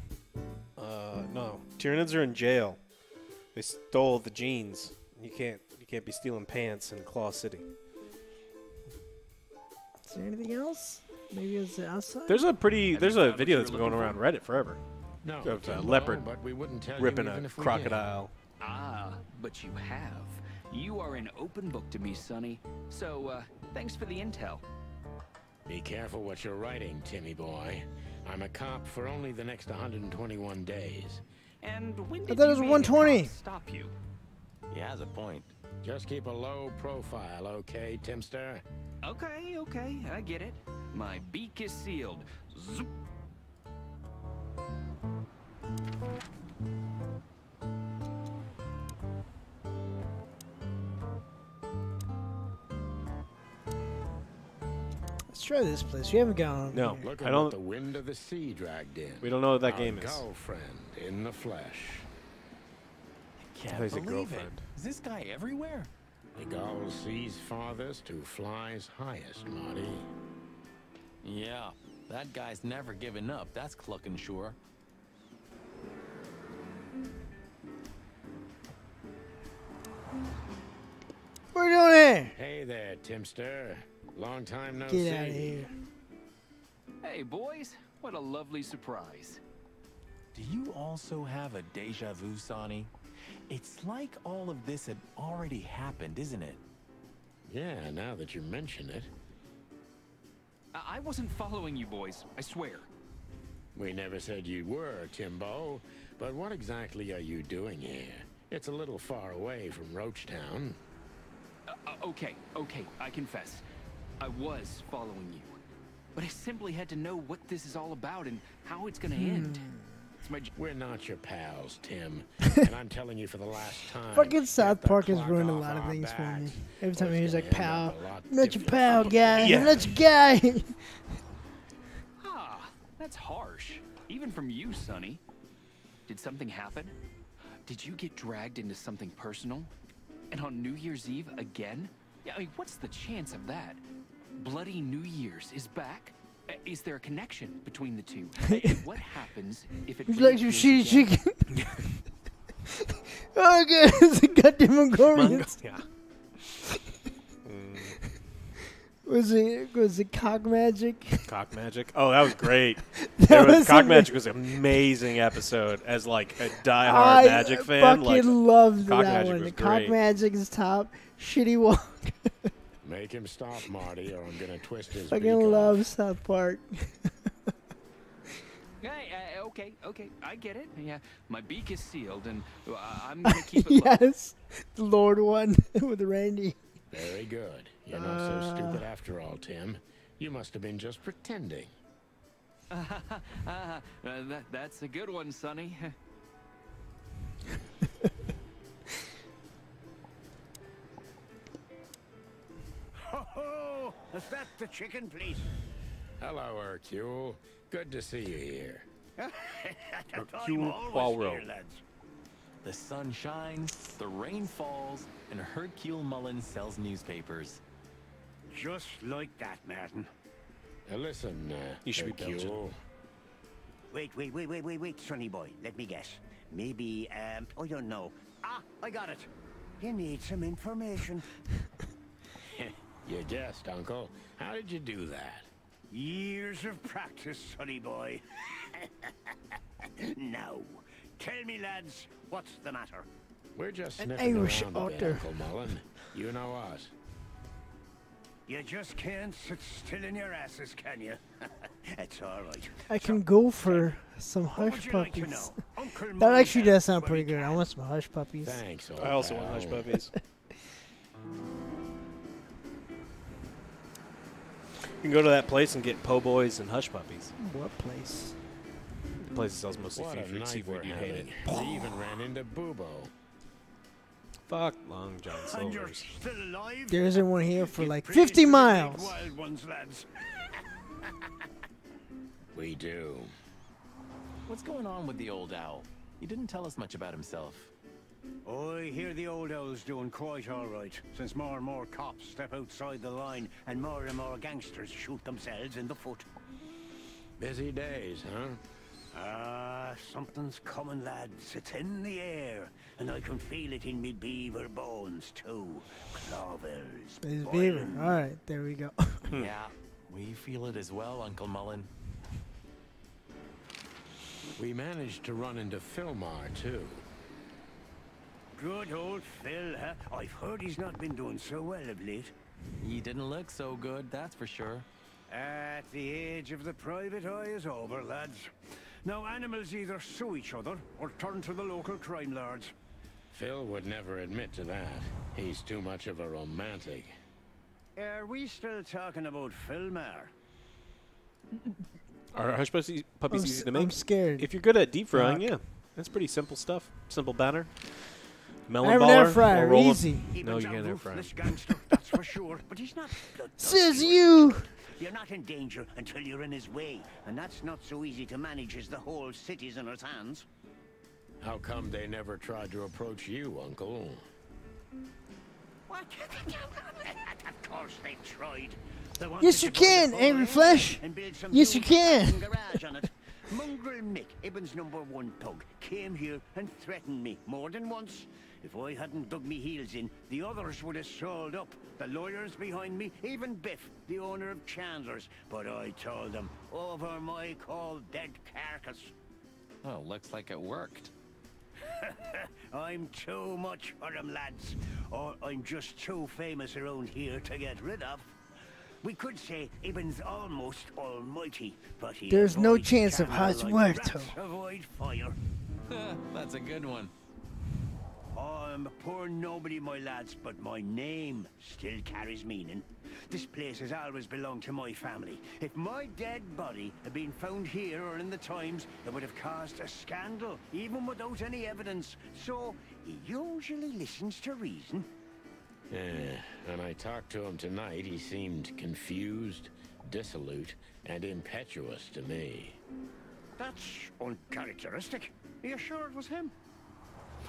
No. Tyranids are in jail. They stole the jeans. You can't be stealing pants in Claw City. Is there anything else? Maybe it's outside? There's a video that's been going around Reddit forever. No, Of a Timbo, leopard but we wouldn't tell you ripping even a if we crocodile. Ah, but you have. You are an open book to me, Sonny. So, thanks for the intel. Be careful what you're writing, Timmy boy. I'm a cop for only the next 121 days. And when I did thought it you was make 120. a cop stop you? He has a point. Just keep a low profile, okay, Timster? Okay, I get it. My beak is sealed. Zoop. Let's try this place. We haven't gone. No, Look I at don't. what the wind of the sea dragged in. We don't know what that Our game is. girlfriend in the flesh. Can't He's a believe it. girlfriend. Is this guy everywhere? The gull sees farthest who flies highest, Marty. Yeah, that guy's never given up. That's Cluckin sure. What are you doing here? Hey there, Timster. Long time no see. Get out of here. Hey, boys. What a lovely surprise. Do you also have a deja vu, Sonny? It's like all of this had already happened, isn't it? Yeah, now that you mention it. I wasn't following you boys, I swear. We never said you were, Timbo. But what exactly are you doing here? It's a little far away from Roachtown. Okay, I confess. I was following you. But I simply had to know what this is all about and how it's gonna end. It's my We're not your pals, Tim. And I'm telling you for the last time. Fucking South get the Park has clock ruined a off lot of our things for me. backs. Every time he's like, It's gonna pal. end up a lot I'm not your different. pal, guy. Yeah. I'm not your guy. Ah, that's harsh. Even from you, Sonny. Did something happen? Did you get dragged into something personal? And on New Year's Eve again? Yeah, I mean, what's the chance of that? Bloody New Year's is back? Is there a connection between the two? And what happens if it Would you like some reappears shitty again? chicken? Oh, God. It's a goddamn Mongolian. Yeah. Was it cock magic? Cock Magic. Oh, that was great. Was Cock amazing. Magic was an amazing episode. As like a diehard Magic fan, fucking like loved Cock that Magic one. was The cock great. magic is top. Shitty walk. Make him stop, Marty, or I'm gonna twist his beak Fucking off. love South Park. Hey, okay, I get it. Yeah, my beak is sealed, and I'm gonna keep it low. Yes, the Lord one with Randy. Very good. You're not so stupid after all, Tim. You must have been just pretending. That's a good one, Sonny. Ho ho! Is that the chicken, please? Hello, Hercule. Good to see you here. Hercule Poirot. The sun shines, the rain falls, and Hercule Mullins sells newspapers. Just like that, Martin. Listen, You should be Hercule. Wait, sonny boy. Let me guess. Maybe, I don't know. Ah, I got it. You need some information. You guessed, Uncle. How did you do that? Years of practice, sonny boy. Now, tell me, lads, what's the matter? We're just An sniffing Irish around a bit, author. Uncle Mullen. You know us. You just can't sit still in your asses, can you? It's all right. I can go for some hush puppies. That actually does sound pretty good. I want some hush puppies. Thanks, I also want hush puppies. You can go to that place and get po' boys and hush puppies. What place? The place that sells mostly What a night seafood. we're You hate it. having. We even ran into Bubo. Fuck Long John And you're Silver's. still alive? There isn't one here for like Praise 50 to the big miles. Wild ones, lads. We do. What's going on with the old owl? He didn't tell us much about himself. I hear the old owl's doing quite all right, since more and more cops step outside the line and more gangsters shoot themselves in the foot. Busy days, huh? Ah, something's coming, lads. It's in the air, and I can feel it in me beaver bones, too. Clovers. It's beaver. All right, there we go. Yeah, we feel it as well, Uncle Mullen. We managed to run into Philmar, too. Good old Phil, huh? I've heard he's not been doing so well of late. He didn't look so good, that's for sure. At the age of the private eye is over, lads. Now animals either sue each other or turn to the local crime lords. Phil would never admit to that. He's too much of a romantic. Are we still talking about Philmar? Are hush puppies easy to make? I'm scared. If you're good at deep frying, Fuck. yeah. That's pretty simple stuff. Simple batter. Melon I have an baller. air or fryer, rolling- easy. No, you can't air fry. Ruthless gangster, that's for sure. But he's not bloodthirsty. Says you. You're not in danger until you're in his way, and that's not so easy to manage as the whole city's in his hands. How come they never tried to approach you, Uncle? What? Of course they tried. They wanted Yes, to you buy the can, whole Angry area Flesh. and build some Yes, you huge can. fucking garage on it. Mongrel Mick, Ibben's #1 pug, came here and threatened me more than once. If I hadn't dug me heels in, the others would have sold up. The lawyers behind me, even Biff, the owner of Chandler's. But I told them, over my cold dead carcass. Oh, looks like it worked. I'm too much for them, lads. Or I'm just too famous around here to get rid of. We could say Ibben's almost almighty, but he There's no avoids chance of Chandler Hot like Muerto. rats avoid fire. That's a good one. I'm a poor nobody, my lads, but my name still carries meaning. This place has always belonged to my family. If my dead body had been found here or in the Times, it would have caused a scandal, even without any evidence. So, he usually listens to reason. When I talked to him tonight, he seemed confused, dissolute, and impetuous to me. That's uncharacteristic. Are you sure it was him?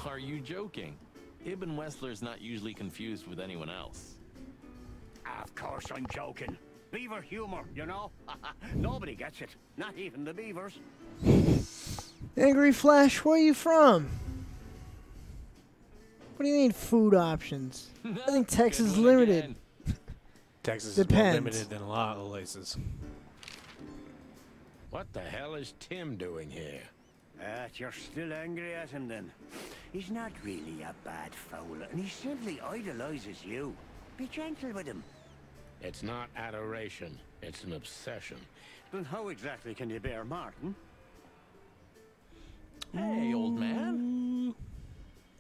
Are you joking? Ibn Wessler's not usually confused with anyone else. Of course I'm joking. Beaver humor, you know? Nobody gets it. Not even the beavers. Angry Flash, where are you from? What do you mean food options? I think Texas is limited. Texas is more Depends. limited than a lot of places. What the hell is Tim doing here? You're still angry at him then? He's not really a bad fowler, and he simply idolizes you. Be gentle with him. It's not adoration, it's an obsession. Then how exactly can you bear Martin? Hey, old man.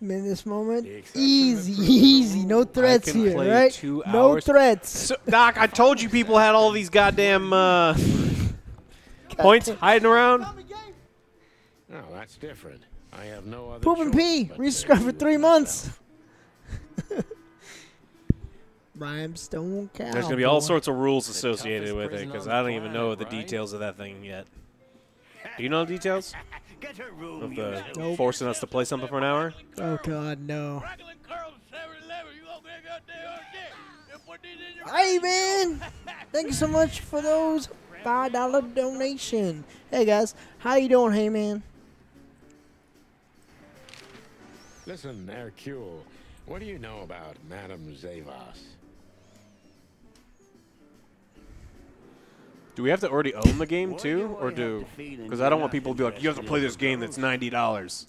In this moment, easy, no threats I can here, play right? 2 No hours. threats. So, Doc, I told you people had all these goddamn points hiding around. No, that's different. I have no other Poop and choice pee. but to Resubscribe for use 3 myself. months. Rhinestone Cowboy. There's gonna be all sorts of rules associated with it because I don't even know the details of that thing yet. Do you know the details Get a room, of you the Nope. forcing us to play something for an hour? Oh God, no. Hey man, thank you so much for those $5 donation. Hey guys, how you doing? Hey man. Listen, Hercule, what do you know about Madame Zavas? Do we have to already own the game too, or do? Because I don't want people to be like, you have to play this game that's $90.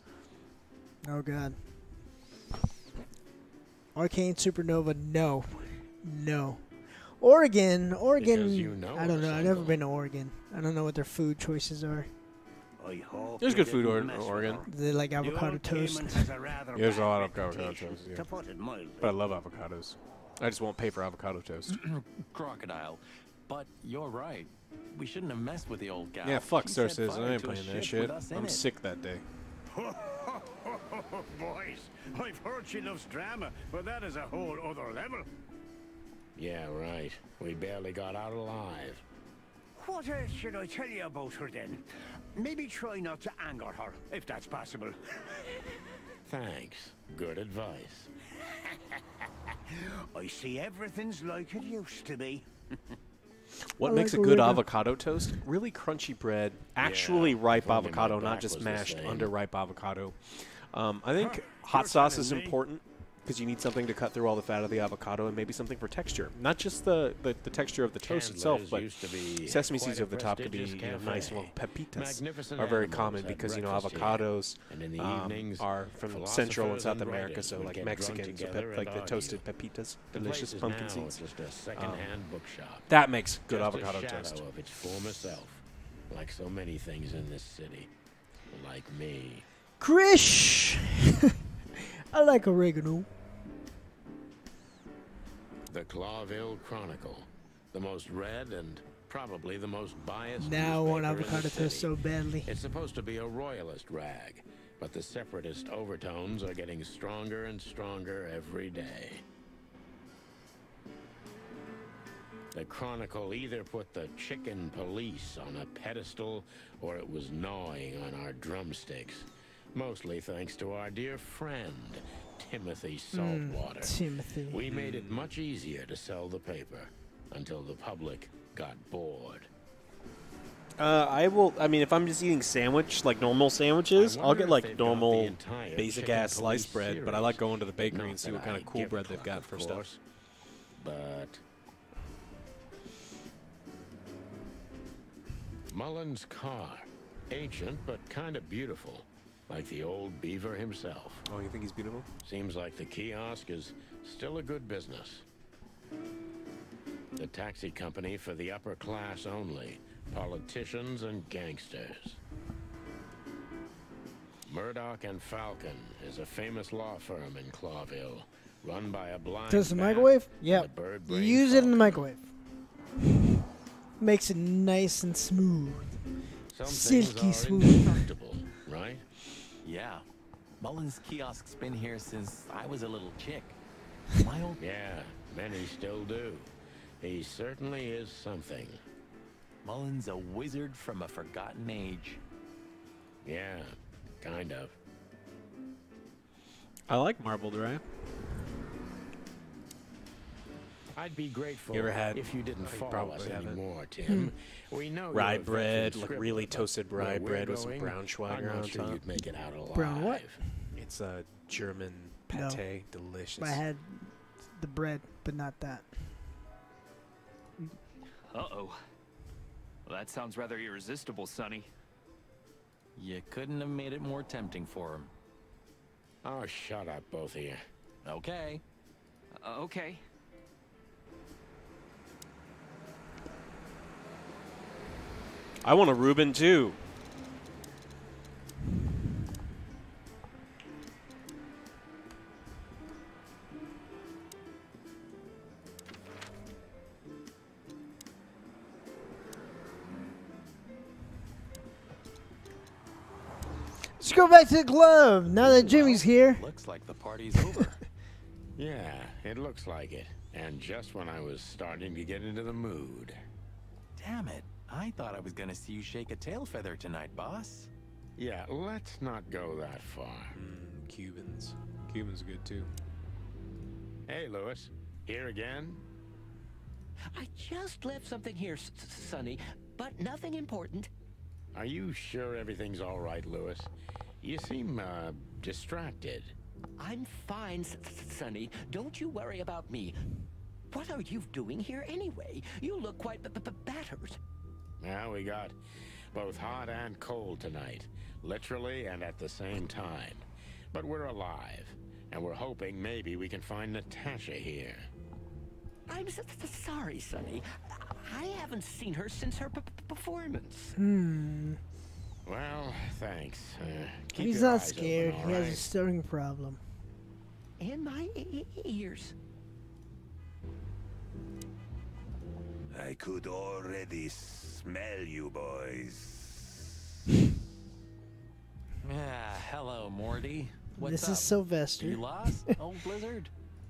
Oh god. Arcane Supernova, no. No. Oregon. You know I don't know. I've never been to Oregon. I don't know what their food choices are. There's good food in Oregon. They like avocado toast. Yeah, there's a lot of avocado toast. Yeah. But I love avocados. I just won't pay for avocado toast. Crocodile. But you're right. We shouldn't have messed with the old gal. Yeah, fuck She set Cersei. fire I ain't to a playing that ship shit. with us in I'm it. sick that day. Boys, I've heard she loves drama, but that is a whole other level. Yeah, right. We barely got out alive. What else should I tell you about her then? Maybe try not to anger her, if that's possible. Thanks. Good advice. I see everything's like it used to be. What makes a good avocado toast? Really crunchy bread, actually ripe only my avocado, not back just was the mashed same. under ripe avocado. I think hot sauce is important because you need something to cut through all the fat of the avocado and maybe something for texture. Not just the texture of the toast itself, but sesame seeds over the top could be nice. Well, pepitas are very common because avocados are from Central and South America, so like Mexican, so like the toasted pepitas, delicious pumpkin seeds. That makes good avocado toast. Of its former self, like so many things in this city, like me. Krish! I like oregano. The Clawville Chronicle, the most read and probably the most biased. Now I want newspaper in avocado the toast city. so badly. It's supposed to be a royalist rag, but the separatist overtones are getting stronger and stronger every day. The Chronicle either put the chicken police on a pedestal or it was gnawing on our drumsticks. Mostly thanks to our dear friend, Timothy Saltwater. Timothy. We made it much easier to sell the paper until the public got bored. I mean, if I'm just eating like normal sandwiches, I'll get like normal, basic-ass sliced bread, but I like going to the bakery and see what kind of cool bread they've got for stuff. But Mullen's car, ancient but kind of beautiful. Like the old beaver himself. Oh, you think he's beautiful? Seems like the kiosk is still a good business. The taxi company for the upper class only. Politicians and gangsters. Murdoch and Falcon is a famous law firm in Clawville, run by a blind Does the bat microwave? and Yeah. a bird You brain use it in the falcon. microwave. Makes it nice and smooth. Some Silky things are smooth. indestructible, right? Yeah. Mullen's kiosk's been here since I was a little chick. My old... Yeah, many still do. He certainly is something. Mullen's a wizard from a forgotten age. Yeah, kind of. I like marbled rye. I'd be grateful You ever had? if you didn't I follow probably us haven't. anymore, Tim. We know Rye you're a bread, veteran like really scribbler, toasted but rye where we're bread with some going, brown I'm Schweiger not on sure top. you'd make it out alive. Brown what? It's a German No. pate, delicious. I had the bread, but not that. Uh-oh. Well, that sounds rather irresistible, Sonny. You couldn't have made it more tempting for him. Oh, shut up, both of you. Okay. Okay. I want a Reuben too. Let's go back to the club now that Jimmy's here. Looks like the party's over. Yeah, it looks like it. And just when I was starting to get into the mood. Damn it. I thought I was gonna see you shake a tail feather tonight, boss. Yeah, let's not go that far. Cubans. Cubans are good too. Hey, Lewis. Here again? I just left something here, Sonny. but nothing important. Are you sure everything's all right, Lewis? You seem, distracted. I'm fine, Sonny. Don't you worry about me. What are you doing here anyway? You look quite battered. Well, we got both hot and cold tonight, literally and at the same time. But we're alive, and we're hoping maybe we can find Natasha here. I'm sorry, Sonny. I haven't seen her since her performance. Well, thanks. Keep He's your not eyes scared. open, He all has a right? stirring problem. In my ears. I could already smell you boys. Hello, Morty. What's This up? is Sylvester. You lost, old Blizzard?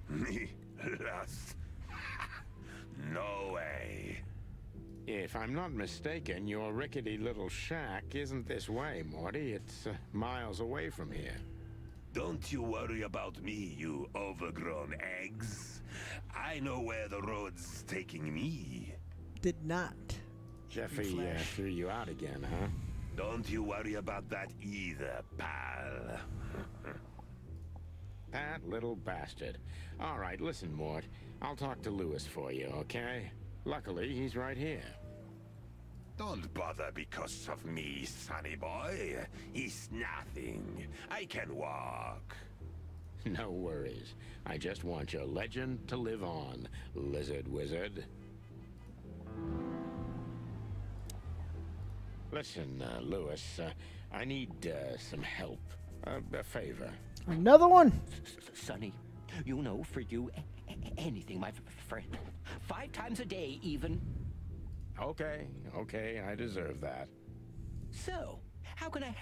Me lost? No way. If I'm not mistaken, your rickety little shack isn't this way, Morty. It's miles away from here. Don't you worry about me, you overgrown eggs. I know where the road's taking me. Did not. Jeffy Flash. threw you out again, huh? Don't you worry about that either, pal. That little bastard. All right, listen, Mort. I'll talk to Lewis for you, okay? Luckily, he's right here. Don't bother because of me, sonny boy. It's nothing. I can walk. No worries. I just want your legend to live on, lizard wizard. Listen, Lewis, I need some help. A favor. Another one? Sonny, you know, for you, anything, my friend. 5 times a day, even. Okay, I deserve that. So, how can I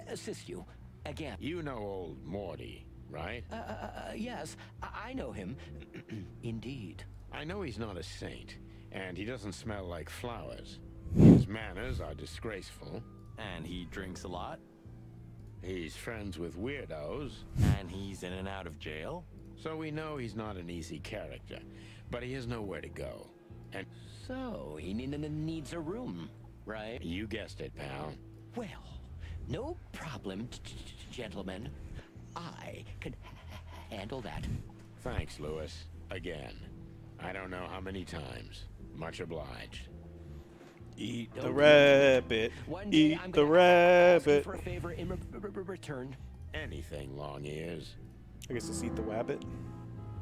assist you? Again. You know old Morty, right? Yes, I know him. Indeed. I know he's not a saint, and he doesn't smell like flowers. His manners are disgraceful. And he drinks a lot? He's friends with weirdos. And he's in and out of jail? So we know he's not an easy character, but he has nowhere to go. And so, he needs a room, right? You guessed it, pal. Well, no problem, gentlemen. I can handle that. Thanks, Lewis. Again. I don't know how many times. Much obliged. Eat the rabbit. Eat the rabbit. For a favor in return. Anything, long ears. I guess it's eat the wabbit.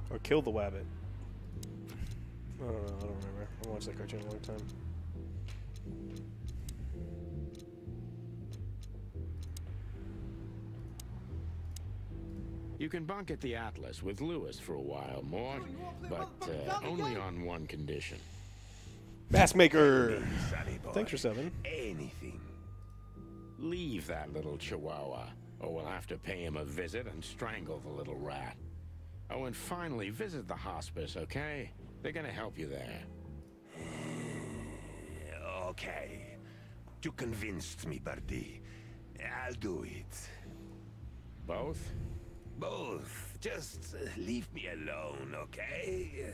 Or kill the wabbit. I don't know. I don't remember. I watched that cartoon a long time. You can bunk at the Atlas with Lewis for a while, Mort, but only on one condition. Mask maker. Thanks for 7. Anything. Leave that little chihuahua, or we'll have to pay him a visit and strangle the little rat. Oh, and finally, visit the hospice, okay? They're gonna help you there. Okay. You convinced me, Birdie. I'll do it. Both? Both. Just leave me alone, okay?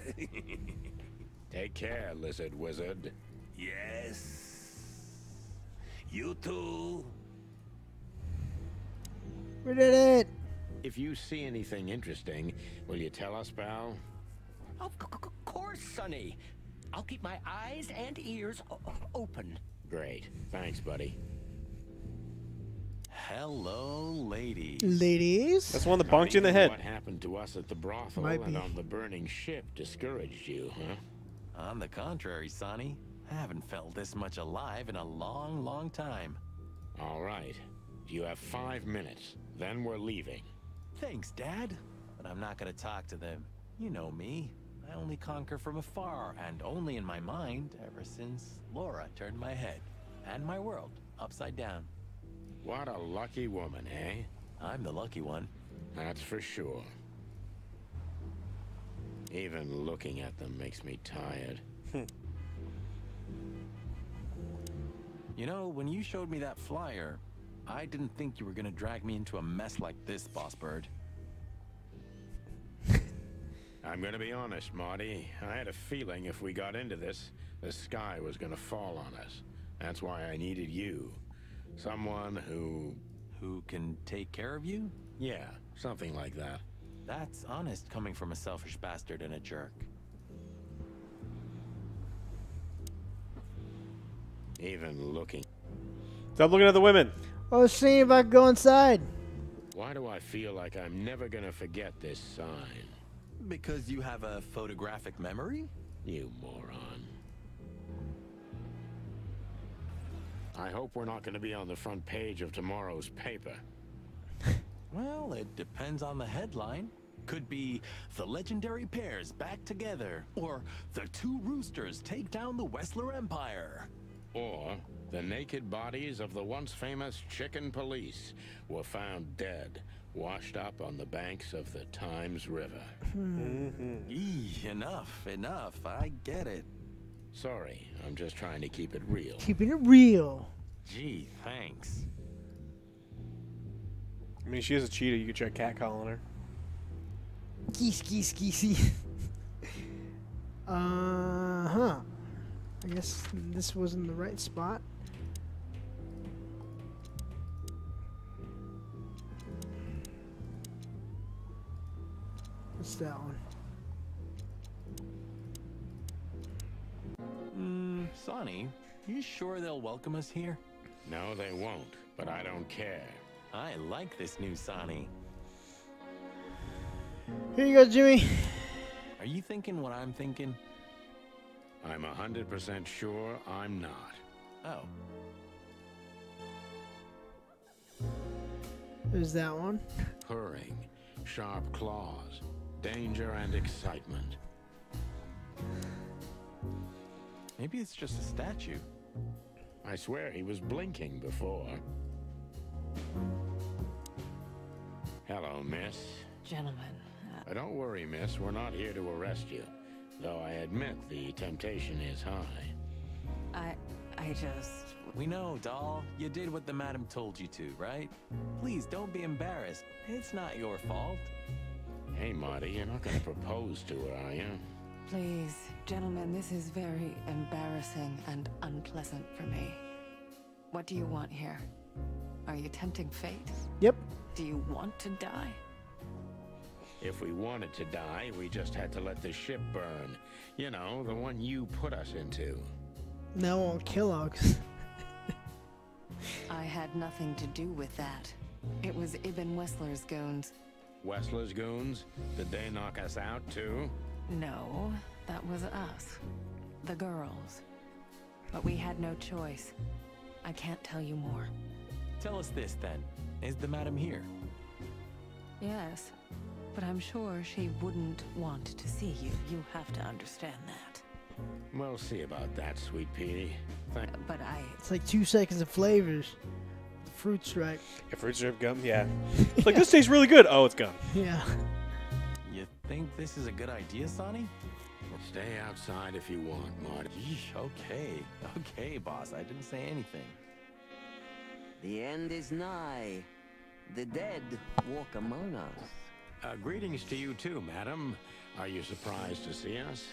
Take care, lizard wizard. Yes. You too. We did it. If you see anything interesting, will you tell us, pal? Of course, Sonny. I'll keep my eyes and ears open. Great. Thanks, buddy. Hello, ladies. Ladies? That's one that bonked you in the head. What happened to us at the brothel Might and be. on the burning ship discouraged you, huh? On the contrary, Sonny. I haven't felt this much alive in a long, long time. All right. You have 5 minutes. Then we're leaving. Thanks, Dad. But I'm not gonna talk to them. You know me. I only conquer from afar, and only in my mind, ever since Laura turned my head and my world upside down. What a lucky woman, eh? I'm the lucky one. That's for sure. Even looking at them makes me tired. You know, when you showed me that flyer, I didn't think you were gonna drag me into a mess like this, Boss Bird. I'm gonna be honest, Marty. I had a feeling if we got into this, the sky was gonna fall on us. That's why I needed you. Someone who can take care of you? Yeah, something like that. That's honest coming from a selfish bastard and a jerk. Even looking. Stop looking at the women. I was seeing if I could go inside. Why do I feel like I'm never gonna forget this sign? Because you have a photographic memory? You moron. I hope we're not gonna be on the front page of tomorrow's paper. Well, it depends on the headline. Could be the legendary pairs back together, or the two roosters take down the Wessler Empire. Or the naked bodies of the once famous chicken police were found dead, washed up on the banks of the Times River. Enough. I get it. Sorry, I'm just trying to keep it real. Keeping it real. Gee, thanks. I mean, she is a cheetah. You could try catcalling her. Geese. I guess this wasn't the right spot. What's that one? Sonny, you sure they'll welcome us here? No, they won't, but I don't care. I like this new Sonny. Here you go, Jimmy. Are you thinking what I'm thinking? I'm 100% sure I'm not. Oh. There's that one. Purring, sharp claws, danger and excitement. Maybe it's just a statue. I swear he was blinking before. Hello, miss. Gentlemen. Don't worry, miss. We're not here to arrest you. Though I admit the temptation is high. I just... We know, doll. You did what the madam told you to, right? Please, don't be embarrassed. It's not your fault. Hey, Marty, you're not going to propose to her, are you? Please, gentlemen, this is very embarrassing and unpleasant for me. What do you want here? Are you tempting fate? Yep. Do you want to die? If we wanted to die, we just had to let the ship burn. You know, the one you put us into. Now on Kellogg's. I had nothing to do with that. It was Ibn Wessler's goons. Wessler's goons? Did they knock us out, too? No, that was us. The girls. But we had no choice. I can't tell you more. Tell us this, then. Is the madam here? Yes, but I'm sure she wouldn't want to see you. You have to understand that. We'll see about that, sweet Petey. But It's like 2 seconds of flavors. Fruit stripe. Yeah, fruit stripe gum, yeah. It's like, this tastes really good. Oh, it's gum. Yeah. You think this is a good idea, Sonny? Stay outside if you want, Marty. Okay, boss. I didn't say anything. The end is nigh. The dead walk among us. Greetings to you too, madam. Are you surprised to see us?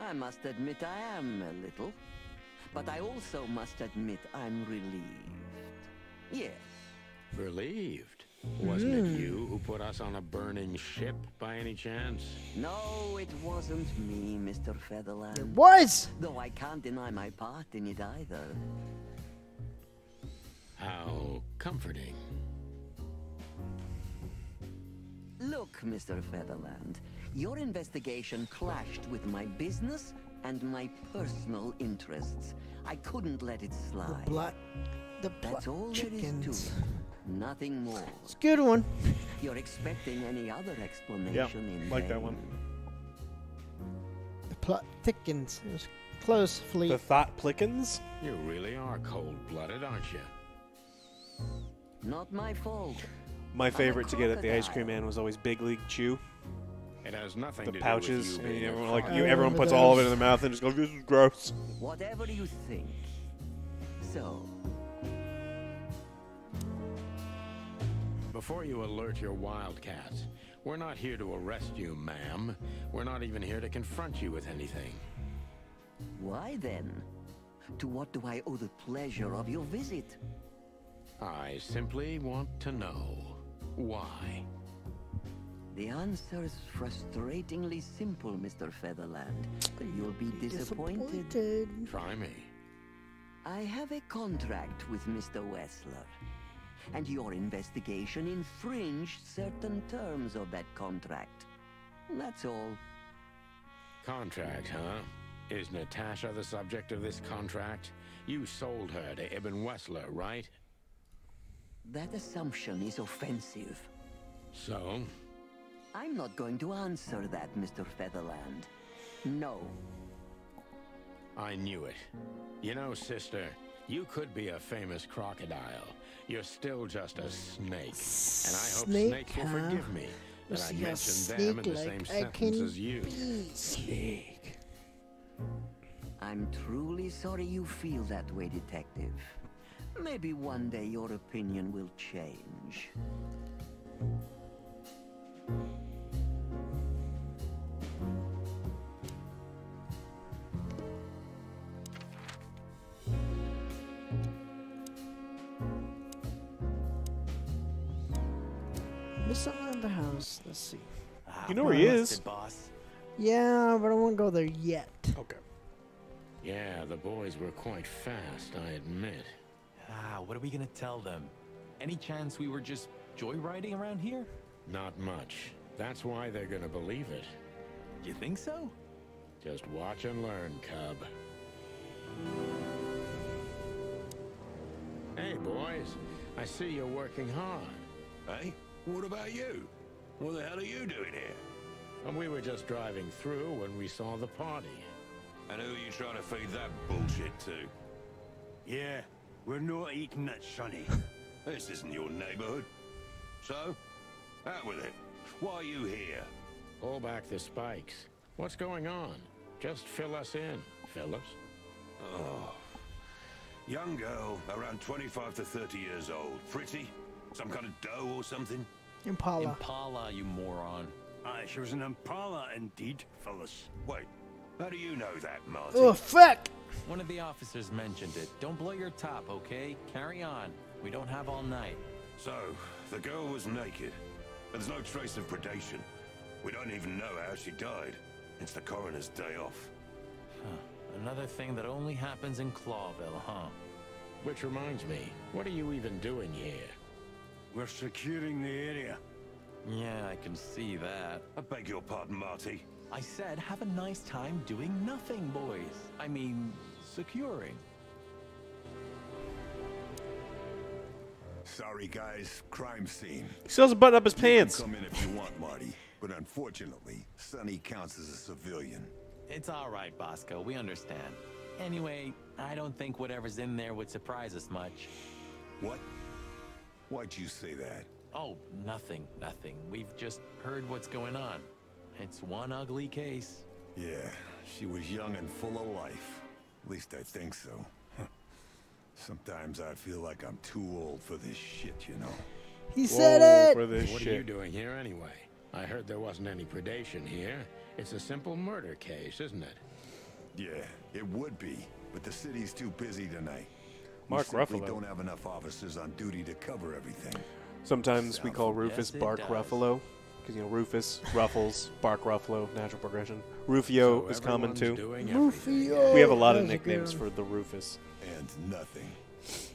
I must admit I am a little. But I also must admit I'm relieved. Yes. Relieved? Wasn't it you who put us on a burning ship, by any chance? No, it wasn't me, Mr. Featherland. It was! Though I can't deny my part in it either. How comforting. Look, Mr. Featherland, your investigation clashed with my business and my personal interests. I couldn't let it slide. That's all there is to it. Nothing more. It's a good one. You're expecting any other explanation in like that vain. one. The plot thickens. It was close, Fleet. The thought plickens? You really are cold-blooded, aren't you? Not my fault. My favorite to get at the ice cream man was always Big League Chew. It has nothing The to pouches. do with you And being everyone, everyone puts all of it in their mouth and just goes, this is gross. Whatever you think. So, Before you alert your wildcats, we're not here to arrest you, ma'am. We're not even here to confront you with anything. why then? To what do I owe the pleasure of your visit? I simply want to know why. The answer is frustratingly simple, Mr. Featherland. You'll be disappointed. Try me. I have a contract with Mr. Wessler, and your investigation infringed certain terms of that contract. That's all. Contract, huh? Is Natasha the subject of this contract? You sold her to Ibn Wessler, right? That assumption is offensive. So? I'm not going to answer that, Mr. Featherland. No. I knew it. You know, sister, you could be a famous crocodile. You're still just a snake. And I hope snakes will forgive me that I mentioned them in the same sentence as you. Snake. I'm truly sorry you feel that way, Detective. Maybe one day your opinion will change. Missing in the house. Let's see. You know where he is. Boss. Yeah, but I won't go there yet. Okay. Yeah, the boys were quite fast, I admit. What are we gonna tell them? Any chance we were just joyriding around here? Not much. That's why they're gonna believe it. You think so? Just watch and learn, cub. Hey, boys. I see you're working hard. Hey, what about you? What the hell are you doing here? And we were just driving through when we saw the party. And who are you trying to feed that bullshit to? Yeah, we're not eating it, Sonny. This isn't your neighborhood. So, out with it. Why are you here? Pull back the spikes. What's going on? Just fill us in, Phillips. Oh. Young girl, around 25 to 30 years old. Pretty? Some kind of doe or something? Impala. Impala, you moron. She was an Impala indeed, Phyllis. Wait, how do you know that, Marty? Oh, fuck! One of the officers mentioned it. Don't blow your top, okay? Carry on. We don't have all night. So, the girl was naked. There's no trace of predation. We don't even know how she died. It's the coroner's day off. Huh. Another thing that only happens in Clawville, huh? Which reminds me, what are you even doing here? We're securing the area. Yeah, I can see that. I beg your pardon, Marty. I said have a nice time doing nothing, boys. I mean, securing. Sorry, guys. Crime scene. He still doesn't button up his pants. You can come in if you want, Marty. But unfortunately, Sonny counts as a civilian. It's all right, Bosco. We understand. Anyway, I don't think whatever's in there would surprise us much. What? Why'd you say that? Oh, nothing. We've just heard what's going on. It's one ugly case. Yeah, she was young and full of life. At least I think so. Sometimes I feel like I'm too old for this shit, you know. He said it! For this what are you doing here anyway? I heard there wasn't any predation here. It's a simple murder case, isn't it? Yeah, it would be, but the city's too busy tonight. Mark Ruffalo. We don't have enough officers on duty to cover everything. Sometimes we call Rufus Bark Ruffalo. Because, you know, Rufus, Ruffles, Bark Ruffalo, natural progression. Rufio is common too. Rufio! We have a lot of nicknames for the Rufus. And nothing.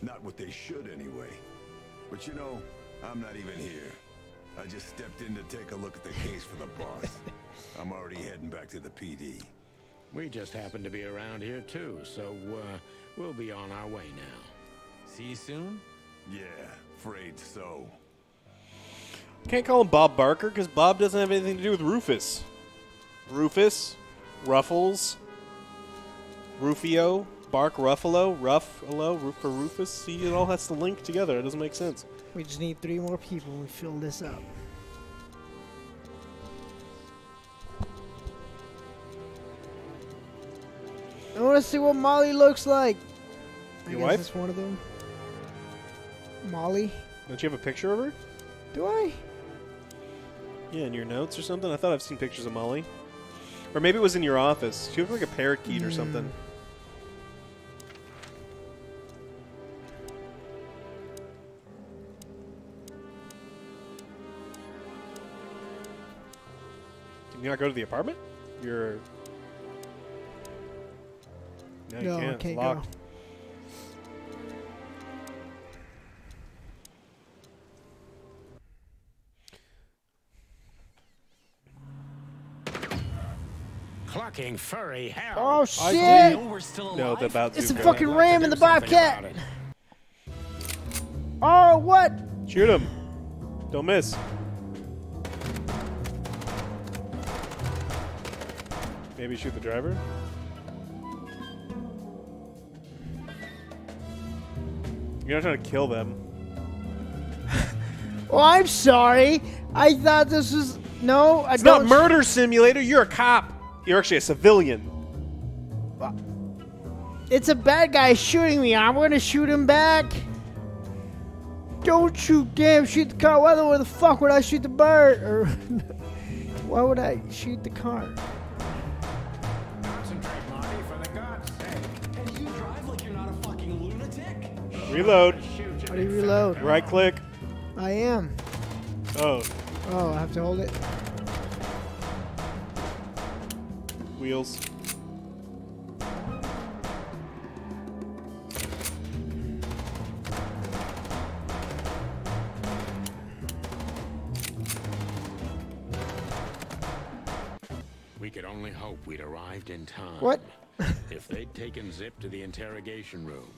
Not what they should anyway. But you know, I'm not even here. I just stepped in to take a look at the case for the boss. I'm already heading back to the PD. We just happen to be around here too, so we'll be on our way now. See you soon? Yeah, afraid so. Can't call him Bob Barker because Bob doesn't have anything to do with Rufus. Rufus, Ruffles, Rufio, Bark Ruffalo, Ruffalo, for Rufus. See, it all has to link together. It doesn't make sense. We just need 3 more people and we fill this up. I want to see what Molly looks like. Your I guess wife? it's one of them. Molly. Don't you have a picture of her? Do I? Yeah, in your notes or something? I thought I've seen pictures of Molly. Or maybe it was in your office. She looked like a parakeet or something. You not go to the apartment? You're... No, you No, I can't. can't It's locked. Clucking furry hell. Oh shit! No, the Bao It's a Zoo's fucking gonna ram in the Bobcat. Oh what? Shoot him. Don't miss. Maybe shoot the driver? You're not trying to kill them. Oh, I'm sorry. I thought this was no. I It's don't. not murder simulator. You're a cop. You're actually a civilian. It's a bad guy shooting me. I'm gonna shoot him back. Don't you damn shoot the car. Why the fuck would I shoot the bird? Or why would I shoot the car? Concentrate, Marty, for the God's sake. And you drive like you're not a fucking lunatic? Reload. How do you reload? Right click. I am. Oh. Oh, I have to hold it. Wheels. We could only hope we'd arrived in time. What? If they'd taken Zip to the interrogation room,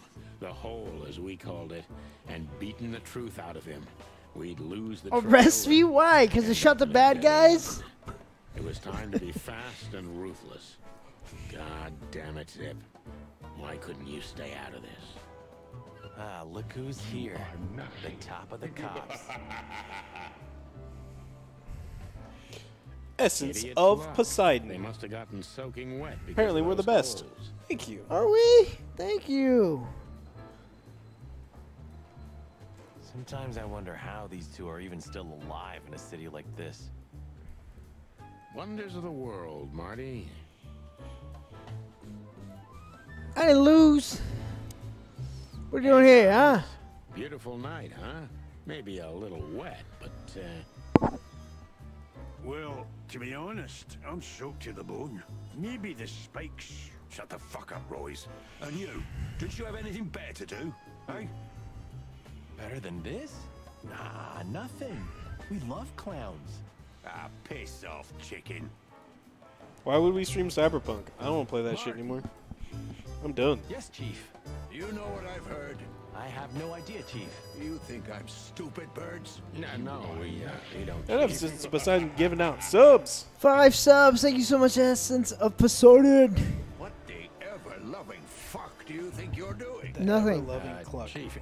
the hole as we called it, and beaten the truth out of him, we'd lose the Arrest me? Why? Because they shot the bad guys? It was time to be fast and ruthless. God damn it, Zip. Why couldn't you stay out of this? Ah, look who's here. The top of the cops. Essence Idiot's of luck. Poseidon. They must have gotten soaking wet. because Apparently of we're the those best. holes. Thank you. Are we? Thank you. Sometimes I wonder how these two are even still alive in a city like this. Wonders of the world, Marty. I didn't lose. What are you doing here, huh? Beautiful night, huh? Maybe a little wet, but Well, to be honest, I'm soaked to the bone. Maybe the spikes. Shut the fuck up, Royce. And you, did you have anything better to do? Eh? Better than this? Nah, nothing. We love clowns. Ah, piss off, chicken. Why would we stream Cyberpunk? I don't want to play that shit anymore. I'm done. Yes, Chief. You know what I've heard? I have no idea, Chief. You think I'm stupid, birds? no, we don't. That episode's Poseidon giving out subs. 5 subs. Thank you so much, Essence of Poseidon. What the ever-loving fuck do you think you're doing? Nothing. Chief,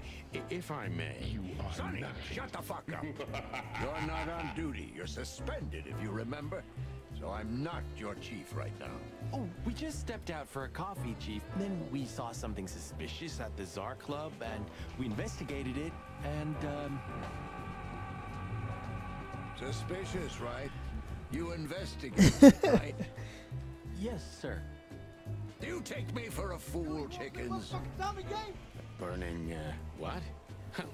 if I may. Sonny, shut the fuck up. You're not on duty. You're suspended, if you remember. So I'm not your chief right now. Oh, we just stepped out for a coffee, Chief. Then we saw something suspicious at the Czar Club, and we investigated it, and, Suspicious, right? You investigate, right? Yes, sir. Do you take me for a fool, chickens? Burning, what?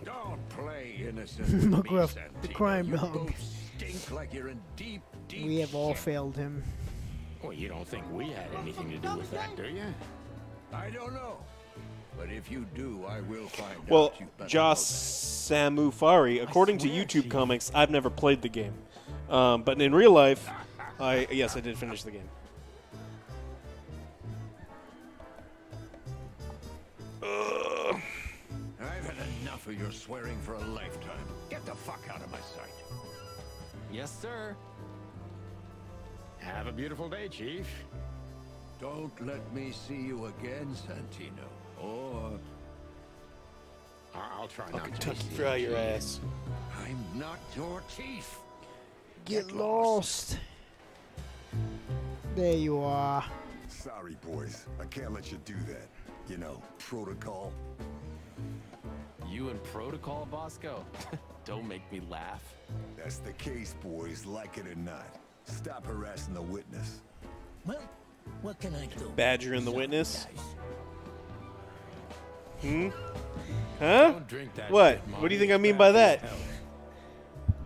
Don't play innocent with me, McGruff, the Santino. crime You dog. both stink like you're in deep, deep We have all shit. failed him. Well, you don't think we had anything to do with that, do you? I don't know. But if you do, I will find Well, out. You better Joss Samufari, according to YouTube comics, I've never played the game. But in real life, yes, I did finish the game. I've had enough of your swearing for a lifetime. Get the fuck out of my sight. Yes, sir. Have a beautiful day, Chief. Don't let me see you again, Santino. Or I'll try I'll not to. Kentucky be fry seen, your Chief. ass. I'm not your chief. Get lost. There you are. Sorry, boys. I can't let you do that. You know, protocol. You and Protocol, Bosco? Don't make me laugh. That's the case, boys, like it or not. Stop harassing the witness. Well, what can I do? Badger and the witness. Huh? Don't drink that What? shit, Mom. What do you think I It's mean bad by for that? your health.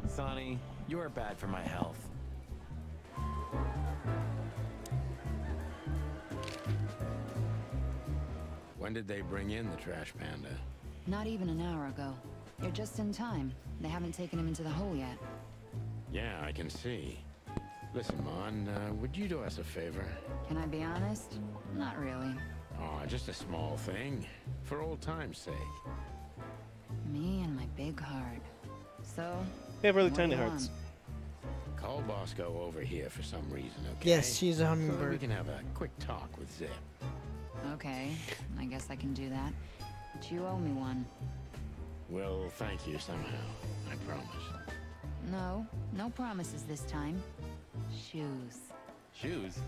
Sonny, you're bad for my health. When did they bring in the trash panda? Not even an hour ago. You're just in time. They haven't taken him into the hole yet. Yeah, I can see. Listen, Mon, would you do us a favor? Can I be honest? Not really. Oh, just a small thing. For old time's sake. Me and my big heart. So, They have really what do tiny you hearts. want? Call Bosco over here for some reason, okay? Yes, she's a So hummingbird. we can have a quick talk with Zip. Okay, I guess I can do that. But you owe me one. We'll thank you somehow, I promise. No, no promises this time. Shoes. Shoes?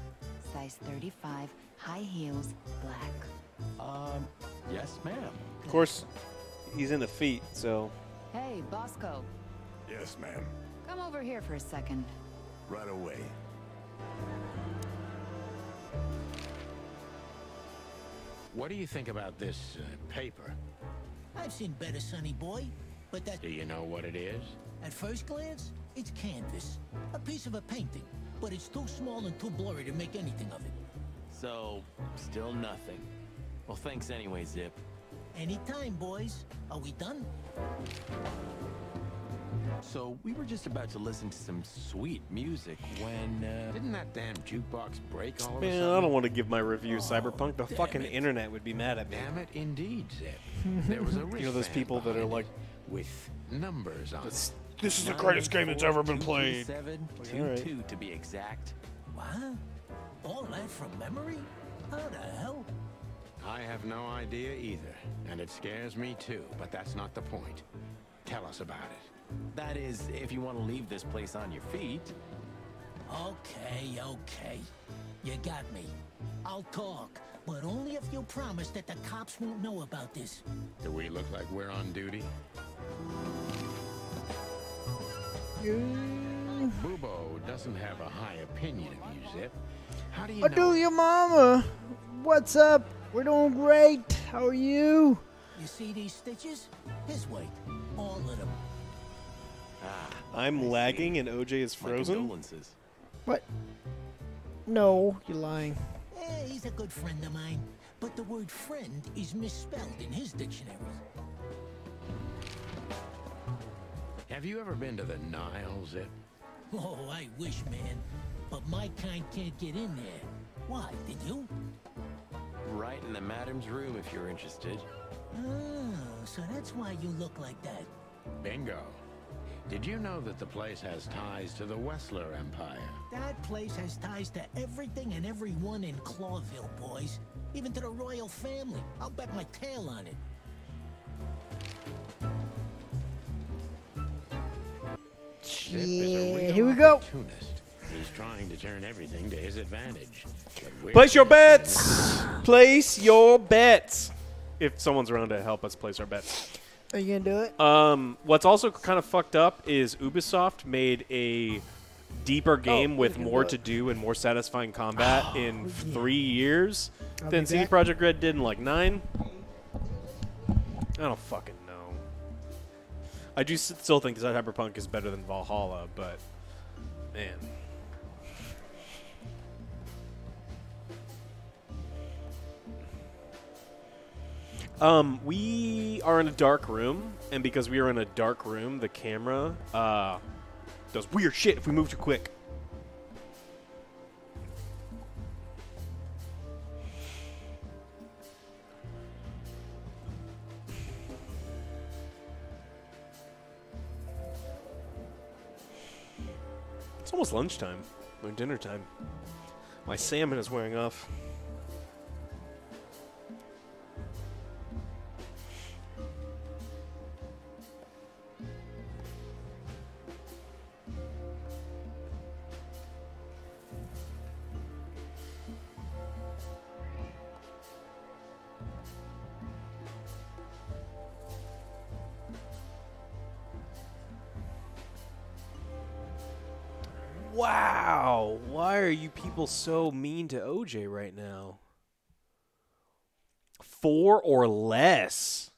Size 35, high heels, black. Yes, ma'am. Of course, he's into feet, so... Hey, Bosco. Yes, ma'am. Come over here for a second. Right away. What do you think about this paper? I've seen better, sonny boy, but that... Do you know what it is? At first glance, it's canvas. A piece of a painting, but it's too small and too blurry to make anything of it. So, still nothing. Well, thanks anyway, Zip. Anytime, boys. Are we done? So, we were just about to listen to some sweet music when, Didn't that damn jukebox break all of a Man, sudden? I don't want to give my review, Cyberpunk. The fucking internet would be mad at me. Damn it, indeed, Zip. There was a You know those wristband people that are behind like... it with numbers on it. This is the greatest game that's ever been played. 2 to be exact. What? All that from memory? How the hell? I have no idea either, and it scares me too, but that's not the point. Tell us about it. That is, if you want to leave this place on your feet. Okay. You got me. I'll talk, but only if you promise that the cops won't know about this. Do we look like we're on duty? Bubo doesn't have a high opinion of you, Zip. How do you I know? do your mama. What's up? We're doing great. How are you? You see these stitches? His way. All of them. I'm lagging and OJ is My frozen? condolences. What? No, you're lying. He's a good friend of mine, but the word friend is misspelled in his dictionary. Have you ever been to the Nile, Zip? Oh, I wish, man. But my kind can't get in there. Why, did you? Right in the madam's room if you're interested. Oh, so that's why you look like that. Bingo. Did you know that the place has ties to the Wessler Empire? That place has ties to everything and everyone in Clawville, boys. Even to the royal family. I'll bet my tail on it. Zip is a real Here we go. opportunist. He's trying to turn everything to his advantage. But we're Place your gonna- bets! Place your bets! If someone's around to help us place our bets. Are you gonna do it? What's also kind of fucked up is Ubisoft made a deeper game we with can more do to it. do and more satisfying combat in 3 years I'll than be CD back. Projekt Red did in like 9. I don't fucking know. I do still think that Cyberpunk is better than Valhalla, but man. We are in a dark room, and because we are in a dark room, the camera does weird shit if we move too quick. It's almost lunchtime, or dinner time. My salmon is wearing off. Wow, why are you people so mean to OJ right now? 4 or less.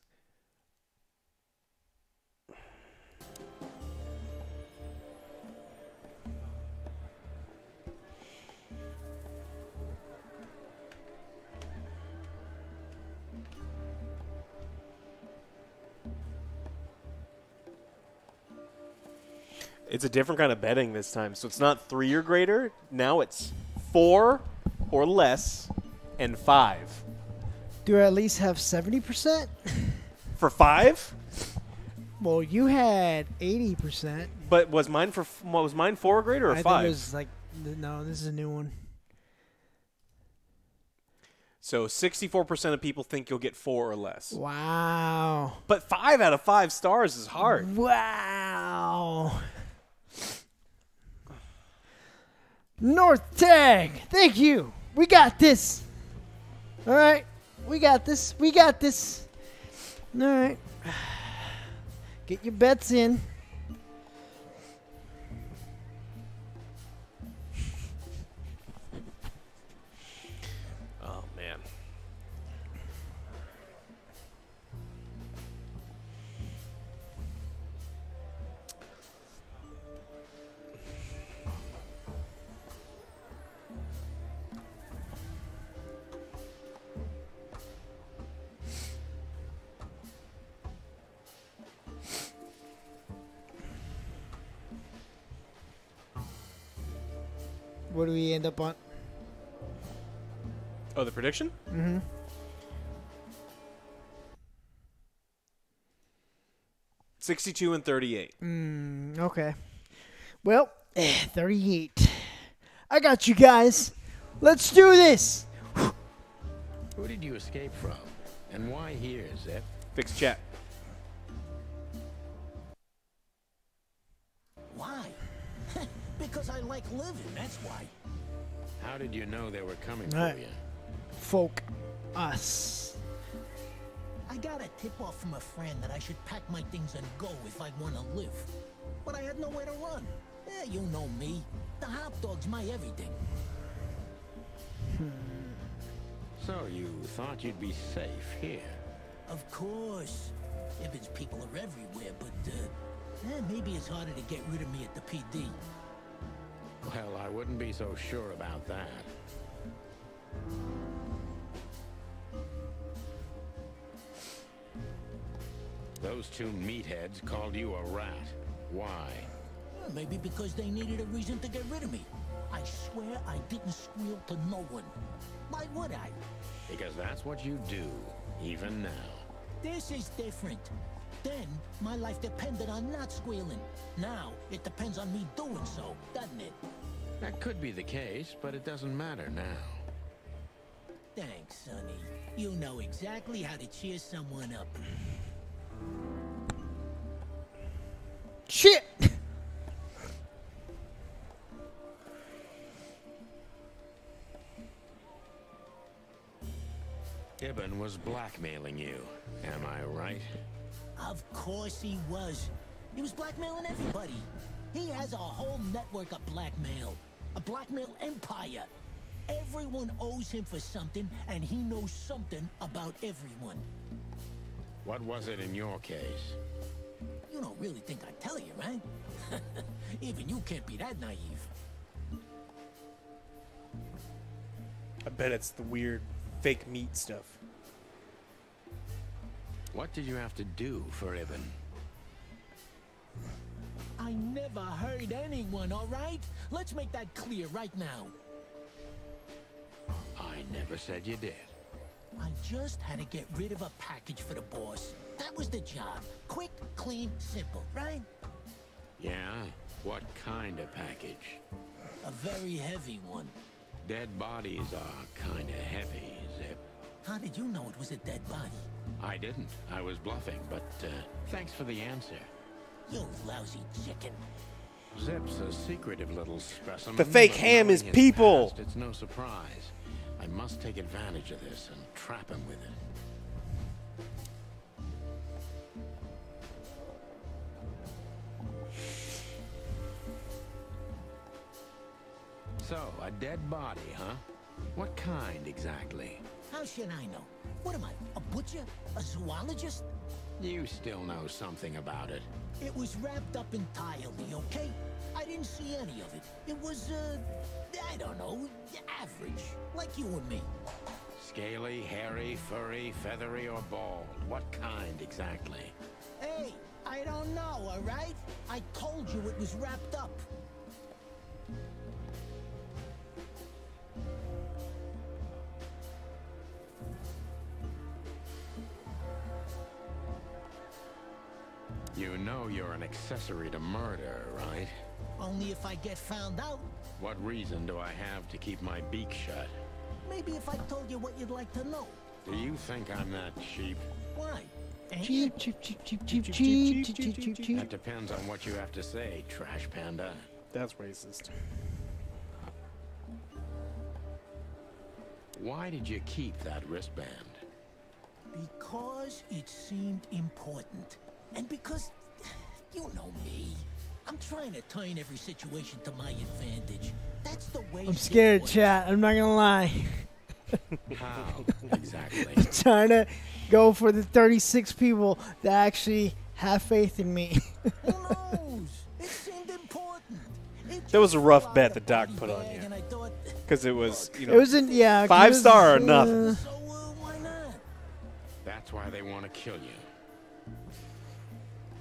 It's a different kind of betting this time. So it's not 3 or greater. Now it's 4 or less and 5. Do I at least have 70%? For 5? Well, you had 80%. But was mine 4 or greater or 5? I think it was like, no, this is a new one. So 64% of people think you'll get 4 or less. Wow. But 5 out of 5 stars is hard. Wow. North Tag, thank you. We got this. All right. We got this. We got this. All right. Get your bets in. Oh, man. What do we end up on? Oh, the prediction? Mm-hmm. $62 and $38. Okay. Well, 38. I got you guys. Let's do this. Who did you escape from? And why here, Zip? Fix chat. Why? Because I like living, that's why. How did you know they were coming All right. for you? Folk. Us. I got a tip-off from a friend that I should pack my things and go if I want to live. But I had nowhere to run. You know me. The hot dog's my everything. So you thought you'd be safe here? Of course. Ibben's people are everywhere, but maybe it's harder to get rid of me at the PD. Well, I wouldn't be so sure about that. Those two meatheads called you a rat. Why? Maybe because they needed a reason to get rid of me. I swear I didn't squeal to no one. Why would I? Because that's what you do, even now. This is different. Then, my life depended on not squealing. Now, it depends on me doing so, doesn't it? That could be the case, but it doesn't matter now. Thanks, Sonny. You know exactly how to cheer someone up. Shit! Ibben was blackmailing you, am I right? Of course he was. He was blackmailing everybody. He has a whole network of blackmail. A blackmail empire. Everyone owes him for something, and he knows something about everyone. What was it in your case? You don't really think I'd tell you, right? Even you can't be that naive. I bet it's the weird fake meat stuff. What did you have to do for Ibben? I never hurt anyone, all right? Let's make that clear right now. I never said you did. I just had to get rid of a package for the boss. That was the job. Quick, clean, simple, right? Yeah? What kind of package? A very heavy one. Dead bodies are kinda heavy, Zip. How did you know it was a dead body? I didn't. I was bluffing, but thanks for the answer. You lousy chicken. Zip's a secretive little specimen. The fake but ham is knowing his people. past, it's no surprise. I must take advantage of this and trap him with it. So, a dead body, huh? What kind exactly? How should I know? What am I, a butcher? A zoologist? You still know something about it. It was wrapped up entirely, okay? I didn't see any of it. It was, I don't know, average. Like you and me. Scaly, hairy, furry, feathery, or bald? What kind exactly? Hey, I don't know, all right? I told you it was wrapped up. You know you're an accessory to murder, right? Only if I get found out. What reason do I have to keep my beak shut? Maybe if I told you what you'd like to know. Do you think I'm that cheap? Why? Cheap, cheap, cheap, cheap, cheap, cheap, cheap, cheap, cheap, cheap. That depends on what you have to say, trash panda. That's racist. Why did you keep that wristband? Because it seemed important. And because, you know me, I'm trying to turn every situation to my advantage. That's the way. I'm scared, chat. I'm not gonna lie. How exactly? Trying to go for the 36 people that actually have faith in me. Who knows? It seemed important. That was a rough bet that Doc put on you. Because it was, you know, It wasn't, yeah. 5-star or nothing. Why not? That's why they want to kill you.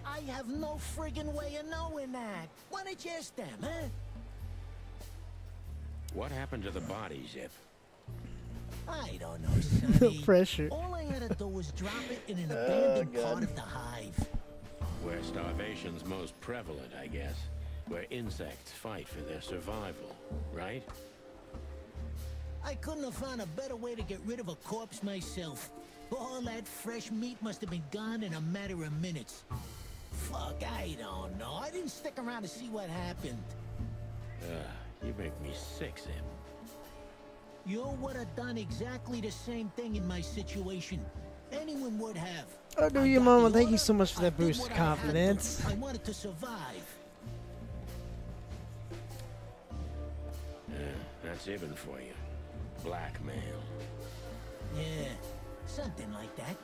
I have no friggin' way of knowing that. Why don't you ask them, huh? What happened to the body, Zip? I don't know, Sonny. Pressure. All I had to do was drop it in an abandoned part of the hive. Where starvation's most prevalent, I guess. Where insects fight for their survival, right? I couldn't have found a better way to get rid of a corpse myself. All that fresh meat must have been gone in a matter of minutes. Fuck, I don't know. I didn't stick around to see what happened. You make me sick, Zip. You would have done exactly the same thing in my situation. Anyone would have. Oh, do you, Mama? Thank you so much for that boost of confidence. I wanted to survive. That's even for you. Blackmail. Yeah, something like that.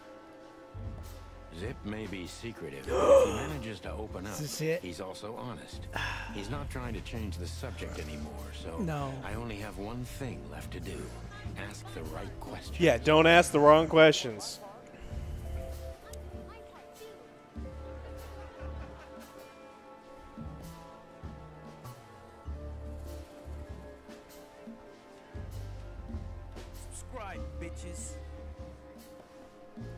Zip may be secretive, but if he manages to open up, This is it? he's also honest. He's not trying to change the subject anymore, so No. I only have one thing left to do. Ask the right question. Yeah, don't ask the wrong questions. Subscribe, bitches.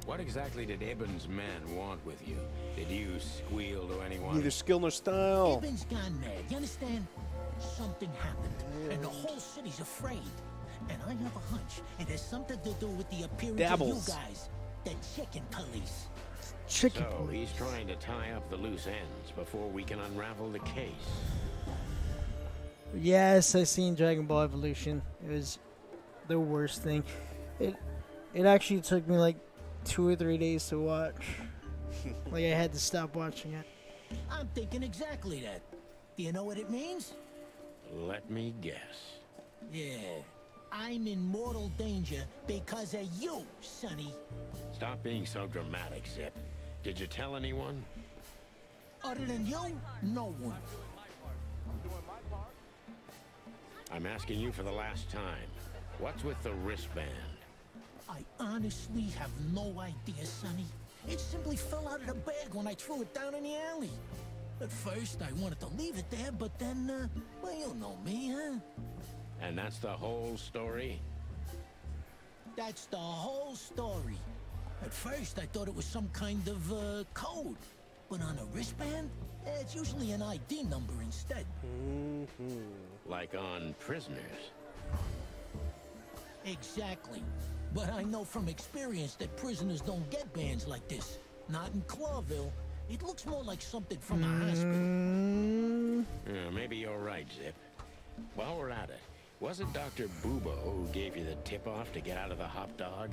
What exactly did Ibn's men want with you? Did you squeal to anyone? Neither skill nor style. Ibn's gone mad, you understand? Something happened, and the whole city's afraid. And I have a hunch it has something to do with the appearance Dabbles. of you guys, the chicken police. Chicken So police. he's trying to tie up the loose ends before we can unravel the case. Yes, I seen Dragon Ball Evolution. It was the worst thing. It actually took me like 2 or 3 days to watch. Like I had to stop watching it. I'm thinking exactly that. Do you know what it means? Let me guess. Yeah. I'm in mortal danger because of you, Sonny. Stop being so dramatic, Zip. Did you tell anyone? Other than you, no one. I'm asking you for the last time. What's with the wristband? I honestly have no idea, Sonny. It simply fell out of the bag when I threw it down in the alley. At first, I wanted to leave it there, but then, well, you know me, huh? And that's the whole story? That's the whole story. At first, I thought it was some kind of, code. But on a wristband, it's usually an ID number instead. Like on prisoners? Exactly. But I know from experience that prisoners don't get bands like this. Not in Clawville. It looks more like something from a hospital. Yeah, maybe you're right, Zip. While we're at it, was it Dr. Bubo who gave you the tip-off to get out of the hop dog?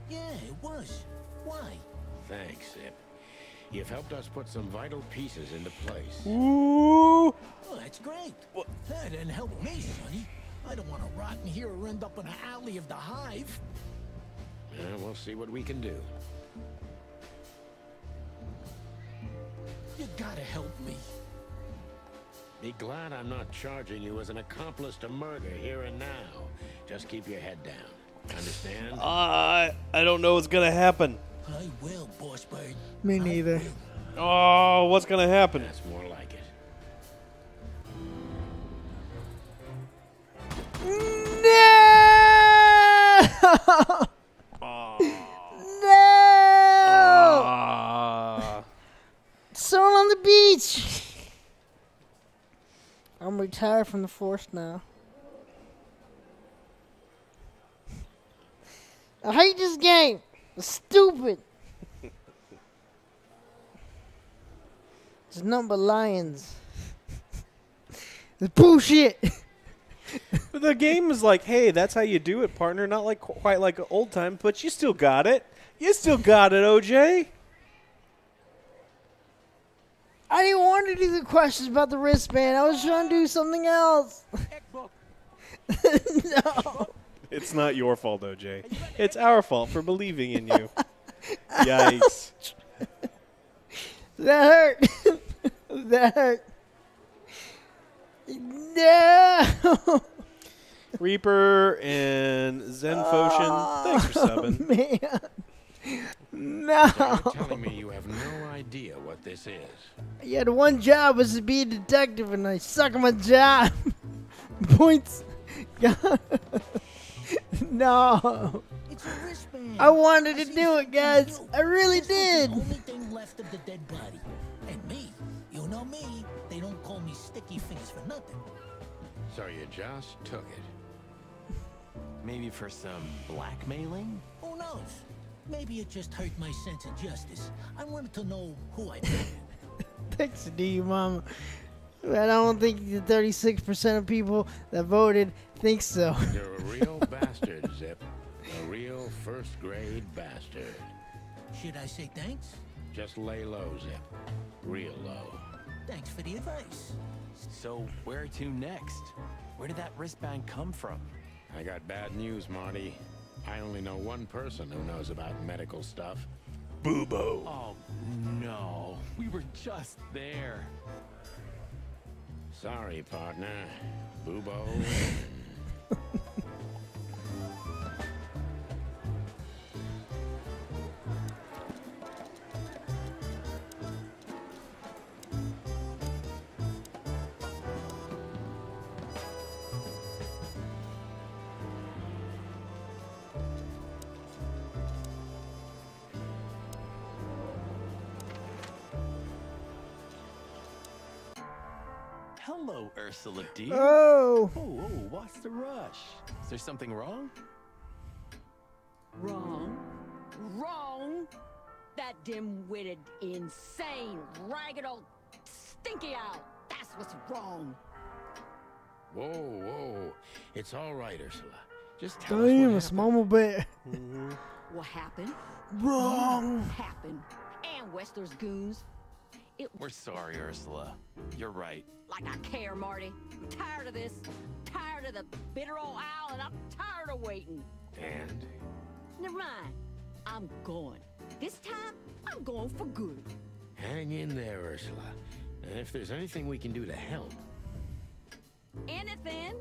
Yeah, it was. Why? Thanks, Zip. You've helped us put some vital pieces into place. Ooh! Well, that's great. That didn't help me, Sonny. I don't want to rot in here or end up in an alley of the hive. Yeah, we'll see what we can do. You gotta help me. Be glad I'm not charging you as an accomplice to murder here and now. Just keep your head down. Understand? I don't know what's gonna happen. I will, Boss Bird. Me neither. Oh, what's gonna happen? That's more like it. No! No! Someone on the beach! I'm retired from the force now. I hate this game. It's stupid. It's nothing but lions. It's bullshit. But the game is like, hey, that's how you do it, partner. Not like quite like old time, but you still got it. You still got it, OJ. I didn't want to do the questions about the wristband. I was trying to do something else. No. It's not your fault, OJ. It's our fault for believing in you. Yikes. That hurt. That hurt. No. Reaper and Zenfoshin, thanks for subbing. Man. No. You're telling me you have no idea what this is. Yeah, the one job was to be a detective, and I suck at my job. Points. No. It's a wristband. I wanted to do it, guys. I really did. The only thing left of the dead body. And me, you know me, they don't call me Sticky Fingers for nothing. So you just took it. Maybe for some blackmailing? Who knows? Maybe it just hurt my sense of justice. I wanted to know who I voted. Thanks to you, Mama. But I don't think the 36% of people that voted think so. You're a real bastard, Zip. A real first-grade bastard. Should I say thanks? Just lay low, Zip. Real low. Thanks for the advice. So where to next? Where did that wristband come from? I got bad news, Marty. I only know one person who knows about medical stuff. Boobo. Oh, no. We were just there. Sorry, partner. Boobo. Hello, Ursula, dear. Oh. Oh, what's the rush? Is there something wrong? Wrong. Wrong. That dim-witted, insane, ragged old stinky owl. That's what's wrong. Whoa, whoa. It's all right, Ursula. Just tell us Damn, what it's Mama Bear. What happened? Wrong. What happened? And Wester's goons. We're sorry, Ursula. You're right. Like I care, Marty. I'm tired of this. Tired of the bitter old owl, and I'm tired of waiting. And? Never mind. I'm going. This time, I'm going for good. Hang in there, Ursula. And if there's anything we can do to help. Anything?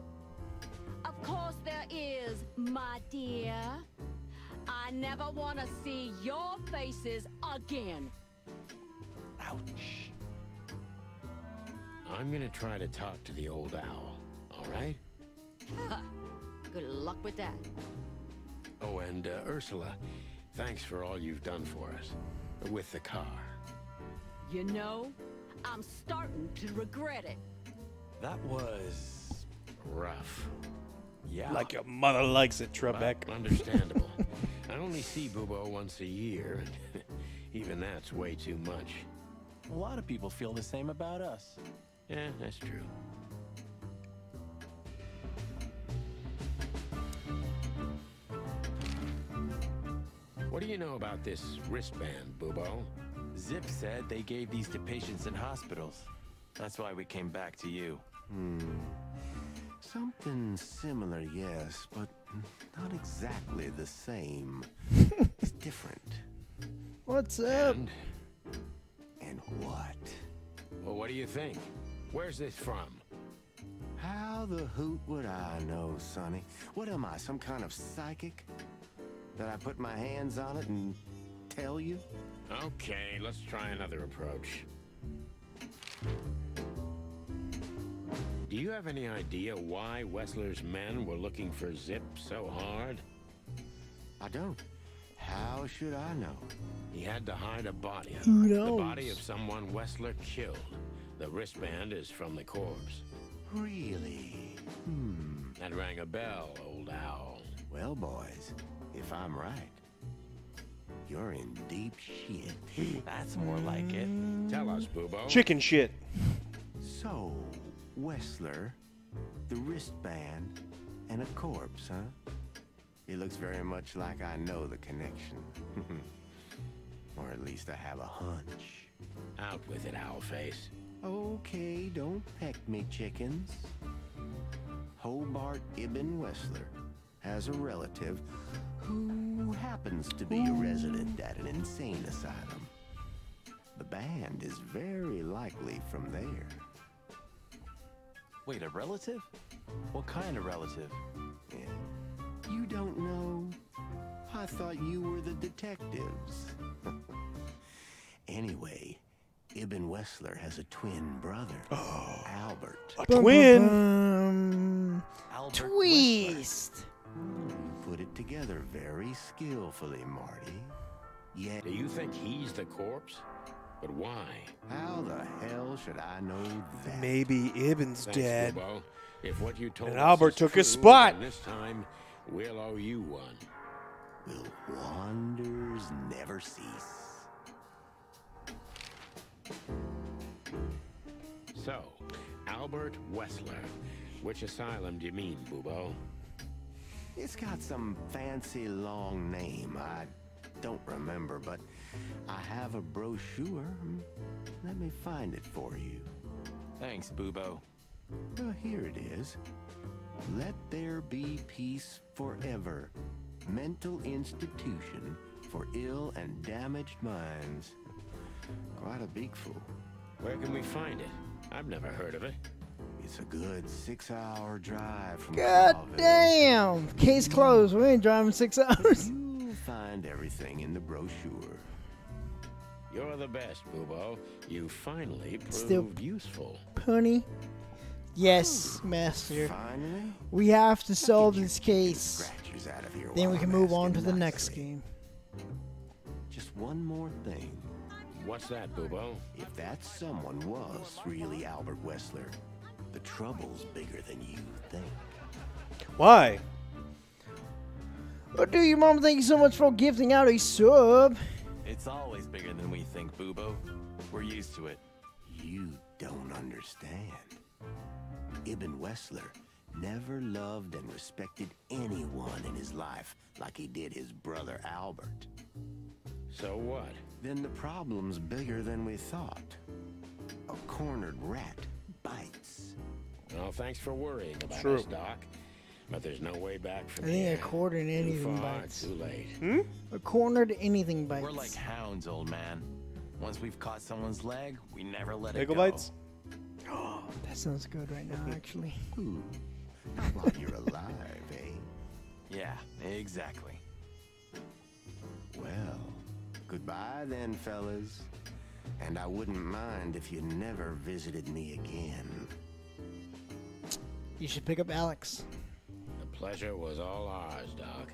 Of course there is, my dear. I never want to see your faces again. Ouch. I'm gonna try to talk to the old owl, all right? Good luck with that. Oh, and Ursula, thanks for all you've done for us. With the car. You know, I'm starting to regret it. That was... rough. Yeah. Like your mother likes it, Trebek. Well, understandable. I only see Boobo once a year, and even that's way too much. A lot of people feel the same about us. Yeah, that's true. What do you know about this wristband, Boobo? Zip said they gave these to patients in hospitals. That's why we came back to you. Something similar, yes, but not exactly the same. It's different. What's up? And what? Well, what do you think? Where's this from? How the hoot would I know, Sonny? What am I, some kind of psychic? That I put my hands on it and tell you? Okay, let's try another approach. Do you have any idea why Wessler's men were looking for Zip so hard? I don't. How should I know? He had to hide a body. Who knows? The body of someone Wessler killed. The wristband is from the corpse. Really? That rang a bell, old owl. Well, boys, if I'm right, you're in deep shit. That's more like it. Tell us, Boobo. Chicken shit. So, Wessler, the wristband, and a corpse, huh? It looks very much like I know the connection. Or at least I have a hunch. Out with it, Owlface. Okay, don't peck me, chickens. Hobart Ibn Wessler has a relative who happens to be a resident at an insane asylum. The band is very likely from there. Wait, a relative? What kind of relative? Yeah. You don't know? I thought you were the detectives. Anyway, Ibn Wessler has a twin brother, Albert. A twin? Albert Twist. You put it together very skillfully, Marty. Yet, Do you think he's the corpse? But why? how the hell should I know that? Maybe Ibn's Thanks, dead. Boobo. If what you told And us Albert is took his true, spot. then this time we'll owe you one. Will wonders never cease? So, Albert Wessler. Which asylum do you mean, Boobo? It's got some fancy long name. I don't remember, but I have a brochure. Let me find it for you. Thanks, Boobo. Well, here it is. Let there be peace forever. Mental institution for ill and damaged minds. Quite a big fool. Where can we find it? I've never heard of it. It's a good 6-hour drive from God Salville. damn. Case closed. We ain't driving 6 hours. You'll find everything in the brochure. You're the best, Boobo. You finally proved Still- useful. Punny. Yes, master. Finally? We have to solve this case. Scratchers out of here Then while we can I'm move on to asking the next nicely. game. Just one more thing. What's that, Boobo? If that someone was really Albert Wessler, the trouble's bigger than you think. Why? Oh, dude, your mom, thank you so much for gifting out a sub. It's always bigger than we think, Boobo. We're used to it. You don't understand. Ibn Wessler never loved and respected anyone in his life like he did his brother Albert. So what? Then the problem's bigger than we thought. A cornered rat bites. Well, thanks for worrying about True. us, Doc. But there's no way back from I think here. a cornered Too anything far, bites. too late. A cornered anything bites. We're like hounds, old man. Once we've caught someone's leg, we never let it Pickle go. bites? That sounds good right now, actually. Ooh, not while you're alive, eh? Yeah, exactly. Well, goodbye then, fellas. And I wouldn't mind if you never visited me again. You should pick up Alex. The pleasure was all ours, Doc.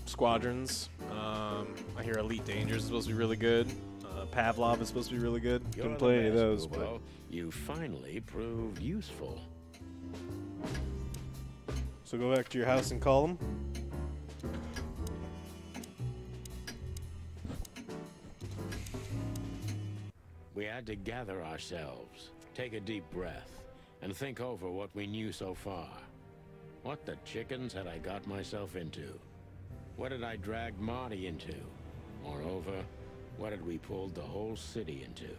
Squadrons. I hear Elite Dangerous is supposed to be really good. Pavlov is supposed to be really good. You're Didn't the play any of best, those, Boobo. but You finally proved useful. so go back to your house and call them. We had to gather ourselves, take a deep breath, and think over what we knew so far. What the chickens had I got myself into? What had I dragged Marty into? Moreover, what had we pulled the whole city into?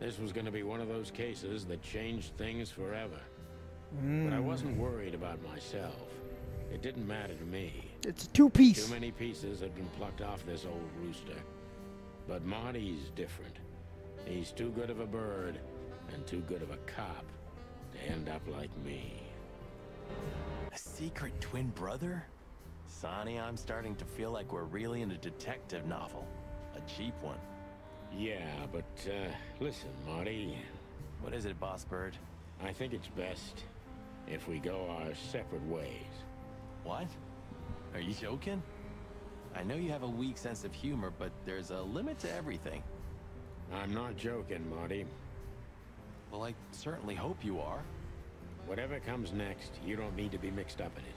This was going to be one of those cases that changed things forever. But I wasn't worried about myself. It didn't matter to me. It's a two-piece. Too many pieces had been plucked off this old rooster. But Marty's different. He's too good of a bird and too good of a cop to end up like me. A secret twin brother? Sonny, I'm starting to feel like we're really in a detective novel. A cheap one. Yeah, but, listen, Marty. What is it, Boss Bird? I think it's best if we go our separate ways. What? Are you joking? I know you have a weak sense of humor, but there's a limit to everything. I'm not joking, Marty. Well, I certainly hope you are. Whatever comes next, you don't need to be mixed up in it.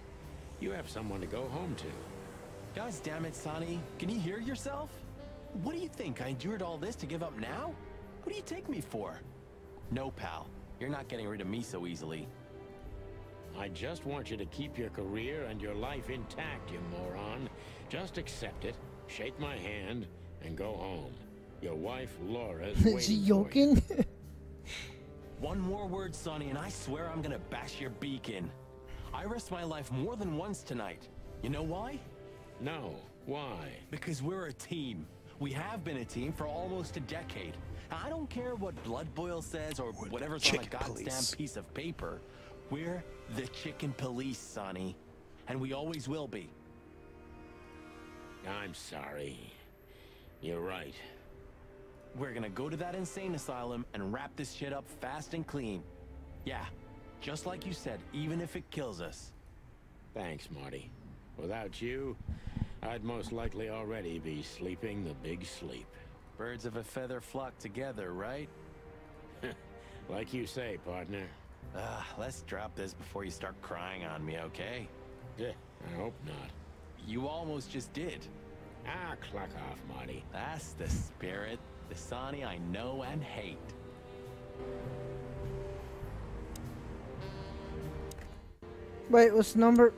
You have someone to go home to. God damn it, Sonny. Can you hear yourself? What do you think? I endured all this to give up now? What do you take me for? No, pal. You're not getting rid of me so easily. I just want you to keep your career and your life intact, you moron. Just accept it, shake my hand, and go home. Your wife, Laura's waiting. Is he joking? One more word, Sonny, and I swear I'm gonna bash your beak in. I risked my life more than once tonight. You know why? No. Why? Because we're a team. We have been a team for almost a decade. I don't care what Blood Boil says or whatever's on a goddamn piece of paper. We're the Chicken Police, Sonny. And we always will be. I'm sorry. You're right. We're gonna go to that insane asylum and wrap this shit up fast and clean. Yeah, just like you said, even if it kills us. Thanks, Marty. Without you, I'd most likely already be sleeping the big sleep. Birds of a feather flock together, right? Like you say, partner. Let's drop this before you start crying on me, okay? Yeah, I hope not. You almost just did. Cluck off, Marty. That's the spirit. The Sonny I know and hate. Wait, what's the number?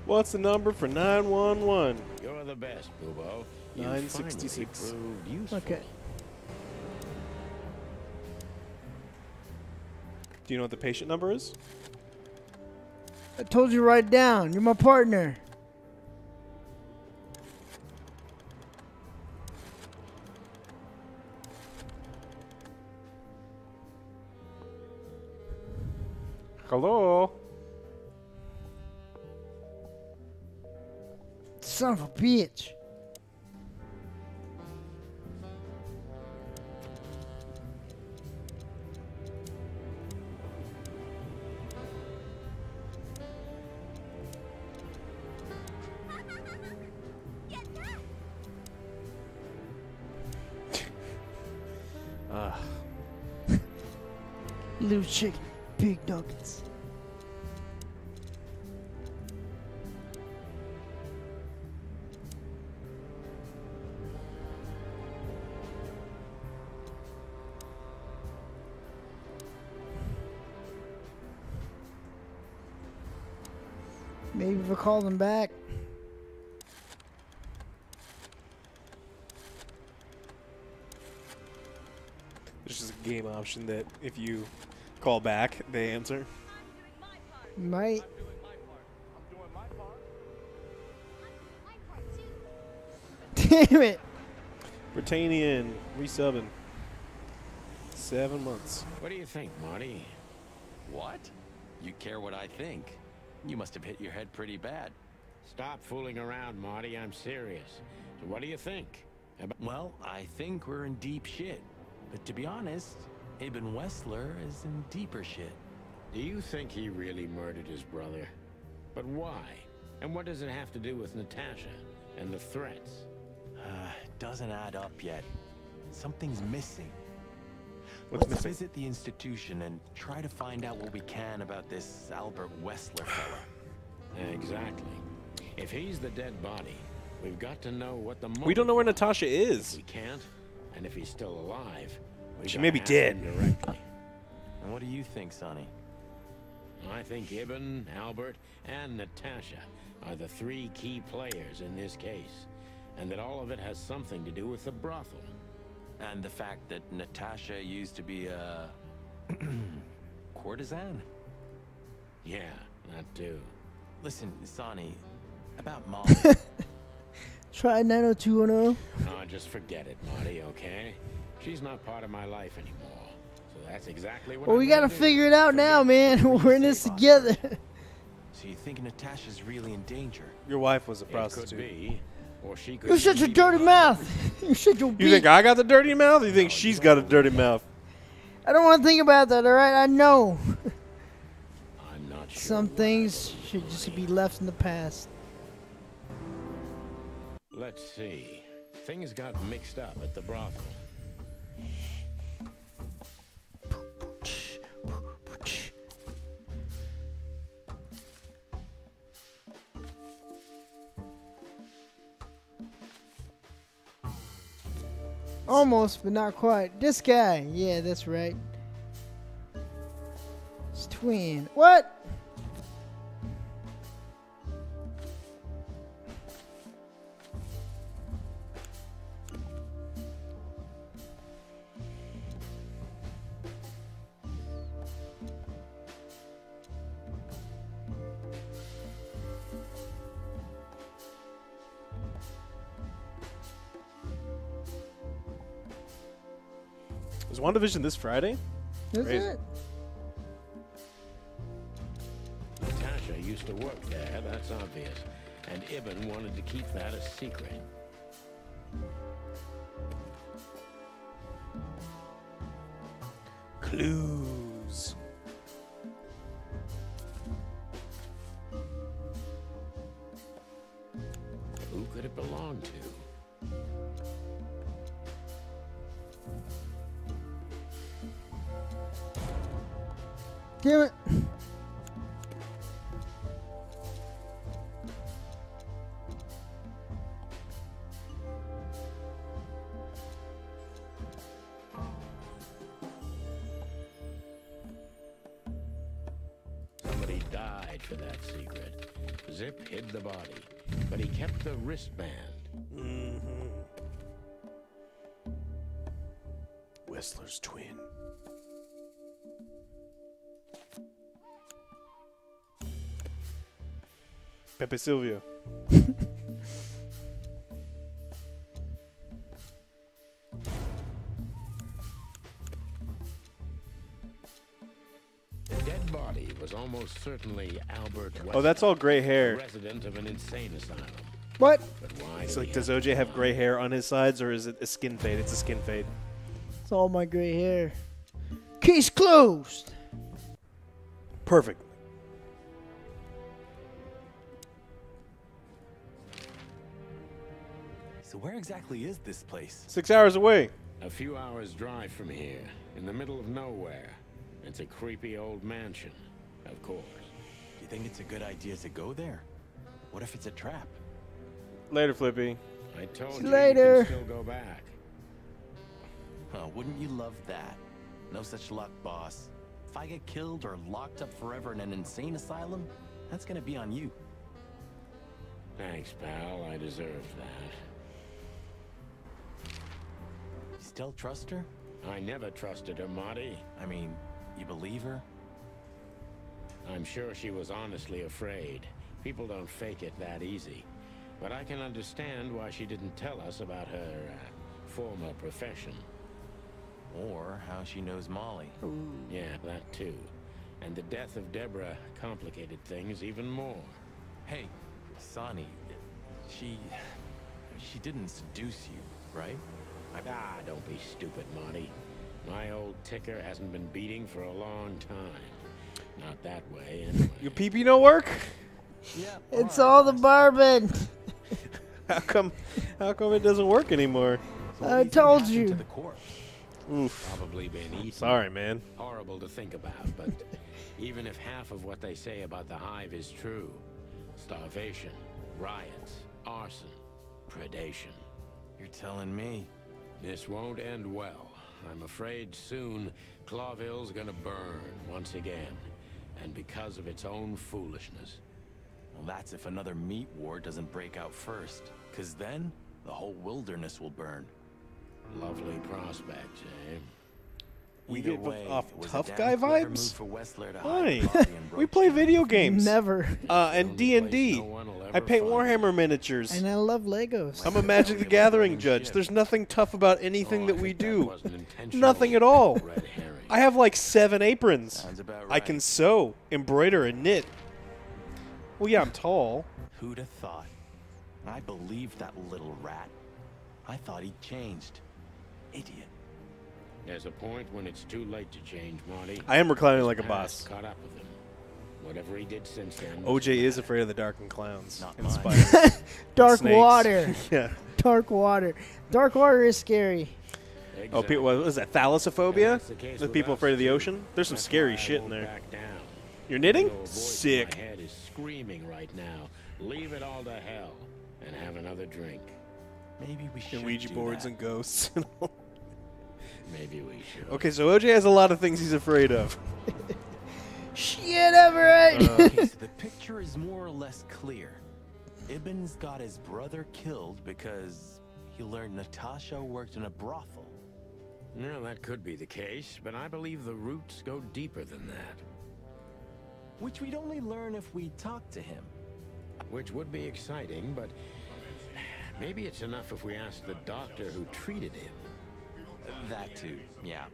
What's the number for 911? You're the best, Boobo. 966. Okay. Do you know what the patient number is? I told you to write it down. You're my partner. Hello? Son of a bitch. Little chicken, big nuggets. Maybe if I call them back. There's just a game option that if you call back, they answer. Might. Damn it. Britannian, resubbing. 7 months. What do you think, Marty? What? You care what I think? You must have hit your head pretty bad. Stop fooling around, Marty. I'm serious. So what do you think? Well, I think we're in deep shit. But to be honest, Ibn Wessler is in deeper shit. Do you think he really murdered his brother? But why? And what does it have to do with Natasha and the threats? Doesn't add up yet. Something's missing. Let's visit the institution and try to find out what we can about this Albert Wessler fella. Exactly. If he's the dead body, we've got to know what the We don't know where Natasha is. We can't. And if he's still alive, she may be dead. Directly. And what do you think, Sonny? I think Ibn, Albert, and Natasha are the three key players in this case, and that all of it has something to do with the brothel. And the fact that Natasha used to be a courtesan? Yeah, that too. Listen, Sonny, about Mom. Try 90210. Oh, just forget it, Marty, okay? She's not part of my life anymore. So that's exactly what Well, we gotta figure it out now, man. We're in this together. So you think Natasha's really in danger? Your wife was a It prostitute. could be. Or she could You shut your dirty mouth. You shut your You think I got the dirty mouth? Or you think she's got a dirty mouth? I don't want to think about that, alright? I know. I'm not sure. Some things should just be left in the past. Let's see. Things got mixed up at the brothel. Almost, but not quite. This guy. Yeah, that's right. It's twin. What? Is WandaVision this Friday? Is Crazy. it? Natasha used to work there, that's obvious. And Ibn wanted to keep that a secret. Clues. Who could it belong to? Damn it. Somebody died for that secret. Zip hid the body, but he kept the wristband. Whistler's twin. Pepe Silvio. The dead body was almost certainly Albert West. Oh, that's all gray hair. Resident of an insane asylum. What? But why It's do like, we does have OJ have gray hair on his sides, or is it a skin fade? It's a skin fade. It's all my gray hair. Case closed. Perfect. So where exactly is this place? 6 hours away. A few hours drive from here, in the middle of nowhere. It's a creepy old mansion, of course. Do you think it's a good idea to go there? What if it's a trap? Later, Flippy. I told See you later. you can still go back. Oh, wouldn't you love that? No such luck, boss. If I get killed or locked up forever in an insane asylum, that's gonna be on you. Thanks, pal. I deserve that. You still trust her? I never trusted her, Marty. I mean, you believe her? I'm sure she was honestly afraid. People don't fake it that easy. But I can understand why she didn't tell us about her former profession. Or how she knows Molly. Yeah, that too. And the death of Deborah complicated things even more. Hey, Sonny, she didn't seduce you, right? Ah, don't be stupid, Monty. My old ticker hasn't been beating for a long time. Not that way, anyway. Your pee-pee don't work? Yeah. It's all the barbon. How come it doesn't work anymore? I told you. To the corpse. Oof. Probably been eaten. Sorry, man. Horrible to think about, but even if half of what they say about the hive is true, starvation, riots, arson, predation. You're telling me. This won't end well. I'm afraid soon Clawville's gonna burn once again, and because of its own foolishness. Well, that's if another meat war doesn't break out first, because then the whole wilderness will burn. Lovely prospects, eh? We Either get way, off it was a tough damn guy clever vibes? move for Wessler to Why? hide the body and We broach play down. video games. Never. And D&D. I paint Warhammer miniatures. And I love Legos. I'm a Magic the Gathering judge. There's nothing tough about anything that we do. Nothing at all. I have like 7 aprons. Sounds about I right. can sew, embroider, and knit. Well, yeah, I'm tall. Who'd have thought? I believed that little rat. I thought he'd changed. Idiot. There's a point when it's too late to change, Marty. I am reclining like a His boss. past Caught up with him. Whatever he did since then. OJ is afraid of the dark and clowns. Not and mine. spiders. Dark Snakes. water. Yeah. Dark water. Dark water is scary. Oh, people, what was that? Thalassophobia? That's the case With with people us, afraid of the too. ocean? There's some That's scary why I shit in won't there. back down. You're knitting? The old voice in Sick. My head is screaming right now. Leave it all to hell and have another drink. Maybe we should And Ouija do boards that. and ghosts. Maybe we should. Okay, so OJ has a lot of things he's afraid of. Shit, Everett. Okay, so the picture is more or less clear. Ibn's got his brother killed because he learned Natasha worked in a brothel. No, that could be the case, but I believe the roots go deeper than that. Which we'd only learn if we talked to him. Which would be exciting, but maybe it's enough if we ask the doctor who treated him. That too, yeah.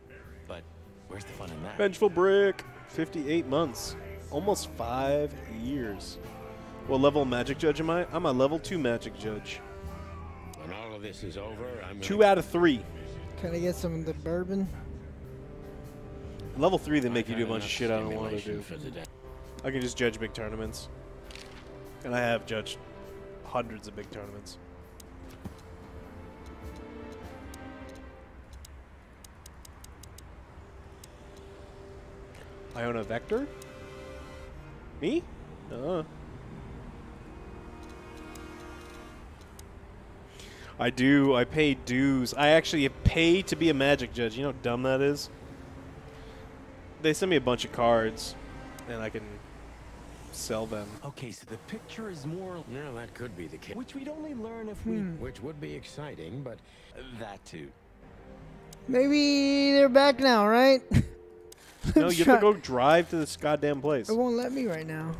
But where's the fun in that? Vengeful Brick. 58 months. Almost 5 years. What level of magic judge am I? I'm a level 2 magic judge. When all of this is over, I'm 2 out of 3. Can I get some of the bourbon? Level 3, they make you do a I've bunch of enough shit I don't want to stimulation do. for the day. I can just judge big tournaments. And I have judged hundreds of big tournaments. I own a Vector? Me? I do. I pay dues. I actually pay to be a magic judge. You know how dumb that is? They send me a bunch of cards, and I can sell them. Okay, so the picture is more... No, that could be the case. Which we'd only learn if we... Which would be exciting, but... That too. Maybe they're back now, right? No, you have to go drive to this goddamn place. It won't let me right now.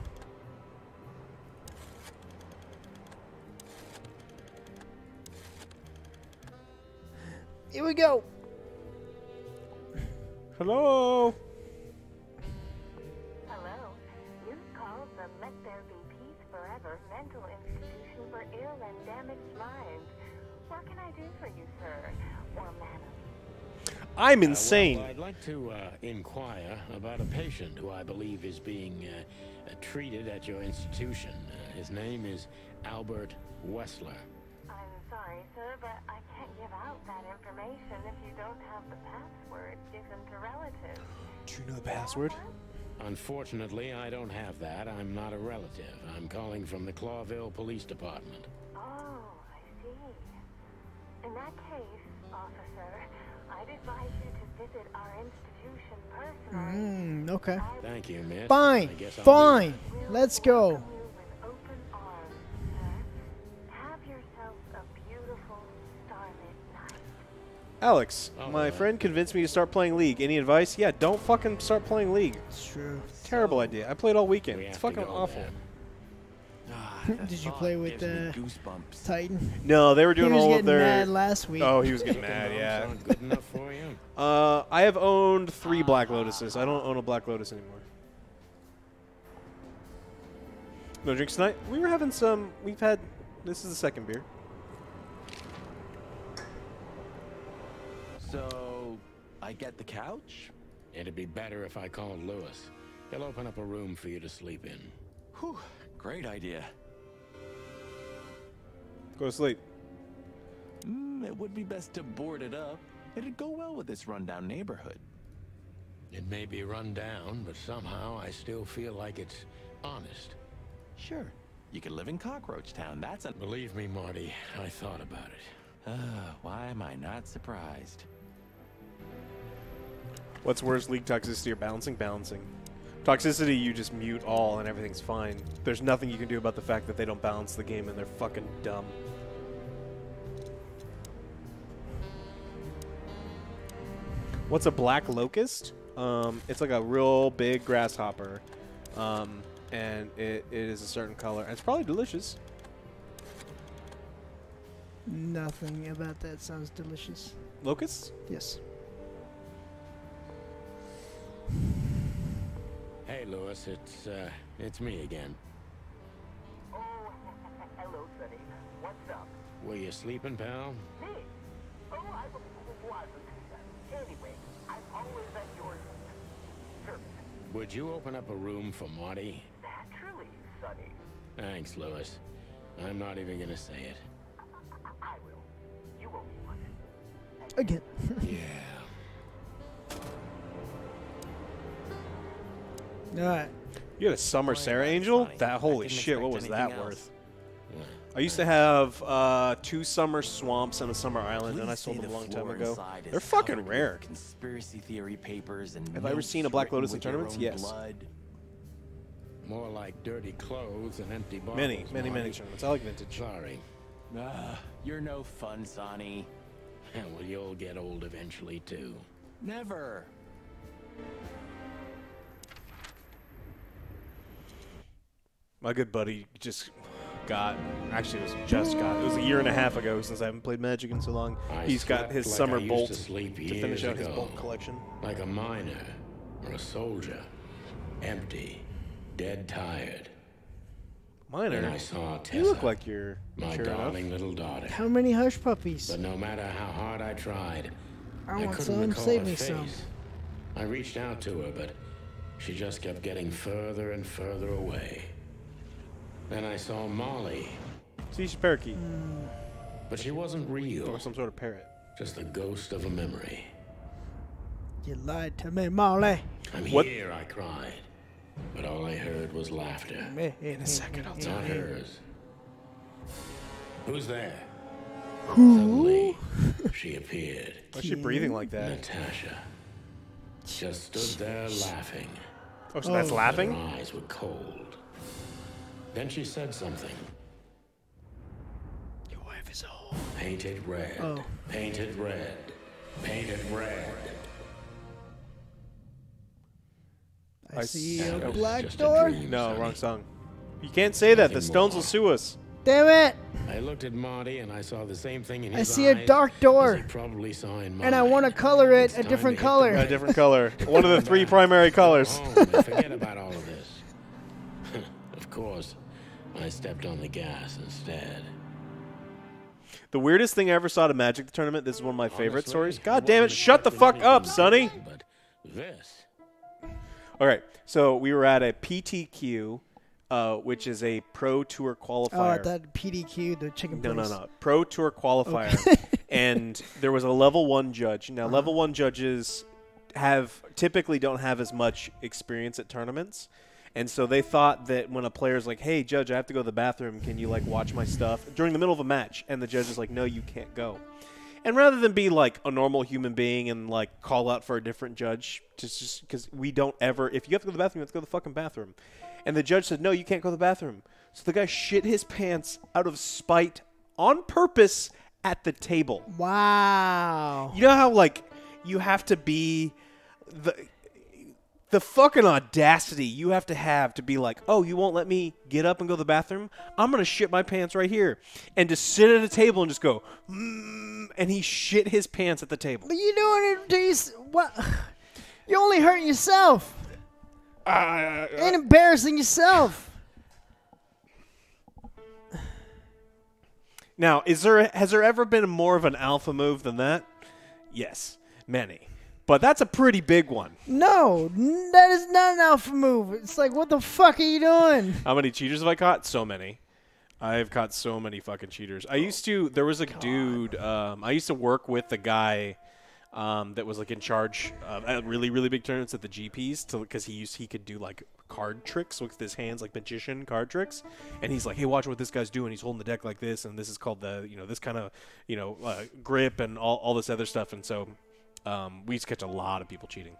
Here we go. Hello. Hello. You've called the Let There Be Peace Forever mental institution for ill and damaged minds. What can I do for you, sir? Or madam? I'm insane. Well, I'd like to inquire about a patient who I believe is being treated at your institution. His name is Albert Wessler. I'm sorry, sir, but I can't give out that information if you don't have the password given to relatives. Do you know the password? Unfortunately, I don't have that. I'm not a relative. I'm calling from the Clawville Police Department. Oh, I see. In that case, officer, I'd advise you to visit our institution personally. Okay. Thank you, miss. Fine. I guess I'll Fine. Let's go. Have yourself a beautiful starlit night. Alex, my friend convinced me to start playing League. Any advice? Yeah, don't fucking start playing League. It's true. Terrible idea. I played all weekend. We It's have to fucking go awful. there. Did you play with Goosebumps. Titan? No, they were doing He was all of getting their. mad last week. Oh, he was getting mad. Chicken Yeah. sound good enough for you? I have owned 3 Black Lotuses. I don't own a Black Lotus anymore. No drinks tonight? We were having some. We've had. This is the second beer. So, I get the couch? It'd be better if I called Lewis. He'll open up a room for you to sleep in. Whew, great idea. Go to sleep. It would be best to board it up. It'd go well with this rundown neighborhood. It may be run down, but somehow I still feel like it's honest. Sure, you could live in Cockroach Town. That's a... Believe me, Marty, I thought about it. Why am I not surprised? What's worse, League toxicity or balancing? Balancing. Toxicity, you just mute all and everything's fine. There's nothing you can do about the fact that they don't balance the game and they're fucking dumb. What's a black locust? It's like a real big grasshopper. And it is a certain color. And it's probably delicious. Nothing about that sounds delicious. Locusts? Yes. Hey, Lewis, it's me again. you sleeping, pal? Me? Oh, I wasn't. Anyway, I'm always at your service. Would you open up a room for Marty? Naturally, Sonny. Thanks, Lewis. I'm not even gonna say it. I will. You won't want it. Again. Yeah. Alright. You had a summer Sarah Angel? That holy shit, what was that worth? I used to have 2 summer swamps and a summer island, and I sold them a long time ago. They're fucking rare. Conspiracy theory papers and have I ever seen a Black Lotus in tournaments? Yes. Blood. More like dirty clothes and empty bottles. Many tournaments. I like vintage. Sorry. You're no fun, Sonny. Well, you'll get old eventually, too. Never. My good buddy just got, actually it was just got, it was a year and a half ago since I haven't played Magic in so long. He's got his like summer I used bolt to sleep to finish years out his ago. bolt collection. Like a miner or a soldier. Empty. Dead tired. Miner? And I saw Tessa, You look like you're my mature enough. darling little daughter. How many hush puppies? But no matter how hard I tried, I want couldn't some. recall Save her me face. some. I reached out to her, but she just kept getting further and further away. Then I saw Molly. See, she's parakeet. But she wasn't real. Or some sort of parrot. Just the ghost of a memory. You lied to me, Molly. I'm here, I cried. But all I heard was laughter. In a second, I'll tell Not you. hers. Who's there? Who? Suddenly, she appeared. Why's she breathing like that? Natasha. Just stood there laughing. Oh, so that's laughing? Her eyes were cold. Then she said something. Your wife is old. Painted red. Oh. Painted red. Painted red. I see a That was black just a door. dream, No, Sonny. wrong song. You can't say that. The Nothing Stones will more. sue us. Damn it! I looked at Marty and I saw the same thing in his I eyes. see a dark door. As he probably saw in mine. And I want to color it It's a time different to hit the color. A different color. One of the 3 primary colors. Home and forget about all of this. Of course, I stepped on the gas instead. The weirdest thing I ever saw at a Magic tournament, this is one of my favorite Honestly, stories. I God damn it, wasn't shut the fuck expecting up, anything Sonny. big, But this. All right, so we were at a PTQ, which is a Pro Tour qualifier. Oh, at that PDQ, the chicken place. No. Pro Tour qualifier. Okay. And there was a level 1 judge. Now, level 1 judges typically don't have as much experience at tournaments. And so they thought that when a player's like, hey, judge, I have to go to the bathroom. Can you, like, watch my stuff? During the middle of a match. And the judge is like, no, you can't go. And rather than be, like, a normal human being and, like, call out for a different judge, just because we don't ever – if you have to go to the bathroom, you have to go to the fucking bathroom. And the judge said, no, you can't go to the bathroom. So the guy shit his pants out of spite on purpose at the table. Wow. You know how, like, you have to be the fucking audacity you have to be like, oh, you won't let me get up and go to the bathroom? I'm going to shit my pants right here. And just sit at a table and just go, and he shit his pants at the table. But you doing it to what? You're only hurting yourself. And embarrassing yourself. Now, has there ever been more of an alpha move than that? Yes, many. But that's a pretty big one. No, that is not an alpha move. It's like, what the fuck are you doing? How many cheaters have I caught? So many. I've caught so many fucking cheaters. There was a dude, I used to work with the guy that was like in charge at really, really big tournaments at the GPs because he could do like card tricks with his hands, like magician card tricks. And he's like, hey, watch what this guy's doing. He's holding the deck like this, and this is called the, this kind of, grip and all this other stuff. And so we used to catch a lot of people cheating.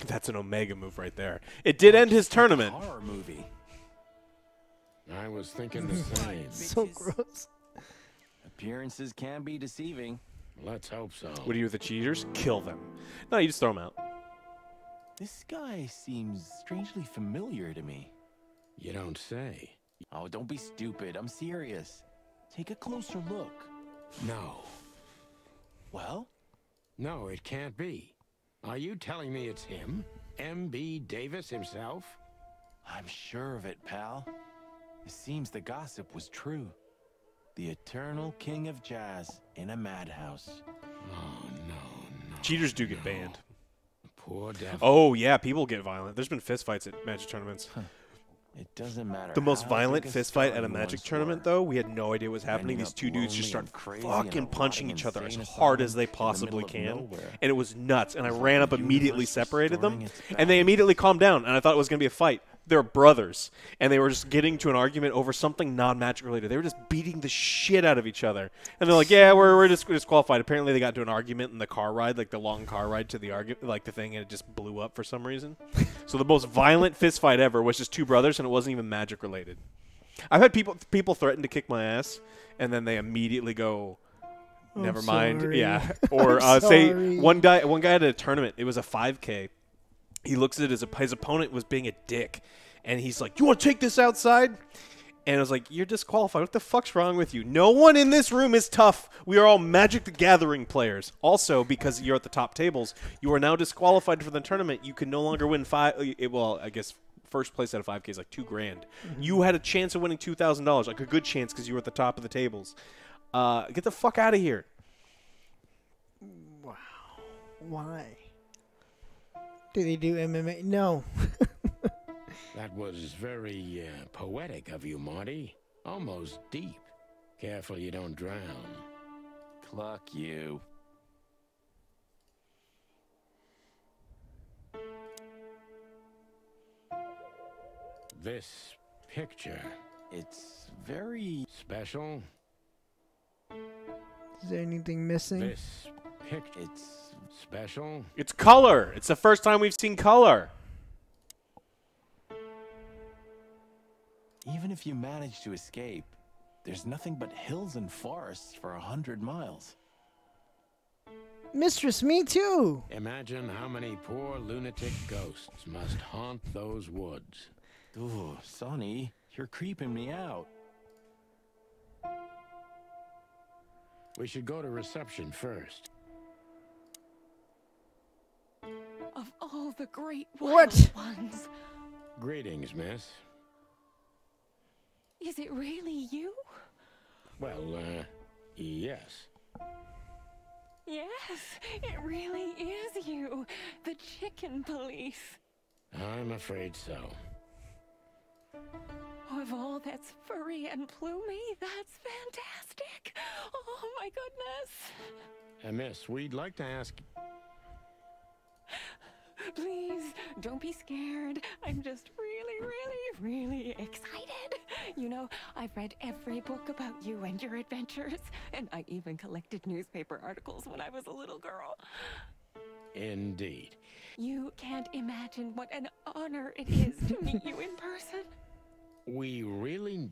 That's an Omega move right there. It did end his tournament. Horror movie. I was thinking the same. So gross. Appearances can be deceiving. Let's hope so. What do you do with the cheaters? Kill them. No, you just throw them out. This guy seems strangely familiar to me. You don't say. Oh, don't be stupid. I'm serious. Take a closer look. No. Well? No, it can't be. Are you telling me it's him? M.B. Davis himself? I'm sure of it, pal. It seems the gossip was true. The eternal king of jazz in a madhouse. Oh, no. Cheaters do get banned. Poor devil. Oh, yeah, people get violent. There's been fistfights at Magic tournaments. It doesn't matter. The most how violent big a fistfight star at a you Magic once tournament, were. though, we had no idea what was happening. Ending These up two dudes just lonely start and crazy in a fucking punching rotting each other as insane hard asylum as they in the possibly middle of can. nowhere. And it was nuts. And I It's ran like up, the immediately universe separated them. restoring its And they balance. immediately calmed down. And I thought it was going to be a fight. They're brothers. And they were just getting to an argument over something non-magic related. They were just beating the shit out of each other. And they're like, yeah, we're disqualified. Apparently they got into an argument in the car ride, like the long car ride to the argument, like the thing, and it just blew up for some reason. So the most violent fist fight ever was just two brothers, and it wasn't even magic related. I've had people threaten to kick my ass, and then they immediately go, never mind. sorry. Yeah. Or I'm say sorry. one guy at a tournament, it was a 5K. He looks at his opponent was being a dick, and he's like, "You want to take this outside?" And I was like, "You're disqualified. What the fuck's wrong with you? No one in this room is tough. We are all Magic the Gathering players. Also, because you're at the top tables, you are now disqualified for the tournament. You can no longer win well, I guess first place out of 5K is like $2,000. You had a chance of winning $2,000, like a good chance because you were at the top of the tables. Get the fuck out of here." Wow. Why? Do they do MMA? No. That was very poetic of you, Marty. Almost deep. Careful you don't drown. Cluck you. This picture. It's very special. Is there anything missing? This picture. It's special. It's color. It's the first time we've seen color. Even if you manage to escape, there's nothing but hills and forests for 100 miles. Mistress, me too. Imagine how many poor lunatic ghosts must haunt those woods. Ooh, Sonny, you're creeping me out. We should go to reception first. Of all the great What? wild ones, Greetings, miss. is it really you? Well, yes. Yes, it really is you, the chicken police. I'm afraid so. Of all that's furry and plumy, that's fantastic. Oh my goodness. Miss, we'd like to ask... Please, don't be scared. I'm just really excited. You know, I've read every book about you and your adventures, and I even collected newspaper articles when I was a little girl. Indeed. You can't imagine what an honor it is to meet you in person. We really...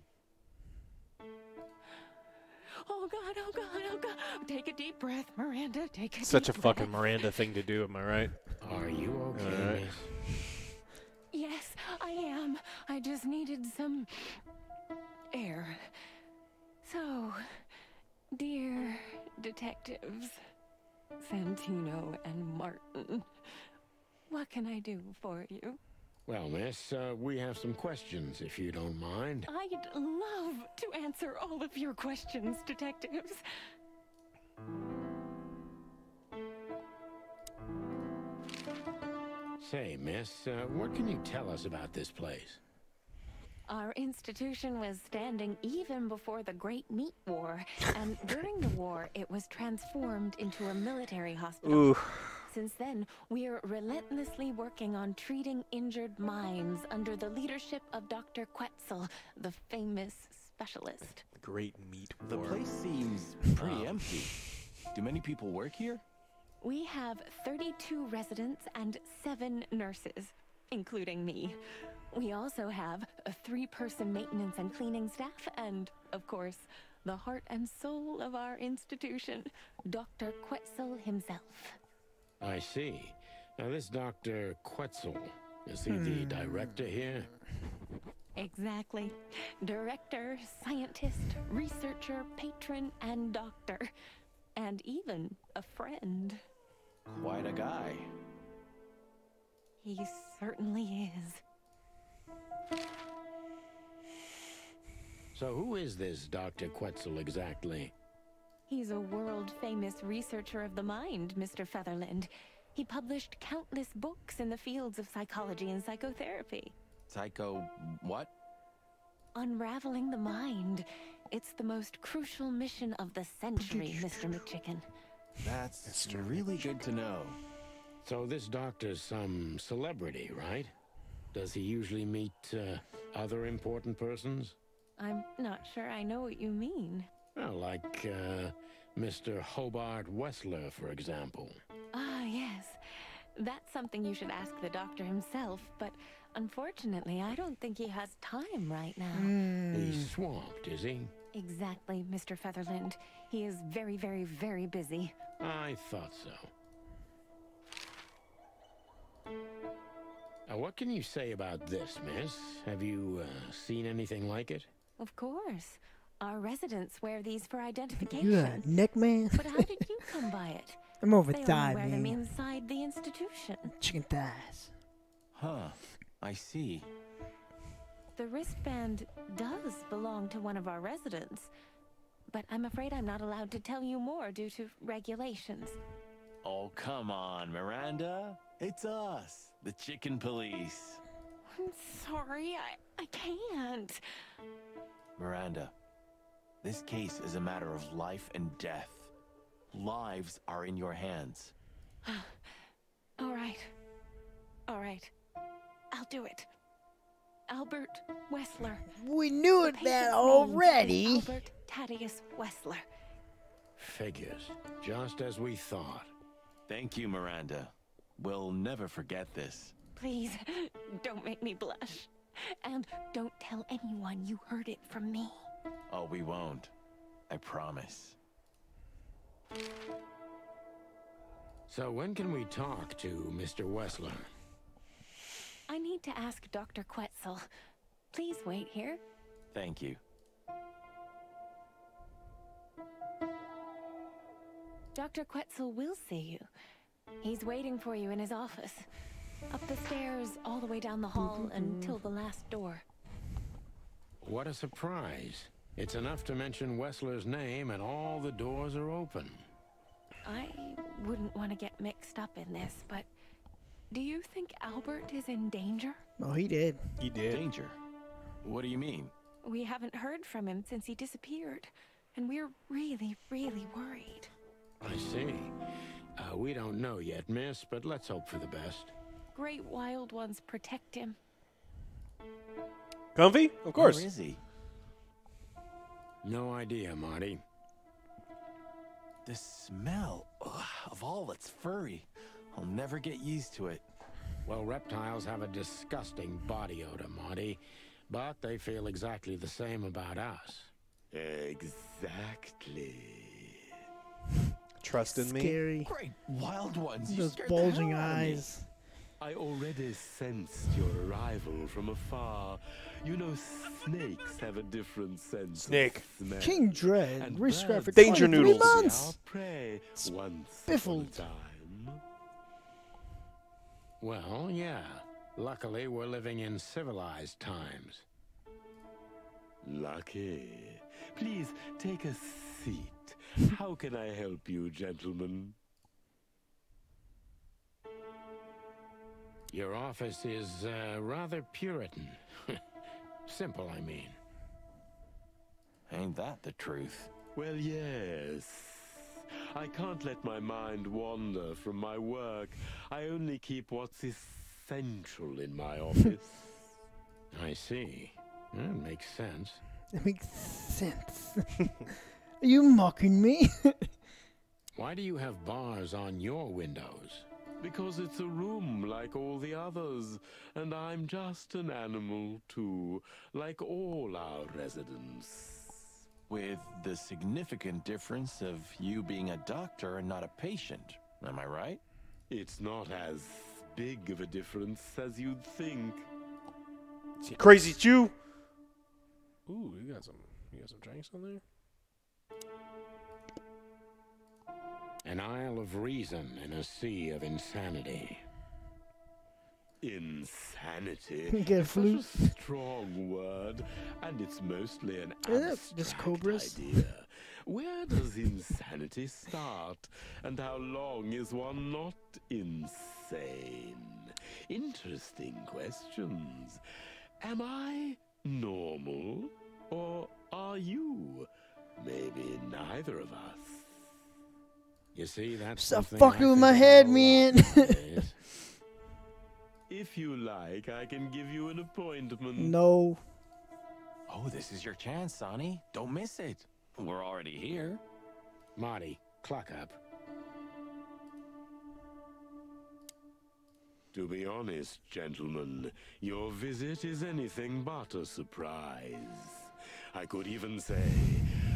Oh God, oh God, oh God. Take a deep breath, Miranda. Take a Such a deep breath. fucking Miranda thing to do, am I right? Are you okay, All right. miss? Yes, I am. I just needed some air. So, dear detectives, Santino and Martin, what can I do for you? Well, miss, we have some questions, if you don't mind. I'd love to answer all of your questions, detectives. Say, miss, what can you tell us about this place? Our institution was standing even before the Great Meat War, and during the war, it was transformed into a military hospital. Ooh. Since then, we are relentlessly working on treating injured minds under the leadership of Dr. Quetzal, the famous specialist. Great Meat The War. place seems pretty empty. Do many people work here? We have 32 residents and 7 nurses, including me. We also have a 3-person maintenance and cleaning staff, and, of course, the heart and soul of our institution, Dr. Quetzal himself. I see. Now, this Dr. Quetzal, is he the director here? Exactly. Director, scientist, researcher, patron, and doctor. And even a friend. Quite a guy. He certainly is. So who is this Dr. Quetzal exactly? He's a world-famous researcher of the mind, Mr. Featherland. He published countless books in the fields of psychology and psychotherapy. Psycho... what? Unraveling the mind. It's the most crucial mission of the century, Mr. McChicken. That's really good to know. So this doctor's some celebrity, right? Does he usually meet other important persons? I'm not sure I know what you mean. Well, like Mr. Hobart Wessler, for example. Ah, yes. That's something you should ask the doctor himself, but unfortunately, I don't think he has time right now. He's swamped, is he? Exactly, Mr. Featherland. He is very, very, very busy. I thought so. Now, what can you say about this, miss? Have you seen anything like it? Of course. Our residents wear these for identification. You a neck man? But how did you come by it? I'm over They thigh, only wear them man. inside the institution. Chicken thighs. Huh. I see. The wristband does belong to one of our residents, but I'm afraid I'm not allowed to tell you more due to regulations. Oh, come on, Miranda. It's us, the Chicken Police. I'm sorry, I can't. Miranda, this case is a matter of life and death. Lives are in your hands. All right. All right. I'll do it. Albert Wessler. We knew The it that patient's name is already. Albert Thaddeus Wessler. Figures. Just as we thought. Thank you, Miranda. We'll never forget this. Please, don't make me blush. And don't tell anyone you heard it from me. Oh, we won't. I promise. So when can we talk to Mr. Wessler? I need to ask Dr. Quetzal. Please wait here. Thank you. Dr. Quetzal will see you. He's waiting for you in his office. Up the stairs, all the way down the hall, until the last door. What a surprise. It's enough to mention Wessler's name and all the doors are open. I wouldn't want to get mixed up in this, but do you think Albert is in danger? Oh, he did. He did. Danger? What do you mean? We haven't heard from him since he disappeared, and we're really, really worried. I see. We don't know yet, miss, but let's hope for the best. Great wild ones protect him. Comfy? Of course. Where is he? No idea, Marty. The smell of all that's furry. I'll never get used to it. Well, reptiles have a disgusting body odor, Marty, but they feel exactly the same about us. Exactly. Trust in me. Scary. Great wild ones. You Those scared the bulging hell out of me. eyes. I already sensed your arrival from afar. You know, snakes have a different sense Snake. of smell. King Dread. And Rescrap for birds Danger 23 noodles. months. Our prey once Spiffled. upon a time. Well, yeah. Luckily, we're living in civilized times. Lucky. Please take a seat. How can I help you, gentlemen? Your office is rather Puritan. Simple, I mean. Ain't that the truth? Well, yes. I can't let my mind wander from my work. I only keep what's essential in my office. I see. That makes sense. That makes sense. Are you mocking me? Why do you have bars on your windows? Because it's a room like all the others, and I'm just an animal too, like all our residents. With the significant difference of you being a doctor and not a patient. Am I right? It's not as big of a difference as you'd think. Crazy Jew. Ooh, you got some drinks on there? An isle of reason in a sea of insanity. Insanity. Get a is flute. such a strong word, and it's mostly an Just abstract cobras. idea. Where does insanity start, and how long is one not insane? Interesting questions. Am I normal, or are you? Maybe neither of us. You see, that's Stop something fucking I with my think head, about a man. lot nowadays. If you like, I can give you an appointment. No. Oh, this is your chance, Sonny. Don't miss it. We're already here. Marty, clock up. To be honest, gentlemen, your visit is anything but a surprise. I could even say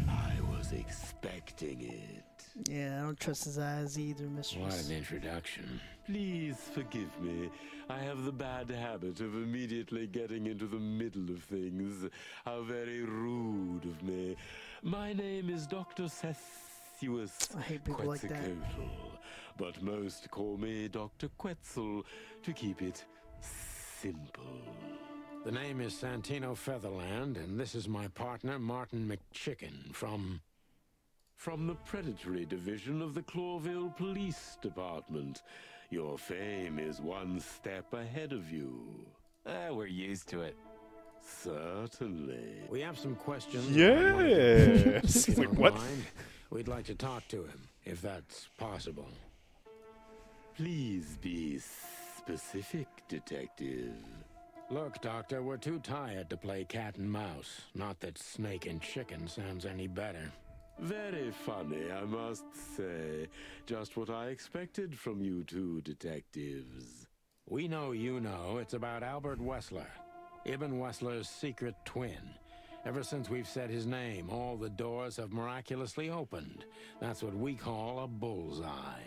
I was expecting it. Yeah, I don't trust his eyes either, mistress. What an introduction. Please forgive me. I have the bad habit of immediately getting into the middle of things. How very rude of me. My name is Dr. Sessuous I hate people like that. Quetzalcoatl, but most call me Dr. Quetzal to keep it simple. The name is Santino Featherland, and this is my partner, Martin McChicken, from the Predatory Division of the Clawville Police Department. Your fame is one step ahead of you. We're used to it. Certainly. We have some questions. Yes. If you Wait, don't what? mind, we'd like to talk to him, if that's possible. Please be specific, detective. Look, Doctor, we're too tired to play cat and mouse. Not that snake and chicken sounds any better. Very funny, I must say. Just what I expected from you two detectives. We know you know. It's about Albert Wessler, Ibn Wessler's secret twin. Ever since we've said his name, all the doors have miraculously opened. That's what we call a bullseye.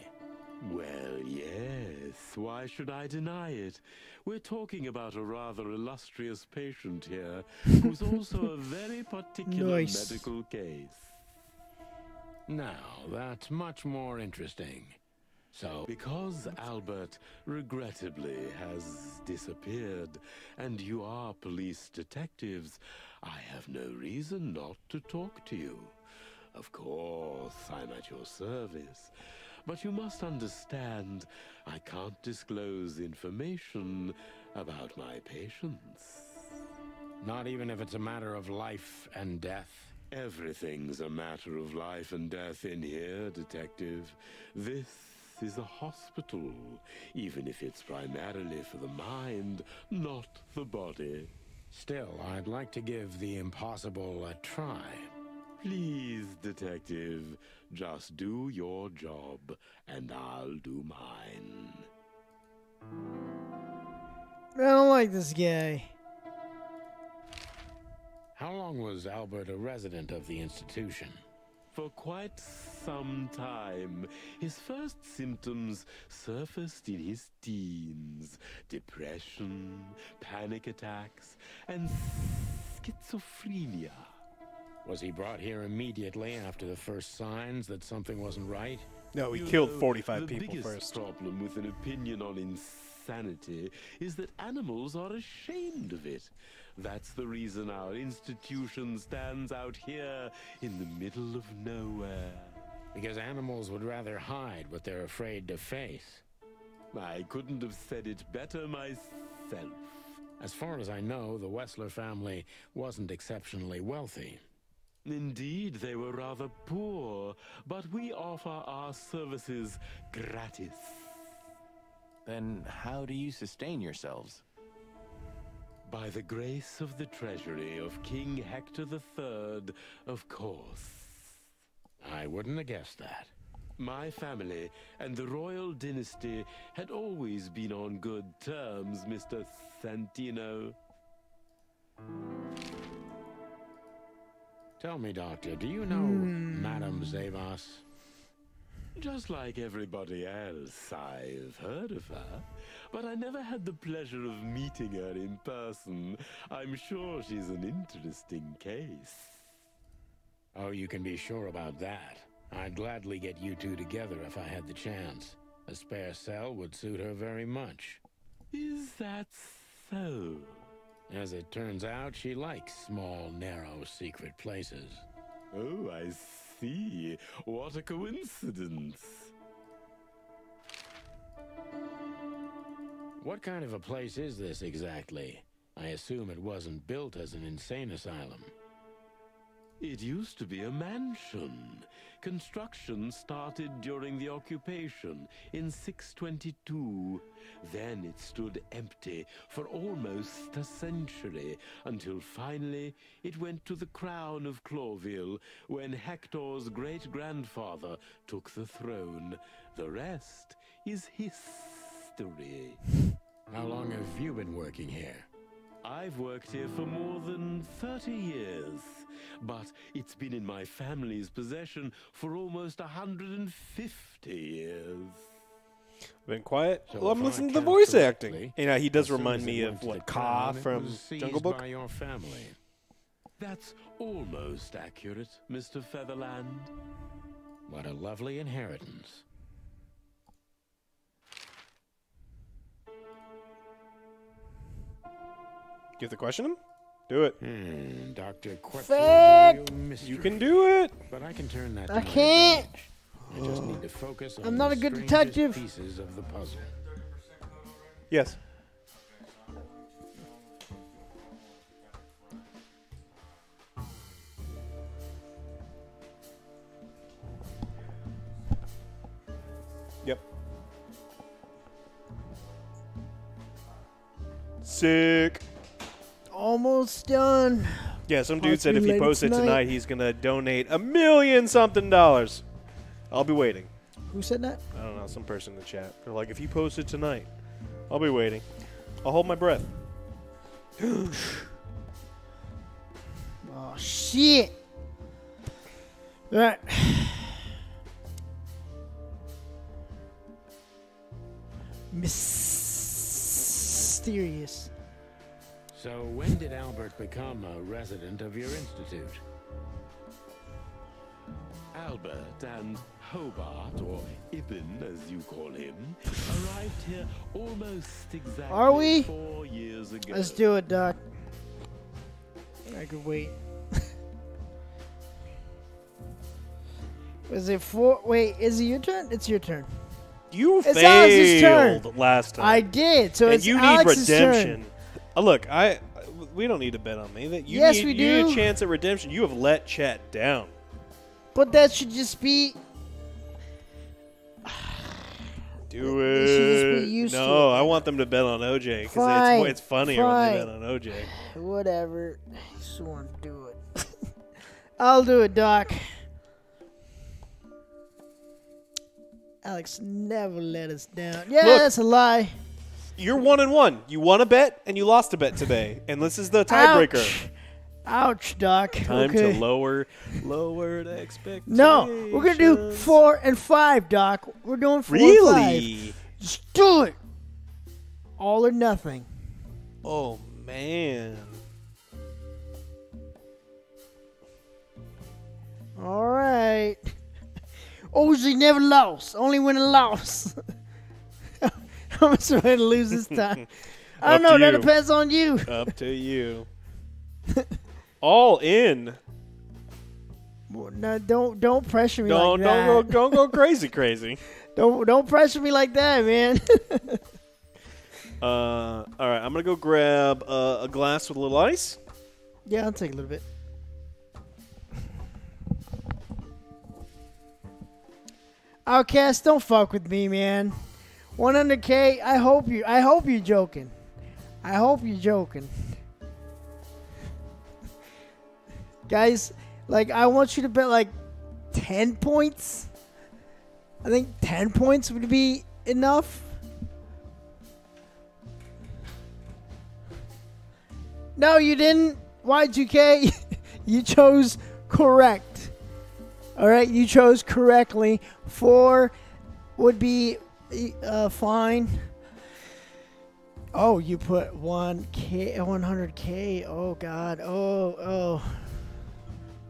Well, yes. Why should I deny it? We're talking about a rather illustrious patient here, who's also a very particular Nice. medical case. Now, that's much more interesting. So, Because Albert, regrettably, has disappeared, and you are police detectives, I have no reason not to talk to you. Of course, I'm at your service. But you must understand, I can't disclose information about my patients. not even if it's a matter of life and death. Everything's a matter of life and death in here, Detective. This is a hospital, even if it's primarily for the mind, not the body. Still, I'd like to give the impossible a try. Please, Detective, just do your job, and I'll do mine. I don't like this guy. How long was Albert a resident of the institution? For quite some time. His first symptoms surfaced in his teens. Depression, panic attacks, and schizophrenia. Was he brought here immediately after the first signs that something wasn't right? No, he You killed know, 45 the people biggest first. problem with an opinion on insanity is that animals are ashamed of it. That's the reason our institution stands out here in the middle of nowhere. Because animals would rather hide what they're afraid to face. I couldn't have said it better myself. As far as I know, the Wessler family wasn't exceptionally wealthy. Indeed, they were rather poor, but we offer our services gratis. Then how do you sustain yourselves? By the grace of the treasury of King Hector III, of course. I wouldn't have guessed that. My family and the royal dynasty had always been on good terms, Mr. Santino. Tell me, Doctor, do you know Madame Zavas? Just like everybody else, I've heard of her, but I never had the pleasure of meeting her in person. I'm sure she's an interesting case. Oh, you can be sure about that. I'd gladly get you two together if I had the chance. A spare cell would suit her very much. Is that so? As it turns out, she likes small, narrow, secret places. Oh, I see. What a coincidence. What kind of a place is this exactly? I assume it wasn't built as an insane asylum. It used to be a mansion. Construction started during the occupation in 622. Then it stood empty for almost a century, until finally it went to the crown of Clawville when Hector's great-grandfather took the throne. The rest is history. How long have you been working here? I've worked here for more than 30 years, but it's been in my family's possession for almost 150 years. Been quiet. So Well, I'm if I listening to the count voice acting. correctly, You know, he does as soon remind as me it of went to what the Ka crown, it from was seized Jungle Book. by your family. That's almost accurate, Mr. Featherland. What a lovely inheritance. You have to question him? Do it. Dr. Quetzal's Fuck! real mystery. You can do it. But I can turn that to I my can't. advantage. I just need to focus on I'm not the a good strangest detective. pieces of the puzzle. Yes. Yep. Sick. Almost done. Yeah, some dude Hearts said if he related posts it tonight. tonight, he's gonna donate $1 million something. I'll be waiting. Who said that? I don't know, some person in the chat. They're like, if he posts it tonight, I'll be waiting. I'll hold my breath. Oh shit! Right. Mysterious. So when did Albert become a resident of your institute? Albert and Hobart, or Ibn as you call him, arrived here almost exactly Are we? 4 years ago. Let's do it, Doc. I could wait. Is it four? Wait, is it your turn? It's your turn. You It's Alex's turn. failed last time. I did. So and it's you Alex's need redemption. turn. Look, we don't need to bet on me. That you Yes, need, we you need do. a chance at redemption. You have let Chat down. But that should just be. Do They should just be it. used No, to it. I want them to bet on OJ because Fine, it's funnier when they fine. bet on OJ. Whatever. I just want to do it. I'll do it, Doc. Alex never let us down. Yeah, Look. that's a lie. You're 1-1. You won a bet and you lost a bet today, and this is the tiebreaker. Ouch, Doc. Time okay. to lower the expectations. No, we're gonna do 4 and 5, Doc. We're doing 4 and Really? 5. Just do it. All or nothing. Oh man. All right. OJ never lost. Only when it lost. How much am I going to lose this time? I don't Up know. to That you. depends on you. Up to you. All in. Well, no, don't pressure me Don't like that. don't go crazy. Don't pressure me like that, man. All right, I'm gonna go grab a glass with a little ice. Yeah, I'll take a little bit. Outcast, don't fuck with me, man. 100K. I hope you're joking. I hope you're joking. Guys, like I want you to bet like 10 points. I think 10 points would be enough. No, you didn't. Y2K, you chose correct. All right, you chose correctly. 4 would be fine. Oh, you put 1K, 100K. Oh God. Oh.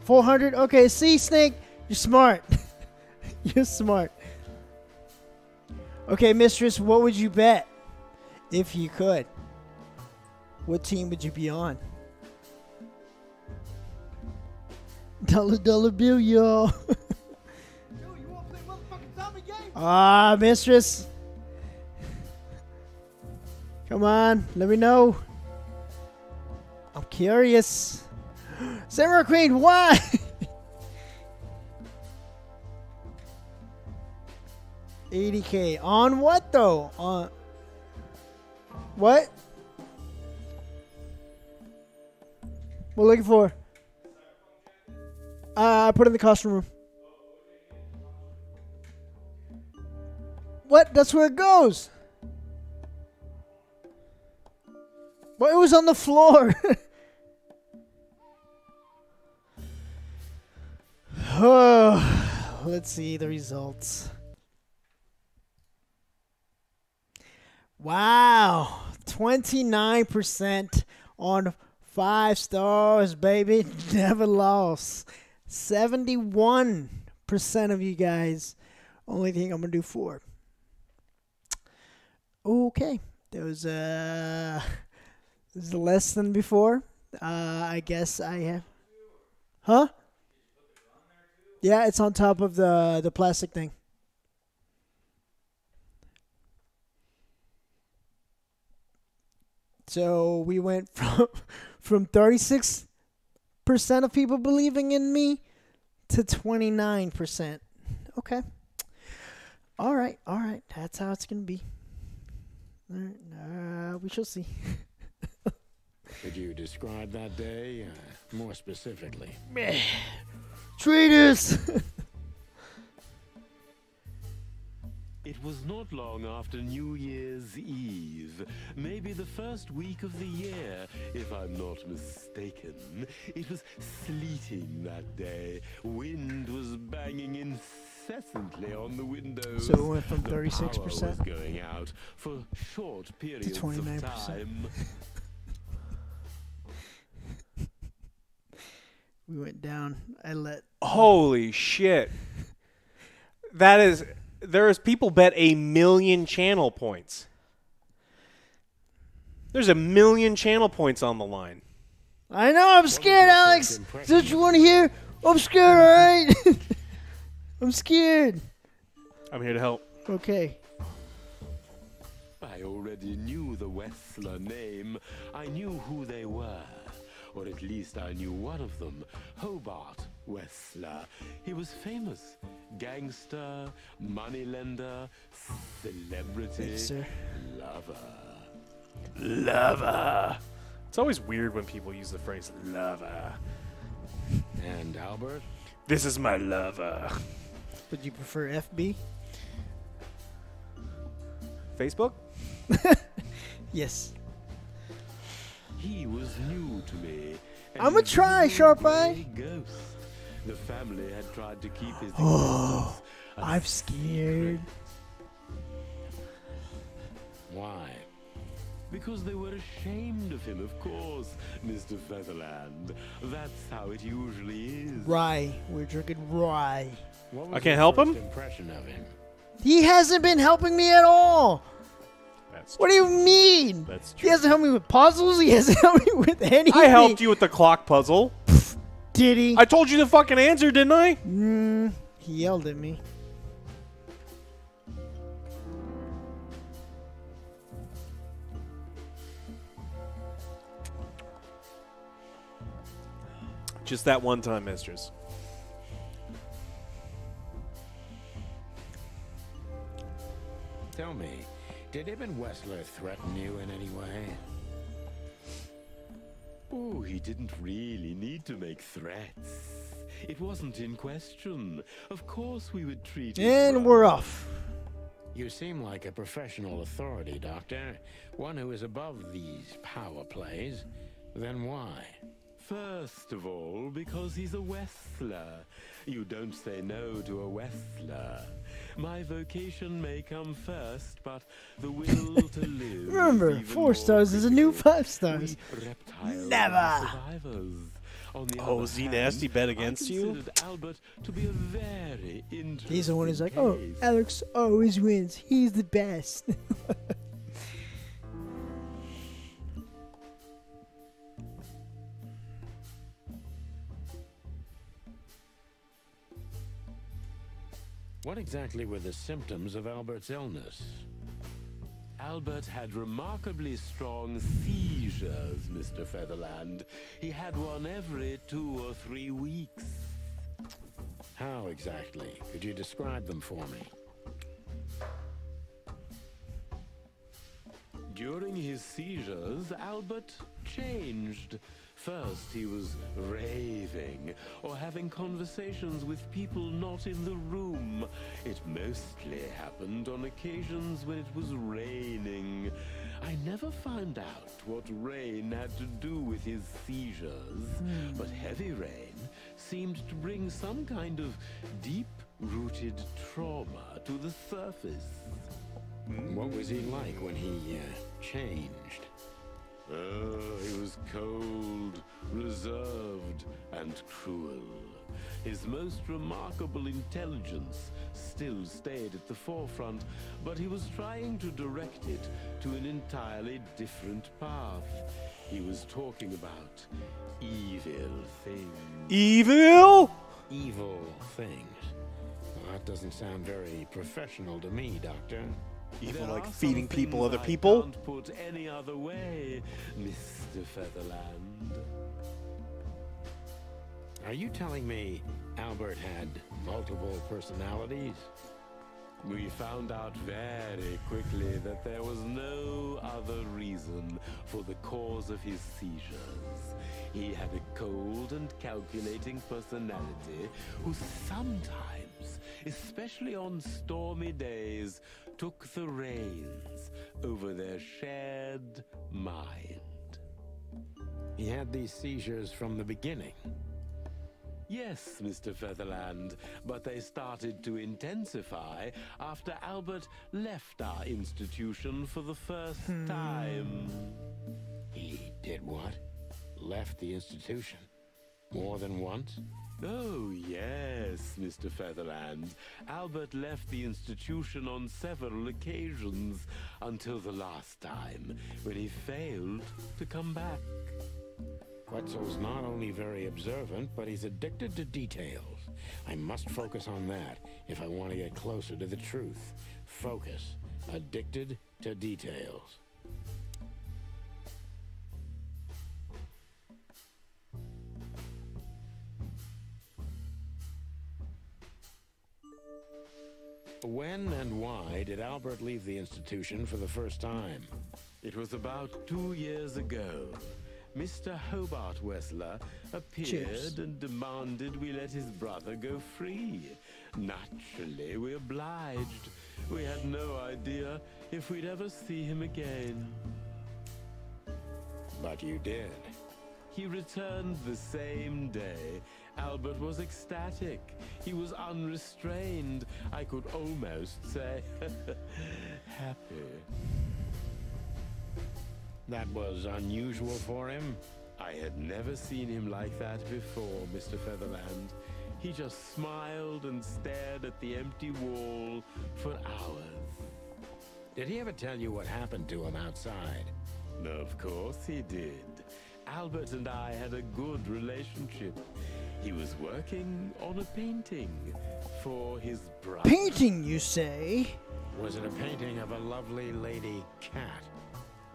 400. Okay, see, Snake, you're smart. You're smart. Okay, Mistress, what would you bet? If you could, what team would you be on? Dollar bill, y'all. Ah, mistress. Come on, let me know. I'm curious. Samurai Queen, why? $80K on what though? On what? What looking for? I put it in the costume room. What? That's where it goes. Well, it was on the floor. Oh, let's see the results. Wow, 29% on 5 stars, baby. Never lost. 71% of you guys only think I'm gonna do 4. Okay, there was less than before. I guess I have. Huh? Yeah, it's on top of the plastic thing. So we went from 36% of people believing in me to 29%. Okay. All right. That's how it's gonna be. We shall see. Could you describe that day more specifically? Traitors! It was not long after New Year's Eve, maybe the first week of the year, if I'm not mistaken. It was sleeting that day. Wind was banging incessantly on the windows. So it went from The 36% power was going out for short periods to 29%. of time. We went down. I let. Holy shit! There's people bet 1 million channel points. There's 1 million channel points on the line. I know. I'm scared, Alex. Is that what you want to hear? I'm scared. All right. I'm scared. I'm here to help. Okay. I already knew the Wessler name. I knew who they were. Or at least I knew one of them, Hobart Wessler. He was famous. Gangster, moneylender, celebrity, lover. It's always weird when people use the phrase lover. And Albert? This is my lover. Would you prefer FB? Facebook? Yes. He was new to me. I'm gonna try, Sharp Eye. Ghost. The family had tried to keep his Oh, existence a I'm scared. Why? Because they were ashamed of him, of course, Mr. Featherland. That's how it usually is. Rye. We're drinking rye. What was I can't your help first him? impression of him? He hasn't been helping me at all. What do you mean? That's He hasn't helped me with puzzles. He hasn't helped me with anything. I helped you with the clock puzzle. Did he? I told you the fucking answer, didn't I? He yelled at me. Just that one time, mistress. Tell me, did Ibn Wessler threaten you in any way? Oh, he didn't really need to make threats. It wasn't in question. Of course we would treat his And brother. we're off. You seem like a professional authority, Doctor. One who is above these power plays. Then why? First of all, because he's a Wessler. You don't say no to a Wessler. My vocation may come first, but the will to live. Remember, is even 4 more stars is a new 5 stars. We reptiles Never. are survivors. On the Oh, other Z hand, Nasty bet I against you? considered Albert to be a very interesting He's the one who's like, oh, case. Alex always wins. He's the best. What exactly were the symptoms of Albert's illness? Albert had remarkably strong seizures, Mr. Featherland. He had one every 2 or 3 weeks. How exactly? Could you describe them for me? During his seizures, Albert changed. First, he was raving or having conversations with people not in the room. It mostly happened on occasions when it was raining. I never found out what rain had to do with his seizures, but heavy rain seemed to bring some kind of deep-rooted trauma to the surface. What was he like when he changed? Oh, he was cold, reserved, and cruel. His most remarkable intelligence still stayed at the forefront, but he was trying to direct it to an entirely different path. He was talking about evil things. Evil? Evil things? Well, that doesn't sound very professional to me, Doctor. Evil, There like are feeding some people things other I people? can't put any other way, Mr. Featherland. Are you telling me Albert had multiple personalities? We found out very quickly that there was no other reason for the cause of his seizures. He had a cold and calculating personality who sometimes, especially on stormy days, took the reins over their shared mind. He had these seizures from the beginning. Yes, Mr. Featherland, but they started to intensify after Albert left our institution for the first time. He did what? Left the institution? More than once? Oh, yes, Mr. Featherland. Albert left the institution on several occasions until the last time, when he failed to come back. Quetzal's not only very observant, but he's addicted to details. I must focus on that if I want to get closer to the truth. Focus. Addicted to details. When and why did Albert leave the institution for the first time? It was about 2 years ago. Mr. Hobart Wessler appeared Cheers. and demanded we let his brother go free. Naturally, we obliged. We had no idea if we'd ever see him again. But you did. He returned the same day. Albert was ecstatic. He was unrestrained. I could almost say happy. That was unusual for him? I had never seen him like that before, Mr. Featherland. He just smiled and stared at the empty wall for hours. Did he ever tell you what happened to him outside? Of course he did. Albert and I had a good relationship. He was working on a painting for his brother. Painting, you say? Was it a painting of a lovely lady cat?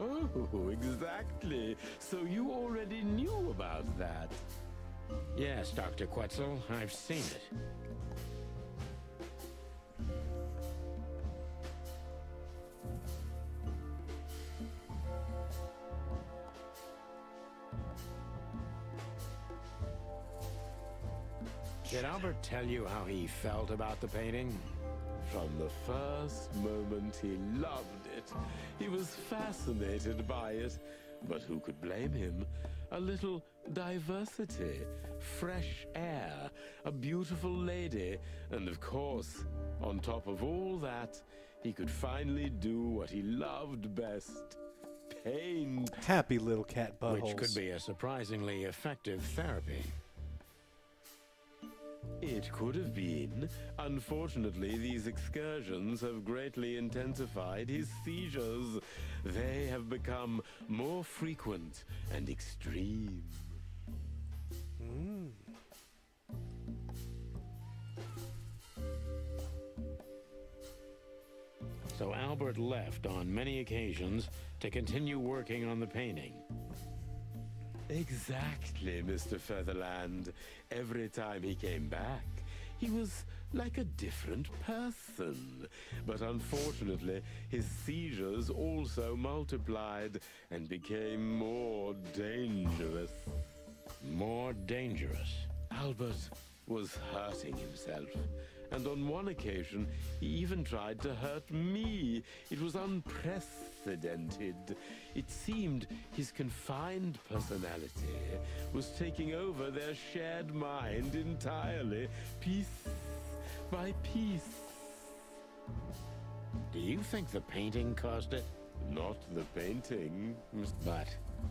Oh, exactly. So you already knew about that. Yes, Dr. Quetzal, I've seen it. Did Albert tell you how he felt about the painting? From the first moment he loved it. He was fascinated by it. But who could blame him? A little diversity, fresh air, a beautiful lady, and of course, on top of all that, he could finally do what he loved best. Paint. Happy little cat buttholes. Which could be a surprisingly effective therapy. It could have been. Unfortunately, these excursions have greatly intensified his seizures. They have become more frequent and extreme. so Albert left on many occasions to continue working on the painting. Exactly, Mr. Featherland. Every time he came back, he was like a different person. But unfortunately, his seizures also multiplied and became more dangerous. More dangerous? Albert was hurting himself. And on one occasion, he even tried to hurt me. It was unprecedented. It seemed his confined personality was taking over their shared mind entirely, piece by piece. Do you think the painting caused it? Not the painting, but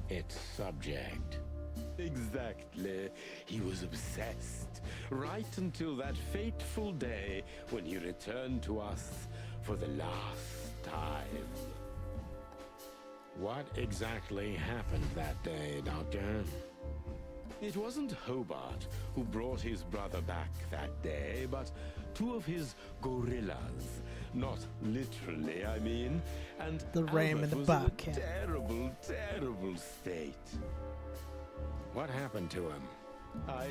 its subject. Exactly. He was obsessed, right until that fateful day when he returned to us for the last time. What exactly happened that day, Doctor? It wasn't Hobart who brought his brother back that day, but two of his gorillas. Not literally, I mean. And the ram and the bobcat. Terrible, terrible state. What happened to him? I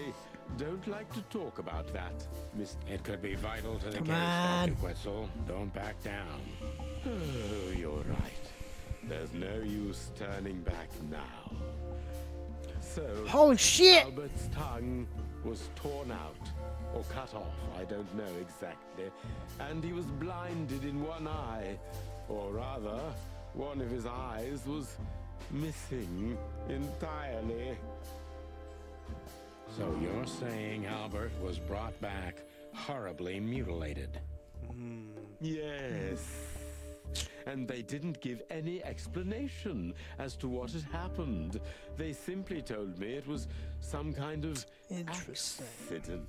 don't like to talk about that, Miss. It could be vital to the case, Dr. Quetzal. Don't back down. Oh, you're right. There's no use turning back now. So, holy shit! Albert's tongue was torn out, or cut off, I don't know exactly. And he was blinded in one eye. Or rather, one of his eyes was missing entirely. So you're saying Albert was brought back horribly mutilated? Yes. And they didn't give any explanation as to what had happened. They simply told me it was some kind of accident.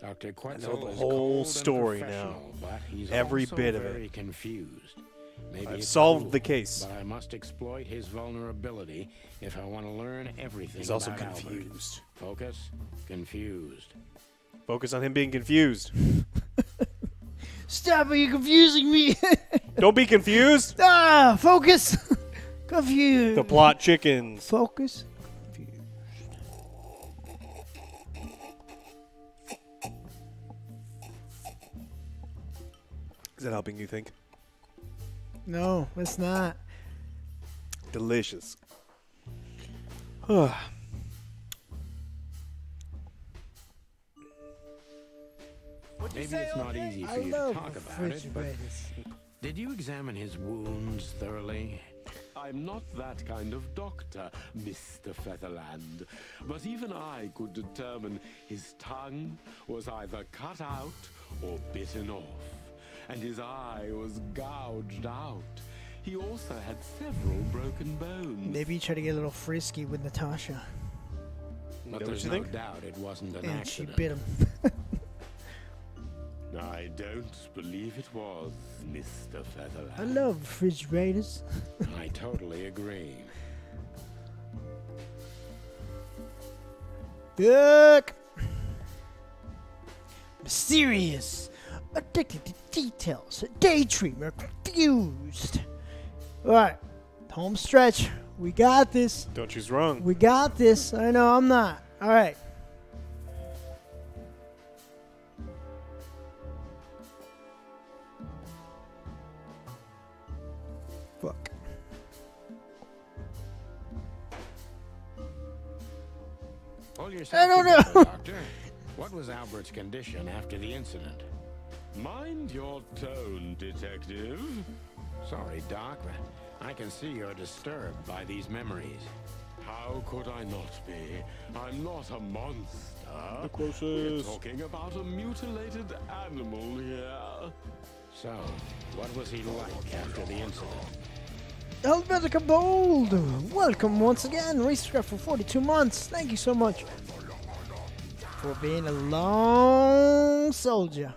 Dr. Quetzal I know the is whole cold story and now. professional, but he's Every also bit of very it. confused. Maybe I've it's solved cruel, the case. But I must exploit his vulnerability if I want to learn everything. He's also about confused. Albert. Focus. Confused. Focus on him being confused. Stop! Are you confusing me? Don't be confused. Focus. Confused. The plot chickens. Focus. Is that helping you think? No, it's not. Delicious. Maybe it's not easy for you to talk about it, but did you examine his wounds thoroughly? I'm not that kind of doctor, Mr. Featherland, but even I could determine his tongue was either cut out or bitten off, and his eye was gouged out. He also had several broken bones. Maybe you try to get a little frisky with Natasha. But there's no doubt it wasn't an And accident. she bit him. I don't believe it was, Mr. Featherland. I love refrigerators. I totally agree. Look! Mysterious, addicted to details, a daydreamer, confused. Alright, home stretch. We got this. Don't choose wrong. We got this. I know I'm not. Alright. Fuck. Hold yourself I don't together, know. Doctor. What was Albert's condition after the incident? Mind your tone, detective. Sorry, Doc, but I can see you're disturbed by these memories. How could I not be? I'm not a monster. The closest. We're talking about a mutilated animal here. So, what was he like after the incident? Helvetica Bold! Welcome once again, Racecraft for 42 months. Thank you so much for being a long soldier.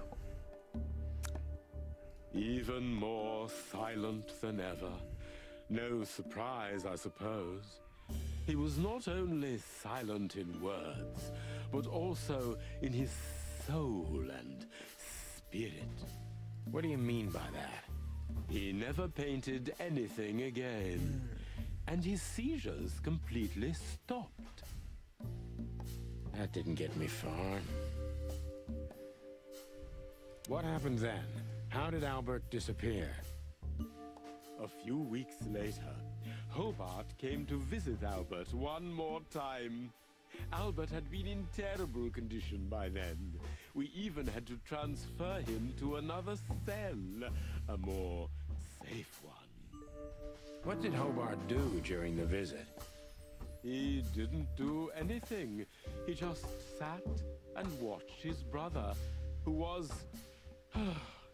Even more silent than ever. No surprise, I suppose. He was not only silent in words, but also in his soul and spirit. What do you mean by that? He never painted anything again. And his seizures completely stopped. That didn't get me far. What happened then? How did Albert disappear? A few weeks later, Hobart came to visit Albert one more time. Albert had been in terrible condition by then. We even had to transfer him to another cell, a more safe one. What did Hobart do during the visit? He didn't do anything. He just sat and watched his brother, who was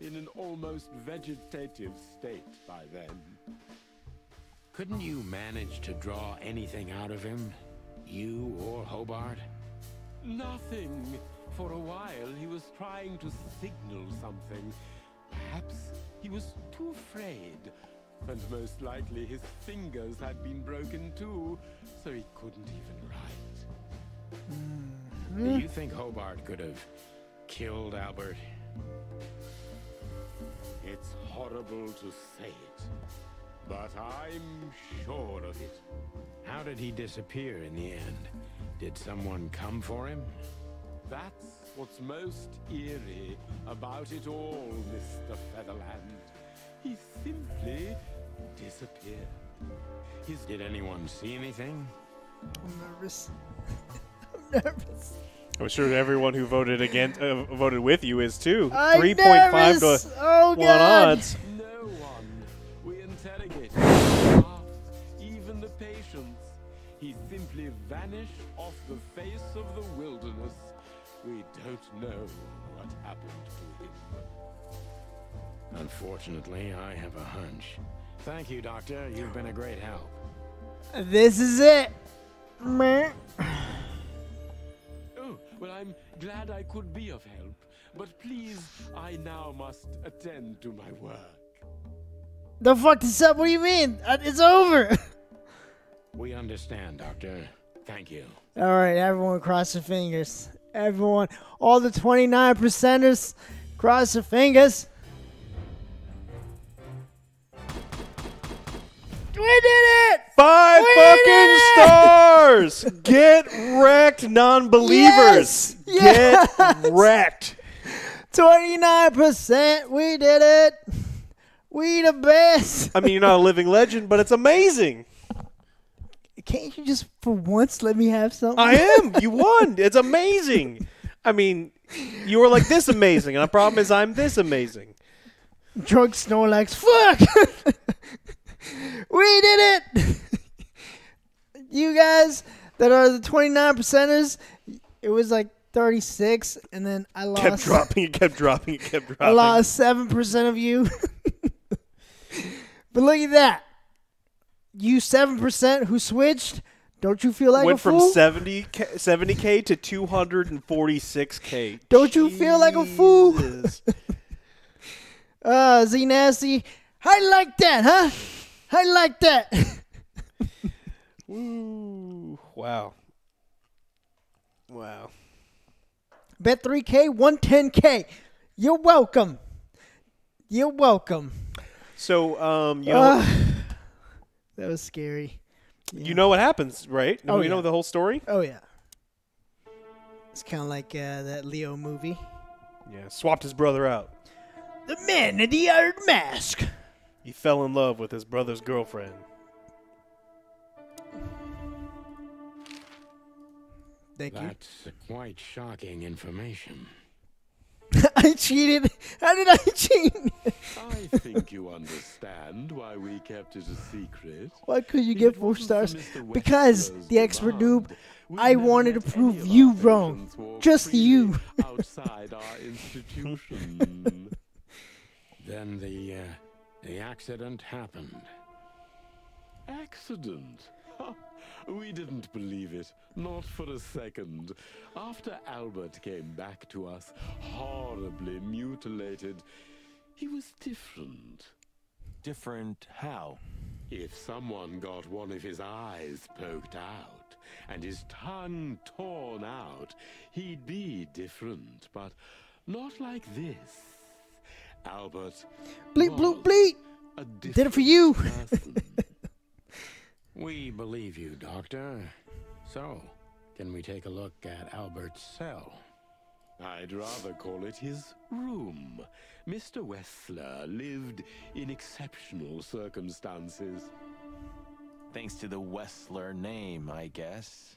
in an almost vegetative state by then. Couldn't you manage to draw anything out of him? You or Hobart? Nothing. For a while, he was trying to signal something. Perhaps he was too afraid. And most likely his fingers had been broken too, so he couldn't even write. Do you think Hobart could have killed Albert? It's horrible to say it, but I'm sure of it. How did he disappear in the end? Did someone come for him? That's what's most eerie about it all, Mr. Featherland. He simply disappeared. Did anyone see anything? I'm nervous. I'm nervous. I'm sure everyone who voted voted with you is too. I'm 3.5 nervous. to Oh, 1 God. odds. No one. We interrogated the staff, even the patients. He simply vanished off the face of the wilderness. We don't know what happened to him. Unfortunately, I have a hunch. Thank you, Doctor. You've been a great help. This is it. Meh. Oh, well, I'm glad I could be of help. But please, I now must attend to my work. The fuck this up? What do you mean? It's over. We understand, Doctor. Thank you. All right, everyone cross your fingers. Everyone, all the 29%ers, cross your fingers. We did it! 5 We fucking did it! stars! Get wrecked, non-believers! Yes! Get wrecked! 29%. We did it. We the best. I mean, you're not a living legend, but it's amazing. Can't you just, for once, let me have something? I am. You won. It's amazing. I mean, you were like this amazing, and the problem is I'm this amazing. Drunk Snorlax. Fuck! We did it! You guys that are the 29%ers, it was like 36, and then I lost. Kept dropping. It kept dropping. It kept dropping. I lost 7% of you. But look at that. You 7% who switched, don't you feel like Went a fool? from 70K to 246K. Don't you feel like a fool? Z Nasty, I like that, huh? I like that. Woo. Wow. Wow. Bet 3K, 110K. You're welcome. You're welcome. So, you know, that was scary. You know what happens, right? Oh, You know yeah. the whole story? Oh, yeah. It's kind of like that Leo movie. Yeah, swapped his brother out. The Man in the Iron Mask. He fell in love with his brother's girlfriend. Thank you. That's quite shocking information. I cheated. How did I cheat? I think you understand why we kept it a secret. Why could you get 4 stars? Because, the expert noob, I wanted to prove you wrong. Just you. Outside our institution. Then the accident happened. Accident? Ha, we didn't believe it, not for a second. After Albert came back to us, horribly mutilated, he was different. Different how? If someone got one of his eyes poked out and his tongue torn out, he'd be different, but not like this. Albert Bleep, was bloop, bleep. a Did it for you. person. We believe you, Doctor. So, can we take a look at Albert's cell? I'd rather call it his room. Mr. Wessler lived in exceptional circumstances. Thanks to the Wessler name, I guess.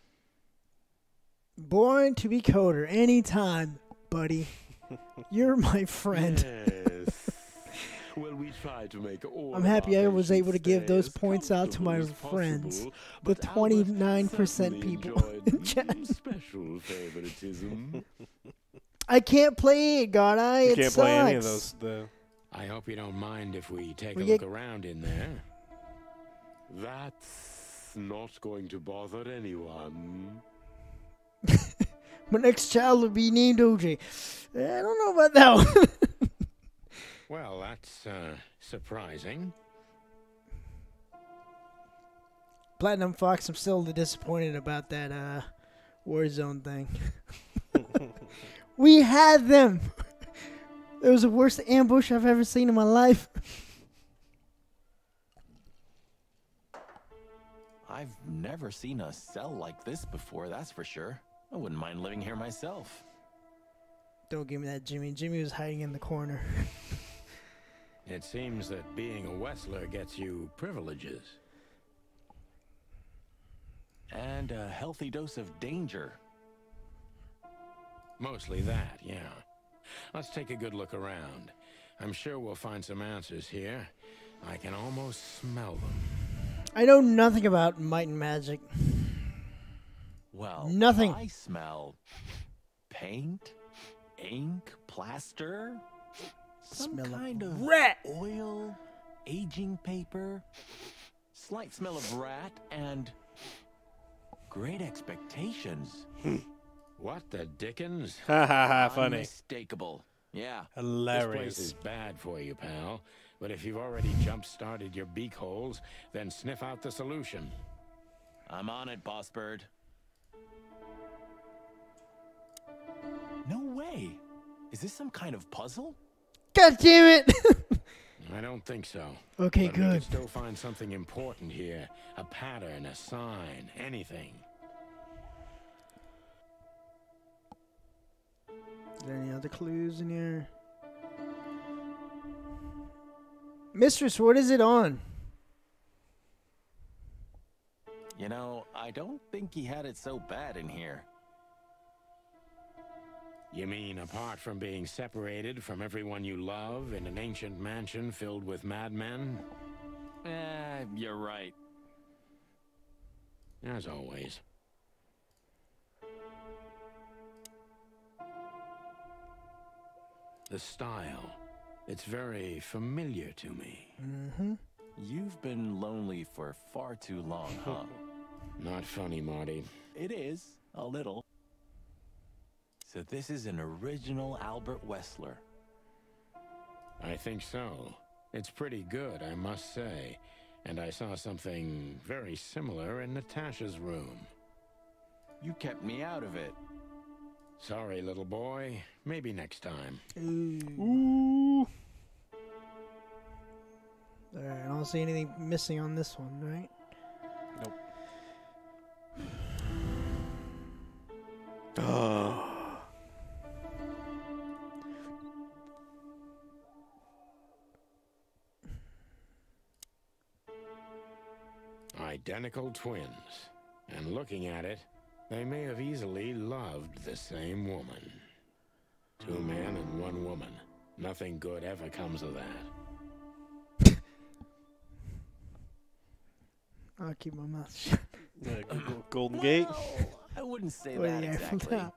Born to be coder anytime, buddy. You're my friend. Yes. Well, we try to make all I'm of happy our I was able to patients give stay those as points out to my comfortable as friends. possible, The but Albert 29% certainly people in enjoyed chat. special favoritism. I can't play it, God. You It can't sucks. play any of those. I hope you don't mind if we take We a get- look around in there. That's not going to bother anyone. My next child will be named OJ. I don't know about that one. Well, that's surprising. Platinum Fox, I'm still disappointed about that Warzone thing. We had them. It was the worst ambush I've ever seen in my life. I've never seen a cell like this before, that's for sure. I wouldn't mind living here myself. Don't give me that, Jimmy. Jimmy was hiding in the corner. It seems that being a Wessler gets you privileges. And a healthy dose of danger. Mostly that, yeah. Let's take a good look around. I'm sure we'll find some answers here. I can almost smell them. I know nothing about might and magic. Well, Nothing. I smell paint, ink, plaster, some Smell of kind of rat. oil, aging paper, slight smell of rat, and great expectations. What the dickens? Ha ha ha, funny. Unmistakable. Yeah. Hilarious. This place is bad for you, pal. But if you've already jump-started your beak holes, then sniff out the solution. I'm on it, Boss Bird. No way. Is this some kind of puzzle? God damn it! I don't think so. Okay, But we good. could still find something important here. A pattern, a sign, anything. Is there any other clues in here? Mistress, what is it on? You know, I don't think he had it so bad in here. You mean apart from being separated from everyone you love in an ancient mansion filled with madmen? You're right. As always. The style. It's very familiar to me. Mm-hmm. You've been lonely for far too long, huh? Not funny, Marty. It is, a little. So this is an original Albert Wessler. I think so. It's pretty good, I must say. And I saw something very similar in Natasha's room. You kept me out of it. Sorry, little boy. Maybe next time. Ooh. Alright, I don't see anything missing on this one, right? Nope. Oh. Identical twins. And looking at it, they may have easily loved the same woman. 2 men and 1 woman. Nothing good ever comes of that. I'll keep my mouth shut. Golden Gate. I wouldn't say What that do you have from exactly. that?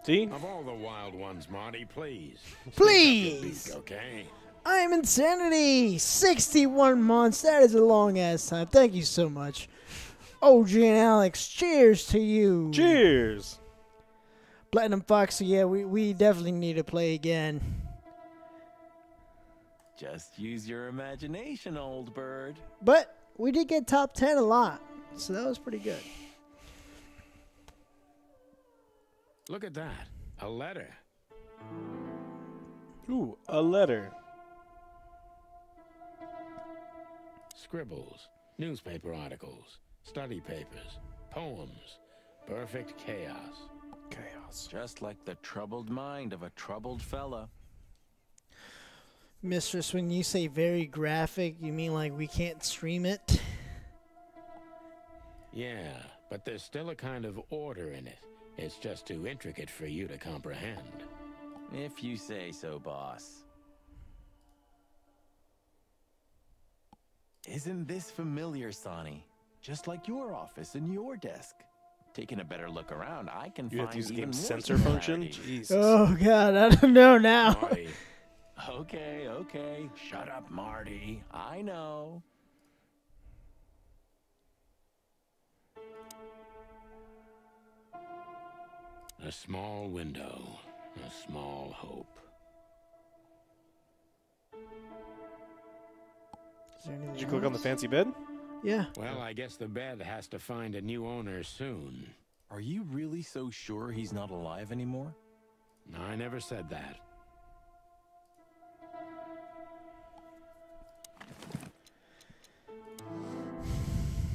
See? Of all the wild ones, Marty, please. Please! Speak up your beak, okay? I am Insanity! 61 months. That is a long ass time. Thank you so much. OG and Alex, cheers to you. Cheers. Platinum Fox, yeah, we definitely need to play again. Just use your imagination, old bird. But we did get top 10 a lot, so that was pretty good. Look at that. A letter. Ooh, a letter. Scribbles, newspaper articles, study papers, poems. Perfect chaos. Chaos. Just like the troubled mind of a troubled fella. Mistress, when you say very graphic, you mean like we can't stream it? Yeah, but there's still a kind of order in it. It's just too intricate for you to comprehend. If you say so, boss. Isn't this familiar, Sonny? Just like your office and your desk. Taking a better look around, I can You find have to use the even game's more censor function? similarities. Jesus. Oh, God, I don't know now. Marty. Okay. Shut up, Marty. I know. A small window, a small hope. Is there anything Did you click on the else? fancy bed? Yeah. Well, I guess the bed has to find a new owner soon. Are you really so sure he's not alive anymore? I never said that.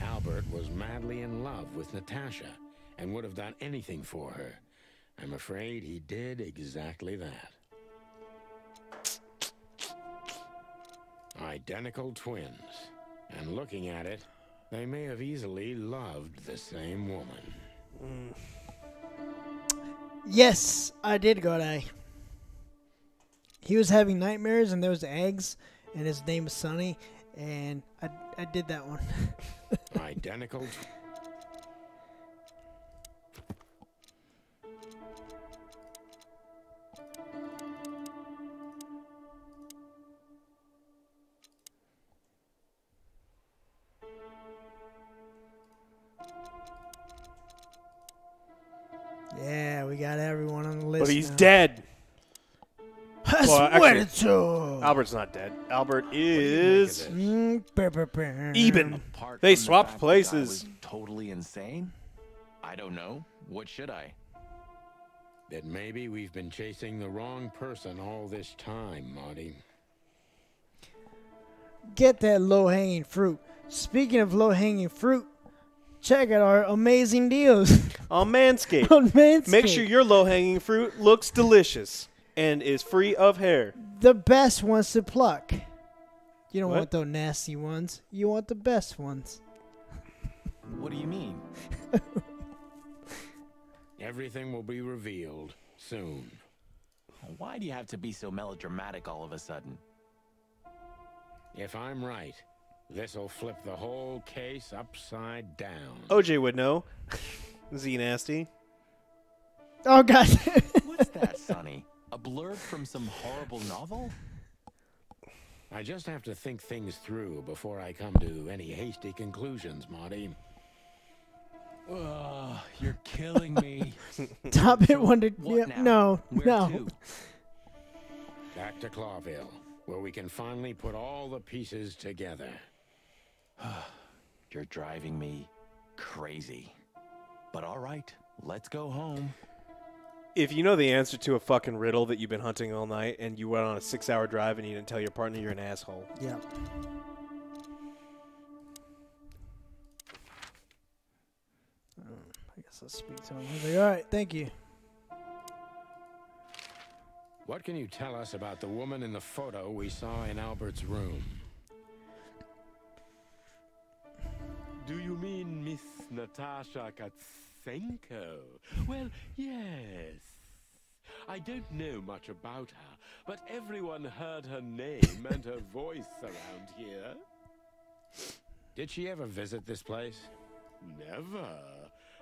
Albert was madly in love with Natasha and would have done anything for her. I'm afraid he did exactly that. Identical twins. And looking at it, they may have easily loved the same woman. Yes, I did go to A. He was having nightmares, and there was eggs, and his name is Sonny, and I did that one. Identical. Yeah, we got everyone on the list. But he's now. dead. I Well, swear actually, to. Albert's not dead. Albert is Eben. Apart They from the swapped fact that I places. was totally insane? I don't know. What should I? That maybe we've been chasing the wrong person all this time, Marty. Get that low-hanging fruit. Speaking of low-hanging fruit, check out our amazing deals on Manscaped. on Manscaped. Make sure your low-hanging fruit looks delicious and is free of hair. The best ones to pluck. You don't What? want those nasty ones. You want the best ones. What do you mean? Everything will be revealed soon. Why do you have to be so melodramatic all of a sudden? If I'm right, this'll flip the whole case upside down. OJ would know. Z nasty. Oh, God. What's that, Sonny? A blurb from some horrible novel? I just have to think things through before I come to any hasty conclusions, Marty. Ugh, you're killing me. Top it one to What yeah, now? no, Where no. to? Back to Clawville, where we can finally put all the pieces together. You're driving me crazy. But all right, let's go home. If you know the answer to a fucking riddle that you've been hunting all night and you went on a 6-hour drive and you didn't tell your partner, you're an asshole. Yeah. I guess I'll speak to him. He's like, all right, thank you. What can you tell us about the woman in the photo we saw in Albert's room? Do you mean Miss Natasha Katsenko? Well, yes. I don't know much about her, but everyone heard her name and her voice around here. Did she ever visit this place? Never.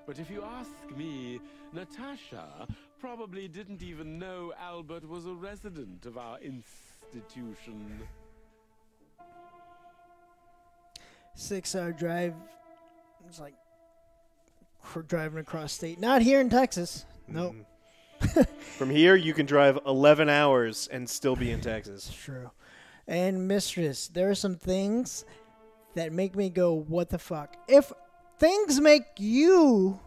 But if you ask me, Natasha probably didn't even know Albert was a resident of our institution. 6-hour drive. It's like driving across state. Not here in Texas. Nope. From here, you can drive 11 hours and still be in Texas. True. And Mistress, there are some things that make me go, what the fuck? If things make you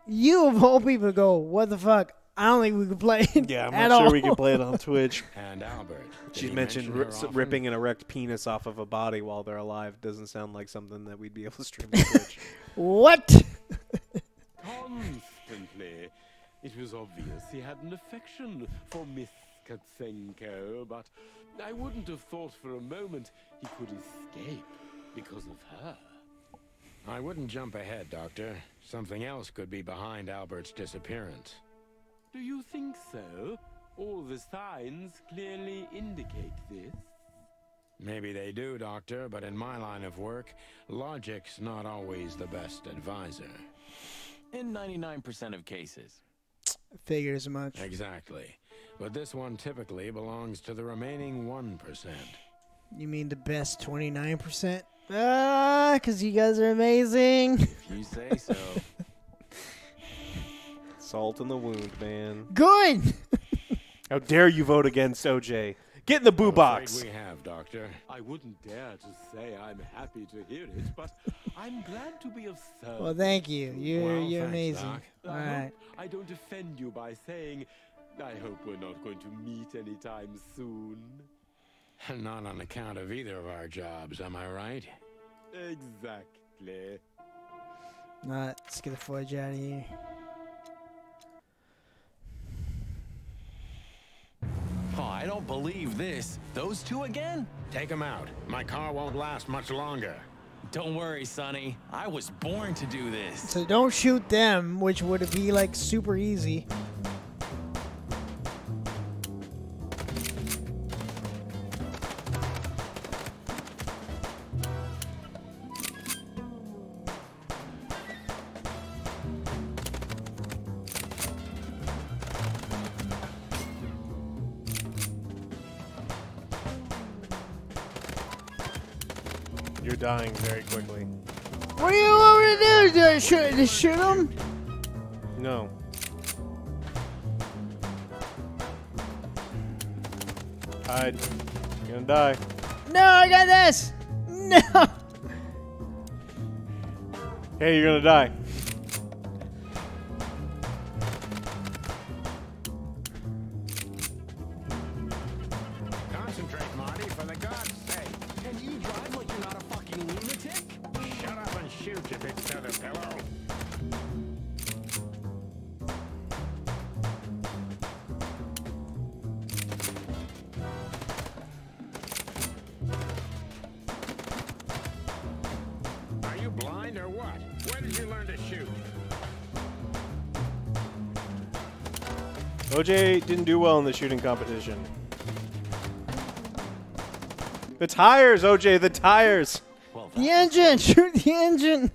of all people, go, what the fuck? I don't think we could play it. Yeah, I'm at not sure all. we can play it on Twitch. And Albert. She did he mentioned mention her often? ripping an erect penis off of a body while they're alive. Doesn't sound like something that we'd be able to stream on Twitch. What? Constantly. It was obvious he had an affection for Miss Katsenko, but I wouldn't have thought for a moment he could escape because of her. I wouldn't jump ahead, Doctor. Something else could be behind Albert's disappearance. Do you think so? All the signs clearly indicate this. Maybe they do, Doctor, but in my line of work, logic's not always the best advisor. In 99% of cases. Figured as much. Exactly. But this one typically belongs to the remaining 1%. You mean the best 29%? Ah, because you guys are amazing. If you say so. Salt in the wound, man. Good. How dare you vote against OJ? Get in the boo box. We have, Doctor. I wouldn't dare to say I'm happy to hear it, but I'm glad to be of service. Well, thank you. You're Well, you're thanks, amazing. Doc. All I right. hope I don't offend you by saying I hope we're not going to meet anytime soon. Not on account of either of our jobs, am I right? Exactly. All right, let's get the fudge out of here. Oh, I don't believe this. Those two again? Take them out. My car won't last much longer. Don't worry, Sonny. I was born to do this. So don't shoot them, which would be like super easy. You're dying very quickly. What do you want me to do? Just shoot him? No. Hide. You're gonna die. No, I got this. No. Hey, you're gonna die. Concentrate, Marty, for the God's sake. Can you drive like you're not a fucking lunatic? Shut up and shoot, you big feather pillow. Are you blind or what? Where did you learn to shoot? OJ didn't do well in the shooting competition. The tires, OJ, the tires. The engine. Shoot the engine.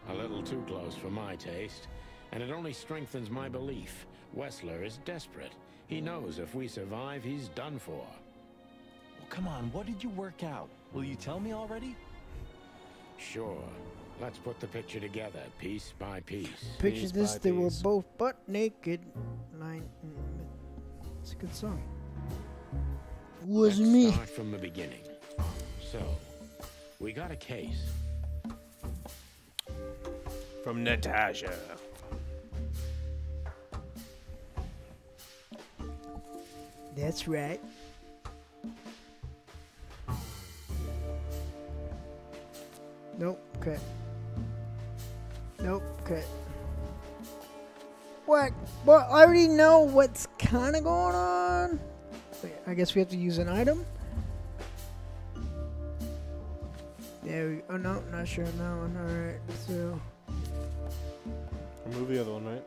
A little too close for my taste, and it only strengthens my belief. Wessler is desperate. He knows if we survive, he's done for. Well, come on, what did you work out? Will you tell me already? Sure. Let's put the picture together, piece by piece. Picture this, they were both butt naked. It's a good song. Wasn't me. Start from the beginning. So, we got a case. From Natasha. That's right. Nope, cut. Nope, cut. What? Well, I already know what's kind of going on. Wait, I guess we have to use an item. There we. Oh no, not sure on that one. All right, so. Remove the other one, right?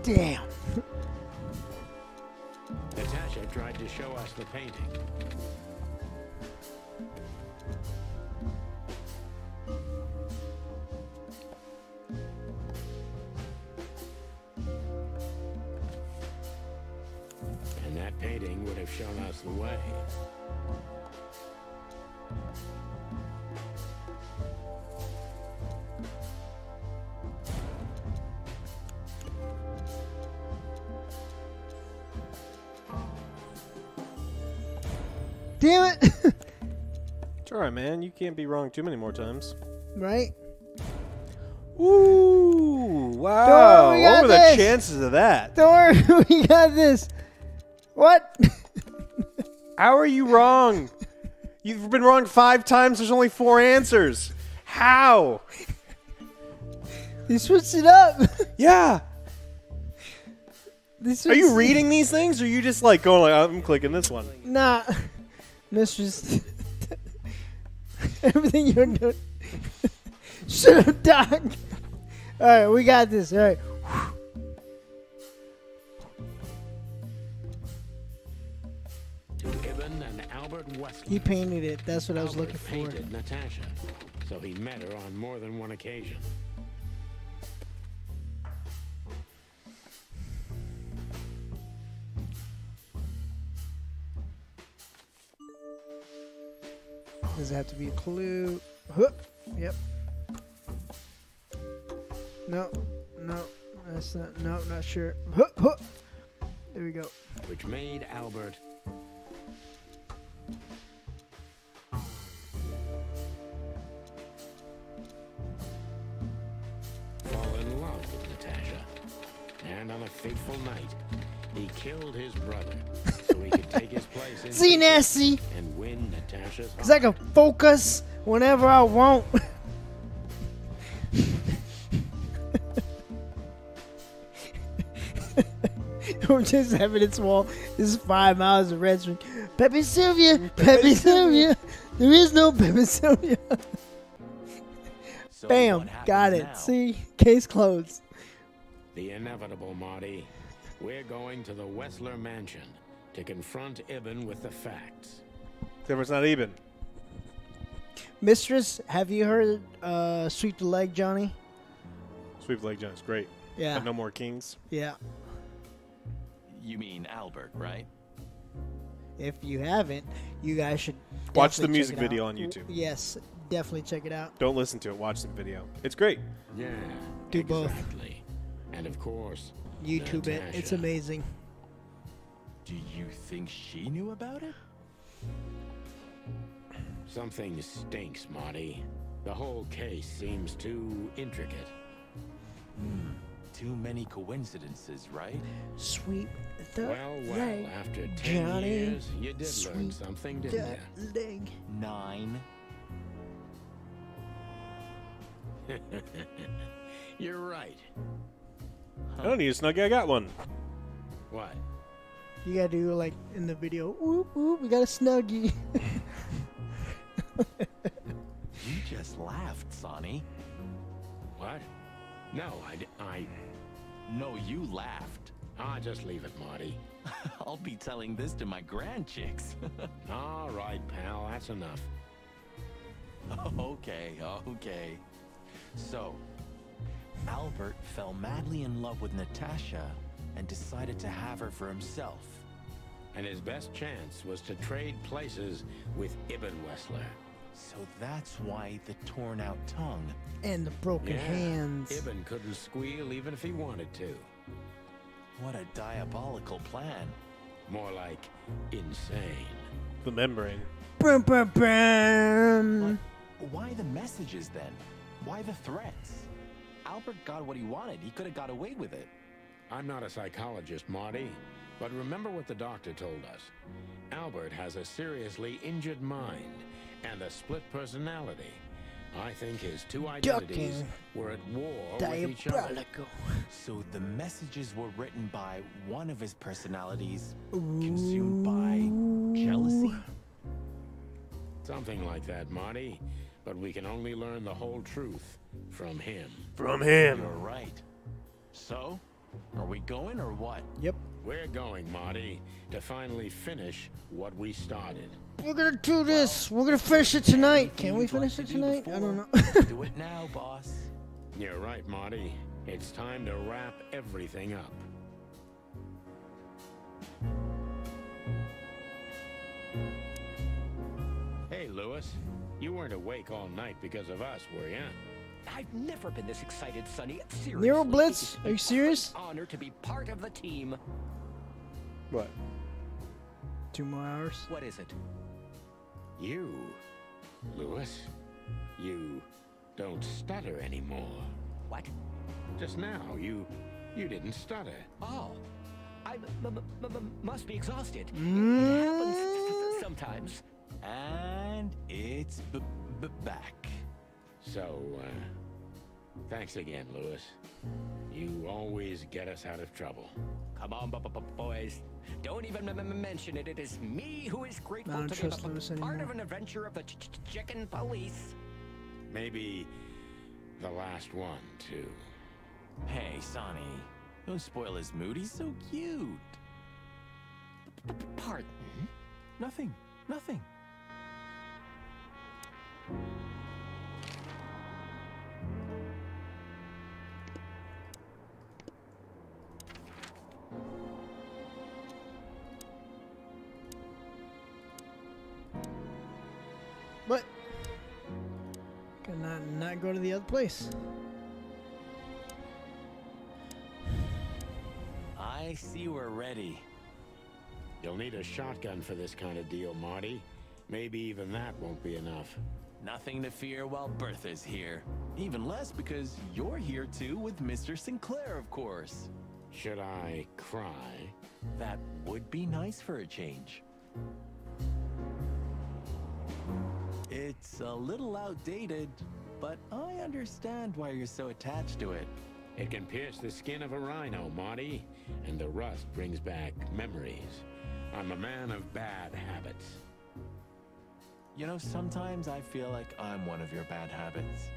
Damn. Natasha tried to show us the painting. And that painting would have shown us the way. Damn it! It's alright, man. You can't be wrong too many more times. Right? Ooh, wow. We What got were this. the chances of that? Don't worry, we got this. What? How are you wrong? You've been wrong 5 times. There's only 4 answers. How? You switched it up. Yeah. Are Are you reading these things, or are you just like going like, I'm clicking this one? Nah. Mistress. Everything you're doing. Shut up, Doc. Alright, we got this. Alright. To Ibn and Albert Wesley. He painted it. That's what I was looking for. Painted Natasha, so he met her on more than one occasion. Does it have to be a clue? Huh. Yep. No. No. That's not. No, not sure. Huh. Huh. There we go. Which made Albert fall in love with Natasha. And on a fateful night, he killed his brother so he could take his place in See, nasty. and win Natasha's Cause I can focus whenever I want. We're just having it small. This is 5 miles of red string. Pepe Sylvia, Pepe Sylvia. There is no Pepe Sylvia. Bam, got it. now? See, case closed. The inevitable, Marty. We're going to the Wessler mansion to confront Ibn with the facts. Except it's not Ibn. Mistress, have you heard Sweep the Leg, Johnny? Sweep the Leg John's great. Yeah. But no more kings. Yeah. You mean Albert, right? If you haven't, you guys should Watch the definitely music check it video out. on YouTube. Yes, definitely check it out. Don't listen to it. Watch the video. It's great. Yeah, Do both. exactly. And of course, YouTube it. It's Natasha. amazing. Do you think she knew about it? Something stinks, Marty. The whole case seems too intricate. Too many coincidences, right? Sweep the Well, leg, after 10 Johnny. years, you did learn Sweep something, didn't the leg. 9. you? You're right. I don't need a Snuggie. I got one. What? You gotta do like in the video. Whoop whoop. We got a snuggie. You just laughed, Sonny. What? No, I... No, you laughed. Just leave it, Marty. I'll be telling this to my grandchicks. All right, pal, that's enough. Okay. So, Albert fell madly in love with Natasha and decided to have her for himself. And his best chance was to trade places with Ibn Wessler. So that's why the torn out tongue. And the broken hands. Ibn couldn't squeal even if he wanted to. What a diabolical plan. More like insane. Remembering. Brum, brum, brum. Why the messages then? Why the threats? Albert got what he wanted. He could have got away with it. I'm not a psychologist, Marty, but remember what the doctor told us. Albert has a seriously injured mind and a split personality. I think his two identities were at war with each other. Diabolical. So the messages were written by one of his personalities, consumed by jealousy? Something like that, Marty. But we can only learn the whole truth from him. From him. You're right. So, are we going or what? Yep. We're going, Marty, to finally finish what we started. We're gonna do this. We're gonna finish it tonight. Can we finish it tonight? I don't know. Do it now, boss. You're right, Marty. It's time to wrap everything up. Hey, Lewis. You weren't awake all night because of us, were you? I've never been this excited, Sonny. Seriously. Nero Blitz? Are you serious? Honor to be part of the team. What? 2 more hours. What is it? You, Lewis, you don't stutter anymore. What? Just now, you didn't stutter. Oh, I must be exhausted. It happens sometimes. And it's back. So, thanks again, Lewis. You always get us out of trouble. Come on, boys. Don't even mention it. It is me who is grateful I don't to be trust Lewis part anymore. of an adventure of the chicken police. Maybe the last one, too. Hey, Sonny, don't spoil his mood. He's so cute. Pardon? Nothing. Nothing. What? Can I not go to the other place? I see we're ready. You'll need a shotgun for this kind of deal, Marty. Maybe even that won't be enough. Nothing to fear while Bertha's here. Even less because you're here too with Mr. Sinclair, of course. Should I cry? That would be nice for a change. It's a little outdated, but I understand why you're so attached to it. It can pierce the skin of a rhino, Marty, and the rust brings back memories. I'm a man of bad habits. You know, sometimes I feel like I'm one of your bad habits.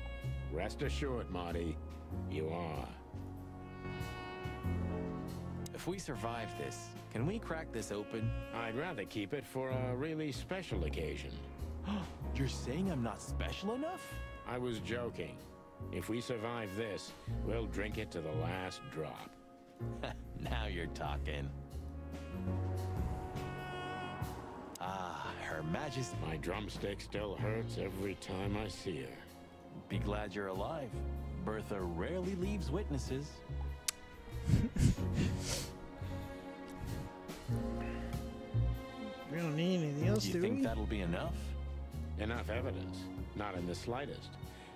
Rest assured, Marty, you are. If we survive this, can we crack this open? I'd rather keep it for a really special occasion. You're saying I'm not special enough? I was joking. If we survive this, we'll drink it to the last drop. Now you're talking. Ah, Her Majesty. My drumstick still hurts every time I see her. Be glad you're alive. Bertha rarely leaves witnesses. We don't need anything else, You do think we? that'll be enough? Enough evidence. Not in the slightest.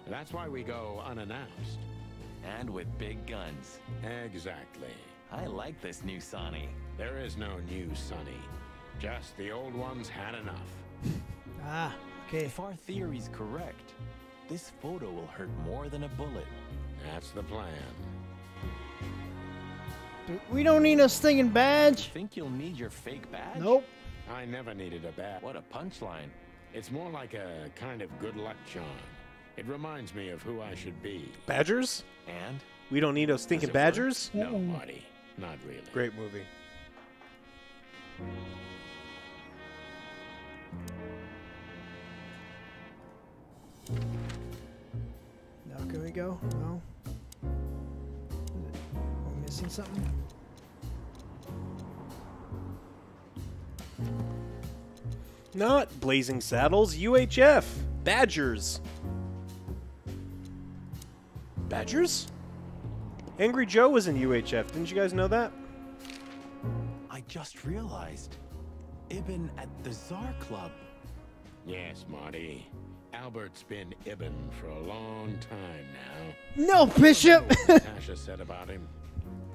That's why we go unannounced. And with big guns. Exactly. I like this new Sonny. There is no new Sonny. Just the old ones had enough. Ah, okay. If our theory's correct, this photo will hurt more than a bullet. That's the plan. We don't need a stinging badge. Think you'll need your fake badge? Nope. I never needed a badge. What a punchline. It's more like a kind of good luck charm. It reminds me of who I should be. Badgers? And? We don't need those stinking badgers? No, Marty. Not really. Great movie. Now can we go? No. We're missing something. Not Blazing Saddles, UHF. Badgers. Badgers? Angry Joe was in UHF. Didn't you guys know that? I just realized. Ibn at the Tsar Club. Yes, Marty. Albert's been Ibn for a long time now. No, Bishop! Natasha said about him.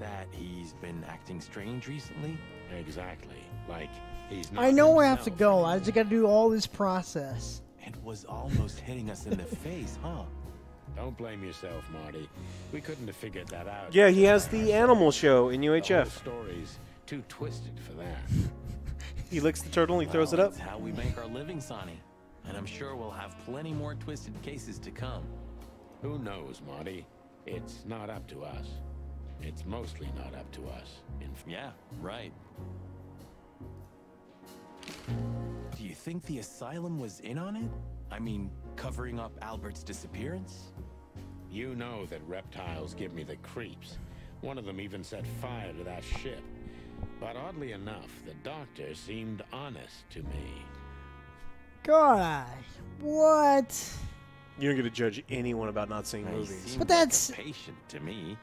That he's been acting strange recently? Exactly. Like he's not I know where I have to himself go. anymore. I just gotta do all this process. It was almost hitting us in the face, huh? Don't blame yourself, Marty. We couldn't have figured that out. Yeah, he has the animal show in The whole UHF. story's too twisted for that. He licks the turtle and he throws it up. That's how we make our living, Sonny. And I'm sure we'll have plenty more twisted cases to come. Who knows, Marty? It's not up to us. It's mostly not up to us. Yeah, right. Do you think the asylum was in on it? I mean, covering up Albert's disappearance? You know that reptiles give me the creeps. One of them even set fire to that ship. But oddly enough, the doctor seemed honest to me. God, what? You don't get to judge anyone about not seeing He movies. seemed But that's- like a patient to me.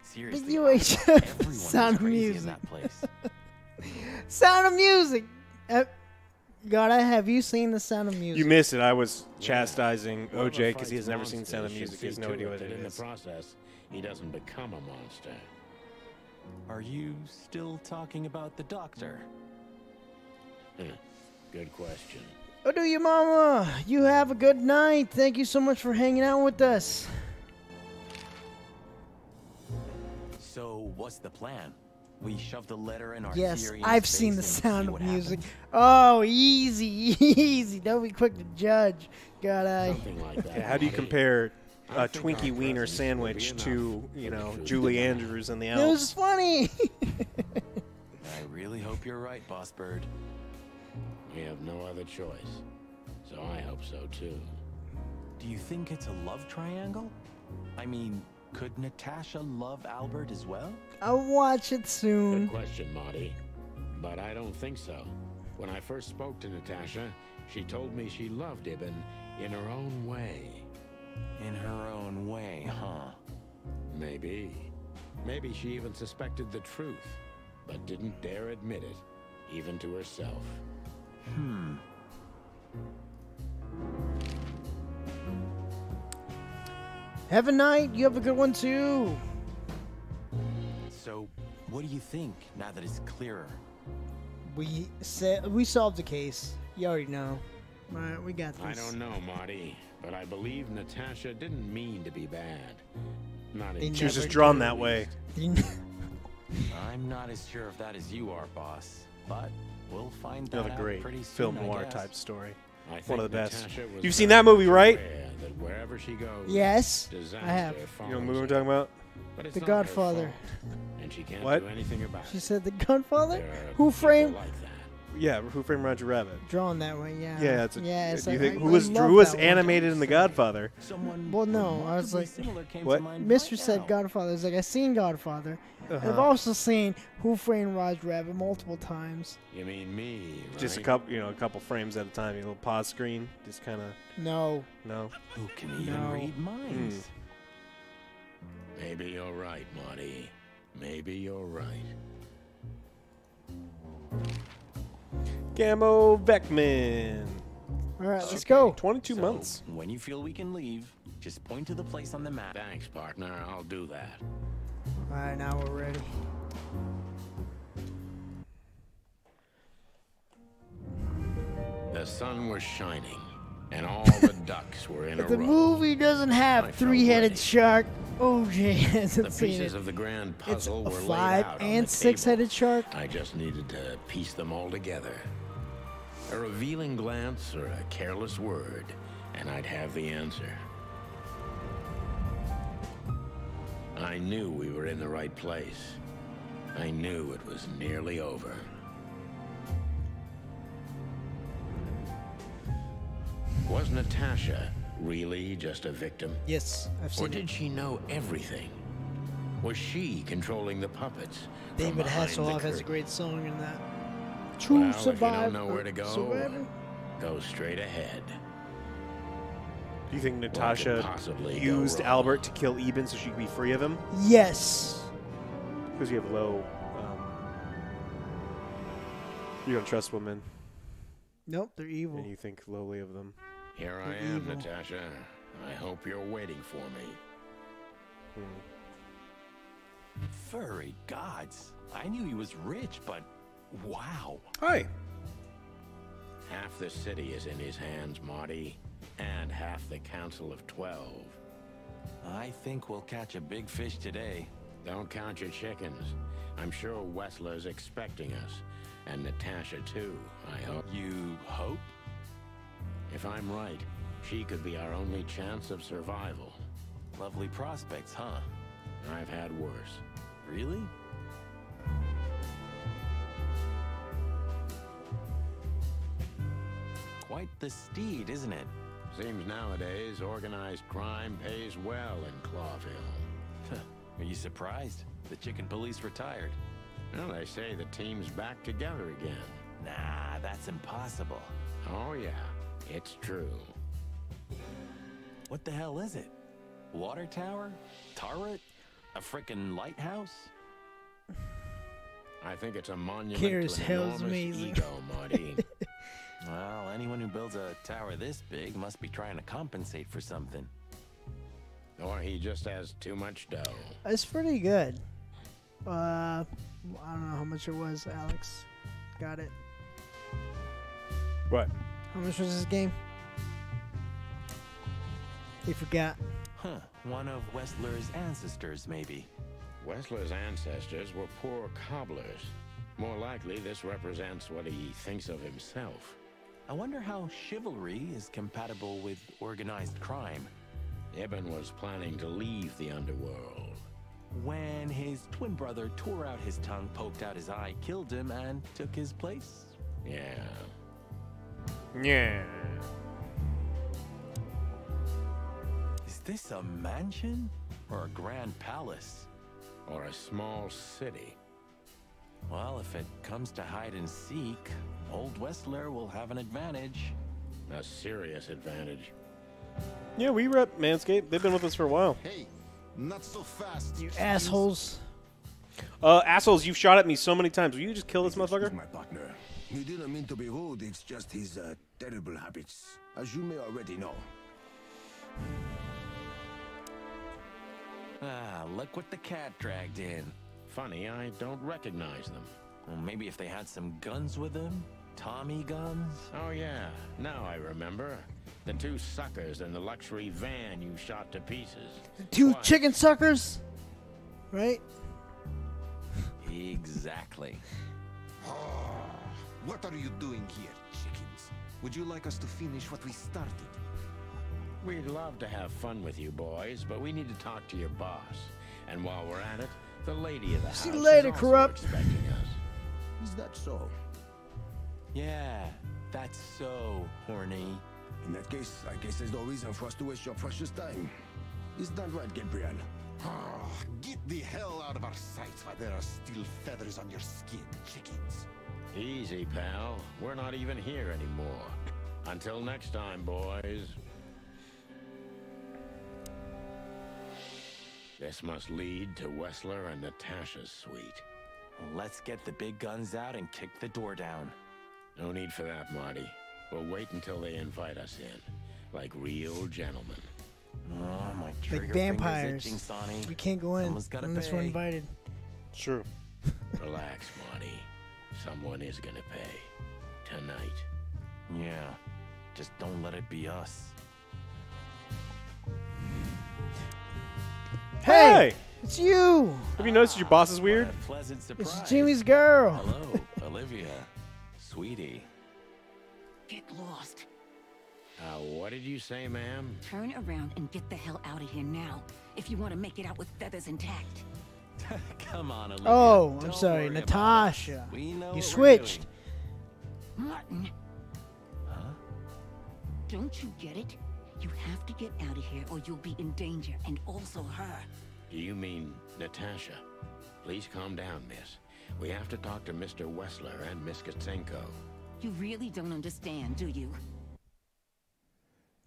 The Seriously, UHF everyone was Sound of crazy Music. in that place. Sound of Music. God, have you seen The Sound of Music? You missed it. I was chastising OJ because he has never seen Sound of Music. He has no idea what it in is. the process, he doesn't become a monster. Are you still talking about the doctor? Good question. Oh, do you, Mama? You have a good night. Thank you so much for hanging out with us. So, what's the plan? We shove the letter in our Yes, Syrian I've space seen The and Sound see of what Music. happens? Oh, easy, easy. Don't be quick to judge. God, Something like that. Yeah, how do you compare a Twinkie Wiener sandwich to, you know, Julie Andrews and the It was Elves? funny. I really hope you're right, Boss Bird. We have no other choice. So I hope so too. Do you think it's a love triangle? I mean, could Natasha love Albert as well? I'll watch it soon. Good question, Marty. But I don't think so. When I first spoke to Natasha, she told me she loved Ibn in her own way. In her own way, huh? Maybe. Maybe she even suspected the truth, but didn't dare admit it, even to herself. Have a night. You have a good one, too. So, what do you think now that it's clearer? We solved the case. You already know. All right, we got this. I don't know, Marty, but I believe Natasha didn't mean to be bad. Not in She was just drawn that way. I'm not as sure if that is you are, boss. But we'll find that Another out great pretty soon, film I noir guess. type story. I One think of the best. Natasha was You've seen that movie, right? aware that wherever she goes, Yes, I disaster have. You know what follows movie I'm her. talking about? But it's The not her Godfather. fault, and she can't What? do anything about She it. said The Godfather? There are Who people framed? like that. Yeah, Who Framed Roger Rabbit? Drawn that way, yeah. Yeah, it's a, it's do you like- think I who was love that one. animated in The Godfather? Well, no, I was like, What? Mr. said Godfather. I was like, I've seen Godfather. And I've Uh-huh. also seen Who Framed Roger Rabbit multiple times. You mean me, right? Just a couple frames at a time. A little pause screen, just kind of. No. No. Who can even read minds? Maybe you're right, Marty. Maybe you're right. Gamo Beckman. All right, let's go. 22 So, months. When you feel we can leave, just point to the place on the map. Thanks, partner. I'll do that. All right, now we're ready. The sun was shining, and all the ducks were in a The row. movie doesn't have I felt three-headed ready. shark. OJ The hasn't seen pieces it. of the grand It's puzzle a were laid 5 out on and the 6-headed shark. I just needed to piece them all together. A revealing glance or a careless word, and I'd have the answer. I knew we were in the right place. I knew it was nearly over. Was Natasha really just a victim? Yes, I've Or seen did it. she know everything? Was she controlling the puppets? from David behind the Hasselhoff has a curtain? great song in that. True Well, if you survivor. don't know where to go, Survivor? go straight ahead. Do you think What could Natasha possibly go used wrong? Albert to kill Eben so she could be free of him? Yes. Because you have low. You don't trust women, Nope, they're evil. and you think lowly of them. Here I You're am, evil. Natasha. I hope you're waiting for me. Furry gods. I knew he was rich, but wow. Hi. Half the city is in his hands, Marty, and half the Council of 12. I think we'll catch a big fish today. Don't count your chickens. I'm sure Wessler's expecting us, and Natasha too, I hope. You hope? If I'm right, she could be our only chance of survival. Lovely prospects, huh? I've had worse. Really? Quite the steed, isn't it? Seems nowadays organized crime pays well in Clawville. Are you surprised? The chicken police retired. Well, they say the team's back together again. Nah, that's impossible. Oh yeah, it's true. What the hell is it? Water tower? Turret? A frickin' lighthouse? I think it's a monument Clear as to an hell's enormous amazing. ego, Marty. anyone who builds a tower this big must be trying to compensate for something. Or he just has too much dough. It's pretty good. I don't know how much it was, Alex. Got it. What? How much was this game? He forgot. Huh. One of Wessler's ancestors, maybe. Wessler's ancestors were poor cobblers. More likely, this represents what he thinks of himself. I wonder how chivalry is compatible with organized crime. Ibn was planning to leave the underworld. When his twin brother tore out his tongue, poked out his eye, killed him, and took his place? Yeah. Yeah. Is this a mansion? Or a grand palace? Or a small city? Well, if it comes to hide and seek, old Wessler will have an advantage. A serious advantage. Yeah, we rep Manscaped. They've been with us for a while. Hey, not so fast. You assholes. Assholes, you've shot at me so many times. Will you just kill this motherfucker? My partner. He didn't mean to be rude. It's just his terrible habits, as you may already know. Ah, look what the cat dragged in. Funny, I don't recognize them. Well, maybe if they had some guns with them? Tommy guns? Oh yeah, now I remember. The two suckers in the luxury van you shot to pieces. Two chicken suckers? Right? Exactly. What are you doing here, chickens? Would you like us to finish what we started? We'd love to have fun with you boys, but we need to talk to your boss. And while we're at it, the lady of the house See you later, is also corrupt. expecting us. Is that so? Yeah, that's so horny. In that case, I guess there's no reason for us to waste your precious time. Is that right, Gabriel? Get the hell out of our sights while there are still feathers on your skin, chickens. Easy, pal. We're not even here anymore. Until next time, boys. This must lead to Wessler and Natasha's suite. Let's get the big guns out and kick the door down. No need for that, Marty. We'll wait until they invite us in, like real gentlemen. Oh, my Like trigger vampires. finger's itching, Sonny. We can't go in Someone's gotta unless we're pay. invited. True. Relax, Marty. Someone is gonna pay. Tonight. Yeah, just don't let it be us. Hey! It's you! Have you noticed your boss is weird? What a pleasant surprise. It's Jimmy's girl. Hello, Olivia. Sweetie. Get lost. What did you say, ma'am? Turn around and get the hell out of here now, if you want to make it out with feathers intact. Come on, Olivia. Oh, I'm Don't sorry, worry about Natasha. us. We know You what we're switched. doing. Martin. Huh? Don't you get it? You have to get out of here or you'll be in danger, and also her. Do you mean Natasha? Please calm down, miss. We have to talk to Mr. Wessler and Miss Katsenko. You really don't understand, do you?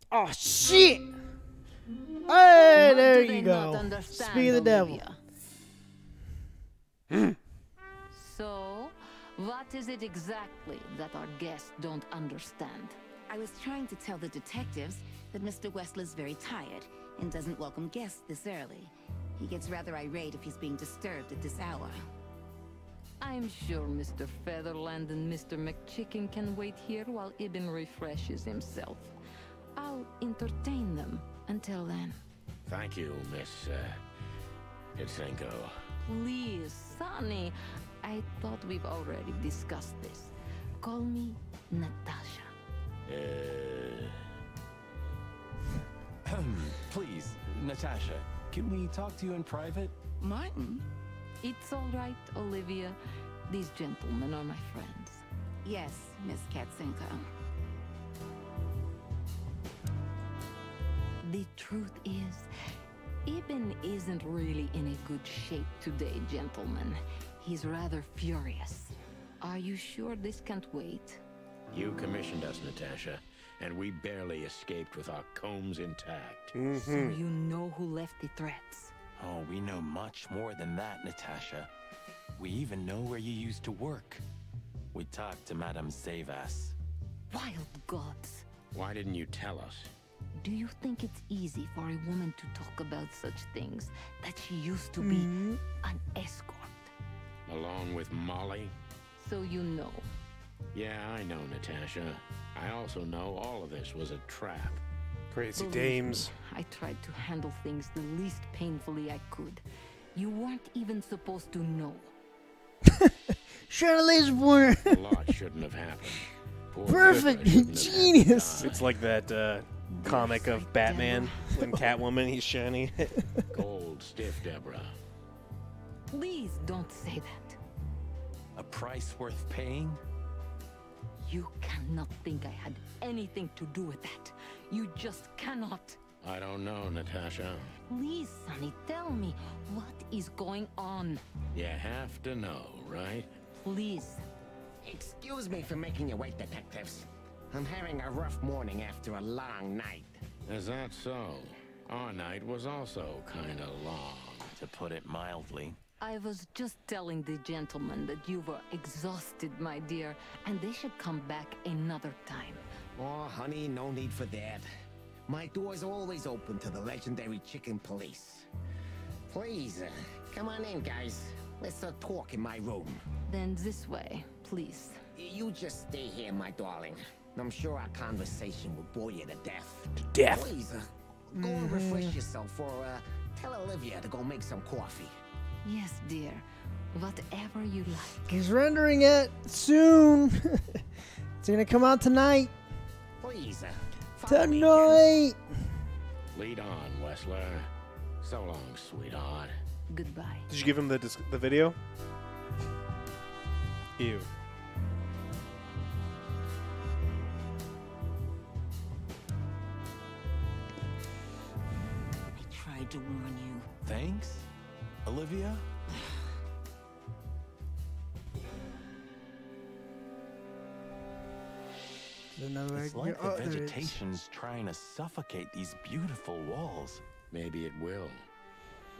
Oh, shit! Hey, there Do they you not go. understand, Speak of the devil. Olivia? So, what is it exactly that our guests don't understand? I was trying to tell the detectives that Mr. Wessler's very tired and doesn't welcome guests this early. He gets rather irate if he's being disturbed at this hour. I'm sure Mr. Featherland and Mr. McChicken can wait here while Ibn refreshes himself. I'll entertain them until then. Thank you, Miss Katsenko. Please, Sonny. I thought we've already discussed this. Call me Natasha. Please, Natasha, can we talk to you in private? Martin? It's all right, Olivia. These gentlemen are my friends. Yes, Miss Katsenko. The truth is, Ibn isn't really in a good shape today, gentlemen. He's rather furious. Are you sure this can't wait? You commissioned us, Natasha, and we barely escaped with our combs intact. So you know who left the threats? Oh, we know much more than that, Natasha. We even know where you used to work. We talked to Madame Savas. Wild gods. Why didn't you tell us? Do you think it's easy for a woman to talk about such things? That she used to be an escort? Along with Molly? So you know. Yeah, I know, Natasha. I also know all of this was a trap. Crazy Believe dames. me, I tried to handle things the least painfully I could. You weren't even supposed to know. Charlie's born. A lot shouldn't have happened. Poor Perfect. Pippa shouldn't have had to Genius. die. It's like that comic of Batman when Catwoman, he's shiny. Cold, stiff Deborah. Please don't say that. A price worth paying? You cannot think I had anything to do with that. You just cannot. I don't know, Natasha. Please, Sonny, tell me, what is going on? You have to know, right? Please. Excuse me for making you wait, detectives. I'm having a rough morning after a long night. Is that so? Our night was also kind of long. To put it mildly. I was just telling the gentleman that you were exhausted, my dear, and they should come back another time. Oh, honey, no need for that. My door's always open to the legendary chicken police. Please, come on in, guys. Let's talk in my room. Then this way, please. You just stay here, my darling. I'm sure our conversation will bore you to death. To death. Please, go and refresh yourself, or tell Olivia to go make some coffee. Yes, dear. Whatever you like. He's rendering it soon. It's gonna come out tonight. Please, Tonight. Lead on, Wessler. So long, sweetheart. Goodbye. Did you give him the video? Ew. I tried to warn you. Thanks, Olivia? It's like the vegetation's trying to suffocate these beautiful walls. Maybe it will.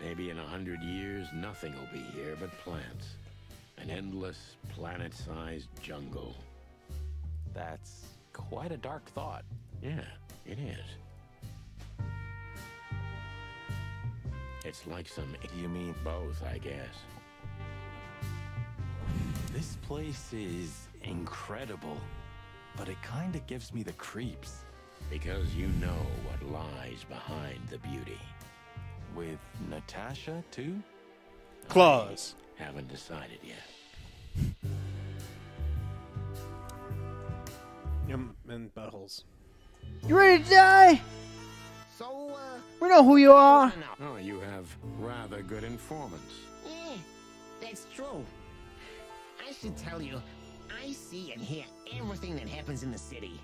Maybe in 100 years, nothing will be here but plants. An endless, planet-sized jungle. That's quite a dark thought. Yeah, it is. It's like some... You mean both, I guess. This place is incredible, but it kind of gives me the creeps. Because you know what lies behind the beauty. With Natasha, too? Claws. Haven't decided yet. Yum, and buttholes. You ready to die? So, we know who you are. Oh, you have rather good informants. Yeah, that's true. I should tell you, I see and hear everything that happens in the city.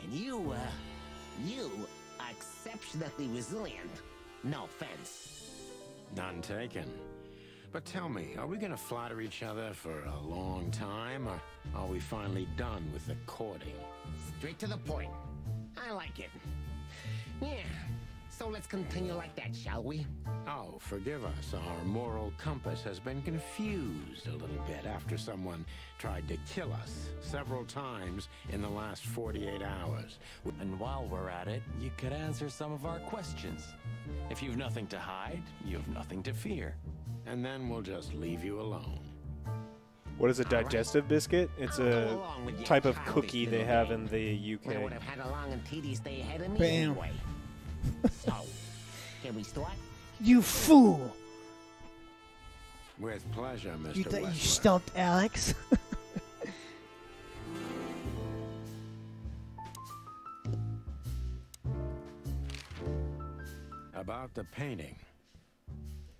And you are exceptionally resilient. No offense. None taken. But tell me, are we gonna flatter each other for a long time, or are we finally done with the courting? Straight to the point. I like it. Yeah, so let's continue like that, shall we? Oh, forgive us. Our moral compass has been confused a little bit after someone tried to kill us several times in the last 48 hours. And while we're at it, you could answer some of our questions. If you've nothing to hide, you have nothing to fear. And then we'll just leave you alone. What is a digestive biscuit? It's a type of cookie they have in the UK. I would have had a long and tedious day ahead of me Bam. anyway. So, can we start? You fool. With pleasure, Mr. You thought you Wessler. stumped Alex? About the painting.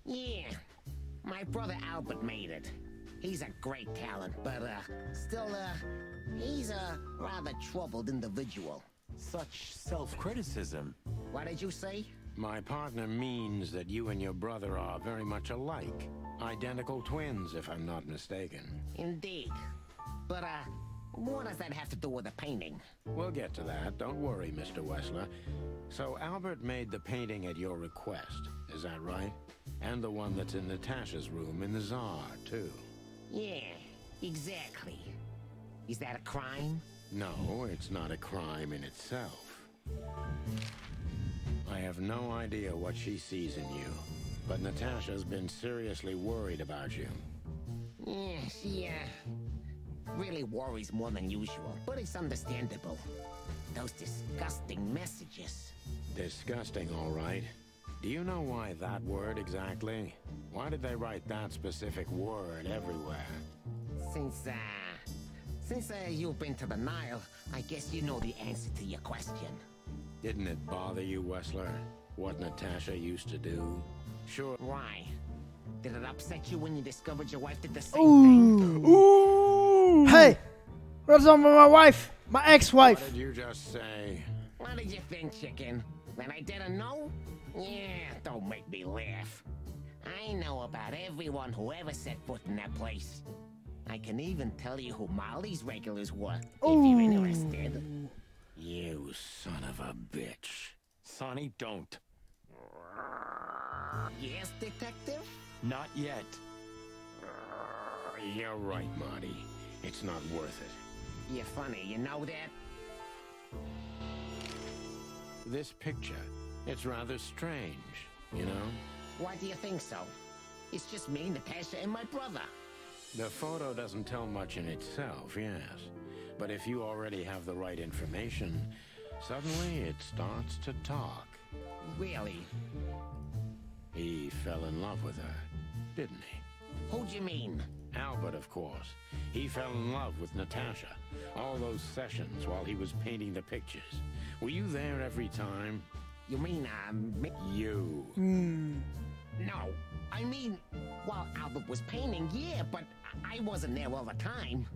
Yeah, my brother Albert made it. He's a great talent, but still, he's a rather troubled individual. Such self-criticism. What did you say? My partner means that you and your brother are very much alike. Identical twins, if I'm not mistaken. Indeed. But, what does that have to do with the painting? We'll get to that. Don't worry, Mr. Wessler. So Albert made the painting at your request, is that right? And the one that's in Natasha's room in the Tsar, too. Yeah, exactly. Is that a crime? No, it's not a crime in itself. I have no idea what she sees in you, but Natasha's been seriously worried about you. Yeah, she, really worries more than usual, but it's understandable. Those disgusting messages. Disgusting, all right. Do you know why that word exactly? Why did they write that specific word everywhere? Since you've been to the Nile, I guess you know the answer to your question. Didn't it bother you, Wessler, what Natasha used to do? Sure. Why? Did it upset you when you discovered your wife did the same thing? Ooh! Hey! What's on with my wife? My ex-wife! What did you just say? What did you think, chicken? That I didn't know? Yeah, don't make me laugh. I know about everyone who ever set foot in that place. I can even tell you who Molly's regulars were, if you're interested. You son of a bitch. Sonny, don't. Yes, detective? Not yet. You're right, Marty. It's not worth it. You're funny, you know that? This picture, it's rather strange, you know? Why do you think so? It's just me, Natasha, and my brother. The photo doesn't tell much in itself, yes. But if you already have the right information, suddenly it starts to talk. Really? He fell in love with her, didn't he? Who'd you mean? Albert, of course. He fell in love with Natasha. All those sessions while he was painting the pictures. Were you there every time? You mean, You. No. I mean, while Albert was painting, yeah, but I wasn't there all the time.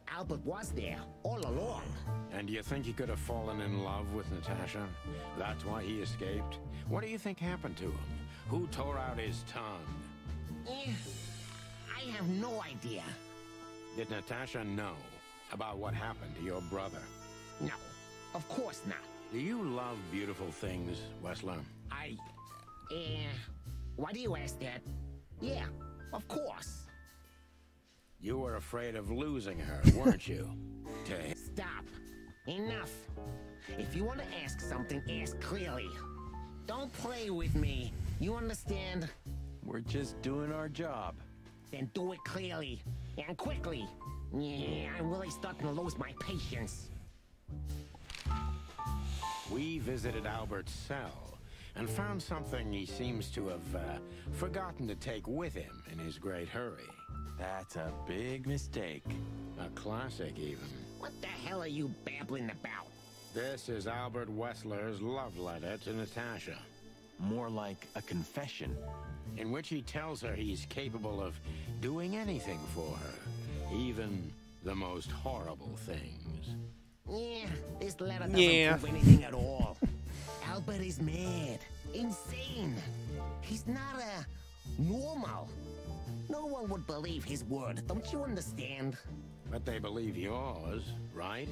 Albert was there, all along. And do you think he could have fallen in love with Natasha? That's why he escaped? What do you think happened to him? Who tore out his tongue? I have no idea. Did Natasha know about what happened to your brother? No, of course not. Do you love beautiful things, Wessler? Why do you ask that? Yeah, of course. You were afraid of losing her, weren't you? Stop. Enough. If you want to ask something, ask clearly. Don't play with me. You understand? We're just doing our job. Then do it clearly. And quickly. Yeah, I'm really starting to lose my patience. We visited Albert's cell and found something he seems to have forgotten to take with him in his great hurry. That's a big mistake. A classic, even. What the hell are you babbling about? This is Albert Wessler's love letter to Natasha. More like a confession. In which he tells her he's capable of doing anything for her, even the most horrible things. Yeah, this letter doesn't prove anything at all. Albert is mad, insane. He's not normal. No one would believe his word, don't you understand? But they believe yours, right?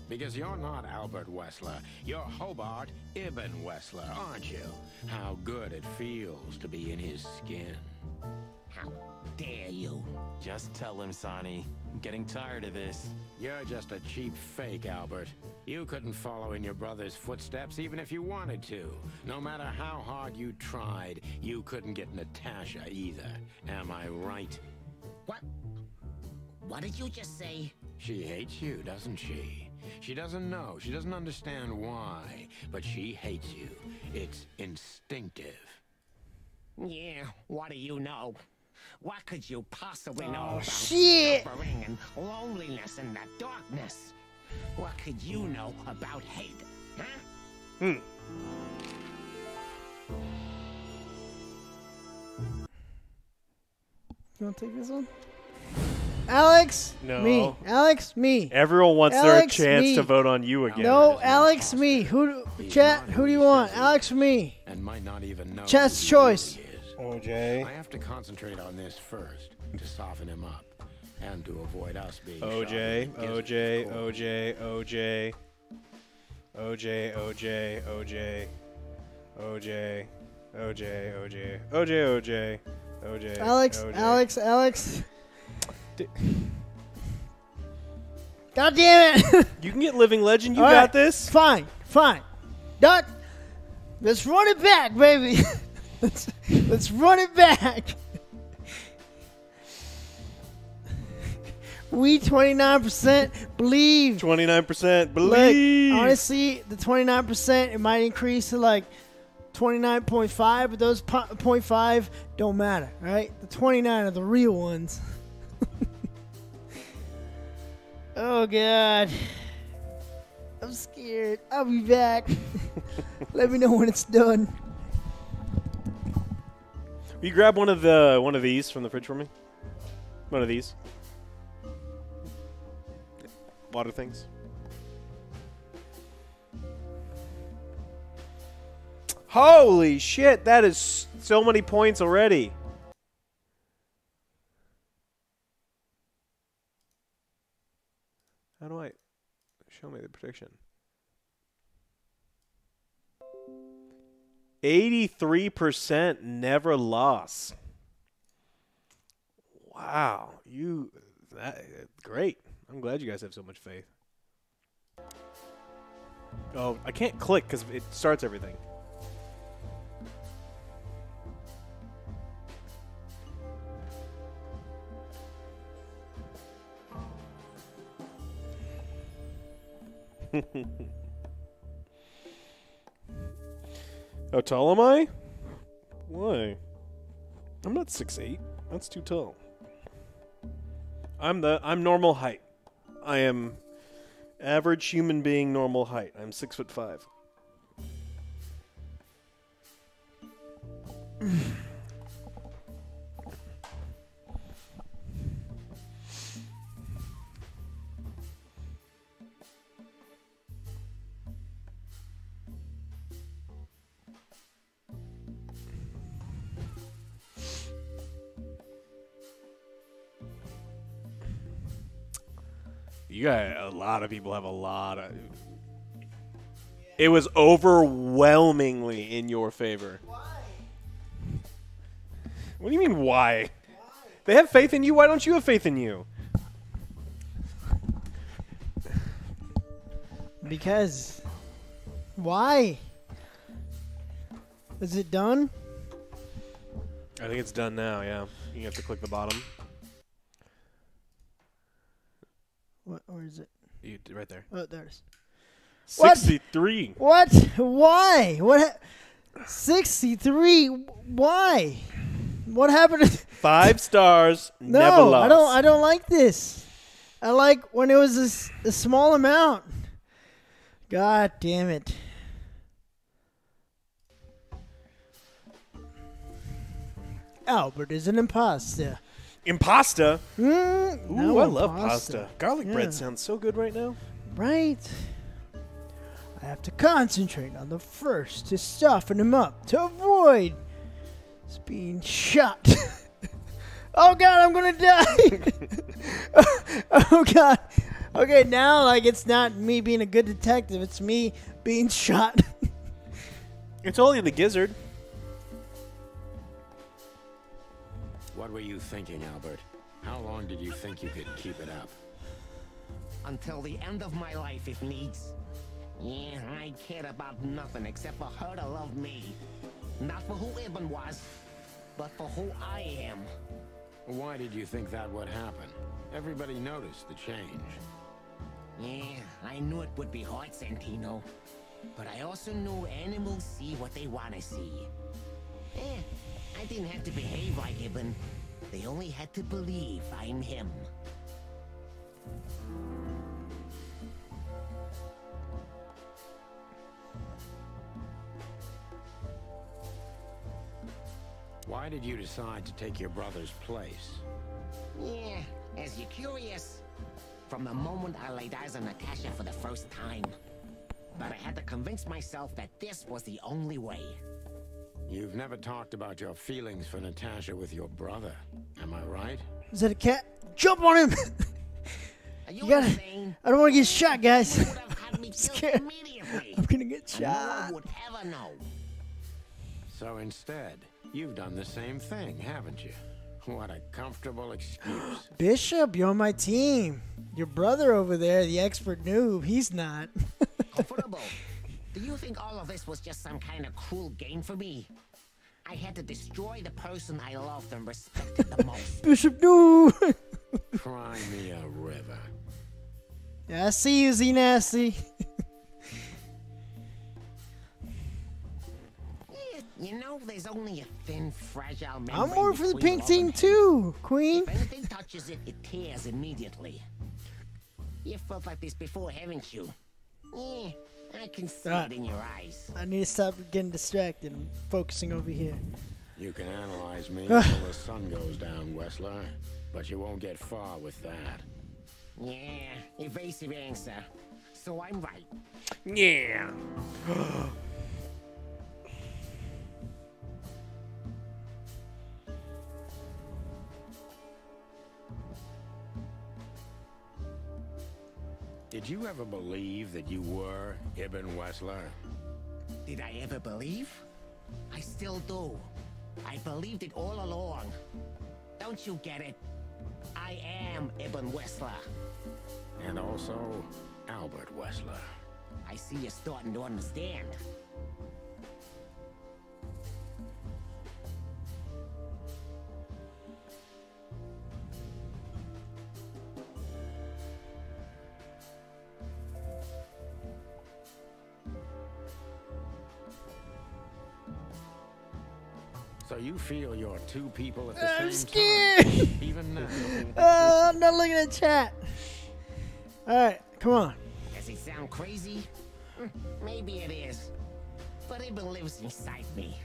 Because you're not Albert Wessler. You're Hobart Ibn Wessler, aren't you? How good it feels to be in his skin. How dare you? Just tell him, Sonny. I'm getting tired of this. You're just a cheap fake, Albert. You couldn't follow in your brother's footsteps even if you wanted to. No matter how hard you tried, you couldn't get Natasha either. Am I right? What? What did you just say? She hates you, doesn't she? She doesn't know. She doesn't understand why. But she hates you. It's instinctive. Yeah, what do you know? What could you possibly know about suffering and loneliness and the darkness? What could you know about hate, huh? You want to take this one? Alex, No. me. Alex, me. Everyone wants Alex, their chance me. to vote on you again. No, Alex, me. Chat, who do you want? Alex, me. And might not even know. Chat's who he choice. really is. OJ. I have to concentrate on this first to soften him up and to avoid us being OJ, shot in the OJ, gizzard. OJ, OJ. OJ, OJ, OJ. OJ. OJ, OJ. OJ, OJ. OJ. Alex, OJ. Alex. God damn it! You can get Living Legend. You All got right, this. Fine. Doc, let's run it back, baby. let's run it back. We 29% believe. 29% believe. Like, honestly, the 29%, it might increase to like 29.5, but those 0.5 don't matter, right? The 29 are the real ones. Oh, God. I'm scared. I'll be back. Let me know when it's done. Will you grab one of these from the fridge for me? One of these. Water things. Holy shit, that is so many points already. How do I show me the prediction? 83% never lost. Wow, great. I'm glad you guys have so much faith. Oh, I can't click because it starts everything. How tall am I? Why? I'm not 6'8". That's too tall. I'm normal height. I am average human being normal height. I'm 6'5". You got a lot of people have a lot of. It was overwhelmingly in your favor. Why? What do you mean, why? They have faith in you. Why don't you have faith in you? Because. Why? Is it done? I think it's done now, yeah. You have to click the bottom. Where is it? Right there. Oh, there it is. 63. What? Why? What? 63. Why? What happened? 5 stars. No, never lost. I don't like this. I like when it was a small amount. God damn it. Albert is an imposter. Impasta? Ooh, no, I love impasta. pasta. Garlic Yeah. bread sounds so good right now. Right. I have to concentrate on the first to soften him up, to avoid being shot. Oh, God, I'm going to die. Oh, God. Okay, now, like, it's not me being a good detective. It's me being shot. It's only the gizzard. What were you thinking, Albert? How long did you think you could keep it up? Until the end of my life, if needs. Yeah, I cared about nothing except for her to love me. Not for who Ibn was, but for who I am. Why did you think that would happen? Everybody noticed the change. Yeah, I knew it would be hard, Santino. But I also knew animals see what they want to see. I didn't have to behave like Ibn. They only had to believe I'm him. Why did you decide to take your brother's place? Yeah, as you're curious, from the moment I laid eyes on Natasha for the first time. But I had to convince myself that this was the only way. You've never talked about your feelings for Natasha with your brother, am I right? Is that a cat? Jump on him! You gotta. I don't want to get shot, guys. I'm scared. I'm gonna get shot. No one would ever know. So instead, you've done the same thing, haven't you? What a comfortable excuse. Bishop, you're on my team. Your brother over there, the expert noob, he's not. Comfortable? Do you think all of this was just some kind of cruel game for me? I had to destroy the person I loved and respected the most. Bishop, no! Cry me a river. Yeah, I see you, Z Nasty. You know, there's only a thin, fragile membrane. I'm more for the between pink love team and hate. too, Queen. If anything touches it, it tears immediately. You've felt like this before, haven't you? Yeah, I can see it in your eyes. I need to stop getting distracted. I'm focusing over here. You can analyze me until the sun goes down, Wessler, but you won't get far with that. Yeah, evasive answer. So I'm right. Yeah. Did you ever believe that you were Ibn Wessler? Did I ever believe? I still do. I believed it all along. Don't you get it? I am Ibn Wessler. And also Albert Wessler. I see you're starting to understand. So you feel you're two people at the I'm same scared. time, even now. I'm not looking at chat. All right, come on. Does it sound crazy? Maybe it is. But Ibn lives inside me.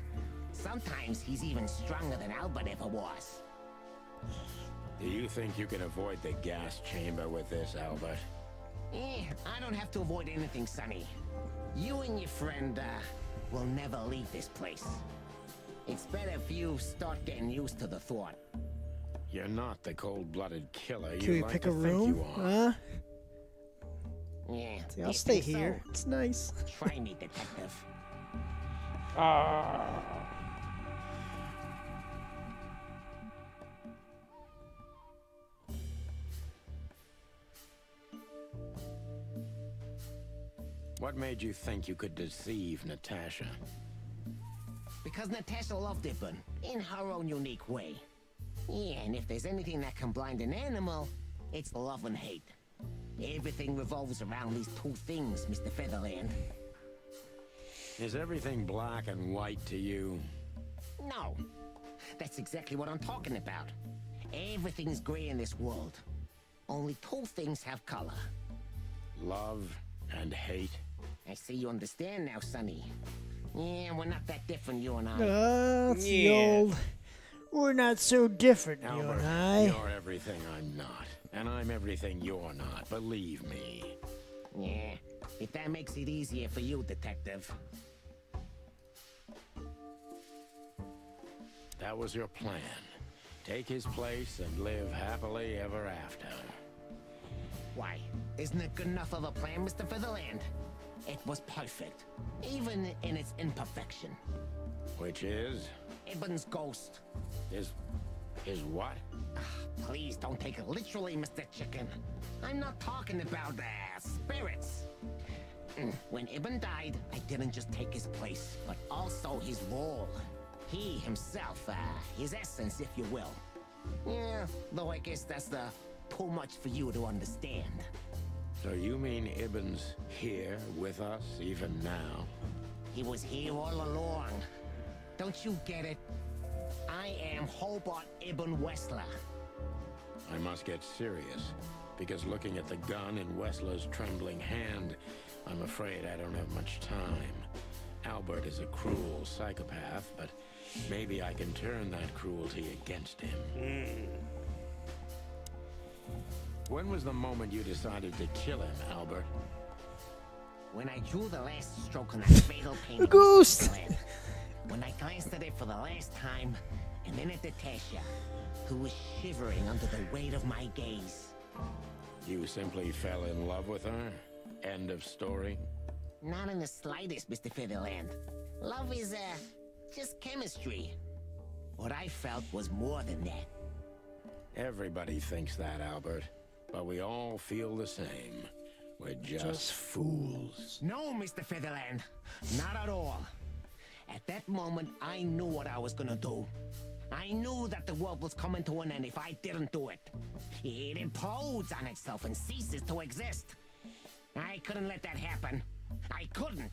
Sometimes he's even stronger than Albert ever was. Do you think you can avoid the gas chamber with this, Albert? I don't have to avoid anything, Sonny. You and your friend, will never leave this place. It's better if you start getting used to the thought. You're not the cold-blooded killer Can you we like pick to a think room? you are. Huh? Yeah. See, I'll you stay think here. so? It's nice. Try me, detective. What made you think you could deceive Natasha? Because Natasha loved Ibn in her own unique way. Yeah, and if there's anything that can blind an animal, it's love and hate. Everything revolves around these two things, Mr. Featherland. Is everything black and white to you? No. That's exactly what I'm talking about. Everything's gray in this world. Only two things have color. Love and hate? I see you understand now, Sonny. Yeah, we're not that different, you and I. That's the old. We're not so different, you Albert, and I. you're everything I'm not. And I'm everything you're not, believe me. Yeah, if that makes it easier for you, detective. That was your plan. Take his place and live happily ever after. Why? Isn't it good enough of a plan, Mr. Featherland? It was perfect, even in its imperfection. Which is? Ibn's ghost. Is what? Please don't take it literally, Mr. Chicken. I'm not talking about spirits. When Ibn died, I didn't just take his place, but also his role. He himself, his essence, if you will. Yeah, though I guess that's too much for you to understand. So you mean Ibn's here with us even now? He was here all along. Don't you get it? I am Hobart Ibn Wessler. I must get serious, because looking at the gun in Wessler's trembling hand, I'm afraid I don't have much time. Albert is a cruel psychopath, but maybe I can turn that cruelty against him. When was the moment you decided to kill him, Albert? When I drew the last stroke on that fatal painting. Ghost! When I glanced at it for the last time, and then at Natasha, who was shivering under the weight of my gaze. You simply fell in love with her? End of story? Not in the slightest, Mr. Featherland. Love is, just chemistry. What I felt was more than that. Everybody thinks that, Albert. But we all feel the same. We're just fools. No, Mr. Featherland. Not at all. At that moment, I knew what I was gonna do. I knew that the world was coming to an end if I didn't do it. It implodes on itself and ceases to exist. I couldn't let that happen. I couldn't.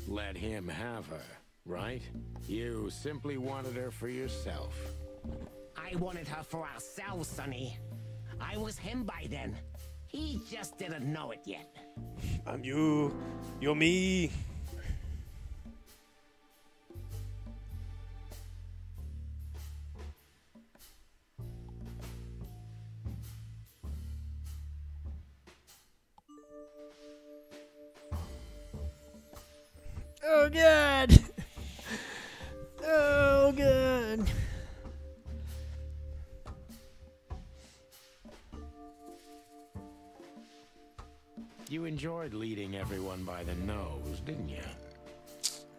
Let him have her, right? You simply wanted her for yourself. I wanted her for ourselves, Sonny. I was him by then. He just didn't know it yet. I'm you. You're me. Oh god. Oh god. You enjoyed leading everyone by the nose, didn't you?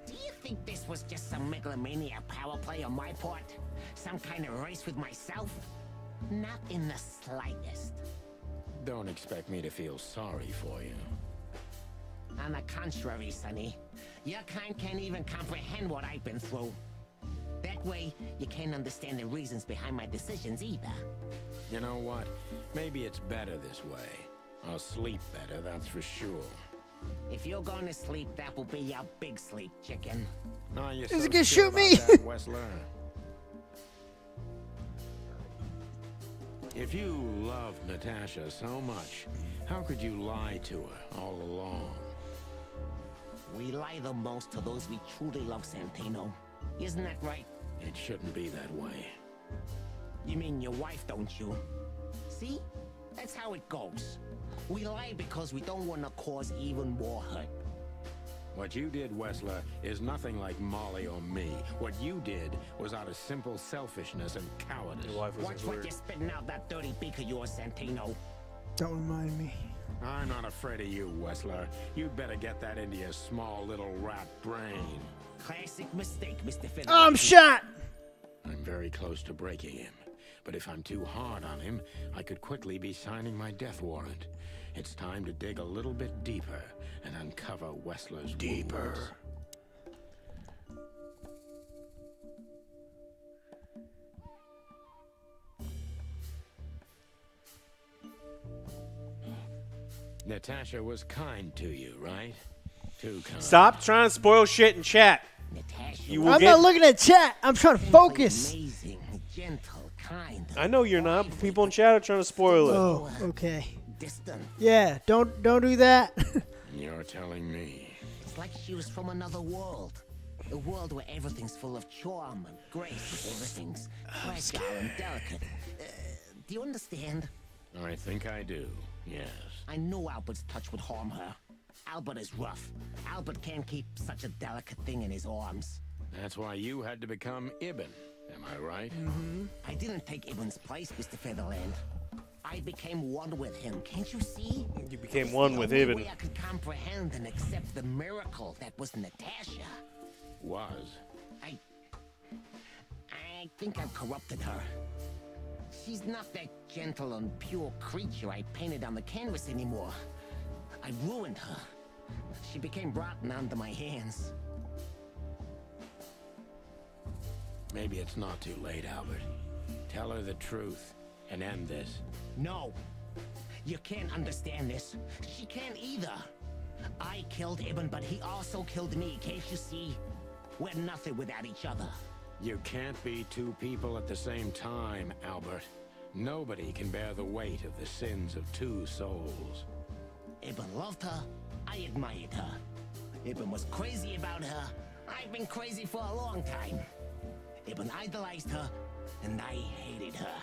Do you think this was just some megalomaniac power play on my part? Some kind of race with myself? Not in the slightest. Don't expect me to feel sorry for you. On the contrary, Sonny. Your kind can't even comprehend what I've been through. That way, you can't understand the reasons behind my decisions either. You know what? Maybe it's better this way. I'll sleep better, that's for sure. If you're going to sleep, that will be your big sleep, chicken. Oh, you're Is so it gonna sure shoot me? about that, Wessler? If you love Natasha so much, how could you lie to her all along? We lie the most to those we truly love, Santino. Isn't that right? It shouldn't be that way. You mean your wife, don't you? See? That's how it goes. We lie because we don't want to cause even more hurt. What you did, Wessler, is nothing like Molly or me. What you did was out of simple selfishness and cowardice. Watch what you're spitting out that dirty beak of yours, Santino. Don't remind me. I'm not afraid of you, Wessler. You'd better get that into your small little rat brain. Classic mistake, Mr. Fiddler. I'm shot! I'm very close to breaking him. But if I'm too hard on him, I could quickly be signing my death warrant. It's time to dig a little bit deeper and uncover Wessler's wounds. Natasha was kind to you, right? Too kind. Stop trying to spoil shit in chat. You will I'm not looking at chat. I'm trying to focus. Amazing, gentle, kind. I know you're not, but people in chat are trying to spoil it. Oh, okay. Distant. Yeah, don't do that. You're telling me. It's like she was from another world. A world where everything's full of charm and grace. Everything's fragile and delicate. Do you understand? I think I do, yes. I know Albert's touch would harm her. Albert is rough. Albert can't keep such a delicate thing in his arms. That's why you had to become Ibn, am I right? Mm-hmm. I didn't take Ibn's place, Mr. Featherland. I became one with him, can't you see? You became one with Ibn. The only way I could comprehend and accept the miracle that was Natasha. Was? I think I've corrupted her. She's not that gentle and pure creature I painted on the canvas anymore. I ruined her. She became rotten under my hands. Maybe it's not too late, Albert. Tell her the truth and end this. No. You can't understand this. She can't either. I killed Ibn, but he also killed me, can't you see? We're nothing without each other. You can't be two people at the same time, Albert. Nobody can bear the weight of the sins of two souls. Ibn loved her. I admired her. Ibn was crazy about her. I've been crazy for a long time. Ibn idolized her, and I hated her.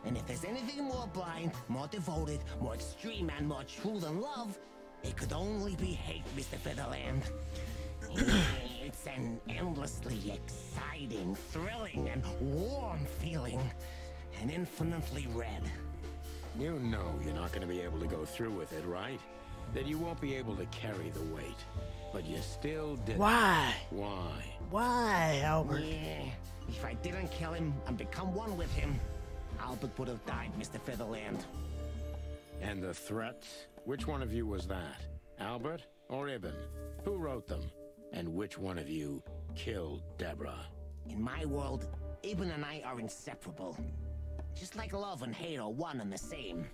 And if there's anything more blind, more devoted, more extreme, and more true than love, it could only be hate, Mr. Featherland. It's an endlessly exciting, thrilling, and warm feeling. And infinitely red. You know you're not going to be able to go through with it, right? That you won't be able to carry the weight. But you still did. Why? Why? Why, Albert? Yeah, If I didn't kill him and become one with him, Albert would have died, Mr. Featherland. And the threats? Which one of you was that? Albert or Ibn? Who wrote them? And which one of you killed Deborah? In my world, Ibn and I are inseparable. Just like love and hate are one and the same.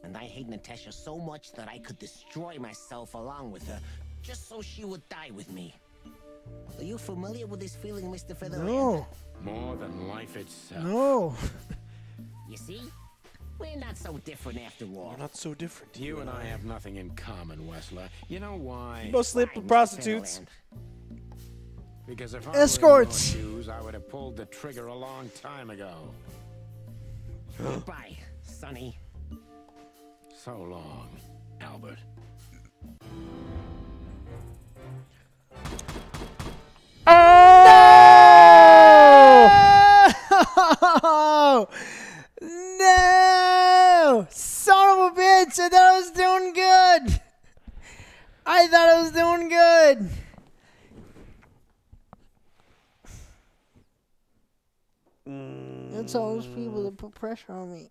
And I hate Natasha so much that I could destroy myself along with her, just so she would die with me. Are you familiar with this feeling, Mr. Featherland? No. More than life itself. No. You see? We're not so different after all. We're not so different. You and I have nothing in common, Wessler. You know why? You both sleep with prostitutes. Because if Escorts. I were in your shoes, I would have pulled the trigger a long time ago. Goodbye, Sonny. So long, Albert. Oh! No! Son of a bitch! I thought I was doing good! I thought I was doing good! It's all those people that put pressure on me.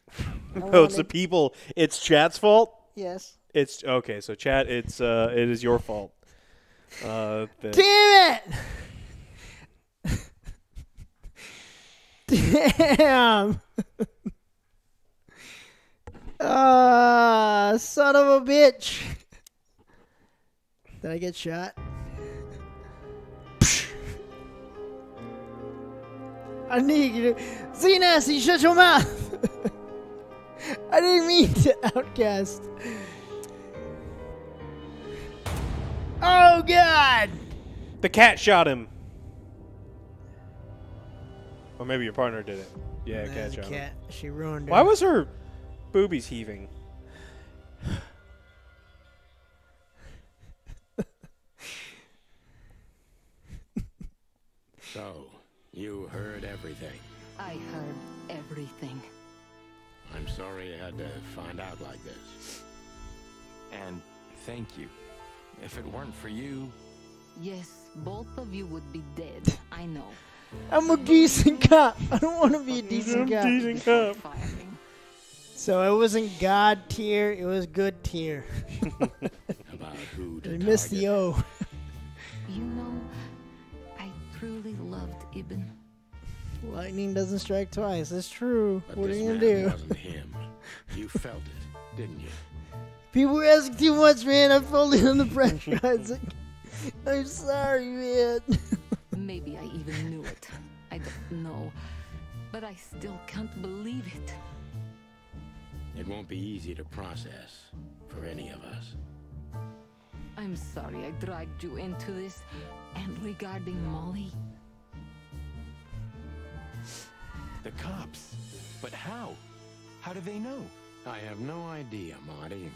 No, it's the people. It's chat's fault? Yes. It's okay, so chat, it is your fault. Damn it! Damn! Son of a bitch! Did I get shot? I need you to... Z-Nasty, shut your mouth! I didn't mean to outcast. Oh, God! The cat shot him. Or maybe your partner did it. Yeah, cat shot him. She ruined it. Why was her boobies heaving? So, you heard everything. I heard everything. I'm sorry you had to find out like this. And thank you. If it weren't for you... Yes, both of you would be dead. I know. I'm a decent cop. I don't want to be a decent cop. So it wasn't God tier, it was good tier. About who to I missed the O. You know, I truly loved Ibn. Lightning doesn't strike twice. That's true. But What are this you gonna man do? wasn't him. You felt it, didn't you? People ask too much, man. I felt it under pressure. I'm sorry, man. Maybe I even knew it. I don't know. But I still can't believe it. It won't be easy to process for any of us. I'm sorry I dragged you into this. And regarding Molly... The cops. But how? How do they know? I have no idea, Marty.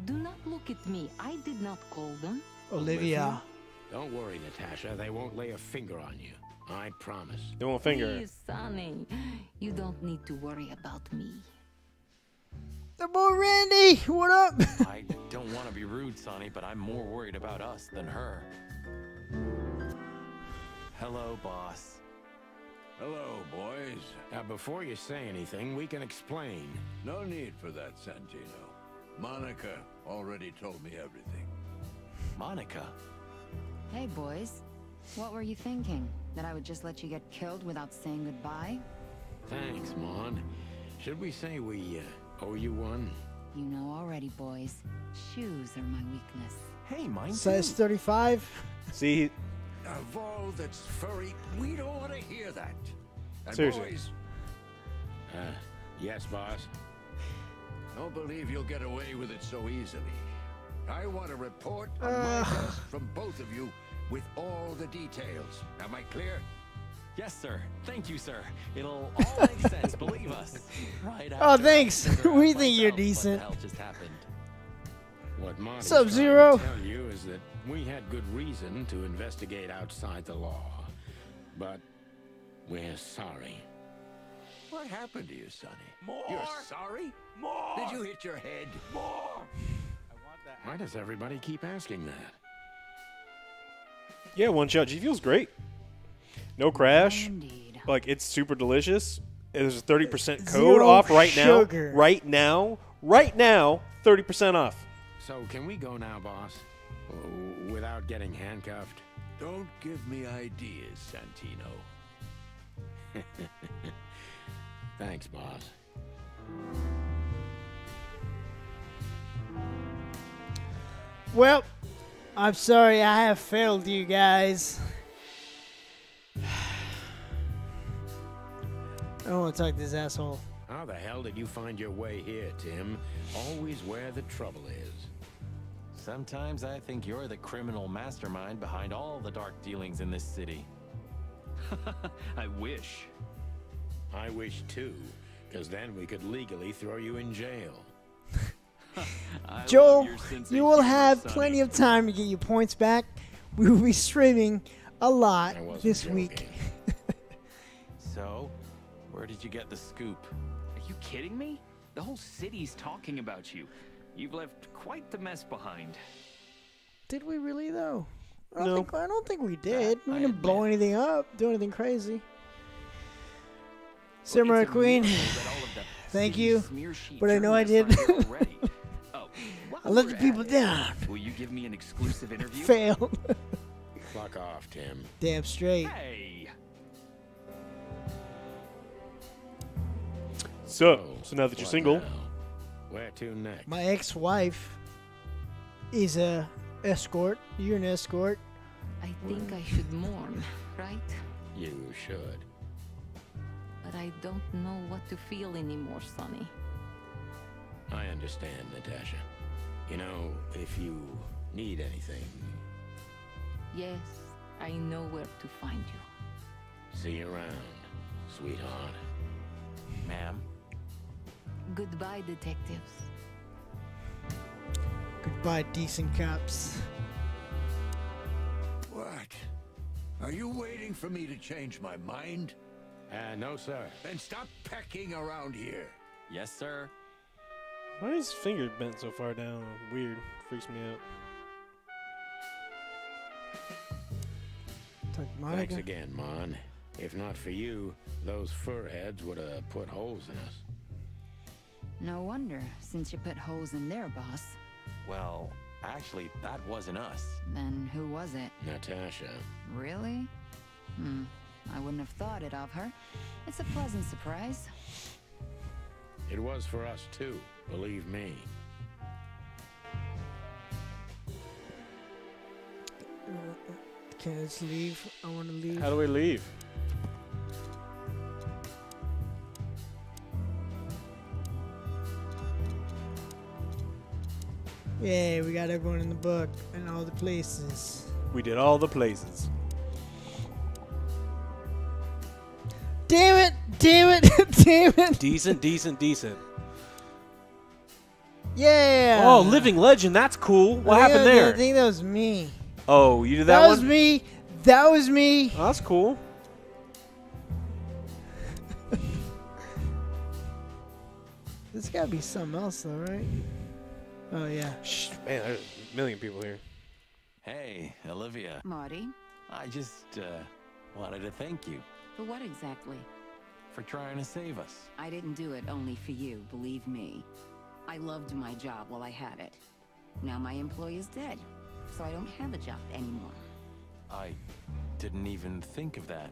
Do not look at me. I did not call them. Olivia. Don't worry, Natasha. They won't lay a finger on you. I promise. They won't finger. Please, Sonny. You don't need to worry about me. The boy Randy, what up? I don't want to be rude, Sonny, but I'm more worried about us than her. Hello, boss. Hello, boys. Now, before you say anything, we can explain. No need for that, Santino. Monica already told me everything. Monica? Hey, boys. What were you thinking? That I would just let you get killed without saying goodbye? Thanks, Mon. Should we say we owe you one? You know already, boys. Shoes are my weakness. Hey, mine Size 35. See? Of all that's furry, we don't want to hear that. And Seriously. boys, Yes, boss. don't believe you'll get away with it so easily. I want a report on my desk from both of you with all the details. Am I clear? Yes, sir. Thank you, sir. It'll all make sense, believe us. Right Oh, after thanks. I figure out We think you're myself decent. What the hell just happened? What Marty's Sub-Zero. trying to tell you is that we had good reason to investigate outside the law. But we're sorry. What happened to you, Sonny? More! You're sorry? More! Did you hit your head? More! Why does everybody keep asking that? Yeah, one shot. She feels great. No crash. Indeed. like it's super delicious. There's a 30% code Zero off right sugar. now. Right now, 30% off. So can we go now, boss? Without getting handcuffed? Don't give me ideas, Santino. Thanks, boss. Well, I'm sorry I have failed you guys. I don't want to talk to this asshole. How the hell did you find your way here, Tim? Always where the trouble is. Sometimes I think you're the criminal mastermind behind all the dark dealings in this city. I wish. I wish too, because then we could legally throw you in jail. Joel, you will have plenty of time to get your points back. We will be streaming a lot this week. So, where did you get the scoop? Are you kidding me? The whole city's talking about you. You've left quite the mess behind. Did we really though? I No. don't think we did. We didn't blow anything up, do anything crazy. Samurai Queen, thank you, but I know I did. I let the people down. Will you give me an exclusive interview? Fail. Fuck off, Tim. Damn straight. Hey. So now that you're What single, now? Where to next? My ex-wife is a escort. You're an escort. I think I should mourn, right? You should. But I don't know what to feel anymore, Sonny. I understand, Natasha. You know, if you need anything, Yes, I know where to find you. see you around, sweetheart. Ma'am? Goodbye, detectives. Goodbye, decent cops. What? Are you waiting for me to change my mind? No, sir. Then stop pecking around here. Yes, sir. why is his finger bent so far down? Weird. Freaks me out. Talk to Monica. Thanks again, Mon. If not for you, those fur heads would have put holes in us. No wonder, since you put holes in their boss. Well, actually, that wasn't us. Then who was it? Natasha. Really? I wouldn't have thought it of her. It's a pleasant surprise. It was for us too, believe me. Can I just leave? I want to leave. How do we leave? Yeah, we got everyone in the book and all the places. We did all the places. Damn it! Damn it! Damn it! Decent. Yeah! Oh, living legend. That's cool. What happened there? I think that was me. Oh, you did that That one? was me. That was me. Oh, that's cool. There's gotta be something else though, right? Oh yeah. Shh, man, there's a million people here. Hey, Olivia. Marty, I just, wanted to thank you For what exactly? for trying to save us. I didn't do it only for you, believe me. I loved my job while I had it. Now my employee is dead, so I don't have a job anymore. I didn't even think of that.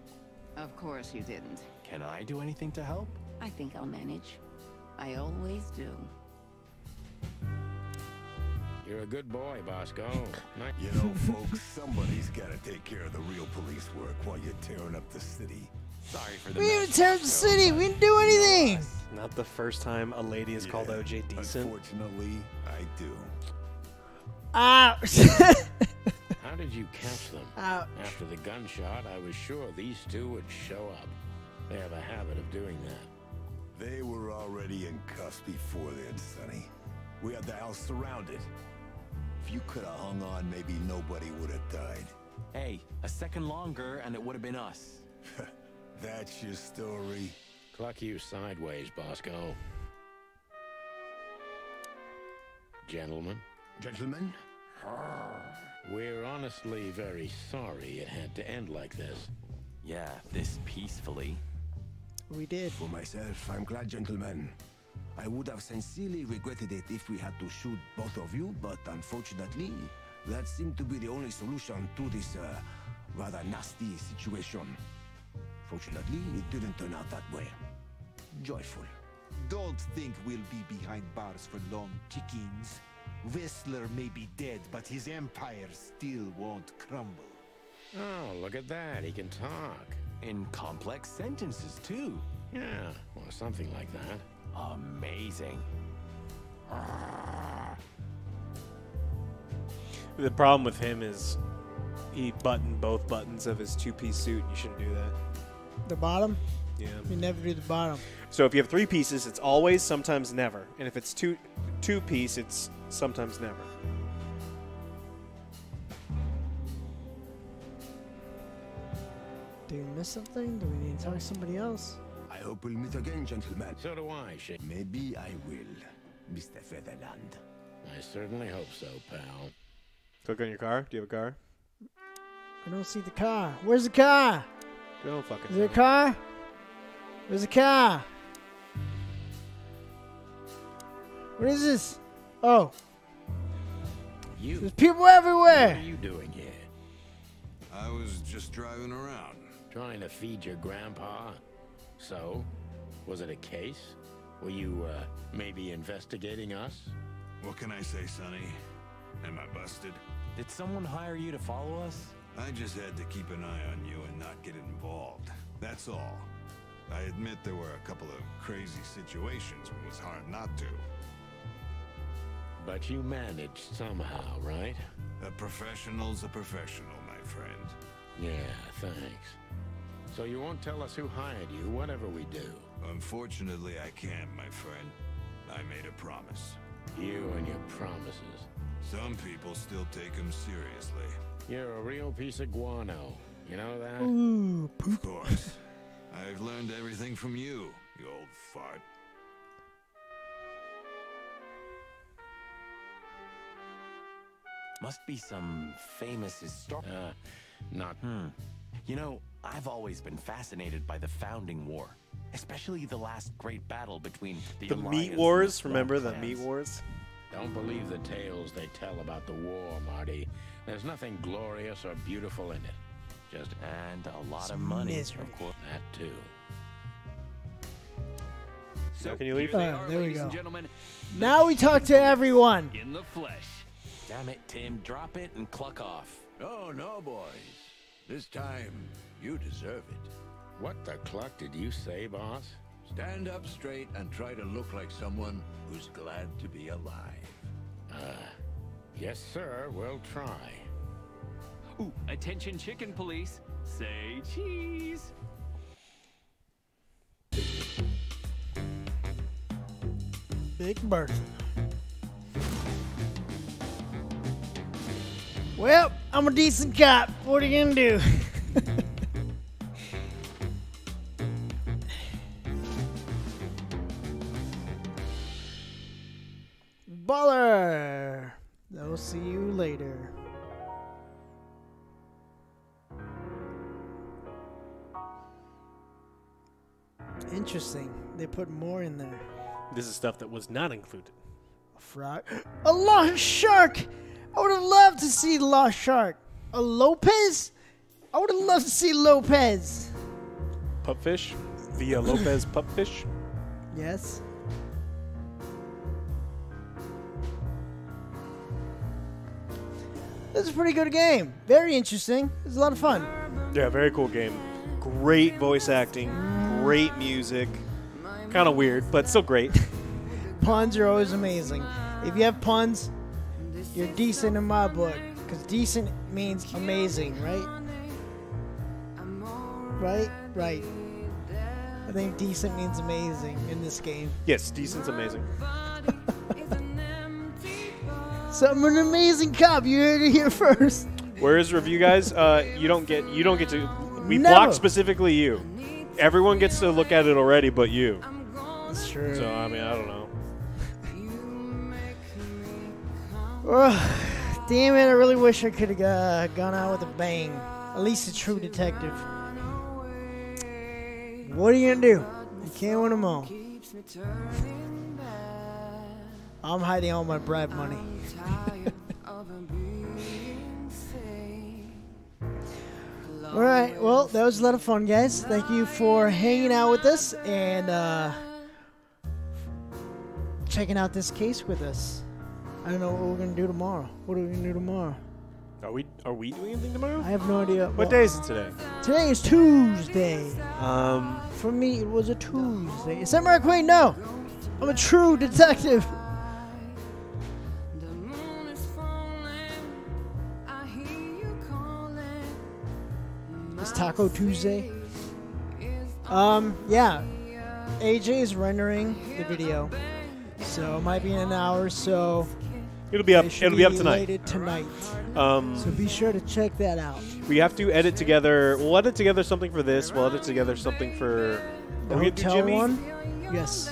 Of course you didn't. Can I do anything to help? I think I'll manage. I always do. You're a good boy, Bosco. You know, folks, somebody's got to take care of the real police work while you're tearing up the city. Sorry for the We didn't tear up the city. We didn't do anything. Not the first time a lady is called OJ decent. Unfortunately, I do. Ouch. How did you catch them? Ouch. After the gunshot, I was sure these two would show up. They have a habit of doing that. They were already in cuffs before then, Sonny. We had the house surrounded. If you could have hung on, maybe nobody would have died. Hey, a second longer and it would have been us. That's your story? Cluck you sideways, Bosco. Gentlemen. Gentlemen? We're honestly very sorry it had to end like this. Yeah, this peacefully. We did. For myself, I'm glad, gentlemen. I would have sincerely regretted it if we had to shoot both of you, but unfortunately, that seemed to be the only solution to this rather nasty situation. Fortunately, it didn't turn out that way. Joyful. Don't think we'll be behind bars for long, chickens. Whistler may be dead, but his empire still won't crumble. Oh, look at that. He can talk. In complex sentences, too. Yeah, or something like that. Amazing. The problem with him is he buttoned both buttons of his two-piece suit. You shouldn't do that. The bottom? Yeah. You never do the bottom. So if you have 3 pieces, it's always, sometimes, never. And if it's two-piece, it's sometimes, never. Do we miss something? Do we need to talk to somebody else? I hope we'll meet again, gentlemen. So do I, Shake. Maybe I will, Mr. Featherland. I certainly hope so, pal. Click on your car. Do you have a car? I don't see the car. Where's the car? Don't fucking Is there a car? Where's the car? What is this? Oh. There's people everywhere. What are you doing here? I was just driving around. Trying to feed your grandpa? So, was it a case? Were you, maybe investigating us? What can I say, Sonny? Am I busted? Did someone hire you to follow us? I just had to keep an eye on you and not get involved. That's all. I admit there were a couple of crazy situations when it was hard not to. But you managed somehow, right? A professional's a professional, my friend. Yeah, thanks. So you won't tell us who hired you, whatever we do? Unfortunately, I can't, my friend. I made a promise. You and your promises. Some people still take them seriously. You're a real piece of guano. You know that? Ooh, of course. I've learned everything from you, you old fart. Must be some famous historic. Not. You know, I've always been fascinated by the Founding War, especially the last great battle between the The Alliance Meat and Wars. the Remember the clans. Meat Wars? Don't believe the tales they tell about the war, Marty. There's nothing glorious or beautiful in it. Just and a lot of money, misery. of course. That too. So can you leave? There we ladies go. and gentlemen, Now we talk to everyone. in the flesh. Damn it, Tim. Drop it and cluck off. Oh, no, boys. This time, you deserve it. What the cluck did you say, boss? Stand up straight and try to look like someone who's glad to be alive. Yes, sir. We'll try. Ooh, attention chicken police. Say cheese. Big Bertha. Well, I'm a decent cop. What are you gonna do? Baller. I'll see you later. Interesting. They put more in there. This is stuff that was not included. A frog. A lost shark! I would have loved to see lost shark. A Lopez? I would have loved to see Lopez. Pupfish? Via Lopez Pupfish? Yes. This is a pretty good game. Very interesting. It's a lot of fun. Yeah, very cool game. Great voice acting. Great music. Kind of weird, but still great. Puns are always amazing. If you have puns, you're decent in my book. Because decent means amazing, right? Right. I think decent means amazing in this game. Yes, decent's amazing. So I'm an amazing cop. You heard it here first. Where is review, guys? You don't get to. We Never. block specifically you. Everyone gets to look at it already, but you. That's true. So I mean, I don't know. Damn it! I really wish I could have gone out with a bang. At least a true detective. What are you gonna do? You can't win them all. I'm hiding all my bribe money. Alright, well, that was a lot of fun, guys. Thank you for hanging out with us and checking out this case with us. I don't know what we're going to do tomorrow. What are we going to do tomorrow? Are we doing anything tomorrow? I have no idea. What day is it today? Today is Tuesday. For me, it was a Tuesday. Is that Mark Wayne? No. I'm a true detective. It's Taco Tuesday. Yeah. AJ is rendering the video, so it might be in an hour. So it'll be up. It'll be up tonight. tonight. So be sure to check that out. We have to edit together. We'll edit together something for this. We'll edit together something for The are we gonna do hotel Jimmy? one. Yes.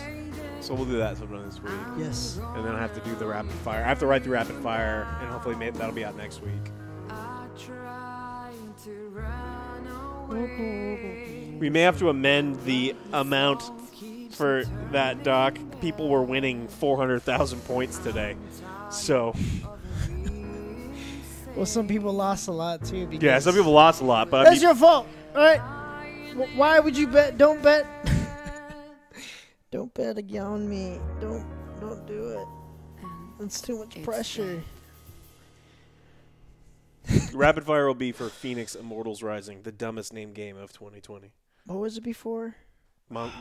So we'll do that sometime this week. Yes. And then I have to do the rapid fire. I have to write the rapid fire, and hopefully that'll be out next week. We may have to amend the amount for that, Doc. People were winning 400,000 points today. So. Well, some people lost a lot too. Because Yeah, some people lost a lot, but that's your fault. All right. Why would you bet? Don't bet. Don't bet on me. Don't do it. That's too much pressure. rapid fire will be for Phoenix Immortals Rising, the dumbest named game of 2020. What was it before?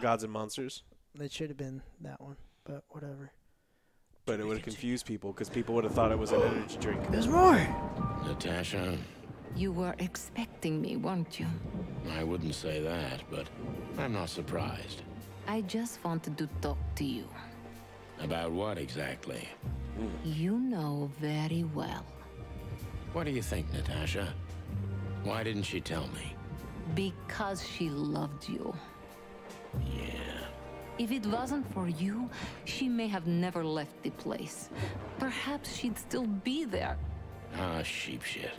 Gods and Monsters. It should have been that one, but whatever. But it would have confused people because people would have thought it was an energy drink. There's more. Natasha, You were expecting me, weren't you? I wouldn't say that, but I'm not surprised. I just wanted to talk to you. About what exactly? You know very well. What do you think, Natasha? Why didn't she tell me? Because she loved you. Yeah. If it wasn't for you, she may have never left the place. Perhaps she'd still be there. Ah, sheep shit.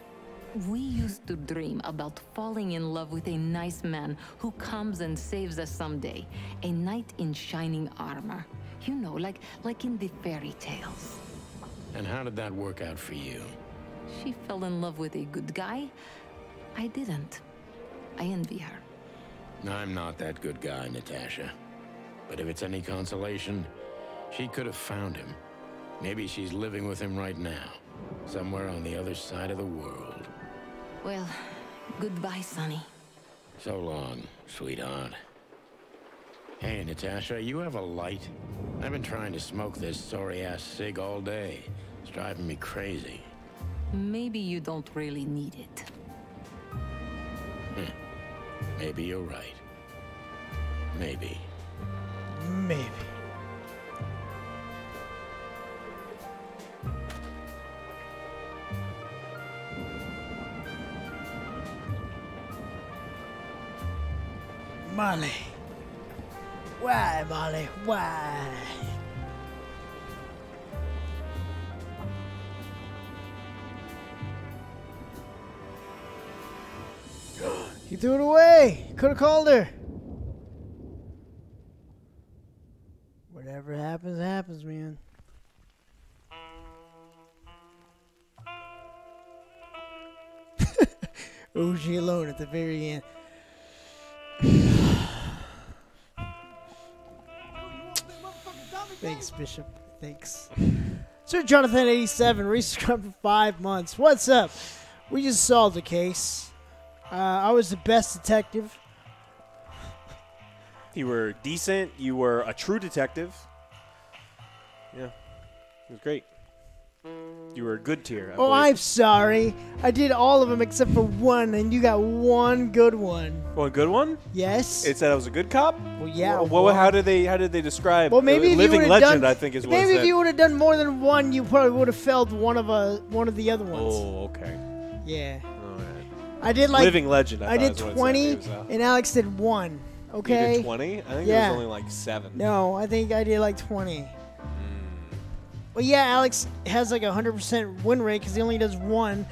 We used to dream about falling in love with a nice man who comes and saves us someday. A knight in shining armor. You know, like in the fairy tales. And how did that work out for you? She fell in love with a good guy. I didn't. I envy her. I'm not that good guy, Natasha. But if it's any consolation, she could have found him. Maybe she's living with him right now, somewhere on the other side of the world. Well, goodbye, Sonny. So long, sweetheart. Hey, Natasha, you have a light? I've been trying to smoke this sorry-ass cig all day. It's driving me crazy. Maybe you don't really need it. Maybe you're right. Maybe. Maybe. Molly. Why, Molly? Why? He threw it away. Could have called her. Whatever happens, happens, man. OG alone at the very end. Thanks, Bishop. Thanks. Sir Jonathan 87, resubscribed for 5 months. What's up? We just solved a case. I was the best detective. You were decent. You were a true detective. Yeah. It was great. You were a good tier. Oh, I'm sorry. I did all of them except for one, and you got one good one. One good one? Yes. It said I was a good cop? Well, yeah. Well, how did they describe Well, maybe if living you legend, done, I think is what maybe it if said. you would have done more than one, you probably would have failed one of the other ones. Oh, okay. Yeah. All right. I did like Living legend. I did 20, and Alex did 1. Okay. You did 20? I think yeah. there was only like 7. No, I think I did like 20. Well, yeah, Alex has like a 100% win rate because he only does 1.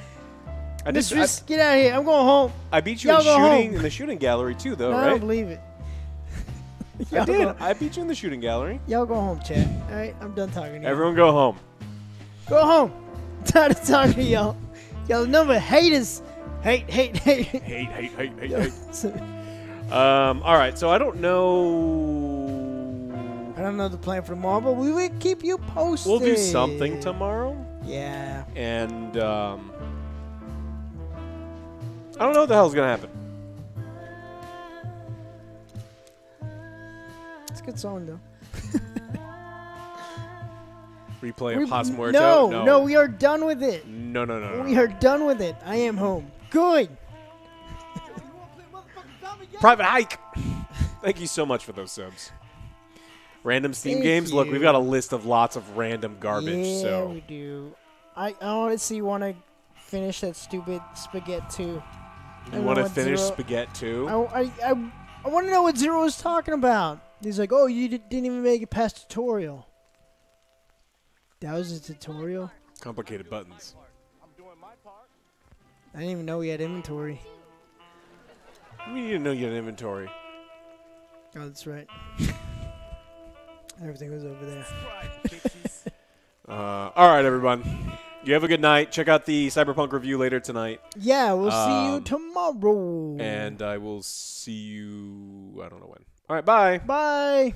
Mistress, get out of here. I'm going home. I beat you Y'all in go shooting home. in the shooting gallery too, though, No, right? I don't believe it. I did. I beat you in the shooting gallery. Y'all go home, chat. All right, I'm done talking to you. Everyone go home. Go home. I'm tired of talking to y'all. Y'all number haters. Hate. Hate. All right, so I don't know. I don't know the plan for tomorrow, but we will keep you posted. We'll do something tomorrow. Yeah. And I don't know what the hell's gonna happen. It's a good song though. Replay of Hot Muerto? No, we are done with it. No. We are done with it. I am home. Good. Private Hike. Thank you so much for those subs. Random Steam games. Look, we've got a list of lots of random garbage. Yeah, so we do. I honestly want to finish that stupid Spaghetti 2. You want to finish Spaghetti 2? I want to know what Zero was talking about. He's like, oh, you didn't even make it past tutorial. That was a tutorial? Complicated buttons. I didn't even know we had inventory. We didn't know you had inventory. Oh, that's right. Everything was over there. All right, everyone. You have a good night. Check out the Cyberpunk review later tonight. Yeah, we'll see you tomorrow. And I will see you, I don't know when. All right, bye. Bye.